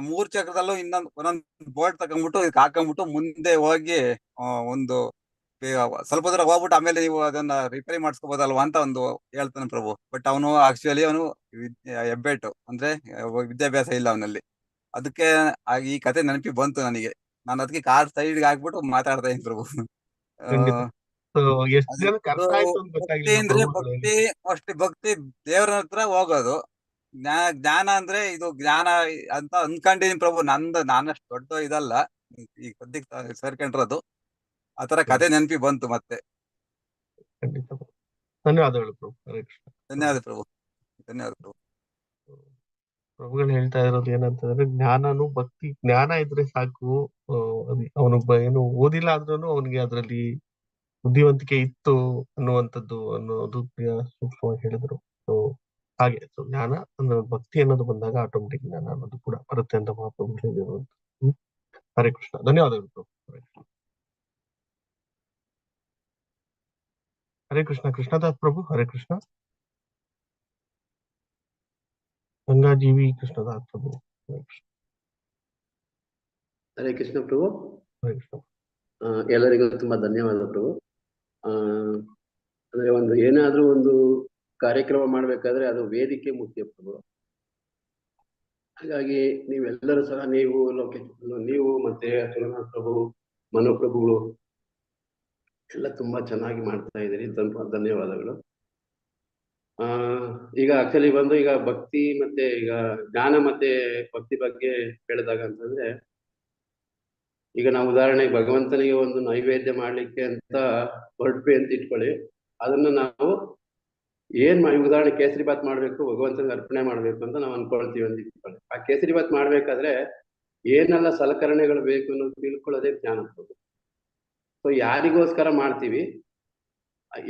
3 ಚಕ್ರದಲ್ಲೂ ಒಂದೊಂದ್ ಬೋಲ್ಟ್ ತಗೊಂಡ್ಬಿಟ್ಟು ಇದಕ್ಕೆ ಹಾಕೊಂಡ್ಬಿಟ್ಟು ಮುಂದೆ ಹೋಗಿ ಒಂದು ಸ್ವಲ್ಪ ದೂರ ಹೋಗ್ಬಿಟ್ಟು ಆಮೇಲೆ ನೀವು ಅದನ್ನ ರಿಪೇರಿ ಮಾಡಿಸ್ಕೋಬಹುದಲ್ವಾ ಅಂತ ಒಂದು ಹೇಳ್ತಾನೆ ಪ್ರಭು. ಬಟ್ ಅವನು ಆಕ್ಚುಲಿ ಅವನು ಹೆಬ್ಬೆಟ್ಟು, ಅಂದ್ರೆ ವಿದ್ಯಾಭ್ಯಾಸ ಇಲ್ಲ ಅವನಲ್ಲಿ. ಅದಕ್ಕೆ ಈ ಕತೆ ನೆನಪಿ ಬಂತು ನನಗೆ. ನಾನು ಅದಕ್ಕೆ ಕಾರ್ ಸೈಡ್ಗೆ ಹಾಕ್ಬಿಟ್ಟು ಮಾತಾಡ್ತಾ ಇದ್ದೀನಿ ಪ್ರಭು. ಖಂಡಿತ. ಸೊ ಎಷ್ಟು ಅದು ಜನಕ್ಕೆ ಅರ್ಥ ಆಯ್ತು ಅಂತ ಭಕ್ತಿ ಗೊತ್ತಾಗ್ಲಿಲ್ಲ ಅಂದ್ರೆ ಪ್ರಭುಗಳು ಹೇಳಿದ್ದು. ಅಷ್ಟೇ ಭಕ್ತಿ ದೇವರ ಹತ್ರ ಹೋಗೋದು. ಜ್ಞಾನ ಅಂದ್ರೆ ಇದು ಜ್ಞಾನ ಅಂತ ಅನ್ಕೊಂಡಿದೀನಿ ಪ್ರಭು. ನಾನಷ್ಟು ದೊಡ್ಡ ಇದಲ್ಲ, ಈ ಸದ್ಯಕ್ಕೆ ಸೇರ್ಕೊಂಡಿರೋದು. ಆತರ ಕತೆ ನೆನಪಿ ಬಂತು ಮತ್ತೆ. ಖಂಡಿತ. ಧನ್ಯವಾದಗಳು ಪ್ರಭು. ಹರೇ ಕೃಷ್ಣ. ಧನ್ಯವಾದ ಪ್ರಭು, ಧನ್ಯವಾದ ಪ್ರಭು. ಪ್ರಭುಗಳು ಹೇಳ್ತಾ ಇರೋದು ಏನಂತಂದ್ರೆ, ಜ್ಞಾನನು ಭಕ್ತಿ, ಜ್ಞಾನ ಇದ್ರೆ ಸಾಕು. ಅವನೊಬ್ಬ ಏನು ಓದಿಲ್ಲ ಆದ್ರೂನು ಅವನಿಗೆ ಅದರಲ್ಲಿ ಬುದ್ಧಿವಂತಿಕೆ ಇತ್ತು ಅನ್ನೋದು ಸೂಕ್ಷ್ಮವಾಗಿ ಹೇಳಿದ್ರು. ಸೊ ಹಾಗೆ ಜ್ಞಾನ ಅಂದ್ರೆ ಭಕ್ತಿ ಅನ್ನೋದು ಬಂದಾಗ ಆಟೋಮೆಟಿಕ್ ಜ್ಞಾನ ಅನ್ನೋದು ಕೂಡ ಬರುತ್ತೆ ಅಂತ ಮಹಾಪ್ರಭು ಹೇಳಿದ್ರು. ಹರೇ ಕೃಷ್ಣ. ಧನ್ಯವಾದಗಳು ಪ್ರಭು. ಹರೇ ಕೃಷ್ಣ. ಕೃಷ್ಣದಾಸ್ ಪ್ರಭು. ಹರೇ ಕೃಷ್ಣ. ಗಂಗಾಜೀವಿ ಕೃಷ್ಣದಾಸ್ ಪ್ರಭು. ಹರೇ ಕೃಷ್ಣ. ಹರೇ ಕೃಷ್ಣ ಪ್ರಭು. ಹರೇ ಕೃಷ್ಣ. ಎಲ್ಲರಿಗೂ ತುಂಬಾ ಧನ್ಯವಾದ ಪ್ರಭು. ಅಂದ್ರೆ ಏನಾದ್ರೂ ಒಂದು ಕಾರ್ಯಕ್ರಮ ಮಾಡ್ಬೇಕಾದ್ರೆ ಅದು ವೇದಿಕೆ ಮುಖ್ಯ ಪ್ರಭು. ಹಾಗಾಗಿ ನೀವೆಲ್ಲರೂ ಸಹ ನೀವು ಮತ್ತೆ ಸುರನಾಥ್ ಪ್ರಭು, ಮನೋಪ್ರಭುಗಳು ಎಲ್ಲ ತುಂಬಾ ಚೆನ್ನಾಗಿ ಮಾಡ್ತಾ ಇದ್ದೀರಿ. ಧನ್ಯವಾದಗಳು. ಈಗ ಆಕ್ಚುಲಿ ಈಗ ಭಕ್ತಿ ಮತ್ತೆ ಈಗ ಜ್ಞಾನ ಮತ್ತೆ ಭಕ್ತಿ ಬಗ್ಗೆ ಹೇಳಿದಾಗ ಅಂತಂದ್ರೆ, ಈಗ ನಾವು ಉದಾಹರಣೆಗೆ ಭಗವಂತನಿಗೆ ಒಂದು ನೈವೇದ್ಯ ಮಾಡ್ಲಿಕ್ಕೆ ಅಂತ ಹೊರಟ್ವಿ ಅಂತ ಇಟ್ಕೊಳ್ಳಿ. ಅದನ್ನ ನಾವು ಉದಾಹರಣೆ ಕೇಸರಿ ಬಾತ್ ಮಾಡ್ಬೇಕು, ಭಗವಂತನಿಗೆ ಅರ್ಪಣೆ ಮಾಡ್ಬೇಕು ಅಂತ ನಾವು ಅನ್ಕೊಳ್ತೀವಿ ಅಂತ ಇಟ್ಕೊಳ್ಳಿ. ಆ ಕೇಸರಿ ಬಾತ್ ಮಾಡ್ಬೇಕಾದ್ರೆ ಏನೆಲ್ಲ ಸಲಕರಣೆಗಳು ಬೇಕು ಅನ್ನೋದು ತಿಳ್ಕೊಳ್ಳೋದೇ ಜ್ಞಾನ. ಸೊ ಯಾರಿಗೋಸ್ಕರ ಮಾಡ್ತೀವಿ,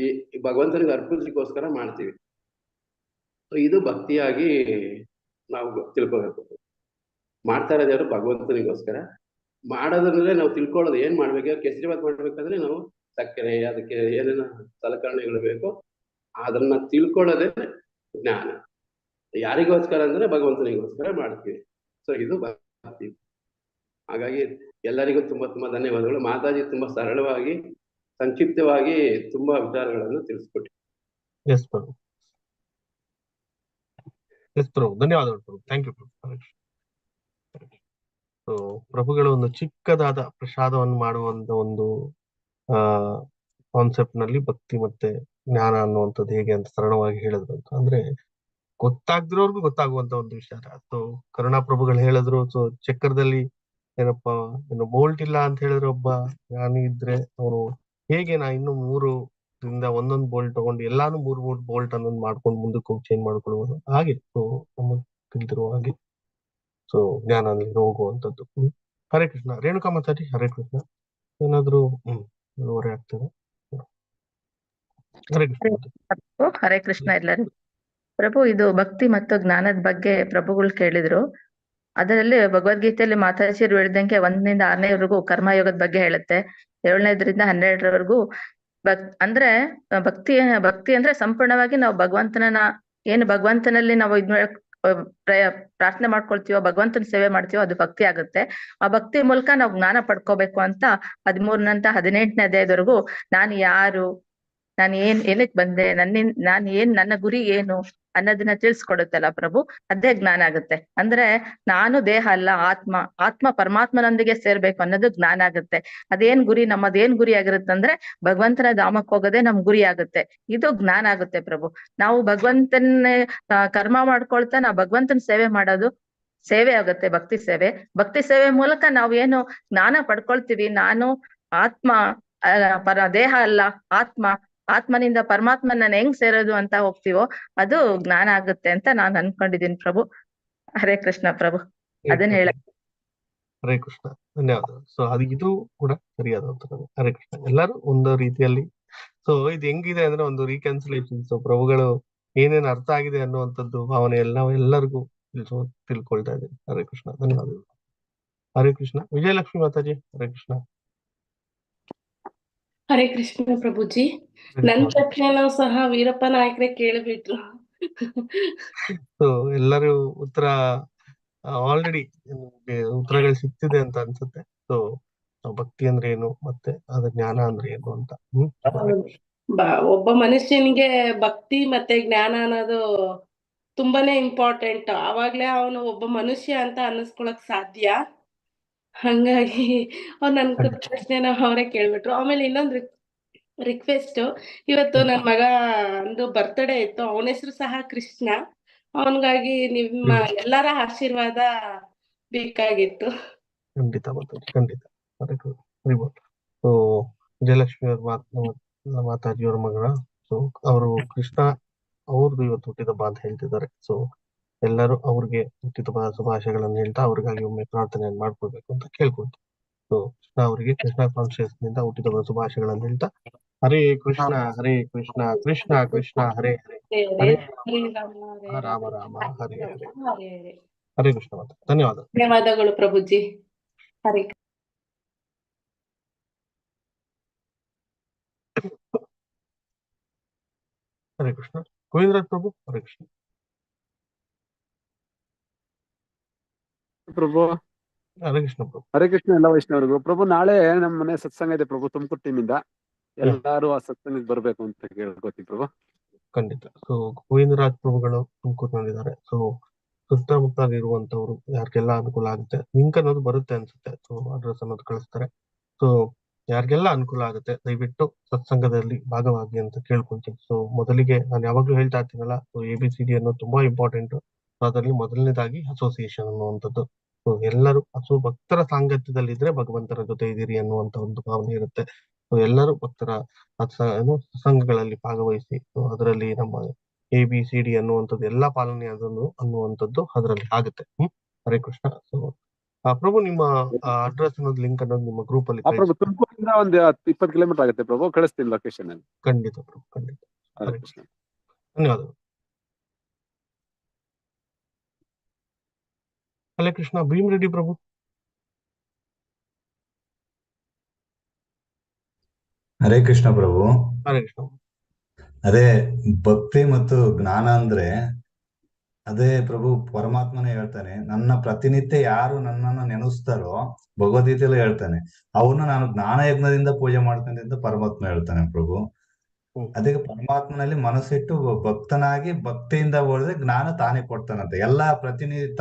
ಈ ಭಗವಂತನಿಗೆ ಅರ್ಪಿಸ್ಲಿಕ್ಕೋಸ್ಕರ ಮಾಡ್ತೀವಿ. ಸೊ ಇದು ಭಕ್ತಿಯಾಗಿ ನಾವು ತಿಳ್ಕೊಬೇಕು. ಮಾಡ್ತಾ ಇರೋದು ಯಾರು? ಭಗವಂತನಿಗೋಸ್ಕರ ಮಾಡೋದ್ರಲ್ಲೇ ನಾವು ತಿಳ್ಕೊಳ್ಳೋದು ಏನ್ ಮಾಡ್ಬೇಕು. ಕೇಸರಿ ಬಾತ್ ಮಾಡ್ಬೇಕಾದ್ರೆ ನಾವು ಸಕ್ಕರೆ, ಅದಕ್ಕೆ ಏನೇನ ಸಲಕರಣೆಗಳು ಬೇಕು ಅದನ್ನ ತಿಳ್ಕೊಳ್ಳೋದೇ ಜ್ಞಾನ. ಯಾರಿಗೋಸ್ಕರ ಅಂದ್ರೆ ಭಗವಂತನಿಗೋಸ್ಕರ ಮಾಡ್ತೀವಿ. ಸೊ ಇದು ಭಕ್ತಿ. ಹಾಗಾಗಿ ಎಲ್ಲರಿಗೂ ತುಂಬಾ ತುಂಬಾ ಧನ್ಯವಾದಗಳು. ಮಾತಾಜಿ ತುಂಬಾ ಸರಳವಾಗಿ, ಸಂಕ್ಷಿಪ್ತವಾಗಿ ತುಂಬಾ ವಿಚಾರಗಳನ್ನು ತಿಳಿಸ್ಕೊಟ್ಟಿ. ಎಸ್ ಪ್ರಭು. ಎಸ್ ಪ್ರಭು. ಧನ್ಯವಾದಗಳು ಪ್ರಭು. ಥ್ಯಾಂಕ್ ಯು ಪ್ರಭು. ಸೊ ಪ್ರಭುಗಳು ಒಂದು ಚಿಕ್ಕದಾದ ಪ್ರಸಾದವನ್ನು ಮಾಡುವಂತ ಒಂದು ಕಾನ್ಸೆಪ್ಟ್ ನಲ್ಲಿ ಭಕ್ತಿ ಮತ್ತೆ ಜ್ಞಾನ ಅನ್ನುವಂಥದ್ದು ಹೇಗೆ ಅಂತ ಸರಳವಾಗಿ ಹೇಳಿದ್ರು ಅಂತ. ಅಂದ್ರೆ ಗೊತ್ತಾಗ್ದಿರೋರ್ಗು ಗೊತ್ತಾಗುವಂತ ಒಂದು ವಿಚಾರ. ಸೊ ಕರುಣಾ ಪ್ರಭುಗಳು ಹೇಳಿದ್ರು, ಸೊ ಚಕ್ರದಲ್ಲಿ ಏನಪ್ಪಾ ಬೋಲ್ಟ್ ಇಲ್ಲ ಅಂತ ಹೇಳಿದ್ರೆ ಒಬ್ಬ ಜ್ಞಾನಿ ಇದ್ರೆ ಅವನು ಹೇಗೆ ಇನ್ನು 3ರಿಂದ ಒಂದೊಂದು ಬೋಲ್ಟ್ ತಗೊಂಡು ಎಲ್ಲಾನು 3 ಬೋಲ್ಟ್ ಅನ್ನೊಂದು ಮಾಡ್ಕೊಂಡು ಮುಂದಕ್ಕೆ ಹೋಗಿ ಚೇಂಜ್ ಮಾಡ್ಕೊಳ್ಳುವುದು. ಹಾಗೆ ಸೊ ನಮಗೆ ತಿಳಿದಿರುವ ಹಾಗೆ ಸೊ ಜ್ಞಾನ ಹೋಗುವಂತದ್ದು. ಹರೇ ಕೃಷ್ಣ. ರೇಣುಕಾ ಮಾತಾಡಿ. ಹರೇ ಕೃಷ್ಣ. ಏನಾದ್ರು ಇಳುವರಿ ಆಗ್ತದೆ? ಹರೇ ಕೃಷ್ಣ. ಹರೇ ಕೃಷ್ಣ ಎಲ್ಲರಿಗೂ. ಪ್ರಭು, ಇದು ಭಕ್ತಿ ಮತ್ತು ಜ್ಞಾನದ ಬಗ್ಗೆ ಪ್ರಭುಗಳು ಕೇಳಿದ್ರು. ಅದರಲ್ಲಿ ಭಗವದ್ಗೀತೆಯಲ್ಲಿ ಮಾತಾಜಿರು ಹೇಳಿದಂಗೆ 1ರಿಂದ 6ನೇವರೆಗೂ ಕರ್ಮಯೋಗದ ಬಗ್ಗೆ ಹೇಳುತ್ತೆ. 7ನೇದ್ರಿಂದ 12ರವರೆಗೂ ಅಂದ್ರೆ ಭಕ್ತಿ ಅಂದ್ರೆ ಸಂಪೂರ್ಣವಾಗಿ ನಾವು ಭಗವಂತನ ಏನು ಭಗವಂತನಲ್ಲಿ ನಾವು ಪ್ರಾರ್ಥನೆ ಮಾಡ್ಕೊಳ್ತೀವೋ, ಭಗವಂತನ ಸೇವೆ ಮಾಡ್ತೀವೋ ಅದು ಭಕ್ತಿ ಆಗುತ್ತೆ. ಆ ಭಕ್ತಿ ಮೂಲಕ ನಾವು ಜ್ಞಾನ ಪಡ್ಕೋಬೇಕು ಅಂತ 13 18ನೇ ಅಧ್ಯಾಯದವರೆಗೂ ನಾನು ಯಾರು, ನಾನು ಏನಕ್ಕೆ ಬಂದೆ, ನನ್ನ ಗುರಿ ಏನು ಅನ್ನೋದನ್ನ ತಿಳಿಸ್ಕೊಡುತ್ತಲ್ಲ ಪ್ರಭು, ಅದೇ ಜ್ಞಾನ ಆಗುತ್ತೆ. ಅಂದ್ರೆ ನಾನು ದೇಹ ಅಲ್ಲ, ಆತ್ಮ ಪರಮಾತ್ಮನೊಂದಿಗೆ ಸೇರ್ಬೇಕು ಅನ್ನೋದು ಜ್ಞಾನ ಆಗುತ್ತೆ. ಅದೇನ್ ಗುರಿ, ನಮ್ಮದೇನ್ ಗುರಿ ಆಗಿರುತ್ತೆ ಅಂದ್ರೆ ಭಗವಂತನ ಧಾಮಕ್ಕೆ ಹೋಗೋದೇ ನಮ್ ಗುರಿ ಆಗುತ್ತೆ. ಇದು ಜ್ಞಾನ ಆಗುತ್ತೆ ಪ್ರಭು. ನಾವು ಭಗವಂತನ ಕರ್ಮ ಮಾಡ್ಕೊಳ್ತಾ ನಾವು ಭಗವಂತನ ಸೇವೆ ಮಾಡೋದು ಸೇವೆ ಆಗುತ್ತೆ, ಭಕ್ತಿ ಸೇವೆ. ಭಕ್ತಿ ಸೇವೆ ಮೂಲಕ ನಾವು ಏನು ಜ್ಞಾನ ಪಡ್ಕೊಳ್ತೀವಿ, ನಾನು ಆತ್ಮ ದೇಹ ಅಲ್ಲ, ಆತ್ಮನಿಂದ ಪರಮಾತ್ಮನ ಹೆಂಗ್ ಸೇರೋದು ಅಂತ ಹೋಗ್ತೀವೋ ಅದು ಜ್ಞಾನ ಆಗುತ್ತೆ ಅಂತ ನಾನು ಅನ್ಕೊಂಡಿದ್ದೀನಿ ಪ್ರಭು. ಹರೇ ಕೃಷ್ಣ ಪ್ರಭು. ಅದನ್ನ ಹೇಳ. ಹರೇ ಕೃಷ್ಣ, ಧನ್ಯವಾದ. ಸೊ ಇದು ಕೂಡ ಸರಿಯಾದ ಉತ್ತರ. ಹರೇ ಕೃಷ್ಣ. ಎಲ್ಲರೂ ಒಂದು ರೀತಿಯಲ್ಲಿ ಸೊ ಇದು ಹೆಂಗಿದೆ ಅಂದ್ರೆ ಒಂದು ರೀಕ್ಯಾನ್ಸಲೇಷನ್. ಸೊ ಪ್ರಭುಗಳು ಏನೇನು ಅರ್ಥ ಆಗಿದೆ ಅನ್ನುವಂಥದ್ದು ಭಾವನೆ ಎಲ್ಲರಿಗೂ ತಿಳ್ಕೊಳ್ತಾ ಇದ್ದೀನಿ. ಹರೇ ಕೃಷ್ಣ, ಧನ್ಯವಾದಗಳು. ಹರೇ ಕೃಷ್ಣ. ವಿಜಯಲಕ್ಷ್ಮಿ ಮಾತಾಜಿ, ಹರೇ ಕೃಷ್ಣ. ಹರೇ ಕೃಷ್ಣ ಪ್ರಭುಜಿ. ನನ್ ಪ್ರಶ್ನೆನೂ ಸಹ ವೀರಪ್ಪ ನಾಯಕ್ರೆ ಕೇಳಿಬಿಟ್ರು. ಸೊ ಎಲ್ಲರೂ ಉತ್ತರ ಆಲ್ರೆಡಿ ಉತ್ತರಗಳು ಸಿಗ್ತಿದೆ ಅಂತ ಅನ್ಸುತ್ತೆ. ಸೊ ಭಕ್ತಿ ಅಂದ್ರೆ ಏನು, ಮತ್ತೆ ಅದ ಜ್ಞಾನ ಅಂದ್ರೆ ಏನು ಅಂತ. ಒಬ್ಬ ಮನುಷ್ಯನಿಗೆ ಭಕ್ತಿ ಮತ್ತೆ ಜ್ಞಾನ ಅನ್ನೋದು ತುಂಬಾನೇ ಇಂಪಾರ್ಟೆಂಟ್. ಆವಾಗ್ಲೇ ಅವನು ಒಬ್ಬ ಮನುಷ್ಯ ಅಂತ ಅನ್ನಿಸ್ಕೊಳಕ್ ಸಾಧ್ಯ. ಹಂಗಾಗಿ ನನ್ ಪ್ರಶ್ನೆನ ಅವರೇ ಕೇಳ್ಬಿಟ್ರು. ಆಮೇಲೆ ಇನ್ನೊಂದು ರಿಕ್ವೆಸ್ಟ್, ಇವತ್ತು ನನ್ ಮಗ ಒಂದು ಬರ್ತ್ಡೇ ಇತ್ತು, ಅವನ ಹೆಸರು ಸಹ ಕೃಷ್ಣ. ಅವನಿಗಾಗಿ ನಿಮ್ಮ ಎಲ್ಲರ ಆಶೀರ್ವಾದ ಬೇಕಾಗಿತ್ತು. ಖಂಡಿತ ಖಂಡಿತ. ಸೊ ವಿಜಯಲಕ್ಷ್ಮಿ ಮಾತಾಜಿಯವರ ಮಗಳ. ಸೊ ಅವರು ಕೃಷ್ಣ ಅವ್ರದ್ದು ಇವತ್ತು ಹುಟ್ಟಿದಬ್ಬ ಅಂತ ಹೇಳ್ತಿದ್ದಾರೆ. ಸೊ ಎಲ್ಲರೂ ಅವ್ರಿಗೆ ಹುಟ್ಟಿದಬ್ಬ ಶುಭಾಶಯಗಳನ್ನು ಹೇಳ್ತಾ ಅವ್ರಿಗಾಗಿ ಒಮ್ಮೆ ಪ್ರಾರ್ಥನೆಯನ್ನು ಮಾಡ್ಕೊಳ್ಬೇಕು ಅಂತ ಕೇಳ್ಕೊಳ್ತೀವಿ. ಸೊ ಕೃಷ್ಣ ಅವರಿಗೆ ಕೃಷ್ಣ ಕಾನ್ಶಿಯಸ್ ನಿಂದ ಹುಟ್ಟಿದಬ್ಬ ಶುಭಾಶಯಗಳನ್ನು ಹೇಳ್ತಾ ಹರೇ ಕೃಷ್ಣ ಹರೇ ಕೃಷ್ಣ ಕೃಷ್ಣ ಕೃಷ್ಣ ಹರೇ ಹರೇ ಹರೇ ರಾಮ ರಾಮ ಹರೇ ಹರೇ. ಹರೇ ಕೃಷ್ಣ ಮಾತಾ. ಧನ್ಯವಾದ. ಧನ್ಯವಾದಗಳು ಪ್ರಭುಜಿ. ಹರೇ ಹರೇ ಕೃಷ್ಣ. ಗೋವಿಂದರಾಜ್ ಪ್ರಭು, ಹರೇ ಕೃಷ್ಣ. ಪ್ರಭು. ಹರೇ ಕೃಷ್ಣ ಪ್ರಭು. ಹರೇ ಕೃಷ್ಣ ಎಲ್ಲ ವೈಷ್ಣವರಿಗೂ. ಪ್ರಭು ನಾಳೆ ನಮ್ಮ ಮನೆ ಸತ್ಸಂಗ ಇದೆ ಪ್ರಭು, ತುಮಕೂರು ಟೀಮಿಂದ. ಎಲ್ಲಾರು ಆ ಸತ್ಸಂಗಕ್ಕೆ ಬರ್ಬೇಕು ಅಂತ ಕೇಳ್ಕೊತೀವಿ ಪ್ರಭು. ಖಂಡಿತ. ಸೊ ಗೋವಿಂದರಾಜ್ ಪ್ರಭುಗಳು ತುಮಕೂರಿನಲ್ಲಿದ್ದಾರೆ. ಸೊ ಸುತ್ತಮುತ್ತ ಇರುವಂತವ್ರು ಯಾರಿಗೆಲ್ಲ ಅನುಕೂಲ ಆಗುತ್ತೆ, ಲಿಂಕ್ ಅನ್ನೋದು ಬರುತ್ತೆ ಅನ್ಸುತ್ತೆ. ಸೊ ಅಡ್ರೆಸ್ ಅನ್ನೋದು ಕಳಿಸ್ತಾರೆ. ಸೊ ಯಾರಿಗೆಲ್ಲ ಅನುಕೂಲ ಆಗುತ್ತೆ ದಯವಿಟ್ಟು ಸತ್ಸಂಗದಲ್ಲಿ ಭಾಗವಾಗಿ ಅಂತ ಕೇಳ್ಕೊಂತೀನಿ. ಸೊ ಮೊದಲಿಗೆ ನಾನು ಯಾವಾಗ್ಲೂ ಹೇಳ್ತಾ ಇರ್ತೀನಲ್ಲ, ಸೊ ABCD ಅನ್ನೋದು ತುಂಬಾ ಇಂಪಾರ್ಟೆಂಟ್. ಅದರಲ್ಲಿ ಮೊದಲನೇದಾಗಿ ಅಸೋಸಿಯೇಷನ್ ಅನ್ನುವಂಥದ್ದು. ಸೊ ಎಲ್ಲರೂ ಭಕ್ತರ ಸಾಂಗತ್ಯದಲ್ಲಿ ಇದ್ರೆ ಭಗವಂತನ ಜೊತೆ ಇದೀರಿ ಅನ್ನುವಂತ ಒಂದು ಭಾವನೆ ಇರುತ್ತೆ. ಸೊ ಎಲ್ಲರೂ ಭಕ್ತರ ಸಂಘಗಳಲ್ಲಿ ಭಾಗವಹಿಸಿ ಅದರಲ್ಲಿ ನಮ್ಮ ABCD ಅನ್ನುವಂಥದ್ದು ಎಲ್ಲಾ ಪಾಲನೆ ಅನ್ನುವಂಥದ್ದು ಅದರಲ್ಲಿ ಆಗುತ್ತೆ. ಹರೇ ಕೃಷ್ಣ. ಸೊ ಪ್ರಭು ನಿಮ್ಮ ಅಡ್ರೆಸ್ ಅನ್ನೋದು ಲಿಂಕ್ ಅನ್ನೋದು ನಿಮ್ಮ ಗ್ರೂಪ್ ಅಲ್ಲಿ ಪ್ರಭು ತುಮಕೂರಿಂದ ಒಂದು 20 ಕಿಲೋಮೀಟರ್ ಆಗುತ್ತೆ ಪ್ರಭು, ಕಳಿಸ್ತೀನಿ ಲೊಕೇಶನ್ ಅಲ್ಲಿ. ಖಂಡಿತ ಪ್ರಭು, ಖಂಡಿತ. ಹರೇ ಕೃಷ್ಣ. ಧನ್ಯವಾದಗಳು. ಹರೇ ಕೃಷ್ಣ. ಭೀಮ್ ರೆಡ್ಡಿ ಪ್ರಭು. ಹರೇ ಕೃಷ್ಣ ಪ್ರಭು. ಹರೇ ಕೃಷ್ಣ. ಅದೇ ಭಕ್ತಿ ಮತ್ತು ಜ್ಞಾನ ಅಂದ್ರೆ ಅದೇ ಪ್ರಭು ಪರಮಾತ್ಮನೇ ಹೇಳ್ತಾನೆ, ನನ್ನ ಪ್ರತಿನಿತ್ಯ ಯಾರು ನನ್ನನ್ನು ನೆನೆಸ್ತಾರೋ ಭಗವದ್ಗೀತೆಯಲ್ಲೂ ಹೇಳ್ತಾನೆ, ಅವ್ರನ್ನ ನಾನು ಜ್ಞಾನ ಯಜ್ಞದಿಂದ ಪೂಜೆ ಮಾಡ್ತೇನೆ ಅಂತ ಪರಮಾತ್ಮ ಹೇಳ್ತಾನೆ ಪ್ರಭು. ಅದಕ್ಕೆ ಪರಮಾತ್ಮನಲ್ಲಿ ಮನಸ್ಸಿಟ್ಟು ಭಕ್ತನಾಗಿ ಭಕ್ತಿಯಿಂದ ಹೋದ್ರೆ ಜ್ಞಾನ ತಾನೇ ಕೊಡ್ತಾನಂತೆ. ಎಲ್ಲಾ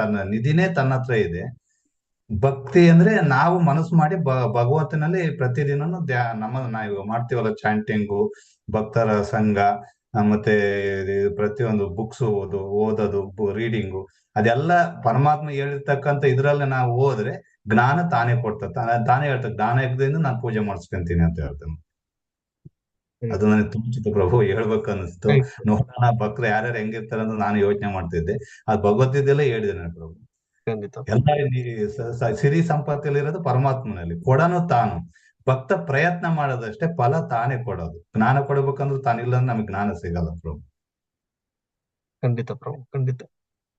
ತನ್ನ ನಿಧಿನೇ ತನ್ನ ಹತ್ರ ಇದೆ. ಭಕ್ತಿ ಅಂದ್ರೆ ನಾವು ಮನಸ್ಸು ಮಾಡಿ ಭಗವಂತನಲ್ಲಿ ಪ್ರತಿದಿನನು ನಾವು ಮಾಡ್ತೀವಲ್ಲ ಚಾಂಟಿಂಗು, ಭಕ್ತರ ಸಂಘ, ಮತ್ತೆ ಪ್ರತಿಯೊಂದು ಬುಕ್ಸ್ ಓದೋದು ರೀಡಿಂಗು, ಅದೆಲ್ಲ ಪರಮಾತ್ಮ ಹೇಳಿರ್ತಕ್ಕಂಥ ಇದ್ರಲ್ಲಿ ನಾವು ಹೋದ್ರೆ ಜ್ಞಾನ ತಾನೇ ತಾನೇ ಹೇಳ್ತಾರೆ. ಜ್ಞಾನ ಯಜ್ಞದಿಂದ ನಾನು ಪೂಜೆ ಮಾಡಿಸ್ಕೊಂತೀನಿ ಅಂತ ಹೇಳ್ತಾನೆ. ಅದು ನನಗೆ ತುಂಬಿಸಿತು ಪ್ರಭು, ಹೇಳ್ಬೇಕು ಅನಿಸ್ತು. ನೋಡೋಣ ಭಕ್ತರು ಯಾರ್ಯಾರು ಹೆಂಗಿರ್ತಾರೆ ಅಂತ ನಾನು ಯೋಚನೆ ಮಾಡ್ತಿದ್ದೆ. ಅದು ಭಗವದ್ಗೀತೆಯಲ್ಲೇ ಹೇಳಿದ್ದೇನೆ ಪ್ರಭು. ಎಲ್ಲ ಸಿರಿ ಸಂಪತ್ತಲ್ಲಿ ಇರೋದು ಪರಮಾತ್ಮನಲ್ಲಿ, ಕೊಡನು ತಾನು. ಭಕ್ತ ಪ್ರಯತ್ನ ಮಾಡೋದಷ್ಟೇ, ಫಲ ತಾನೇ ಕೊಡೋದು. ಜ್ಞಾನ ಕೊಡ್ಬೇಕಂದ್ರೆ ತಾನಿಲ್ಲ ನಮಗೆ ಜ್ಞಾನ ಸಿಗಲ್ಲ ಪ್ರಭು. ಖಂಡಿತ ಪ್ರಭು, ಖಂಡಿತ.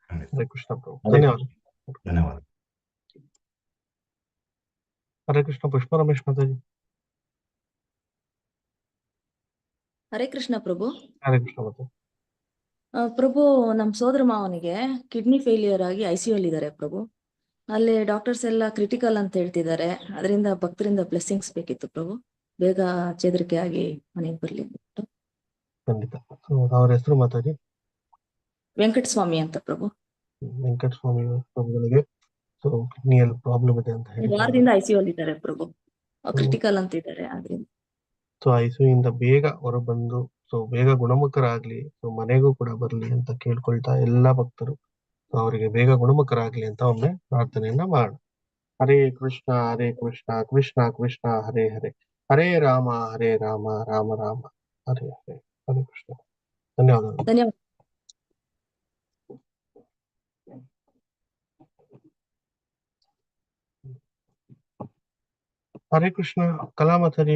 ಹರೇ ಕೃಷ್ಣ ಪ್ರಭು. ಧನ್ಯವಾದ. ಧನ್ಯವಾದ. ಹರೇ ಕೃಷ್ಣ. ಪುಷ್ಪ ರಮೇಶ್ ಮಾತಾಜಿ. ಹರೇ ಕೃಷ್ಣ ಪ್ರಭು. ಹರೇ ಕೃಷ್ಣ ಮಾತಾಜಿ. ಪ್ರಭು, ನಮ್ ಸೋದರ ಮಾವನಿಗೆ ಕಿಡ್ನಿ ಫೇಲಿಯರ್ ಆಗಿ ICU ಅಲ್ಲಿ ಇದ್ದಾರೆ ಪ್ರಭು. ಅಲ್ಲಿ ಡಾಕ್ಟರ್ಸ್ ಎಲ್ಲ ಕ್ರಿಟಿಕಲ್ ಅಂತ ಹೇಳ್ತಿದ್ದಾರೆ. ಅದರಿಂದ ಭಕ್ತರಿಂದ ಬ್ಲೆಸ್ಸಿಂಗ್ಸ್ ಬೇಕಿತ್ತು ಪ್ರಭು, ಬೇಗ ಚೇತರಿಕೆ ಆಗಿ ಮನೆಗೆ ಬರ್ಲಿ ಅಂದ್ಬಿಟ್ಟು. ಖಂಡಿತ. ಸೊ ಅವ್ರ ಹೆಸರು ಮಾತಾಡಿ. ವೆಂಕಟಸ್ವಾಮಿ ಅಂತ ಪ್ರಭು. ವೆಂಕಟಸ್ವಾಮಿ ಪ್ರಭುಗಳಿಗೆ ಸೊ ಕಿಡ್ನಿಯಲ್ಲಿ ಪ್ರಾಬ್ಲಮ್ ಇದೆ ಅಂತ ಹೇಳಿದ್ದಾರೆ. ವಾರದಿಂದ ICU ಅಲ್ಲಿ ಇದ್ದಾರೆ ಪ್ರಭು, ಕ್ರಿಟಿಕಲ್ ಅಂತ ಇದ್ದಾರೆ. ಆದ್ರಿಂದ ಸೊ ICU ಇಂದ ಬೇಗ ಹೊರ ಬಂದು ಸೊ ಬೇಗ ಗುಣಮುಖರಾಗ್ಲಿ, ಸೊ ಮನೆಗೂ ಕೂಡ ಬರ್ಲಿ ಅಂತ ಕೇಳ್ಕೊಳ್ತಾ ಎಲ್ಲಾ ಭಕ್ತರು ಅವರಿಗೆ ಬೇಗ ಗುಣಮುಖರಾಗ್ಲಿ ಅಂತ ಒಮ್ಮೆ ಪ್ರಾರ್ಥನೆಯನ್ನ ಮಾಡೋಣ. ಹರೇ ಕೃಷ್ಣ ಕೃಷ್ಣ ಕೃಷ್ಣ ಹರೇ ಹರೇ, ಹರೇ ರಾಮ ರಾಮ ರಾಮ ಹರೇ ಹರೇ. ಹರೇ ಕೃಷ್ಣ. ಧನ್ಯವಾದಗಳು. ಧನ್ಯವಾದ. ಹರೇ ಕೃಷ್ಣ. ಕಲಾಮತರಿ.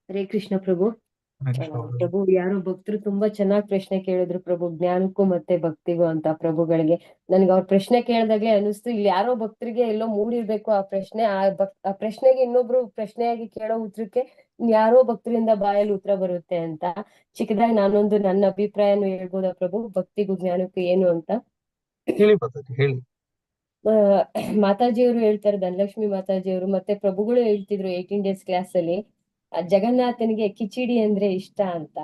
ಹರೇ ಕೃಷ್ಣ ಪ್ರಭು. ಹರೇ ಕೃಷ್ಣ. ಪ್ರಭು, ಯಾರೋ ಭಕ್ತರು ತುಂಬಾ ಚೆನ್ನಾಗಿ ಪ್ರಶ್ನೆ ಕೇಳಿದ್ರು ಪ್ರಭು, ಜ್ಞಾನಕ್ಕೂ ಮತ್ತೆ ಭಕ್ತಿಗೂ ಅಂತ ಪ್ರಭುಗಳಿಗೆ. ನನ್ಗೆ ಅವ್ರ ಪ್ರಶ್ನೆ ಕೇಳಿದಾಗ್ಲೇ ಅನಿಸ್ತು, ಇಲ್ಲಿ ಯಾರೋ ಭಕ್ತರಿಗೆ ಎಲ್ಲೋ ಮೂಡಿರ್ಬೇಕು ಆ ಪ್ರಶ್ನೆ. ಆ ಪ್ರಶ್ನೆಗೆ ಇನ್ನೊಬ್ರು ಪ್ರಶ್ನೆಯಾಗಿ ಕೇಳೋ ಉತ್ತರಕ್ಕೆ ಯಾರೋ ಭಕ್ತರಿಂದ ಬಾಯಲ್ಲಿ ಉತ್ತರ ಬರುತ್ತೆ ಅಂತ. ಚಿಕ್ಕದಾಗಿ ನಾನೊಂದು ನನ್ನ ಅಭಿಪ್ರಾಯನು ಹೇಳ್ಬೋದಾ ಪ್ರಭು, ಭಕ್ತಿಗೂ ಜ್ಞಾನಕ್ಕೂ ಏನು ಅಂತ? ಹೇಳಿ ಮಾತಾಡಿ, ಹೇಳಿ. ಮಾತಾಜಿಯವರು ಹೇಳ್ತಾರೆ, ಧನಲಕ್ಷ್ಮಿ ಮಾತಾಜಿಯವರು ಮತ್ತೆ ಪ್ರಭುಗಳು ಹೇಳ್ತಿದ್ರು 18 days ಕ್ಲಾಸ್ ಅಲ್ಲಿ, ಜಗನ್ನಾಥನಿಗೆ ಕಿಚಿಡಿ ಅಂದ್ರೆ ಇಷ್ಟ ಅಂತ.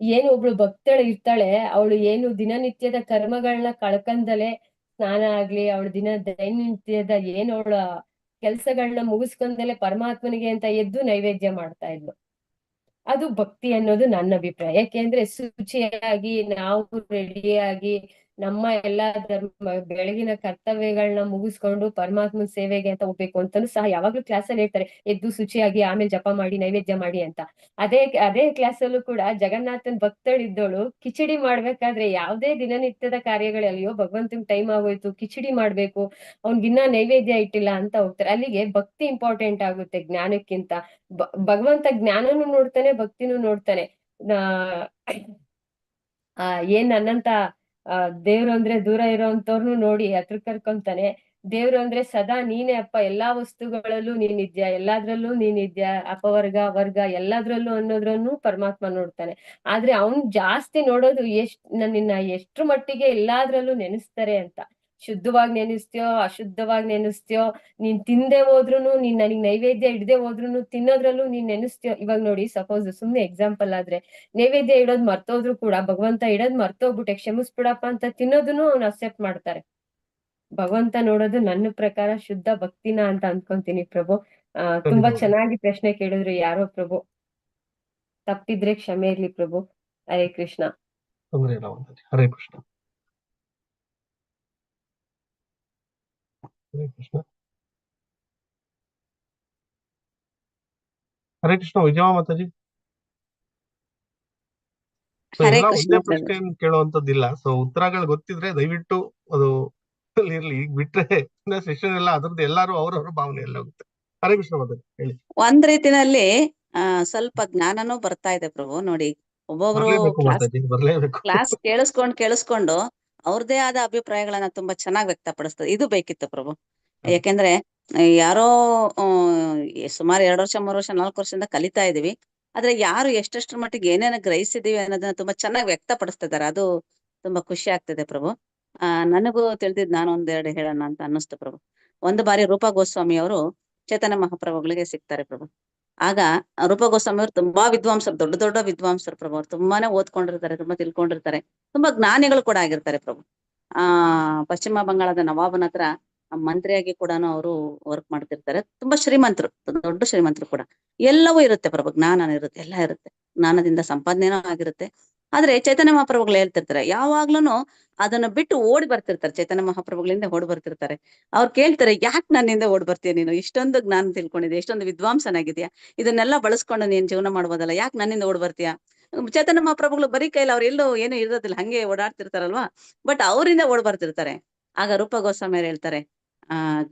ಏನು ಒಬ್ಳು ಭಕ್ತಳು ಇರ್ತಾಳೆ, ಅವಳು ಏನು ದಿನನಿತ್ಯದ ಕರ್ಮಗಳನ್ನ ಕಳ್ಕಂದಲೆ, ಸ್ನಾನ ಆಗ್ಲಿ, ಅವಳ ದೈನನಿತ್ಯದ ಏನು ಅವಳ ಕೆಲ್ಸಗಳನ್ನ ಮುಗಿಸ್ಕೊಂಡಲೆ ಪರಮಾತ್ಮನಿಗೆ ಅಂತ ಎದ್ದು ನೈವೇದ್ಯ ಮಾಡ್ತಾ ಇದ್ಲು. ಅದು ಭಕ್ತಿ ಅನ್ನೋದು ನನ್ನ ಅಭಿಪ್ರಾಯ. ಯಾಕೆಂದ್ರೆ ಶುಚಿಯಾಗಿ ನಾವು ರೆಡಿಯಾಗಿ ನಮ್ಮ ಎಲ್ಲಾ ಬೆಳಗಿನ ಕರ್ತವ್ಯಗಳನ್ನ ಮುಗಿಸ್ಕೊಂಡು ಪರಮಾತ್ಮ ಸೇವೆಗೆ ಅಂತ ಹೋಗ್ಬೇಕು ಅಂತಾನು ಸಹ ಯಾವಾಗ್ಲೂ ಕ್ಲಾಸಲ್ಲಿ ಹೇಳ್ತಾರೆ, ಎದ್ದು ಶುಚಿಯಾಗಿ ಆಮೇಲೆ ಜಪ ಮಾಡಿ ನೈವೇದ್ಯ ಮಾಡಿ ಅಂತ. ಅದೇ ಕ್ಲಾಸಲ್ಲೂ ಕೂಡ ಜಗನ್ನಾಥನ್ ಭಕ್ತಳಿದ್ದವಳು ಕಿಚಡಿ ಮಾಡ್ಬೇಕಾದ್ರೆ ಯಾವ್ದೇ ದಿನನಿತ್ಯದ ಕಾರ್ಯಗಳಲ್ಲಿಯೋ ಭಗವಂತನ್ ಟೈಮ್ ಆಗೋಯ್ತು, ಕಿಚಡಿ ಮಾಡ್ಬೇಕು, ಅವ್ನ್ಗಿನ್ನ ನೈವೇದ್ಯ ಇಟ್ಟಿಲ್ಲ ಅಂತ ಹೋಗ್ತಾರೆ. ಅಲ್ಲಿಗೆ ಭಕ್ತಿ ಇಂಪಾರ್ಟೆಂಟ್ ಆಗುತ್ತೆ ಜ್ಞಾನಕ್ಕಿಂತ. ಭಗವಂತ ಜ್ಞಾನನು ನೋಡ್ತಾನೆ, ಭಕ್ತಿನೂ ನೋಡ್ತಾನೆ. ಏನ್ ನನ್ನಂತ ದೇವ್ರು ಅಂದ್ರೆ ದೂರ ಇರೋಂತವ್ರನ್ನು ನೋಡಿ ಹತ್ರ ಕರ್ಕೊಂತಾನೆ. ದೇವ್ರು ಅಂದ್ರೆ ಸದಾ ನೀನೇ ಅಪ್ಪ, ಎಲ್ಲಾ ವಸ್ತುಗಳಲ್ಲೂ ನೀನಿದ್ಯಾ, ಎಲ್ಲಾದ್ರಲ್ಲೂ ನೀನಿದ್ಯಾ, ಅಪವರ್ಗ ವರ್ಗ ಎಲ್ಲಾದ್ರಲ್ಲೂ ಅನ್ನೋದ್ರನ್ನು ಪರಮಾತ್ಮ ನೋಡ್ತಾನೆ. ಆದ್ರೆ ಅವ್ನ್ ಜಾಸ್ತಿ ನೋಡೋದು ನಿನ್ನ ಎಷ್ಟ್ರ ಮಟ್ಟಿಗೆ ಎಲ್ಲಾದ್ರಲ್ಲೂ ನೆನೆಸ್ತಾರೆ ಅಂತ. ಶುದ್ಧವಾಗಿ ನೆನೆಸ್ತೀಯೋ ಅಶುದ್ಧವಾಗಿ ನೆನೆಸ್ತೀಯೋ, ನೀನ್ ತಿಂದೆ ಹೋದ್ರುನು, ನೀನ್ ನನಗ್ ನೈವೇದ್ಯ ಇಡದೆ ಹೋದ್ರುನು ತಿನ್ನೋದ್ರಲ್ಲೂ ನೀನ್ ನೆನೆಸ್ತೀಯೋ. ಇವಾಗ ನೋಡಿ, ಸಪೋಸ್ ಸುಮ್ನೆ ಎಕ್ಸಾಂಪಲ್ ಆದ್ರೆ, ನೈವೇದ್ಯ ಇಡೋದ್ ಮರ್ತೋದ್ರು ಕೂಡ ಭಗವಂತ ಇಡೋದ್ ಮರ್ತೋಗ್ಬಿಟ್ಟೆ ಕ್ಷಮಿಸ್ಬಿಡಪ್ಪ ಅಂತ ತಿನ್ನೋದನ್ನು ಅವ್ನು ಅಕ್ಸೆಪ್ಟ್ ಮಾಡ್ತಾರೆ. ಭಗವಂತ ನೋಡೋದು ನನ್ನ ಪ್ರಕಾರ ಶುದ್ಧ ಭಕ್ತಿನ ಅಂತ ಅನ್ಕೊಂತೀನಿ ಪ್ರಭು. ತುಂಬಾ ಚೆನ್ನಾಗಿ ಪ್ರಶ್ನೆ ಕೇಳಿದ್ರು ಯಾರೋ ಪ್ರಭು, ತಪ್ಪಿದ್ರೆ ಕ್ಷಮೆ ಇರ್ಲಿ ಪ್ರಭು. ಹರೇ ಕೃಷ್ಣ. ಹರೇ ಕೃಷ್ಣ. ಹರೇ ಕೃಷ್ಣ. ಹರೇ ಕೃಷ್ಣ. ವಿಜಯ ಮಾತಾಜಿ. ಎಲ್ಲ ಒಂದೇ ಪ್ರಶ್ನೆ ಕೇಳುವಂತದ್ದಿಲ್ಲ. ಸೊ ಉತ್ತರಗಳು ಗೊತ್ತಿದ್ರೆ ದಯವಿಟ್ಟು ಅದು ಇರ್ಲಿ. ಈಗ ಬಿಟ್ರೆ ಸೆಷನ್ ಎಲ್ಲ ಅದ್ರದ್ದು ಎಲ್ಲಾರು ಅವ್ರವ್ರ ಭಾವನೆ ಎಲ್ಲ ಹೋಗುತ್ತೆ. ಹರೇ ಕೃಷ್ಣ ಮಾತಾಜಿ, ಹೇಳಿ. ಒಂದ್ ರೀತಿನಲ್ಲಿ ಸ್ವಲ್ಪ ಜ್ಞಾನನೂ ಬರ್ತಾ ಇದೆ ಪ್ರಭು. ನೋಡಿ, ಒಬ್ಬೊಬ್ರು ಕ್ಲಾಸ್ ಕೇಳಿಸ್ಕೊಂಡು ಅವ್ರದೇ ಆದ ಅಭಿಪ್ರಾಯಗಳನ್ನ ತುಂಬಾ ಚೆನ್ನಾಗಿ ವ್ಯಕ್ತಪಡಿಸ್ತದೆ. ಇದು ಬೇಕಿತ್ತು ಪ್ರಭು. ಯಾಕೆಂದ್ರೆ ಯಾರೋ ಸುಮಾರು 2 ವರ್ಷ 3 ವರ್ಷ 4 ವರ್ಷದಿಂದ ಕಲಿತಾ ಇದೀವಿ. ಆದ್ರೆ ಯಾರು ಎಷ್ಟೆಷ್ಟ್ರ ಮಟ್ಟಿಗೆ ಏನೇನ ಗ್ರಹಿಸಿದೀವಿ ಅನ್ನೋದನ್ನ ತುಂಬಾ ಚೆನ್ನಾಗಿ ವ್ಯಕ್ತಪಡಿಸ್ತಿದ್ದಾರೆ. ಅದು ತುಂಬಾ ಖುಷಿ ಆಗ್ತಿದೆ ಪ್ರಭು. ನನಗೂ ತಿಳಿದಿದ್ ನಾನು ಒಂದೆರಡು ಹೇಳೋಣ ಅಂತ ಅನ್ನಿಸ್ತು ಪ್ರಭು. ಒಂದು ಬಾರಿ ರೂಪಾ ಗೋಸ್ವಾಮಿ ಅವರು ಚೇತನ ಮಹಾಪ್ರಭುಗಳಿಗೆ ಸಿಗ್ತಾರೆ ಪ್ರಭು. ಆಗ ರೂಪಾ ಗೋಸ್ವಾಮಿ ಅವರು ತುಂಬಾ ವಿದ್ವಾಂಸರು, ದೊಡ್ಡ ವಿದ್ವಾಂಸರು ಪ್ರಭು. ಅವ್ರು ತುಂಬಾನೇ ಓದ್ಕೊಂಡಿರ್ತಾರೆ, ತುಂಬಾ ತಿಳ್ಕೊಂಡಿರ್ತಾರೆ, ತುಂಬಾ ಜ್ಞಾನಿಗಳು ಕೂಡ ಆಗಿರ್ತಾರೆ ಪ್ರಭು. ಪಶ್ಚಿಮ ಬಂಗಾಳದ ನವಾಬನ ಹತ್ರ ಮಂತ್ರಿಯಾಗಿ ಕೂಡ ಅವರು ವರ್ಕ್ ಮಾಡ್ತಿರ್ತಾರೆ. ತುಂಬಾ ಶ್ರೀಮಂತರು, ದೊಡ್ಡ ಶ್ರೀಮಂತರು ಕೂಡ. ಎಲ್ಲವೂ ಇರುತ್ತೆ ಪ್ರಭು, ಜ್ಞಾನ ಇರುತ್ತೆ, ಎಲ್ಲ ಇರುತ್ತೆ, ಜ್ಞಾನದಿಂದ ಸಂಪಾದನೆನೂ ಆಗಿರುತ್ತೆ. ಆದ್ರೆ ಚೈತನ್ಯ ಮಹಾಪ್ರಭುಗಳು ಹೇಳ್ತಿರ್ತಾರೆ, ಯಾವಾಗ್ಲೂನು ಅದನ್ನ ಬಿಟ್ಟು ಓಡಿ ಬರ್ತಿರ್ತಾರೆ. ಚೈತನ್ಯ ಮಹಾಪ್ರಭುಗಳಿಂದ ಓಡಿ ಬರ್ತಿರ್ತಾರೆ. ಅವ್ರು ಕೇಳ್ತಾರೆ, ಯಾಕೆ ನನ್ನಿಂದ ಓಡಿ ಬರ್ತೀಯ ನೀನು? ಇಷ್ಟೊಂದು ಜ್ಞಾನ ತಿಳ್ಕೊಂಡಿದ್ಯಾ, ಇಷ್ಟೊಂದು ವಿದ್ವಾಂಸನಾಗಿದ್ಯಾ, ಇದನ್ನೆಲ್ಲ ಬಳಸ್ಕೊಂಡು ನೀನ್ ಜೀವನ ಮಾಡ್ಬೋದಲ್ಲ, ಯಾಕೆ ನನ್ನಿಂದ ಓಡಿ ಬರ್ತೀಯಾ? ಚೈತನ್ಯ ಮಹಾಪ್ರಭುಗಳು ಬರೀ ಕೈಲಿ ಅವ್ರು ಎಲ್ಲೂ ಏನು ಇರೋದಿಲ್ಲ, ಹಂಗೆ ಓಡಾಡ್ತಿರ್ತಾರಲ್ವಾ, ಬಟ್ ಅವರಿಂದ ಓಡಿ ಬರ್ತಿರ್ತಾರೆ. ಆಗ ರೂಪಾ ಗೋಸ್ವಾಮಿ ಹೇಳ್ತಾರೆ,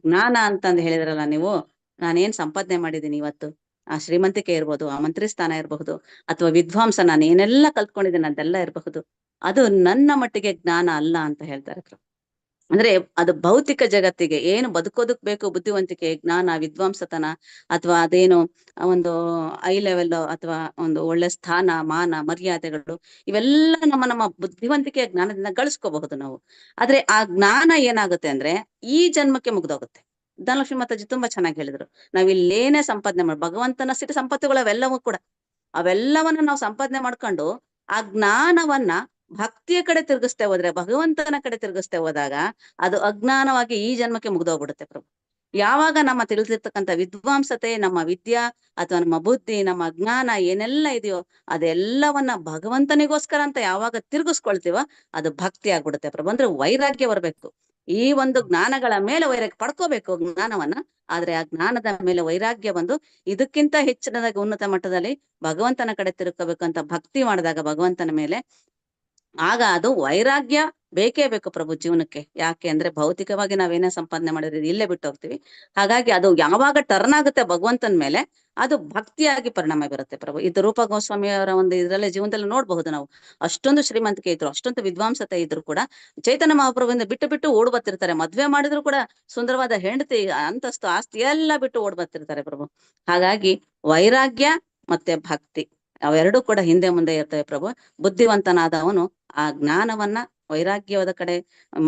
ಜ್ಞಾನ ಅಂತಂದು ಹೇಳಿದ್ರಲ್ಲ ನೀವು, ನಾನೇನ್ ಸಂಪಾದನೆ ಮಾಡಿದೀನಿ ಇವತ್ತು, ಆ ಶ್ರೀಮಂತಿಕೆ ಇರ್ಬೋದು, ಆ ಮಂತ್ರಿ ಸ್ಥಾನ ಇರಬಹುದು, ಅಥವಾ ವಿದ್ವಾಂಸ ನಾನು ಏನೆಲ್ಲ ಕಲ್ತ್ಕೊಂಡಿದ್ದೀನಿ ಅದೆಲ್ಲ ಇರಬಹುದು, ಅದು ನನ್ನ ಮಟ್ಟಿಗೆ ಜ್ಞಾನ ಅಲ್ಲ ಅಂತ ಹೇಳ್ತಾರೆ ಪ್ರಭು. ಅಂದ್ರೆ ಅದು ಭೌತಿಕ ಜಗತ್ತಿಗೆ ಏನು ಬದುಕೋದಕ್ ಬೇಕು, ಬುದ್ಧಿವಂತಿಕೆ, ಜ್ಞಾನ, ವಿದ್ವಾಂಸತನ, ಅಥವಾ ಅದೇನು ಒಂದು ಐ ಲೆವೆಲ್ ಅಥವಾ ಒಂದು ಒಳ್ಳೆ ಸ್ಥಾನ, ಮಾನ, ಮರ್ಯಾದೆಗಳು, ಇವೆಲ್ಲ ನಮ್ಮ ಬುದ್ಧಿವಂತಿಕೆಯ ಜ್ಞಾನದಿಂದ ಗಳಿಸ್ಕೋಬಹುದು ನಾವು. ಆದ್ರೆ ಆ ಜ್ಞಾನ ಏನಾಗುತ್ತೆ ಅಂದ್ರೆ ಈ ಜನ್ಮಕ್ಕೆ ಮುಗ್ದೋಗುತ್ತೆ. ಧನಲಕ್ಷ್ಮಿ ಮಾತಾಜಿ ತುಂಬಾ ಚೆನ್ನಾಗಿ ಹೇಳಿದ್ರು. ನಾವ್ ಇಲ್ಲೇನೇ ಸಂಪಾದನೆ ಮಾಡಿ ಭಗವಂತನ ಸಿಟಿ ಸಂಪತ್ತುಗಳು ಅವೆಲ್ಲವೂ ಕೂಡ, ಅವೆಲ್ಲವನ್ನ ನಾವು ಸಂಪಾದನೆ ಮಾಡ್ಕೊಂಡು ಆ ಜ್ಞಾನವನ್ನ ಭಕ್ತಿಯ ಕಡೆ ತಿರುಗಿಸ್ತೇ ಹೋದ್ರೆ, ಭಗವಂತನ ಕಡೆ ತಿರುಗಿಸ್ತೇ ಹೋದಾಗ ಅದು ಅಜ್ಞಾನವಾಗಿ ಈ ಜನ್ಮಕ್ಕೆ ಮುಗ್ದೋಗ್ಬಿಡುತ್ತೆ ಪ್ರಭು. ಯಾವಾಗ ನಮ್ಮ ತಿಳಿದಿರ್ತಕ್ಕಂಥ ವಿದ್ವಾಂಸತೆ, ನಮ್ಮ ವಿದ್ಯಾ ಅಥವಾ ನಮ್ಮ ಬುದ್ಧಿ, ನಮ್ಮ ಜ್ಞಾನ ಏನೆಲ್ಲ ಇದೆಯೋ ಅದೆಲ್ಲವನ್ನ ಭಗವಂತನಿಗೋಸ್ಕರ ಅಂತ ಯಾವಾಗ ತಿರುಗಿಸ್ಕೊಳ್ತೀವೋ ಅದು ಭಕ್ತಿ ಆಗ್ಬಿಡುತ್ತೆ ಪ್ರಭು. ಅಂದ್ರೆ ವೈರಾಗ್ಯ ಬರ್ಬೇಕು. ಈ ಒಂದು ಜ್ಞಾನಗಳ ಮೇಲೆ ವೈರಾಗ್ಯ ಪಡ್ಕೋಬೇಕು ಜ್ಞಾನವನ್ನ, ಆದ್ರೆ ಆ ಜ್ಞಾನದ ಮೇಲೆ ವೈರಾಗ್ಯ ಬಂದು ಇದಕ್ಕಿಂತ ಹೆಚ್ಚಿನದಾಗಿ ಉನ್ನತ ಮಟ್ಟದಲ್ಲಿ ಭಗವಂತನ ಕಡೆ ತಿರುಗ್ಕೋಬೇಕು ಅಂತ ಭಕ್ತಿ ಮಾಡಿದಾಗ ಭಗವಂತನ ಮೇಲೆ, ಆಗ ಅದು ವೈರಾಗ್ಯ ಬೇಕೇ ಬೇಕು ಪ್ರಭು ಜೀವನಕ್ಕೆ. ಯಾಕೆ ಅಂದ್ರೆ ಭೌತಿಕವಾಗಿ ನಾವೇನೇ ಸಂಪಾದನೆ ಮಾಡಿದ್ರೆ ಇಲ್ಲೇ ಬಿಟ್ಟು ಹೋಗ್ತೀವಿ. ಹಾಗಾಗಿ ಅದು ಯಾವಾಗ ಟರ್ನ್ ಆಗುತ್ತೆ ಭಗವಂತನ ಮೇಲೆ, ಅದು ಭಕ್ತಿಯಾಗಿ ಪರಿಣಾಮ ಬೀರುತ್ತೆ ಪ್ರಭು. ಇದು ರೂಪ ಗೋಸ್ವಾಮಿ ಅವರ ಒಂದು ಇದರಲ್ಲಿ ಜೀವನದಲ್ಲಿ ನೋಡ್ಬಹುದು ನಾವು. ಅಷ್ಟೊಂದು ಶ್ರೀಮಂತಿಕೆ ಇದ್ರು, ಅಷ್ಟೊಂದು ವಿದ್ವಾಂಸತೆ ಇದ್ರು ಕೂಡ ಚೈತನ್ಯ ಮಹಾಪ್ರಭುವಿಂದ ಬಿಟ್ಟು ಓಡ್ ಬರ್ತಿರ್ತಾರೆ. ಮದ್ವೆ ಮಾಡಿದ್ರು ಕೂಡ ಸುಂದರವಾದ ಹೆಂಡತಿ, ಅಂತಸ್ತು, ಆಸ್ತಿ ಎಲ್ಲ ಬಿಟ್ಟು ಓಡ್ ಬರ್ತಿರ್ತಾರೆ ಪ್ರಭು. ಹಾಗಾಗಿ ವೈರಾಗ್ಯ ಮತ್ತೆ ಭಕ್ತಿ ಅವೆರಡೂ ಕೂಡ ಹಿಂದೆ ಮುಂದೆ ಇರ್ತವೆ ಪ್ರಭು. ಬುದ್ಧಿವಂತನಾದವನು ಆ ಜ್ಞಾನವನ್ನ ವೈರಾಗ್ಯವಾದ ಕಡೆ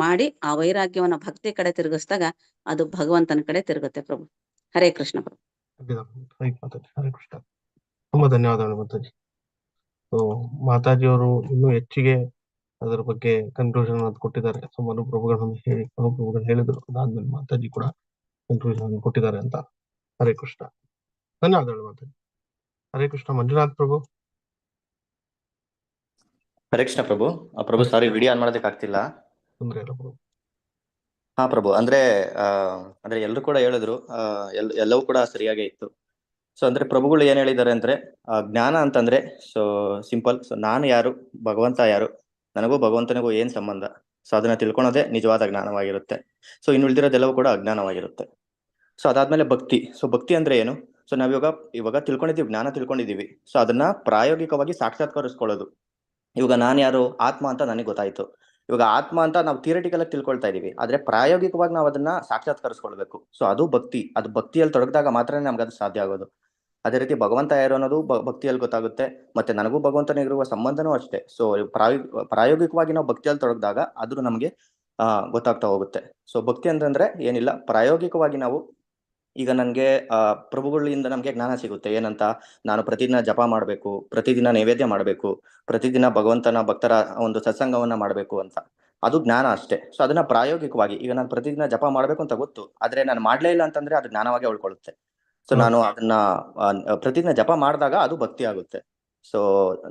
ಮಾಡಿ ಆ ವೈರಾಗ್ಯವನ್ನ ಭಕ್ತಿ ಕಡೆ ತಿರುಗಿಸಿದಾಗ ಅದು ಭಗವಂತನ ಕಡೆ ತಿರುಗುತ್ತೆ ಪ್ರಭು. ಹರೇ ಕೃಷ್ಣ ಪ್ರಭು. ರೈಟ್ ಮಾತಾಜಿ, ಹರೇ ಕೃಷ್ಣ. ತುಂಬಾ ಧನ್ಯವಾದಗಳು ಮಾತಾಜಿ. ಸೊ ಮಾತಾಜಿಯವರು ಇನ್ನೂ ಹೆಚ್ಚಿಗೆ ಅದರ ಬಗ್ಗೆ ಕನ್ಕ್ಲೂಷನ್ ಅದು ಕೊಟ್ಟಿದ್ದಾರೆ. ಸೊ ಮನುಪ್ರಭುಗಳು ಹೇಳಿದ್ರು, ಅದಾದ್ಮೇಲೆ ಮಾತಾಜಿ ಕೂಡ ಕನ್ಕ್ಲೂಷನ್ ಕೊಟ್ಟಿದ್ದಾರೆ ಅಂತ. ಹರೇ ಕೃಷ್ಣ, ಧನ್ಯವಾದಗಳು ಮಾತಾಜಿ. ಹರೇ ಕೃಷ್ಣ. ಮಂಜುನಾಥ್ ಪ್ರಭು. ಹರೇ ಕೃಷ್ಣ ಪ್ರಭು. ಪ್ರಭು ಸಾರಿ, ವಿಡಿಯೋ ಆನ್ ಮಾಡೋದಕ್ಕೆ ಆಗ್ತಿಲ್ಲ. ತೊಂದ್ರೆ ಇಲ್ಲ ಪ್ರಭು. ಹಾ ಪ್ರಭು, ಅಂದ್ರೆ ಎಲ್ರು ಕೂಡ ಹೇಳಿದ್ರು, ಎಲ್ಲವೂ ಕೂಡ ಸರಿಯಾಗೇ ಇತ್ತು. ಸೊ ಅಂದ್ರೆ ಪ್ರಭುಗಳು ಏನ್ ಹೇಳಿದ್ದಾರೆ ಅಂದ್ರೆ ಜ್ಞಾನ ಅಂತಂದ್ರೆ ಸೊ ಸಿಂಪಲ್. ಸೊ ನಾನು ಯಾರು, ಭಗವಂತ ಯಾರು, ನನಗೂ ಭಗವಂತನಿಗೂ ಏನ್ ಸಂಬಂಧ, ಸೊ ಅದನ್ನ ತಿಳ್ಕೊಳೋದೇ ನಿಜವಾದ ಜ್ಞಾನವಾಗಿರುತ್ತೆ. ಸೊ ಇನ್ನು ಉಳಿದಿರೋದೆಲ್ಲವೂ ಕೂಡ ಅಜ್ಞಾನವಾಗಿರುತ್ತೆ. ಸೊ ಅದಾದ್ಮೇಲೆ ಭಕ್ತಿ. ಸೊ ಭಕ್ತಿ ಅಂದ್ರೆ ಏನು? ಸೊ ಇವಾಗ ತಿಳ್ಕೊಂಡಿದೀವಿ, ಜ್ಞಾನ ತಿಳ್ಕೊಂಡಿದೀವಿ. ಸೊ ಅದನ್ನ ಪ್ರಾಯೋಗಿಕವಾಗಿ ಸಾಕ್ಷಾತ್ಕರಿಸ್ಕೊಳ್ಳೋದು. ಇವಾಗ ನಾನು ಯಾರು, ಆತ್ಮ ಅಂತ ನನಗೆ ಗೊತ್ತಾಯ್ತು. ಇವಾಗ ಆತ್ಮ ಅಂತ ನಾವು ಥಿಯರಿಟಿಕಲ್ ಆಗಿ ತಿಳ್ಕೊಳ್ತಾ ಇದೀವಿ, ಆದ್ರೆ ಪ್ರಾಯೋಗಿಕವಾಗಿ ನಾವು ಅದನ್ನ ಸಾಕ್ಷಾತ್ಕರಿಸ್ಕೊಳ್ಬೇಕು. ಸೊ ಅದು ಭಕ್ತಿ. ಅದು ಭಕ್ತಿಯಲ್ಲಿ ತೊಡಗಿದಾಗ ಮಾತ್ರ ನಮ್ಗೆ ಅದು ಸಾಧ್ಯ ಆಗೋದು. ಅದೇ ರೀತಿ ಭಗವಂತ ಯಾರು ಅನ್ನೋದು ಭಕ್ತಿಯಲ್ಲಿ ಗೊತ್ತಾಗುತ್ತೆ. ಮತ್ತೆ ನನಗೂ ಭಗವಂತನಿಗಿರುವ ಸಂಬಂಧನೂ ಅಷ್ಟೇ. ಸೊ ಪ್ರಾಯೋಗಿಕವಾಗಿ ನಾವು ಭಕ್ತಿಯಲ್ಲಿ ತೊಡಗಿದಾಗ ಅದು ನಮ್ಗೆ ಗೊತ್ತಾಗ್ತಾ ಹೋಗುತ್ತೆ. ಸೊ ಭಕ್ತಿ ಅಂತಂದ್ರೆ ಏನಿಲ್ಲ, ಪ್ರಾಯೋಗಿಕವಾಗಿ ನಾವು ಈಗ ನನ್ಗೆ ಪ್ರಭುಗಳಿಂದ ನಮ್ಗೆ ಜ್ಞಾನ ಸಿಗುತ್ತೆ. ಏನಂತ, ನಾನು ಪ್ರತಿದಿನ ಜಪ ಮಾಡ್ಬೇಕು, ಪ್ರತಿದಿನ ನೈವೇದ್ಯ ಮಾಡ್ಬೇಕು, ಪ್ರತಿದಿನ ಭಗವಂತನ ಭಕ್ತರ ಒಂದು ಸತ್ಸಂಗವನ್ನ ಮಾಡ್ಬೇಕು ಅಂತ. ಅದು ಜ್ಞಾನ ಅಷ್ಟೇ. ಸೊ ಅದನ್ನ ಪ್ರಾಯೋಗಿಕವಾಗಿ ಈಗ ನಾನು ಪ್ರತಿದಿನ ಜಪ ಮಾಡ್ಬೇಕು ಅಂತ ಗೊತ್ತು, ಆದ್ರೆ ನಾನು ಮಾಡ್ಲೇ ಇಲ್ಲ ಅಂತಂದ್ರೆ ಅದು ಜ್ಞಾನವಾಗಿ ಉಳ್ಕೊಳ್ಳುತ್ತೆ. ಸೊ ನಾನು ಅದನ್ನ ಪ್ರತಿದಿನ ಜಪ ಮಾಡಿದಾಗ ಅದು ಭಕ್ತಿ ಆಗುತ್ತೆ. ಸೊ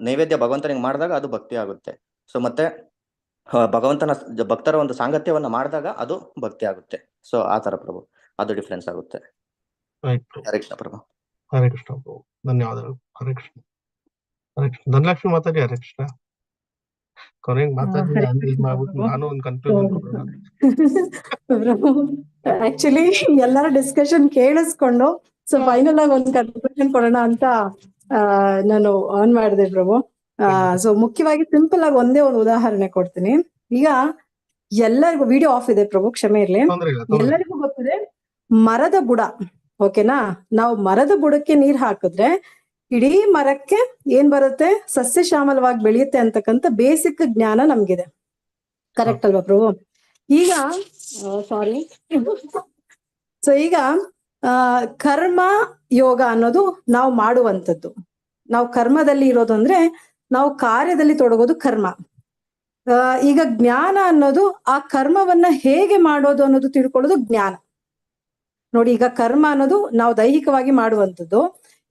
ನೈವೇದ್ಯ ಭಗವಂತನಿಗೆ ಮಾಡಿದಾಗ ಅದು ಭಕ್ತಿ ಆಗುತ್ತೆ. ಸೊ ಮತ್ತೆ ಭಗವಂತನ ಭಕ್ತರ ಒಂದು ಸಾಂಗತ್ಯವನ್ನ ಮಾಡಿದಾಗ ಅದು ಭಕ್ತಿ ಆಗುತ್ತೆ. ಸೊ ಆ ತರ ಪ್ರಭು, ಅದು ಡಿಫ್ರೆನ್ಸ್ ಆಗುತ್ತೆ. ಹರೇ ಕೃಷ್ಣ ಪ್ರಭು. ಹರೇ ಕೃಷ್ಣ ಪ್ರಭು, ಧನ್ಯವಾದಗಳು. ಹರೇ ಕೃಷ್ಣ. ಹರೇ ಕೃಷ್ಣ. ಧನಲಕ್ಷ್ಮಿ ಮಾತಾಡಿ. ಹರೇ ಕೃಷ್ಣ. ಕೊನೆಗೆ ಮಾತಾಡಿ ಮಾಡ್ಬಿಟ್ಟು ನಾನು ಒಂದು ಕನ್ಕ್ಲೂಷನ್ ಕೊಡೋಣ. ಆಕ್ಚುಲಿ ಎಲ್ಲರ ಡಿಸ್ಕಷನ್ ಕೇಳಿಸ್ಕೊಂಡು ಸೊ ಫೈನಲ್ ಆಗಿ ಒಂದು ಕನ್ಕ್ಲೂಷನ್ ಕೊಡೋಣ ಅಂತ ನಾನು ಆನ್ ಮಾಡಿದೆ ಪ್ರಭು. ಸೊ ಮುಖ್ಯವಾಗಿ ಸಿಂಪಲ್ ಆಗಿ ಒಂದೇ ಒಂದು ಉದಾಹರಣೆ ಕೊಡ್ತೀನಿ. ಈಗ ಎಲ್ಲರಿಗೂ ವಿಡಿಯೋ ಆಫ್ ಇದೆ ಪ್ರಭು, ಕ್ಷಮೆ ಇರ್ಲಿ. ಎಲ್ಲರಿಗೂ ಗೊತ್ತಿದೆ ಮರದ ಬುಡ, ಓಕೆನಾ? ನಾವು ಮರದ ಬುಡಕ್ಕೆ ನೀರ್ ಹಾಕಿದ್ರೆ ಇಡೀ ಮರಕ್ಕೆ ಏನ್ ಬರುತ್ತೆ, ಸಸ್ಯ ಶ್ಯಾಮಲವಾಗಿ ಬೆಳೆಯುತ್ತೆ ಅಂತಕ್ಕಂಥ ಬೇಸಿಕ್ ಜ್ಞಾನ ನಮ್ಗಿದೆ. ಕರೆಕ್ಟ್ ಅಲ್ವಾ ಪ್ರಭು? ಈಗ ಸಾರಿ ಸೊ ಈಗ ಕರ್ಮ ಯೋಗ ಅನ್ನೋದು ನಾವು ಮಾಡುವಂಥದ್ದು. ನಾವು ಕರ್ಮದಲ್ಲಿ ಇರೋದು ಅಂದ್ರೆ ನಾವು ಕಾರ್ಯದಲ್ಲಿ ತೊಡಗೋದು ಕರ್ಮ. ಈಗ ಜ್ಞಾನ ಅನ್ನೋದು ಆ ಕರ್ಮವನ್ನ ಹೇಗೆ ಮಾಡೋದು ಅನ್ನೋದು ತಿಳ್ಕೊಳ್ಳೋದು ಜ್ಞಾನ. ನೋಡಿ, ಈಗ ಕರ್ಮ ಅನ್ನೋದು ನಾವು ದೈಹಿಕವಾಗಿ ಮಾಡುವಂಥದ್ದು.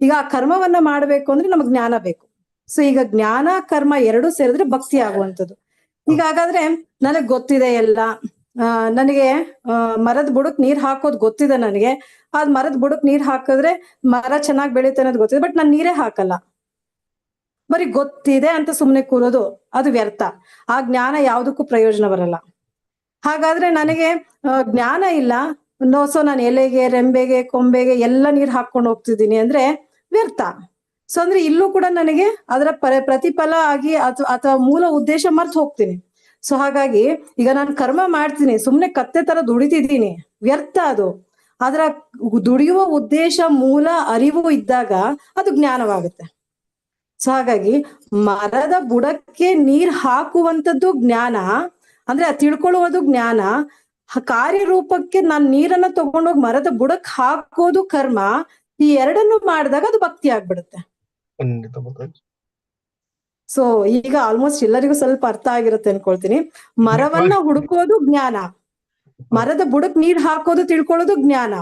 ಈಗ ಆ ಕರ್ಮವನ್ನ ಮಾಡ್ಬೇಕು ಅಂದ್ರೆ ನಮಗ್ ಜ್ಞಾನ ಬೇಕು. ಸೊ ಈಗ ಜ್ಞಾನ ಕರ್ಮ ಎರಡೂ ಸೇರಿದ್ರೆ ಭಕ್ತಿ ಆಗುವಂಥದ್ದು. ಈಗ ಹಾಗಾದ್ರೆ ನನಗ್ ಗೊತ್ತಿದೆ ಎಲ್ಲ, ನನಗೆ ಮರದ ಬುಡಕ್ ನೀರ್ ಹಾಕೋದ್ ಗೊತ್ತಿದೆ. ನನಗೆ ಅದ್ ಮರದ ಬುಡಕ್ ನೀರ್ ಹಾಕಿದ್ರೆ ಮರ ಚೆನ್ನಾಗಿ ಬೆಳೀತೆ ಅನ್ನೋದು ಗೊತ್ತಿದೆ, ಬಟ್ ನಾನ್ ನೀರೇ ಹಾಕಲ್ಲ. ಬರೀ ಗೊತ್ತಿದೆ ಅಂತ ಸುಮ್ನೆ ಕೂರೋದು ಅದು ವ್ಯರ್ಥ. ಆ ಜ್ಞಾನ ಯಾವ್ದಕ್ಕೂ ಪ್ರಯೋಜನ ಬರಲ್ಲ. ಹಾಗಾದ್ರೆ ನನಗೆ ಜ್ಞಾನ ಇಲ್ಲ, ಸೊ ನಾನು ಎಲೆಗೆ, ರೆಂಬೆಗೆ, ಕೊಂಬೆಗೆ ಎಲ್ಲ ನೀರ್ ಹಾಕೊಂಡು ಹೋಗ್ತಿದ್ದೀನಿ ಅಂದ್ರೆ ವ್ಯರ್ಥ. ಸೊ ಅಂದ್ರೆ ಇಲ್ಲೂ ಕೂಡ ನನಗೆ ಅದರ ಪ್ರತಿಫಲ ಆಗಿ ಅಥವಾ ಮೂಲ ಉದ್ದೇಶ ಮರ್ತು ಹೋಗ್ತೀನಿ. ಸೊ ಹಾಗಾಗಿ ಈಗ ನಾನು ಕರ್ಮ ಮಾಡ್ತೀನಿ, ಸುಮ್ನೆ ಕತ್ತೆ ತರ ದುಡಿತಿದ್ದೀನಿ, ವ್ಯರ್ಥ ಅದು. ಆದ್ರ ದುಡಿಯುವ ಉದ್ದೇಶ, ಮೂಲ ಅರಿವು ಇದ್ದಾಗ ಅದು ಜ್ಞಾನವಾಗುತ್ತೆ. ಸೊ ಹಾಗಾಗಿ ಮರದ ಬುಡಕ್ಕೆ ನೀರ್ ಹಾಕುವಂಥದ್ದು ಜ್ಞಾನ, ಅಂದ್ರೆ ತಿಳ್ಕೊಳ್ಳುವುದು ಜ್ಞಾನ. ಕಾರ್ಯರೂಪಕ್ಕೆ ನಾನ್ ನೀರನ್ನ ತಗೊಂಡೋಗಿ ಮರದ ಬುಡಕ್ ಹಾಕೋದು ಕರ್ಮ. ಈ ಎರಡನ್ನು ಮಾಡಿದಾಗ ಅದು ಭಕ್ತಿ ಆಗ್ಬಿಡುತ್ತೆ. ಸೊ ಈಗ ಆಲ್ಮೋಸ್ಟ್ ಎಲ್ಲರಿಗೂ ಸ್ವಲ್ಪ ಅರ್ಥ ಆಗಿರುತ್ತೆ ಅನ್ಕೊಳ್ತೀನಿ. ಮರವನ್ನ ಹುಡುಕೋದು ಜ್ಞಾನ, ಮರದ ಬುಡಕ್ ನೀರ್ ಹಾಕೋದು ತಿಳ್ಕೊಳ್ಳೋದು ಜ್ಞಾನ,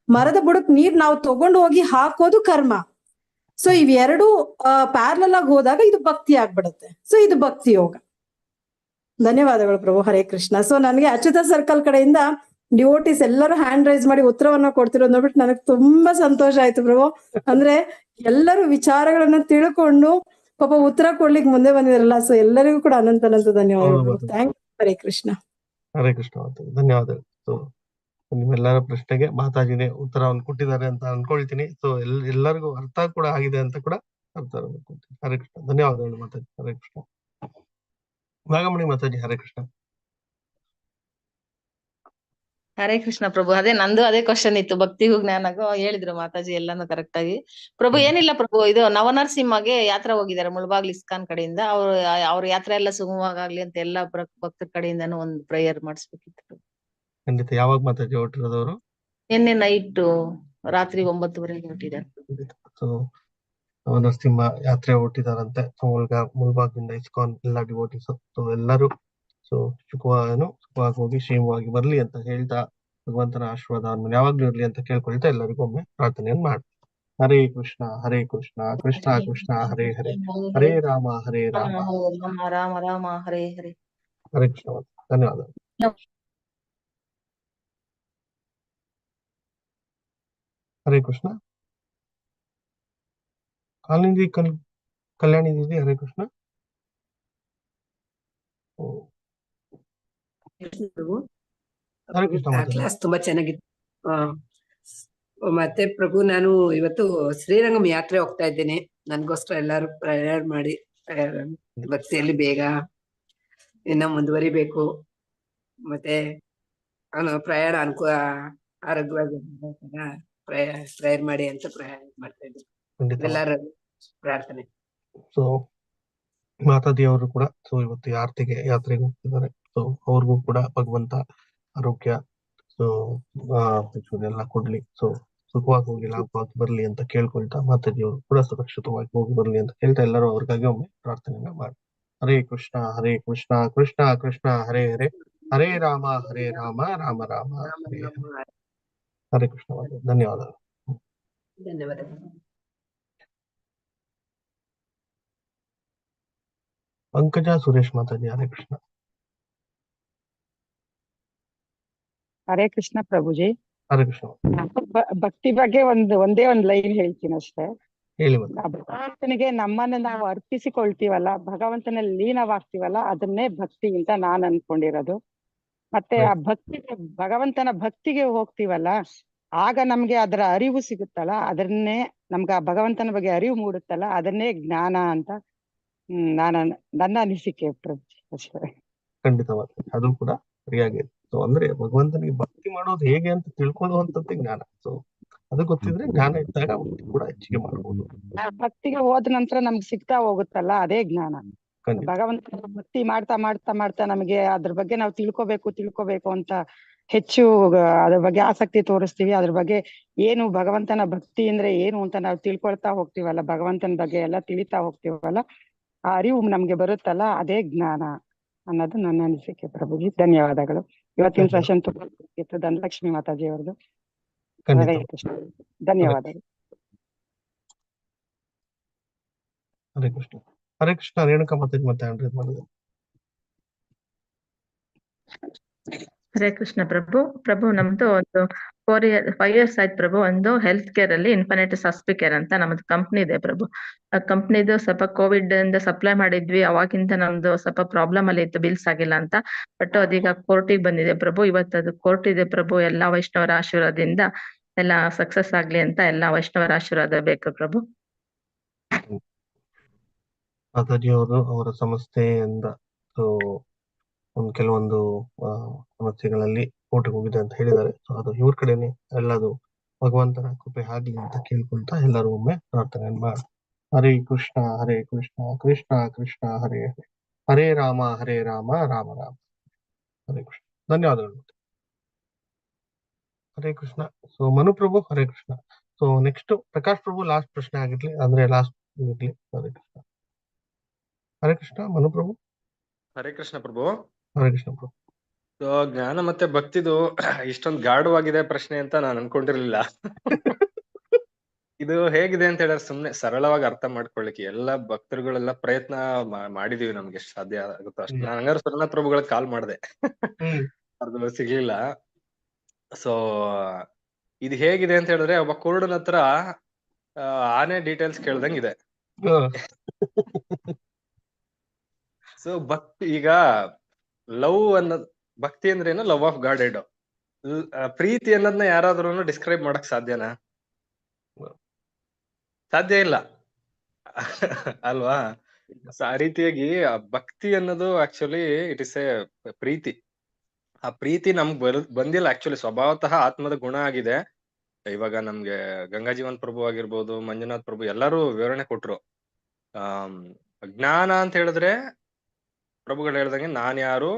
ಮರದ ಬುಡಕ್ ನೀರ್ ನಾವು ತಗೊಂಡು ಹೋಗಿ ಹಾಕೋದು ಕರ್ಮ. ಸೊ ಇವೆರಡು ಪ್ಯಾರಲಲ್ ಆಗಿ ಹೋದಾಗ ಇದು ಭಕ್ತಿ ಆಗ್ಬಿಡುತ್ತೆ. ಸೊ ಇದು ಭಕ್ತಿ ಯೋಗ. ಧನ್ಯವಾದಗಳು ಪ್ರಭು. ಹರೇ ಕೃಷ್ಣ. ಸೊ ನನಗೆ ಅಚ್ಯುತ ಸರ್ಕಲ್ ಕಡೆಯಿಂದ ಡಿವೋಟಿಸ್ ಎಲ್ಲರೂ ಹ್ಯಾಂಡ್ ರೈಸ್ ಮಾಡಿ ಉತ್ತರವನ್ನ ಕೊಡ್ತಿರೋದು ನೋಡ್ಬಿಟ್ಟು ನನಗೆ ತುಂಬಾ ಸಂತೋಷ ಆಯ್ತು ಪ್ರಭು. ಅಂದ್ರೆ ಎಲ್ಲರೂ ವಿಚಾರಗಳನ್ನ ತಿಳ್ಕೊಂಡು ಪಾಪ ಉತ್ತರ ಕೊಡ್ಲಿಕ್ಕೆ ಮುಂದೆ ಬಂದಿರಲ್ಲ. ಸೊ ಎಲ್ಲರಿಗೂ ಕೂಡ ಅನಂತ ಧನ್ಯವಾದಗಳು. Thank you. ಹರೇ ಕೃಷ್ಣ. ಹರೇ ಕೃಷ್ಣ. ಧನ್ಯವಾದಗಳು. ಸೊ ನಿಮ್ಮೆಲ್ಲರ ಪ್ರಶ್ನೆಗೆ ಮಾತಾಜಿನೇ ಉತ್ತರವನ್ನು ಕೊಟ್ಟಿದ್ದಾರೆ ಅಂತ ಅನ್ಕೊಳ್ತೀನಿ. ಸೊ ಎಲ್ಲರಿಗೂ ಅರ್ಥ ಕೂಡ ಆಗಿದೆ ಅಂತ ಕೂಡ ಅರ್ಥ ಅನ್ಕೊಳ್ತೀನಿ. ಹರೇ ಕೃಷ್ಣ. ಧನ್ಯವಾದಗಳು ಮಾತಾಜಿ. ಹರೇ ಕೃಷ್ಣ. ನಾಗಮಣಿ ಮಾತಾಜಿ. ಹರೇ ಕೃಷ್ಣ. ಹರೇ ಕೃಷ್ಣ ಪ್ರಭು. ಅದೇ ನಂದು ಅದೇ ಕ್ವಶನ್ ಇತ್ತು, ಭಕ್ತಿಗೂ ಜ್ಞಾನಗೂ ಹೇಳಿದ್ರು ಮಾತಾಜಿ ಎಲ್ಲಾನು ಕರೆಕ್ಟ್ ಆಗಿ. ಪ್ರಭು ಏನಿಲ್ಲ ಪ್ರಭು, ಇದು ನವನರಸಿಂಹಗೆ ಯಾತ್ರಾ ಹೋಗಿದ್ದಾರೆ ಮುಳಬಾಗ್ಲು ಇಸ್ಕಾನ್ ಕಡೆಯಿಂದ. ಅವ್ರ ಯಾತ್ರೆ ಎಲ್ಲ ಸುಗಮವಾಗ್ಲಿ ಅಂತ ಎಲ್ಲಾ ಭಕ್ತರ ಕಡೆಯಿಂದಾನು ಒಂದು ಪ್ರೇಯರ್ ಮಾಡಿಸ್ಬೇಕಿತ್ತು. ಖಂಡಿತ. ಯಾವಾಗ ಮಾತಾಜಿ ಹೊರಟಿರೋದವರು? ನಿನ್ನೆ ನೈಟ್ ರಾತ್ರಿ 9:30 ಹೊರಟಿದ್ದಾರೆ. ಸೊ ನರಸಿಂಹ ಯಾತ್ರೆ ಹೊರಟಿದಾರಂತೆ. ಮುಲ್ಬಾಗ್ಲಿಂದ ಇಸ್ಕಾನ್ ಎಲ್ಲ ಡಿವೋಟಿಸ್. ಸೊ ಎಲ್ಲರೂ ಸುಖವಾಗಿ ಹೋಗಿ ಕ್ಷೇಮವಾಗಿ ಬರ್ಲಿ ಅಂತ ಹೇಳ್ತಾ, ಭಗವಂತನ ಆಶೀರ್ವಾದ ಯಾವಾಗ್ಲೂ ಇರ್ಲಿ ಅಂತ ಕೇಳ್ಕೊಳ್ತಾ ಎಲ್ಲರಿಗೂ ಒಮ್ಮೆ ಪ್ರಾರ್ಥನೆಯನ್ನು ಮಾಡಿ. ಹರೇ ಕೃಷ್ಣ ಹರೇ ಕೃಷ್ಣ ಕೃಷ್ಣ ಕೃಷ್ಣ ಹರೇ ಹರೇ, ಹರೇ ರಾಮ ಹರೇ ರಾಮ ರಾಮ ರಾಮ ಹರೇ ಹರೇ. ಹರೇ ಕೃಷ್ಣ. ಧನ್ಯವಾದಗಳು. ಹರೇ ಕೃಷ್ಣ. ಕಾಲಿಂದಿ ಕಲ್ಯಾಣಿ ದೀದಿ. ಹರೇ ಕೃಷ್ಣ. ಹರೇ ಕೃಷ್ಣ. ಕ್ಲಾಸ್ ತುಂಬಾ ಚೆನ್ನಾಗಿತ್ತು. ಮತ್ತೆ ಪ್ರಭು, ನಾನು ಇವತ್ತು ಶ್ರೀರಂಗಂ ಯಾತ್ರೆ ಹೋಗ್ತಾ ಇದ್ದೇನೆ. ನನ್ಗೋಸ್ಕರ ಎಲ್ಲಾರು ಪ್ರೇಯರ್ ಮಾಡಿ, ಭಕ್ತಿಯಲ್ಲಿ ಬೇಗ ಇನ್ನ ಮುಂದುವರಿಬೇಕು. ಮತ್ತೆ ಪ್ರಯಾಣ ಆರೋಗ್ಯವಾಗಿ ಪ್ರೇಯರ್ ಮಾಡಿ ಅಂತ ಮಾಡ್ತಾ ಇದ್ದೀನಿ. ಎಲ್ಲರ ಪ್ರಾರ್ಥನೆ. ಸೊ ಮಾತಾಜಿ ಅವರು ಕೂಡ ಇವತ್ತು ಯಾತ್ರೆಗೆ ಹೋಗ್ತಿದ್ದಾರೆ. ಸೊ ಅವ್ರಿಗೂ ಕೂಡ ಭಗವಂತ ಆರೋಗ್ಯ ಎಲ್ಲ ಕೊಡ್ಲಿ. ಸೊ ಸುಖವಾಗಿ ಹೋಗಿ ಲಾಭವಾಗಿ ಬರ್ಲಿ ಅಂತ ಕೇಳ್ಕೊಳ್ತಾ, ಮಾತಾಜಿ ಅವರು ಕೂಡ ಸುರಕ್ಷಿತವಾಗಿ ಹೋಗಿ ಬರ್ಲಿ ಅಂತ ಹೇಳ್ತಾ ಎಲ್ಲರೂ ಅವ್ರಿಗಾಗಿ ಒಮ್ಮೆ ಪ್ರಾರ್ಥನೆಯನ್ನ ಮಾಡಿ. ಹರೇ ಕೃಷ್ಣ ಹರೇ ಕೃಷ್ಣ ಕೃಷ್ಣ ಕೃಷ್ಣ ಹರೇ ಹರೇ, ಹರೇ ರಾಮ ರಾಮ ರಾಮ ಹರೇ ಹರೇ. ಹರೇ ಕೃಷ್ಣ. ಧನ್ಯವಾದಗಳು. ಧನ್ಯವಾದಗಳು. ಪಂಕಜ ಸುರೇಶ್ ಮಾತಾಜಿ. ಹರೇ ಕೃಷ್ಣ. ಹರೇ ಕೃಷ್ಣ ಪ್ರಭುಜಿ. ಹರೇ ಕೃಷ್ಣ. ಭಕ್ತಿ ಬಗ್ಗೆ ಒಂದೇ ಒಂದು ಲೈನ್ ಹೇಳ್ತೀನಿ ಅಷ್ಟೇ. ಹೇಳಿ. ಭಗವಂತನಿಗೆ ನಮ್ಮನ್ನ ನಾವು ಅರ್ಪಿಸಿಕೊಳ್ತೀವಲ್ಲ, ಭಗವಂತನಲ್ಲಿ ಲೀನವಾಗ್ತೀವಲ್ಲ, ಅದನ್ನೇ ಭಕ್ತಿ ಅಂತ ನಾನ್ ಅನ್ಕೊಂಡಿರೋದು. ಮತ್ತೆ ಆ ಭಗವಂತನ ಭಕ್ತಿಗೆ ಹೋಗ್ತೀವಲ್ಲ, ಆಗ ನಮ್ಗೆ ಅದರ ಅರಿವು ಸಿಗುತ್ತಲ್ಲ, ಅದನ್ನೇ ನಮ್ಗೆ ಆ ಭಗವಂತನ ಬಗ್ಗೆ ಅರಿವು ಮೂಡುತ್ತಲ್ಲ, ಅದನ್ನೇ ಜ್ಞಾನ ಅಂತ ನನ್ನ ಅನಿಸಿಕೆ ಪ್ರಭುಜಿ ಅಷ್ಟೇ. ಖಂಡಿತವಾದ ಅದು ಕೂಡ ಸರಿಯಾಗಿದೆ. ಸೊ ಅಂದ್ರೆ ಭಗವಂತನಿಗೆ ಭಕ್ತಿ ಮಾಡೋದು ಹೇಗೆ ಅಂತ ತಿಳ್ಕೊಳ್ಳುವಂತದ್ದೇ ಜ್ಞಾನ. ಸೊ ಅದು ಗೊತ್ತಿದ್ರೆ ಜ್ಞಾನ ಇದ್ದಾಗ ಭಕ್ತಿ ಕೂಡ ಹೆಚ್ಚಿಗೆ ಮಾಡಬಹುದು. ಭಕ್ತಿಗೆ ಹೋದ ನಂತರ ನಮ್ಗೆ ಸಿಗ್ತಾ ಹೋಗುತ್ತಲ್ಲ, ಅದೇ ಜ್ಞಾನ. ಭಗವಂತ ಭಕ್ತಿ ಮಾಡ್ತಾ ಮಾಡ್ತಾ ಮಾಡ್ತಾ ನಮಗೆ ಅದ್ರ ಬಗ್ಗೆ ನಾವು ತಿಳ್ಕೊಬೇಕು ಅಂತ ಹೆಚ್ಚು ಅದ್ರ ಬಗ್ಗೆ ಆಸಕ್ತಿ ತೋರಿಸ್ತೀವಿ. ಅದ್ರ ಬಗ್ಗೆ ಏನು ಭಗವಂತನ ಭಕ್ತಿ ಅಂದ್ರೆ ಏನು ಅಂತ ನಾವು ತಿಳ್ಕೊಳ್ತಾ ಹೋಗ್ತೀವಲ್ಲ, ಭಗವಂತನ ಬಗ್ಗೆ ಎಲ್ಲ ತಿಳಿತಾ ಹೋಗ್ತೀವಲ್ಲ, ಆ ಅರಿವು ನಮ್ಗೆ ಬರುತ್ತಲ್ಲ, ಅದೇ ಜ್ಞಾನ ಅನ್ನೋದು ನನ್ನ ಅನಿಸಿಕೆ ಪ್ರಭುಜಿ. ಧನ್ಯವಾದಗಳು. ಇವತ್ತಿನ ಸೆಷನ್ ತುಂಬಾ ಇತ್ತು. ಧನಲಕ್ಷ್ಮಿ ಮಾತಾಜಿ ಅವ್ರದ್ದು. ಹರೇ ಕೃಷ್ಣ. ಧನ್ಯವಾದಗಳು. ಹರೇ ಕೃಷ್ಣ. ಹರೇ ಕೃಷ್ಣ. ರೇಣುಕಾ ಮಾತಾಜಿ ಮತ್ತೆ ಹ್ಯಾಂಡ್ ಮಾಡಿದ್ರು. ಹರೇ ಕೃಷ್ಣ ಪ್ರಭು ನಮ್ದು ಒಂದು 5 years ಆಯ್ತು ಪ್ರಭು. ಒಂದು ಹೆಲ್ತ್ ಕೇರ್ ಅಲ್ಲಿ ಇನ್ಫಿನಿಟಿಸ್ ಹಾಸ್ಪಿಕೇರ್ ಅಂತ ನಮ್ದು ಕಂಪ್ನಿ ಇದೆ ಪ್ರಭು. ಆ ಕಂಪ್ನಿದು ಸ್ವಲ್ಪ ಕೋವಿಡ್ ಇಂದ ಸಪ್ಲೈ ಮಾಡಿದ್ವಿ. ಅವಾಗಿಂದ ನಮ್ದು ಸ್ವಲ್ಪ ಪ್ರಾಬ್ಲಮ್ ಅಲ್ಲಿ ಇತ್ತು, ಬಿಲ್ಸ್ ಆಗಿಲ್ಲ ಅಂತ. ಬಟ್ ಅದೀಗ ಕೋರ್ಟಿಗೆ ಬಂದಿದೆ ಪ್ರಭು. ಇವತ್ತು ಅದು ಕೋರ್ಟ್ ಇದೆ ಪ್ರಭು. ಎಲ್ಲಾ ವೈಷ್ಣವರ ಆಶೀರ್ವಾದದಿಂದ ಎಲ್ಲ ಸಕ್ಸಸ್ ಆಗ್ಲಿ ಅಂತ ಎಲ್ಲಾ ವೈಷ್ಣವರ ಆಶೀರ್ವಾದ ಬೇಕು ಪ್ರಭು. ಮಾತಾಜಿ ಅವರು ಅವರ ಸಂಸ್ಥೆಯಿಂದ ಒಂದು ಕೆಲವೊಂದು ಸಮಸ್ಯೆಗಳಲ್ಲಿ ಕೋರ್ಟ್ಗೆ ಹೋಗಿದೆ ಅಂತ ಹೇಳಿದ್ದಾರೆ. ಸೊ ಅದು ಇವ್ರ ಕಡೆನೆ ಎಲ್ಲದು ಭಗವಂತನ ಕೃಪೆ ಆಗ್ಲಿ ಅಂತ ಕೇಳ್ಕೊಂತ ಎಲ್ಲರೂ ಒಮ್ಮೆ ಪ್ರಾರ್ಥನೆ ಮಾಡಿ. ಹರೇ ಕೃಷ್ಣ ಹರೇ ಕೃಷ್ಣ ಕೃಷ್ಣ ಕೃಷ್ಣ ಹರೇ ಹರೇ, ಹರೇ ರಾಮ ರಾಮ ರಾಮ ಹರೇ ಕೃಷ್ಣ. ಧನ್ಯವಾದಗಳು. ಹರೇ ಕೃಷ್ಣ. ಸೊ ಮನು ಪ್ರಭು ಹರೇ ಕೃಷ್ಣ. ಸೊ ನೆಕ್ಸ್ಟ್ ಪ್ರಕಾಶ್ ಪ್ರಭು ಲಾಸ್ಟ್ ಪ್ರಶ್ನೆ ಆಗಿರ್ಲಿ, ಅಂದ್ರೆ ಲಾಸ್ಟ್ ಇರ್ಲಿ. ಹರೇ ಕೃಷ್ಣ. ಹರೇ ಕೃಷ್ಣ ಮನು ಪ್ರಭು. ಹರೇ ಕೃಷ್ಣ ಪ್ರಭು. ಹರೇ ಕೃಷ್ಣ ಪ್ರಭು. So, ಜ್ಞಾನ ಮತ್ತೆ ಭಕ್ತಿದು ಇಷ್ಟೊಂದು ಗಾಢವಾಗಿದೆ ಪ್ರಶ್ನೆ ಅಂತ ನಾನು ಅನ್ಕೊಂಡಿರ್ಲಿಲ್ಲ. ಇದು ಹೇಗಿದೆ ಅಂತ ಹೇಳಿದ್ರೆ ಸುಮ್ನೆ ಸರಳವಾಗಿ ಅರ್ಥ ಮಾಡ್ಕೊಳ್ಳಿಕ್ಕೆ ಎಲ್ಲ ಭಕ್ತರುಗಳೆಲ್ಲ ಪ್ರಯತ್ನ ಮಾಡಿದೀವಿ, ನಮ್ಗೆ ಎಷ್ಟು ಸಾಧ್ಯ ಆಗುತ್ತೋ ಅಷ್ಟು. ನಾನು ಹಂಗಾರೆ ಸೋಮನಾಥ್ ಪ್ರಭುಗಳಿಗೆ ಕಾಲ್ ಮಾಡಿದೆ, ಅದು ಸಿಗ್ಲಿಲ್ಲ. ಸೊ ಇದು ಹೇಗಿದೆ ಅಂತ ಹೇಳಿದ್ರೆ ಒಬ್ಬ ಕುರುಡನ ಹತ್ರ ಆನೆ ಡೀಟೇಲ್ಸ್ ಕೇಳ್ದಂಗಿದೆ. ಸೊ ಭಕ್ತಿ, ಈಗ ಲವ್ ಅನ್ನೋದ್ ಭಕ್ತಿ ಅಂದ್ರೆ ಏನು? Love of ಗಾಡೆಡ್. ಪ್ರೀತಿ ಅನ್ನೋದನ್ನ ಯಾರಾದ್ರೂ ಡಿಸ್ಕ್ರೈಬ್ ಮಾಡಕ್ ಸಾಧ್ಯನಾ? ಸಾಧ್ಯ ಇಲ್ಲ ಅಲ್ವಾ? ಆ ರೀತಿಯಾಗಿ ಭಕ್ತಿ ಅನ್ನೋದು ಆಕ್ಚುಲಿ ಇಟ್ ಇಸ್ ಎ ಪ್ರೀತಿ. ಆ ಪ್ರೀತಿ ನಮ್ಗ್ ಬಂದಿಲ್ಲ, ಆಕ್ಚುಲಿ ಸ್ವಭಾವತಃ ಆತ್ಮದ ಗುಣ ಆಗಿದೆ. ಇವಾಗ ನಮ್ಗೆ ಗಂಗಾಜೀವನ್ ಪ್ರಭು ಆಗಿರ್ಬೋದು, ಮಂಜುನಾಥ್ ಪ್ರಭು ಎಲ್ಲರೂ ವಿವರಣೆ ಕೊಟ್ರು. ಜ್ಞಾನ ಅಂತ ಹೇಳಿದ್ರೆ ಪ್ರಭುಗಳು ಹೇಳ್ದಂಗೆ ನಾನ್ ಯಾರು,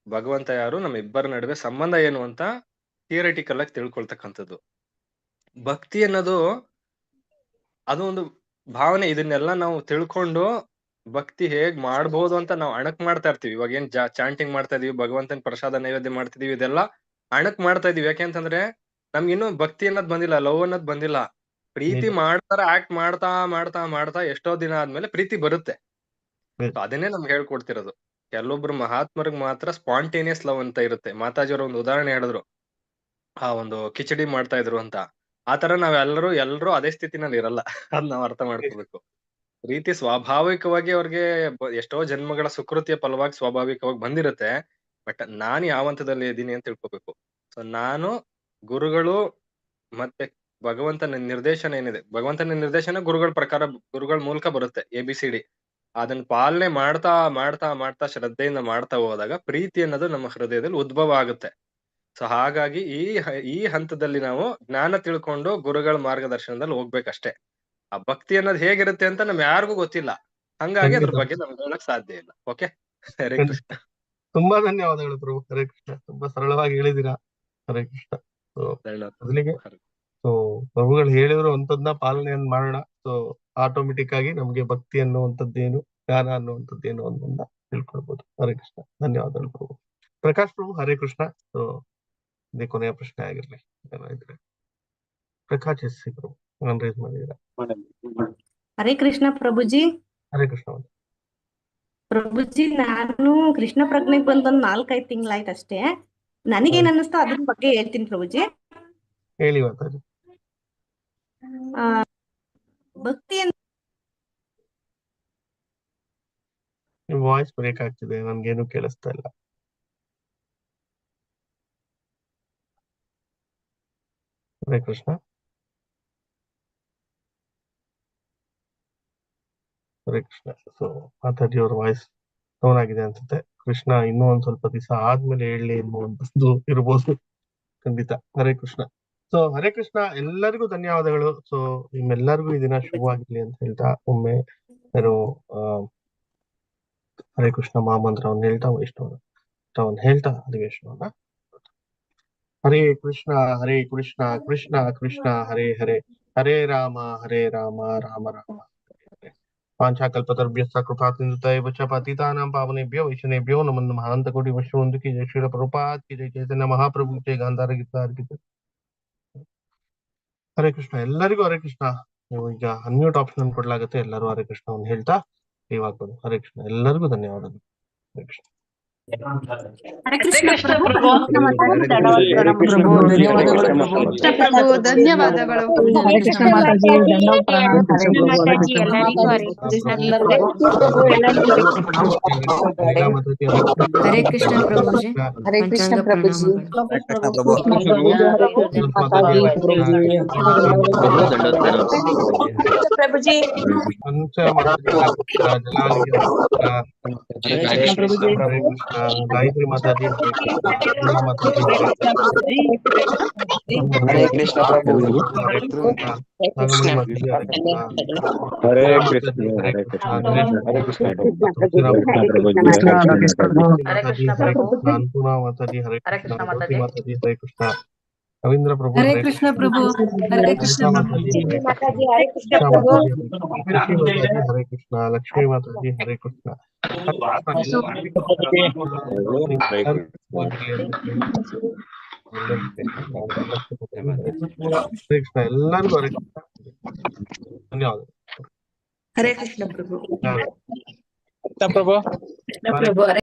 ಭಗವಂತ ಯಾರು, ನಮ್ಮ ಇಬ್ಬರ ನಡುವೆ ಸಂಬಂಧ ಏನು ಅಂತ ಥಿಯರಿಟಿಕಲ್ ಆಗಿ ತಿಳ್ಕೊಳ್ತಕ್ಕಂಥದ್ದು. ಭಕ್ತಿ ಅನ್ನೋದು ಅದು ಒಂದು ಭಾವನೆ. ಇದನ್ನೆಲ್ಲ ನಾವು ತಿಳ್ಕೊಂಡು ಭಕ್ತಿ ಹೇಗ್ ಮಾಡ್ಬೋದು ಅಂತ ನಾವು ಅಣಕ್ ಮಾಡ್ತಾ ಇರ್ತೀವಿ. ಇವಾಗ ಏನ್ ಚಾಂಟಿಂಗ್ ಮಾಡ್ತಾ ಇದೀವಿ, ಭಗವಂತನ ಪ್ರಸಾದ ನೈವೇದ್ಯ ಮಾಡ್ತಿದೀವಿ, ಇದೆಲ್ಲ ಅಣಕ್ ಮಾಡ್ತಾ ಇದೀವಿ. ಯಾಕೆಂತಂದ್ರೆ ನಮ್ಗೆ ಇನ್ನೂ ಭಕ್ತಿ ಅನ್ನೋದ್ ಬಂದಿಲ್ಲ, ಲವ್ ಅನ್ನೋದ್ ಬಂದಿಲ್ಲ. ಪ್ರೀತಿ ಮಾಡ್ತಾರ, ಆಕ್ಟ್ ಮಾಡ್ತಾ ಮಾಡ್ತಾ ಮಾಡ್ತಾ ಎಷ್ಟೋ ದಿನ ಆದ್ಮೇಲೆ ಪ್ರೀತಿ ಬರುತ್ತೆ. ಅದನ್ನೇ ನಮ್ಗೆ ಹೇಳ್ಕೊಡ್ತಿರೋದು. ಕೆಲವೊಬ್ರು ಮಹಾತ್ಮರಿಗೆ ಮಾತ್ರ ಸ್ಪಾಂಟೇನಿಯಸ್ ಲವ್ ಅಂತ ಇರುತ್ತೆ. ಮಾತಾಜಿಯವರು ಒಂದು ಉದಾಹರಣೆ ಹೇಳಿದ್ರು, ಆ ಒಂದು ಕಿಚಡಿ ಮಾಡ್ತಾ ಇದ್ರು ಅಂತ. ಆತರ ನಾವೆಲ್ಲರೂ ಅದೇ ಸ್ಥಿತಿನಲ್ಲಿ ಇರಲ್ಲ. ಅದ್ ನಾವ್ ಅರ್ಥ ಮಾಡ್ಕೋಬೇಕು. ಪ್ರೀತಿ ಸ್ವಾಭಾವಿಕವಾಗಿ ಅವ್ರಿಗೆ ಎಷ್ಟೋ ಜನ್ಮಗಳ ಸುಕೃತಿಯ ಫಲವಾಗಿ ಸ್ವಾಭಾವಿಕವಾಗಿ ಬಂದಿರುತ್ತೆ. ಬಟ್ ನಾನ್ ಯಾವ ಹಂತದಲ್ಲಿ ಇದ್ದೀನಿ ಅಂತ ತಿಳ್ಕೊಬೇಕು. ಸೊ ನಾನು ಗುರುಗಳು ಮತ್ತೆ ಭಗವಂತನ ನಿರ್ದೇಶನ ಏನಿದೆ, ಭಗವಂತನ ನಿರ್ದೇಶನ ಗುರುಗಳ ಪ್ರಕಾರ, ಗುರುಗಳ ಮೂಲಕ ಬರುತ್ತೆ, ABCD. ಅದನ್ನ ಪಾಲನೆ ಮಾಡ್ತಾ ಮಾಡ್ತಾ ಮಾಡ್ತಾ ಶ್ರದ್ಧೆಯಿಂದ ಮಾಡ್ತಾ ಹೋದಾಗ ಪ್ರೀತಿ ಅನ್ನೋದು ನಮ್ಮ ಹೃದಯದಲ್ಲಿ ಉದ್ಭವ ಆಗುತ್ತೆ. ಸೊ ಹಾಗಾಗಿ ಈ ಹಂತದಲ್ಲಿ ನಾವು ಜ್ಞಾನ ತಿಳ್ಕೊಂಡು ಗುರುಗಳ ಮಾರ್ಗದರ್ಶನದಲ್ಲಿ ಹೋಗ್ಬೇಕಷ್ಟೇ. ಆ ಭಕ್ತಿ ಅನ್ನೋದು ಹೇಗಿರುತ್ತೆ ಅಂತ ನಮ್ಗೆ ಯಾರಿಗೂ ಗೊತ್ತಿಲ್ಲ, ಹಂಗಾಗಿ ಅದ್ರ ಬಗ್ಗೆ ನಮ್ಗೆ ಹೇಳಕ್ ಸಾಧ್ಯ ಇಲ್ಲ. ಓಕೆ, ಹರೇ ಕೃಷ್ಣ. ತುಂಬಾ ಧನ್ಯವಾದಗಳು ಪ್ರಭು. ಹರೇ ಕೃಷ್ಣ. ತುಂಬಾ ಸರಳವಾಗಿ ಹೇಳಿದಿರಾ. ಹರೇ ಕೃಷ್ಣ. ಮೊದಲಿಗೆ ಸೊ ಪ್ರಭುಗಳು ಹೇಳಿದ್ರು ಅಂತದ್ನ ಪಾಲನೆಯನ್ನ ಮಾಡೋಣ. ಸೊ ಆಟೋಮೆಟಿಕ್ ಆಗಿ ನಮ್ಗೆ ಭಕ್ತಿ ಅನ್ನುವಂಥದ್ದೇನು, ಜ್ಞಾನ ಅನ್ನುವಂಥದ್ದೇನು ಅನ್ನೋದನ್ನ ತಿಳ್ಕೊಳ್ಬಹುದು. ಹರೇ ಕೃಷ್ಣ. ಧನ್ಯವಾದಗಳು ಪ್ರಭು. ಪ್ರಕಾಶ್ ಪ್ರಭು ಹರೇ ಕೃಷ್ಣ. ಸೊ ಇದೇ ಕೊನೆಯ ಪ್ರಶ್ನೆ ಆಗಿರ್ಲಿ. ಏನಾದ್ರೆ ಪ್ರಕಾಶ್ ಎಸ್ ಸಿ ಪ್ರಭು ರೈಸ್ ಮಾಡಿದ್ದೀರಾ. ಹರೇ ಕೃಷ್ಣ ಪ್ರಭುಜಿ. ಹರೇ ಕೃಷ್ಣ ಪ್ರಭುಜಿ, ನಾನು ಕೃಷ್ಣ ಪ್ರಜ್ಞೆಗೆ ಬಂದೊಂದ್ 4-5 ತಿಂಗಳಾಯ್ತು ಅಷ್ಟೇ. ನನಗೇನ್ ಅನ್ನಿಸ್ತಾ ಅದ್ರ ಬಗ್ಗೆ ಹೇಳ್ತೀನಿ ಪ್ರಭುಜಿ. ಹೇಳಿ ಮಾತಾಡಿ. ಭಕ್ತಿ ನಿಮ್ ವಾಯ್ಸ್ ಬ್ರೇಕ್ ಆಗ್ತಿದೆ, ನನ್ಗೇನು ಕೇಳಿಸ್ತಾ ಇಲ್ಲ. ಹರೇ ಕೃಷ್ಣ. ಹರೇ ಕೃಷ್ಣ. ಸೊ ಮಾತಾಡಿ ಅವ್ರ ವಾಯ್ಸ್ ಡೌನ್ ಆಗಿದೆ ಅನ್ಸುತ್ತೆ. ಕೃಷ್ಣ ಇನ್ನೂ ಒಂದ್ ಸ್ವಲ್ಪ ದಿವಸ ಆದ್ಮೇಲೆ ಹೇಳಿ ಎನ್ನುವಂಥದ್ದು ಇರ್ಬೋದು. ಖಂಡಿತ. ಹರೇ ಕೃಷ್ಣ. ಸೊ ಹರೇ ಕೃಷ್ಣ. ಎಲ್ಲರಿಗೂ ಧನ್ಯವಾದಗಳು. ಸೊ ನಿಮ್ಮೆಲ್ಲರಿಗೂ ಈ ದಿನ ಶುಭವಾಗಿರ್ಲಿ ಅಂತ ಹೇಳ್ತಾ ಒಮ್ಮೆ ನಾನು ಹರೇ ಕೃಷ್ಣ ಮಹಾಮಂತ್ರವನ್ನು ಹೇಳ್ತಾ ವೈಷ್ಣವನ್ನ ಹೇಳ್ತಾ ಅಧಿವೇಶನವನ್ನ. ಹರೇ ಕೃಷ್ಣ ಕೃಷ್ಣ ಕೃಷ್ಣ ಹರೇ ಹರೇ, ಹರೇ ರಾಮ ರಾಮ ರಾಮ ವಾಂಛಾಕಲ್ಪತರುಭ್ಯಶ್ಚ ಕೃಪಾಸಿಂಧುತಯೇವ ಚ ಪತಿತಾನಾಂ ಪಾವನೇಭ್ಯೋ ವೈಷ್ಣವೇಭ್ಯೋ ನಮೋ ನಮಃ. ಅನಂತಕೋಟಿ ವೈಷ್ಣವಂದು ಕಿ ಜೈ. ಶ್ರೀಲ ಪ್ರಭುಪಾದ್ ಕಿ ಜೈ. ಚೈತನ್ಯ ಮಹಾಪ್ರಭು ಕಿ ಜೈ. ಗಾಂಧಾರ ಗಿರಿಧಾರ ಕಿ ಜೈ. ಹರೇ ಕೃಷ್ಣ. ಎಲ್ಲರಿಗೂ ಹರೇ ಕೃಷ್ಣ. ನೀವು ಈಗ ಅನ್ಮ್ಯೂಟ್ ಆಪ್ಷನ್ ಕೊಡ್ಲಾಗುತ್ತೆ. ಎಲ್ಲರೂ ಹರೇ ಕೃಷ್ಣವನ್ನು ಹೇಳ್ತಾ ನೀವಾಗ್ಬೋದು. ಹರೇ ಕೃಷ್ಣ. ಎಲ್ಲರಿಗೂ ಧನ್ಯವಾದಗಳು. ಹರೇ ಕೃಷ್ಣ. ಹರೇ ಕೃಷ್ಣ ಪ್ರಭು. ಧನ್ಯವಾದಗಳು. ಹರೇ ಕೃಷ್ಣ ಮಾತಾಜಿ. ಹರೇ ಕೃಷ್ಣ ಪ್ರಭುಜಿ. ಹರೇ ಕೃಷ್ಣ ಪ್ರಭುಜಿ. ಪ್ರಭುಜಿ. ಹರೇ ಕೃಷ್ಣ. ಗಾಯತ್ರಿ ಮಾತಾಜಿ ಹರೇ ಕೃಷ್ಣ, ಪೂರ್ಣ ಮಾತಾಜಿ ಹರೇ ಕೃಷ್ಣ, ಹರೇ ಕೃಷ್ಣ ಪ್ರಭು. ಹರೇ ಕೃಷ್ಣ, ನಾಗಮಣಿ ಮಾತಾಜಿ ಹರೇ ಕೃಷ್ಣ, ಹರೇ ಉಮಾ ಕೃಷ್ಣ ಮಾತಾಜಿ ಹರೇ ಹರೇ ಕೃಷ್ಣ, ಕೃಷ್ಣ ನರೇಶ್ ಹರೇ ಕೃಷ್ಣ ತುಳಸಿರಾಮ್ ಮಾತಾಜಿ ಹರೇ ಪ್ರಭು. ಕೃಷ್ಣ, ಅನ್ನಪೂರ್ಣ ಮಾತಾಜಿ ಹರೇ ಹರೇ ಕೃಷ್ಣ, ಕೃಷ್ಣ ಜ್ಯೋತಿ ಮಾತಾಜಿ. ಮಾತಾಜಿ ಹರೇ ಕೃಷ್ಣ, ರವೀಂದ್ರ ಪ್ರಭು ಹರೇ ಹರೇ ಕೃಷ್ಣ ಕೃಷ್ಣ, ಪ್ರಭು. ಹರೇ ಕೃಷ್ಣ ಲಲಿತಾ ಪ್ರಭು. ಮಾತಾಜಿ ಹರೇ ಕೃಷ್ಣ, ಮಾತಾಜಿ ಹರೇ ಕೃಷ್ಣ ಉಷಾ ಪ್ರಭು. ಮಾತಾಜಿ ಹರೇ ಕೃಷ್ಣ, ಶಶಿ ಮಾತಾಜಿ ಹರೇ ಕೃಷ್ಣ, ಲಕ್ಷ್ಮೀ ಮಾತಾಜಿ ಹರೇ ಕೃಷ್ಣ. ಹರೇ ಕೃಷ್ಣ, ಎಲ್ಲರಿಗೂ ಹರೇ ಕೃಷ್ಣ. ಧನ್ಯವಾದ. ಹರೇ ಕೃಷ್ಣ ಪ್ರಭು. ಪ್ರಭು ಪ್ರಭು ಹರೇ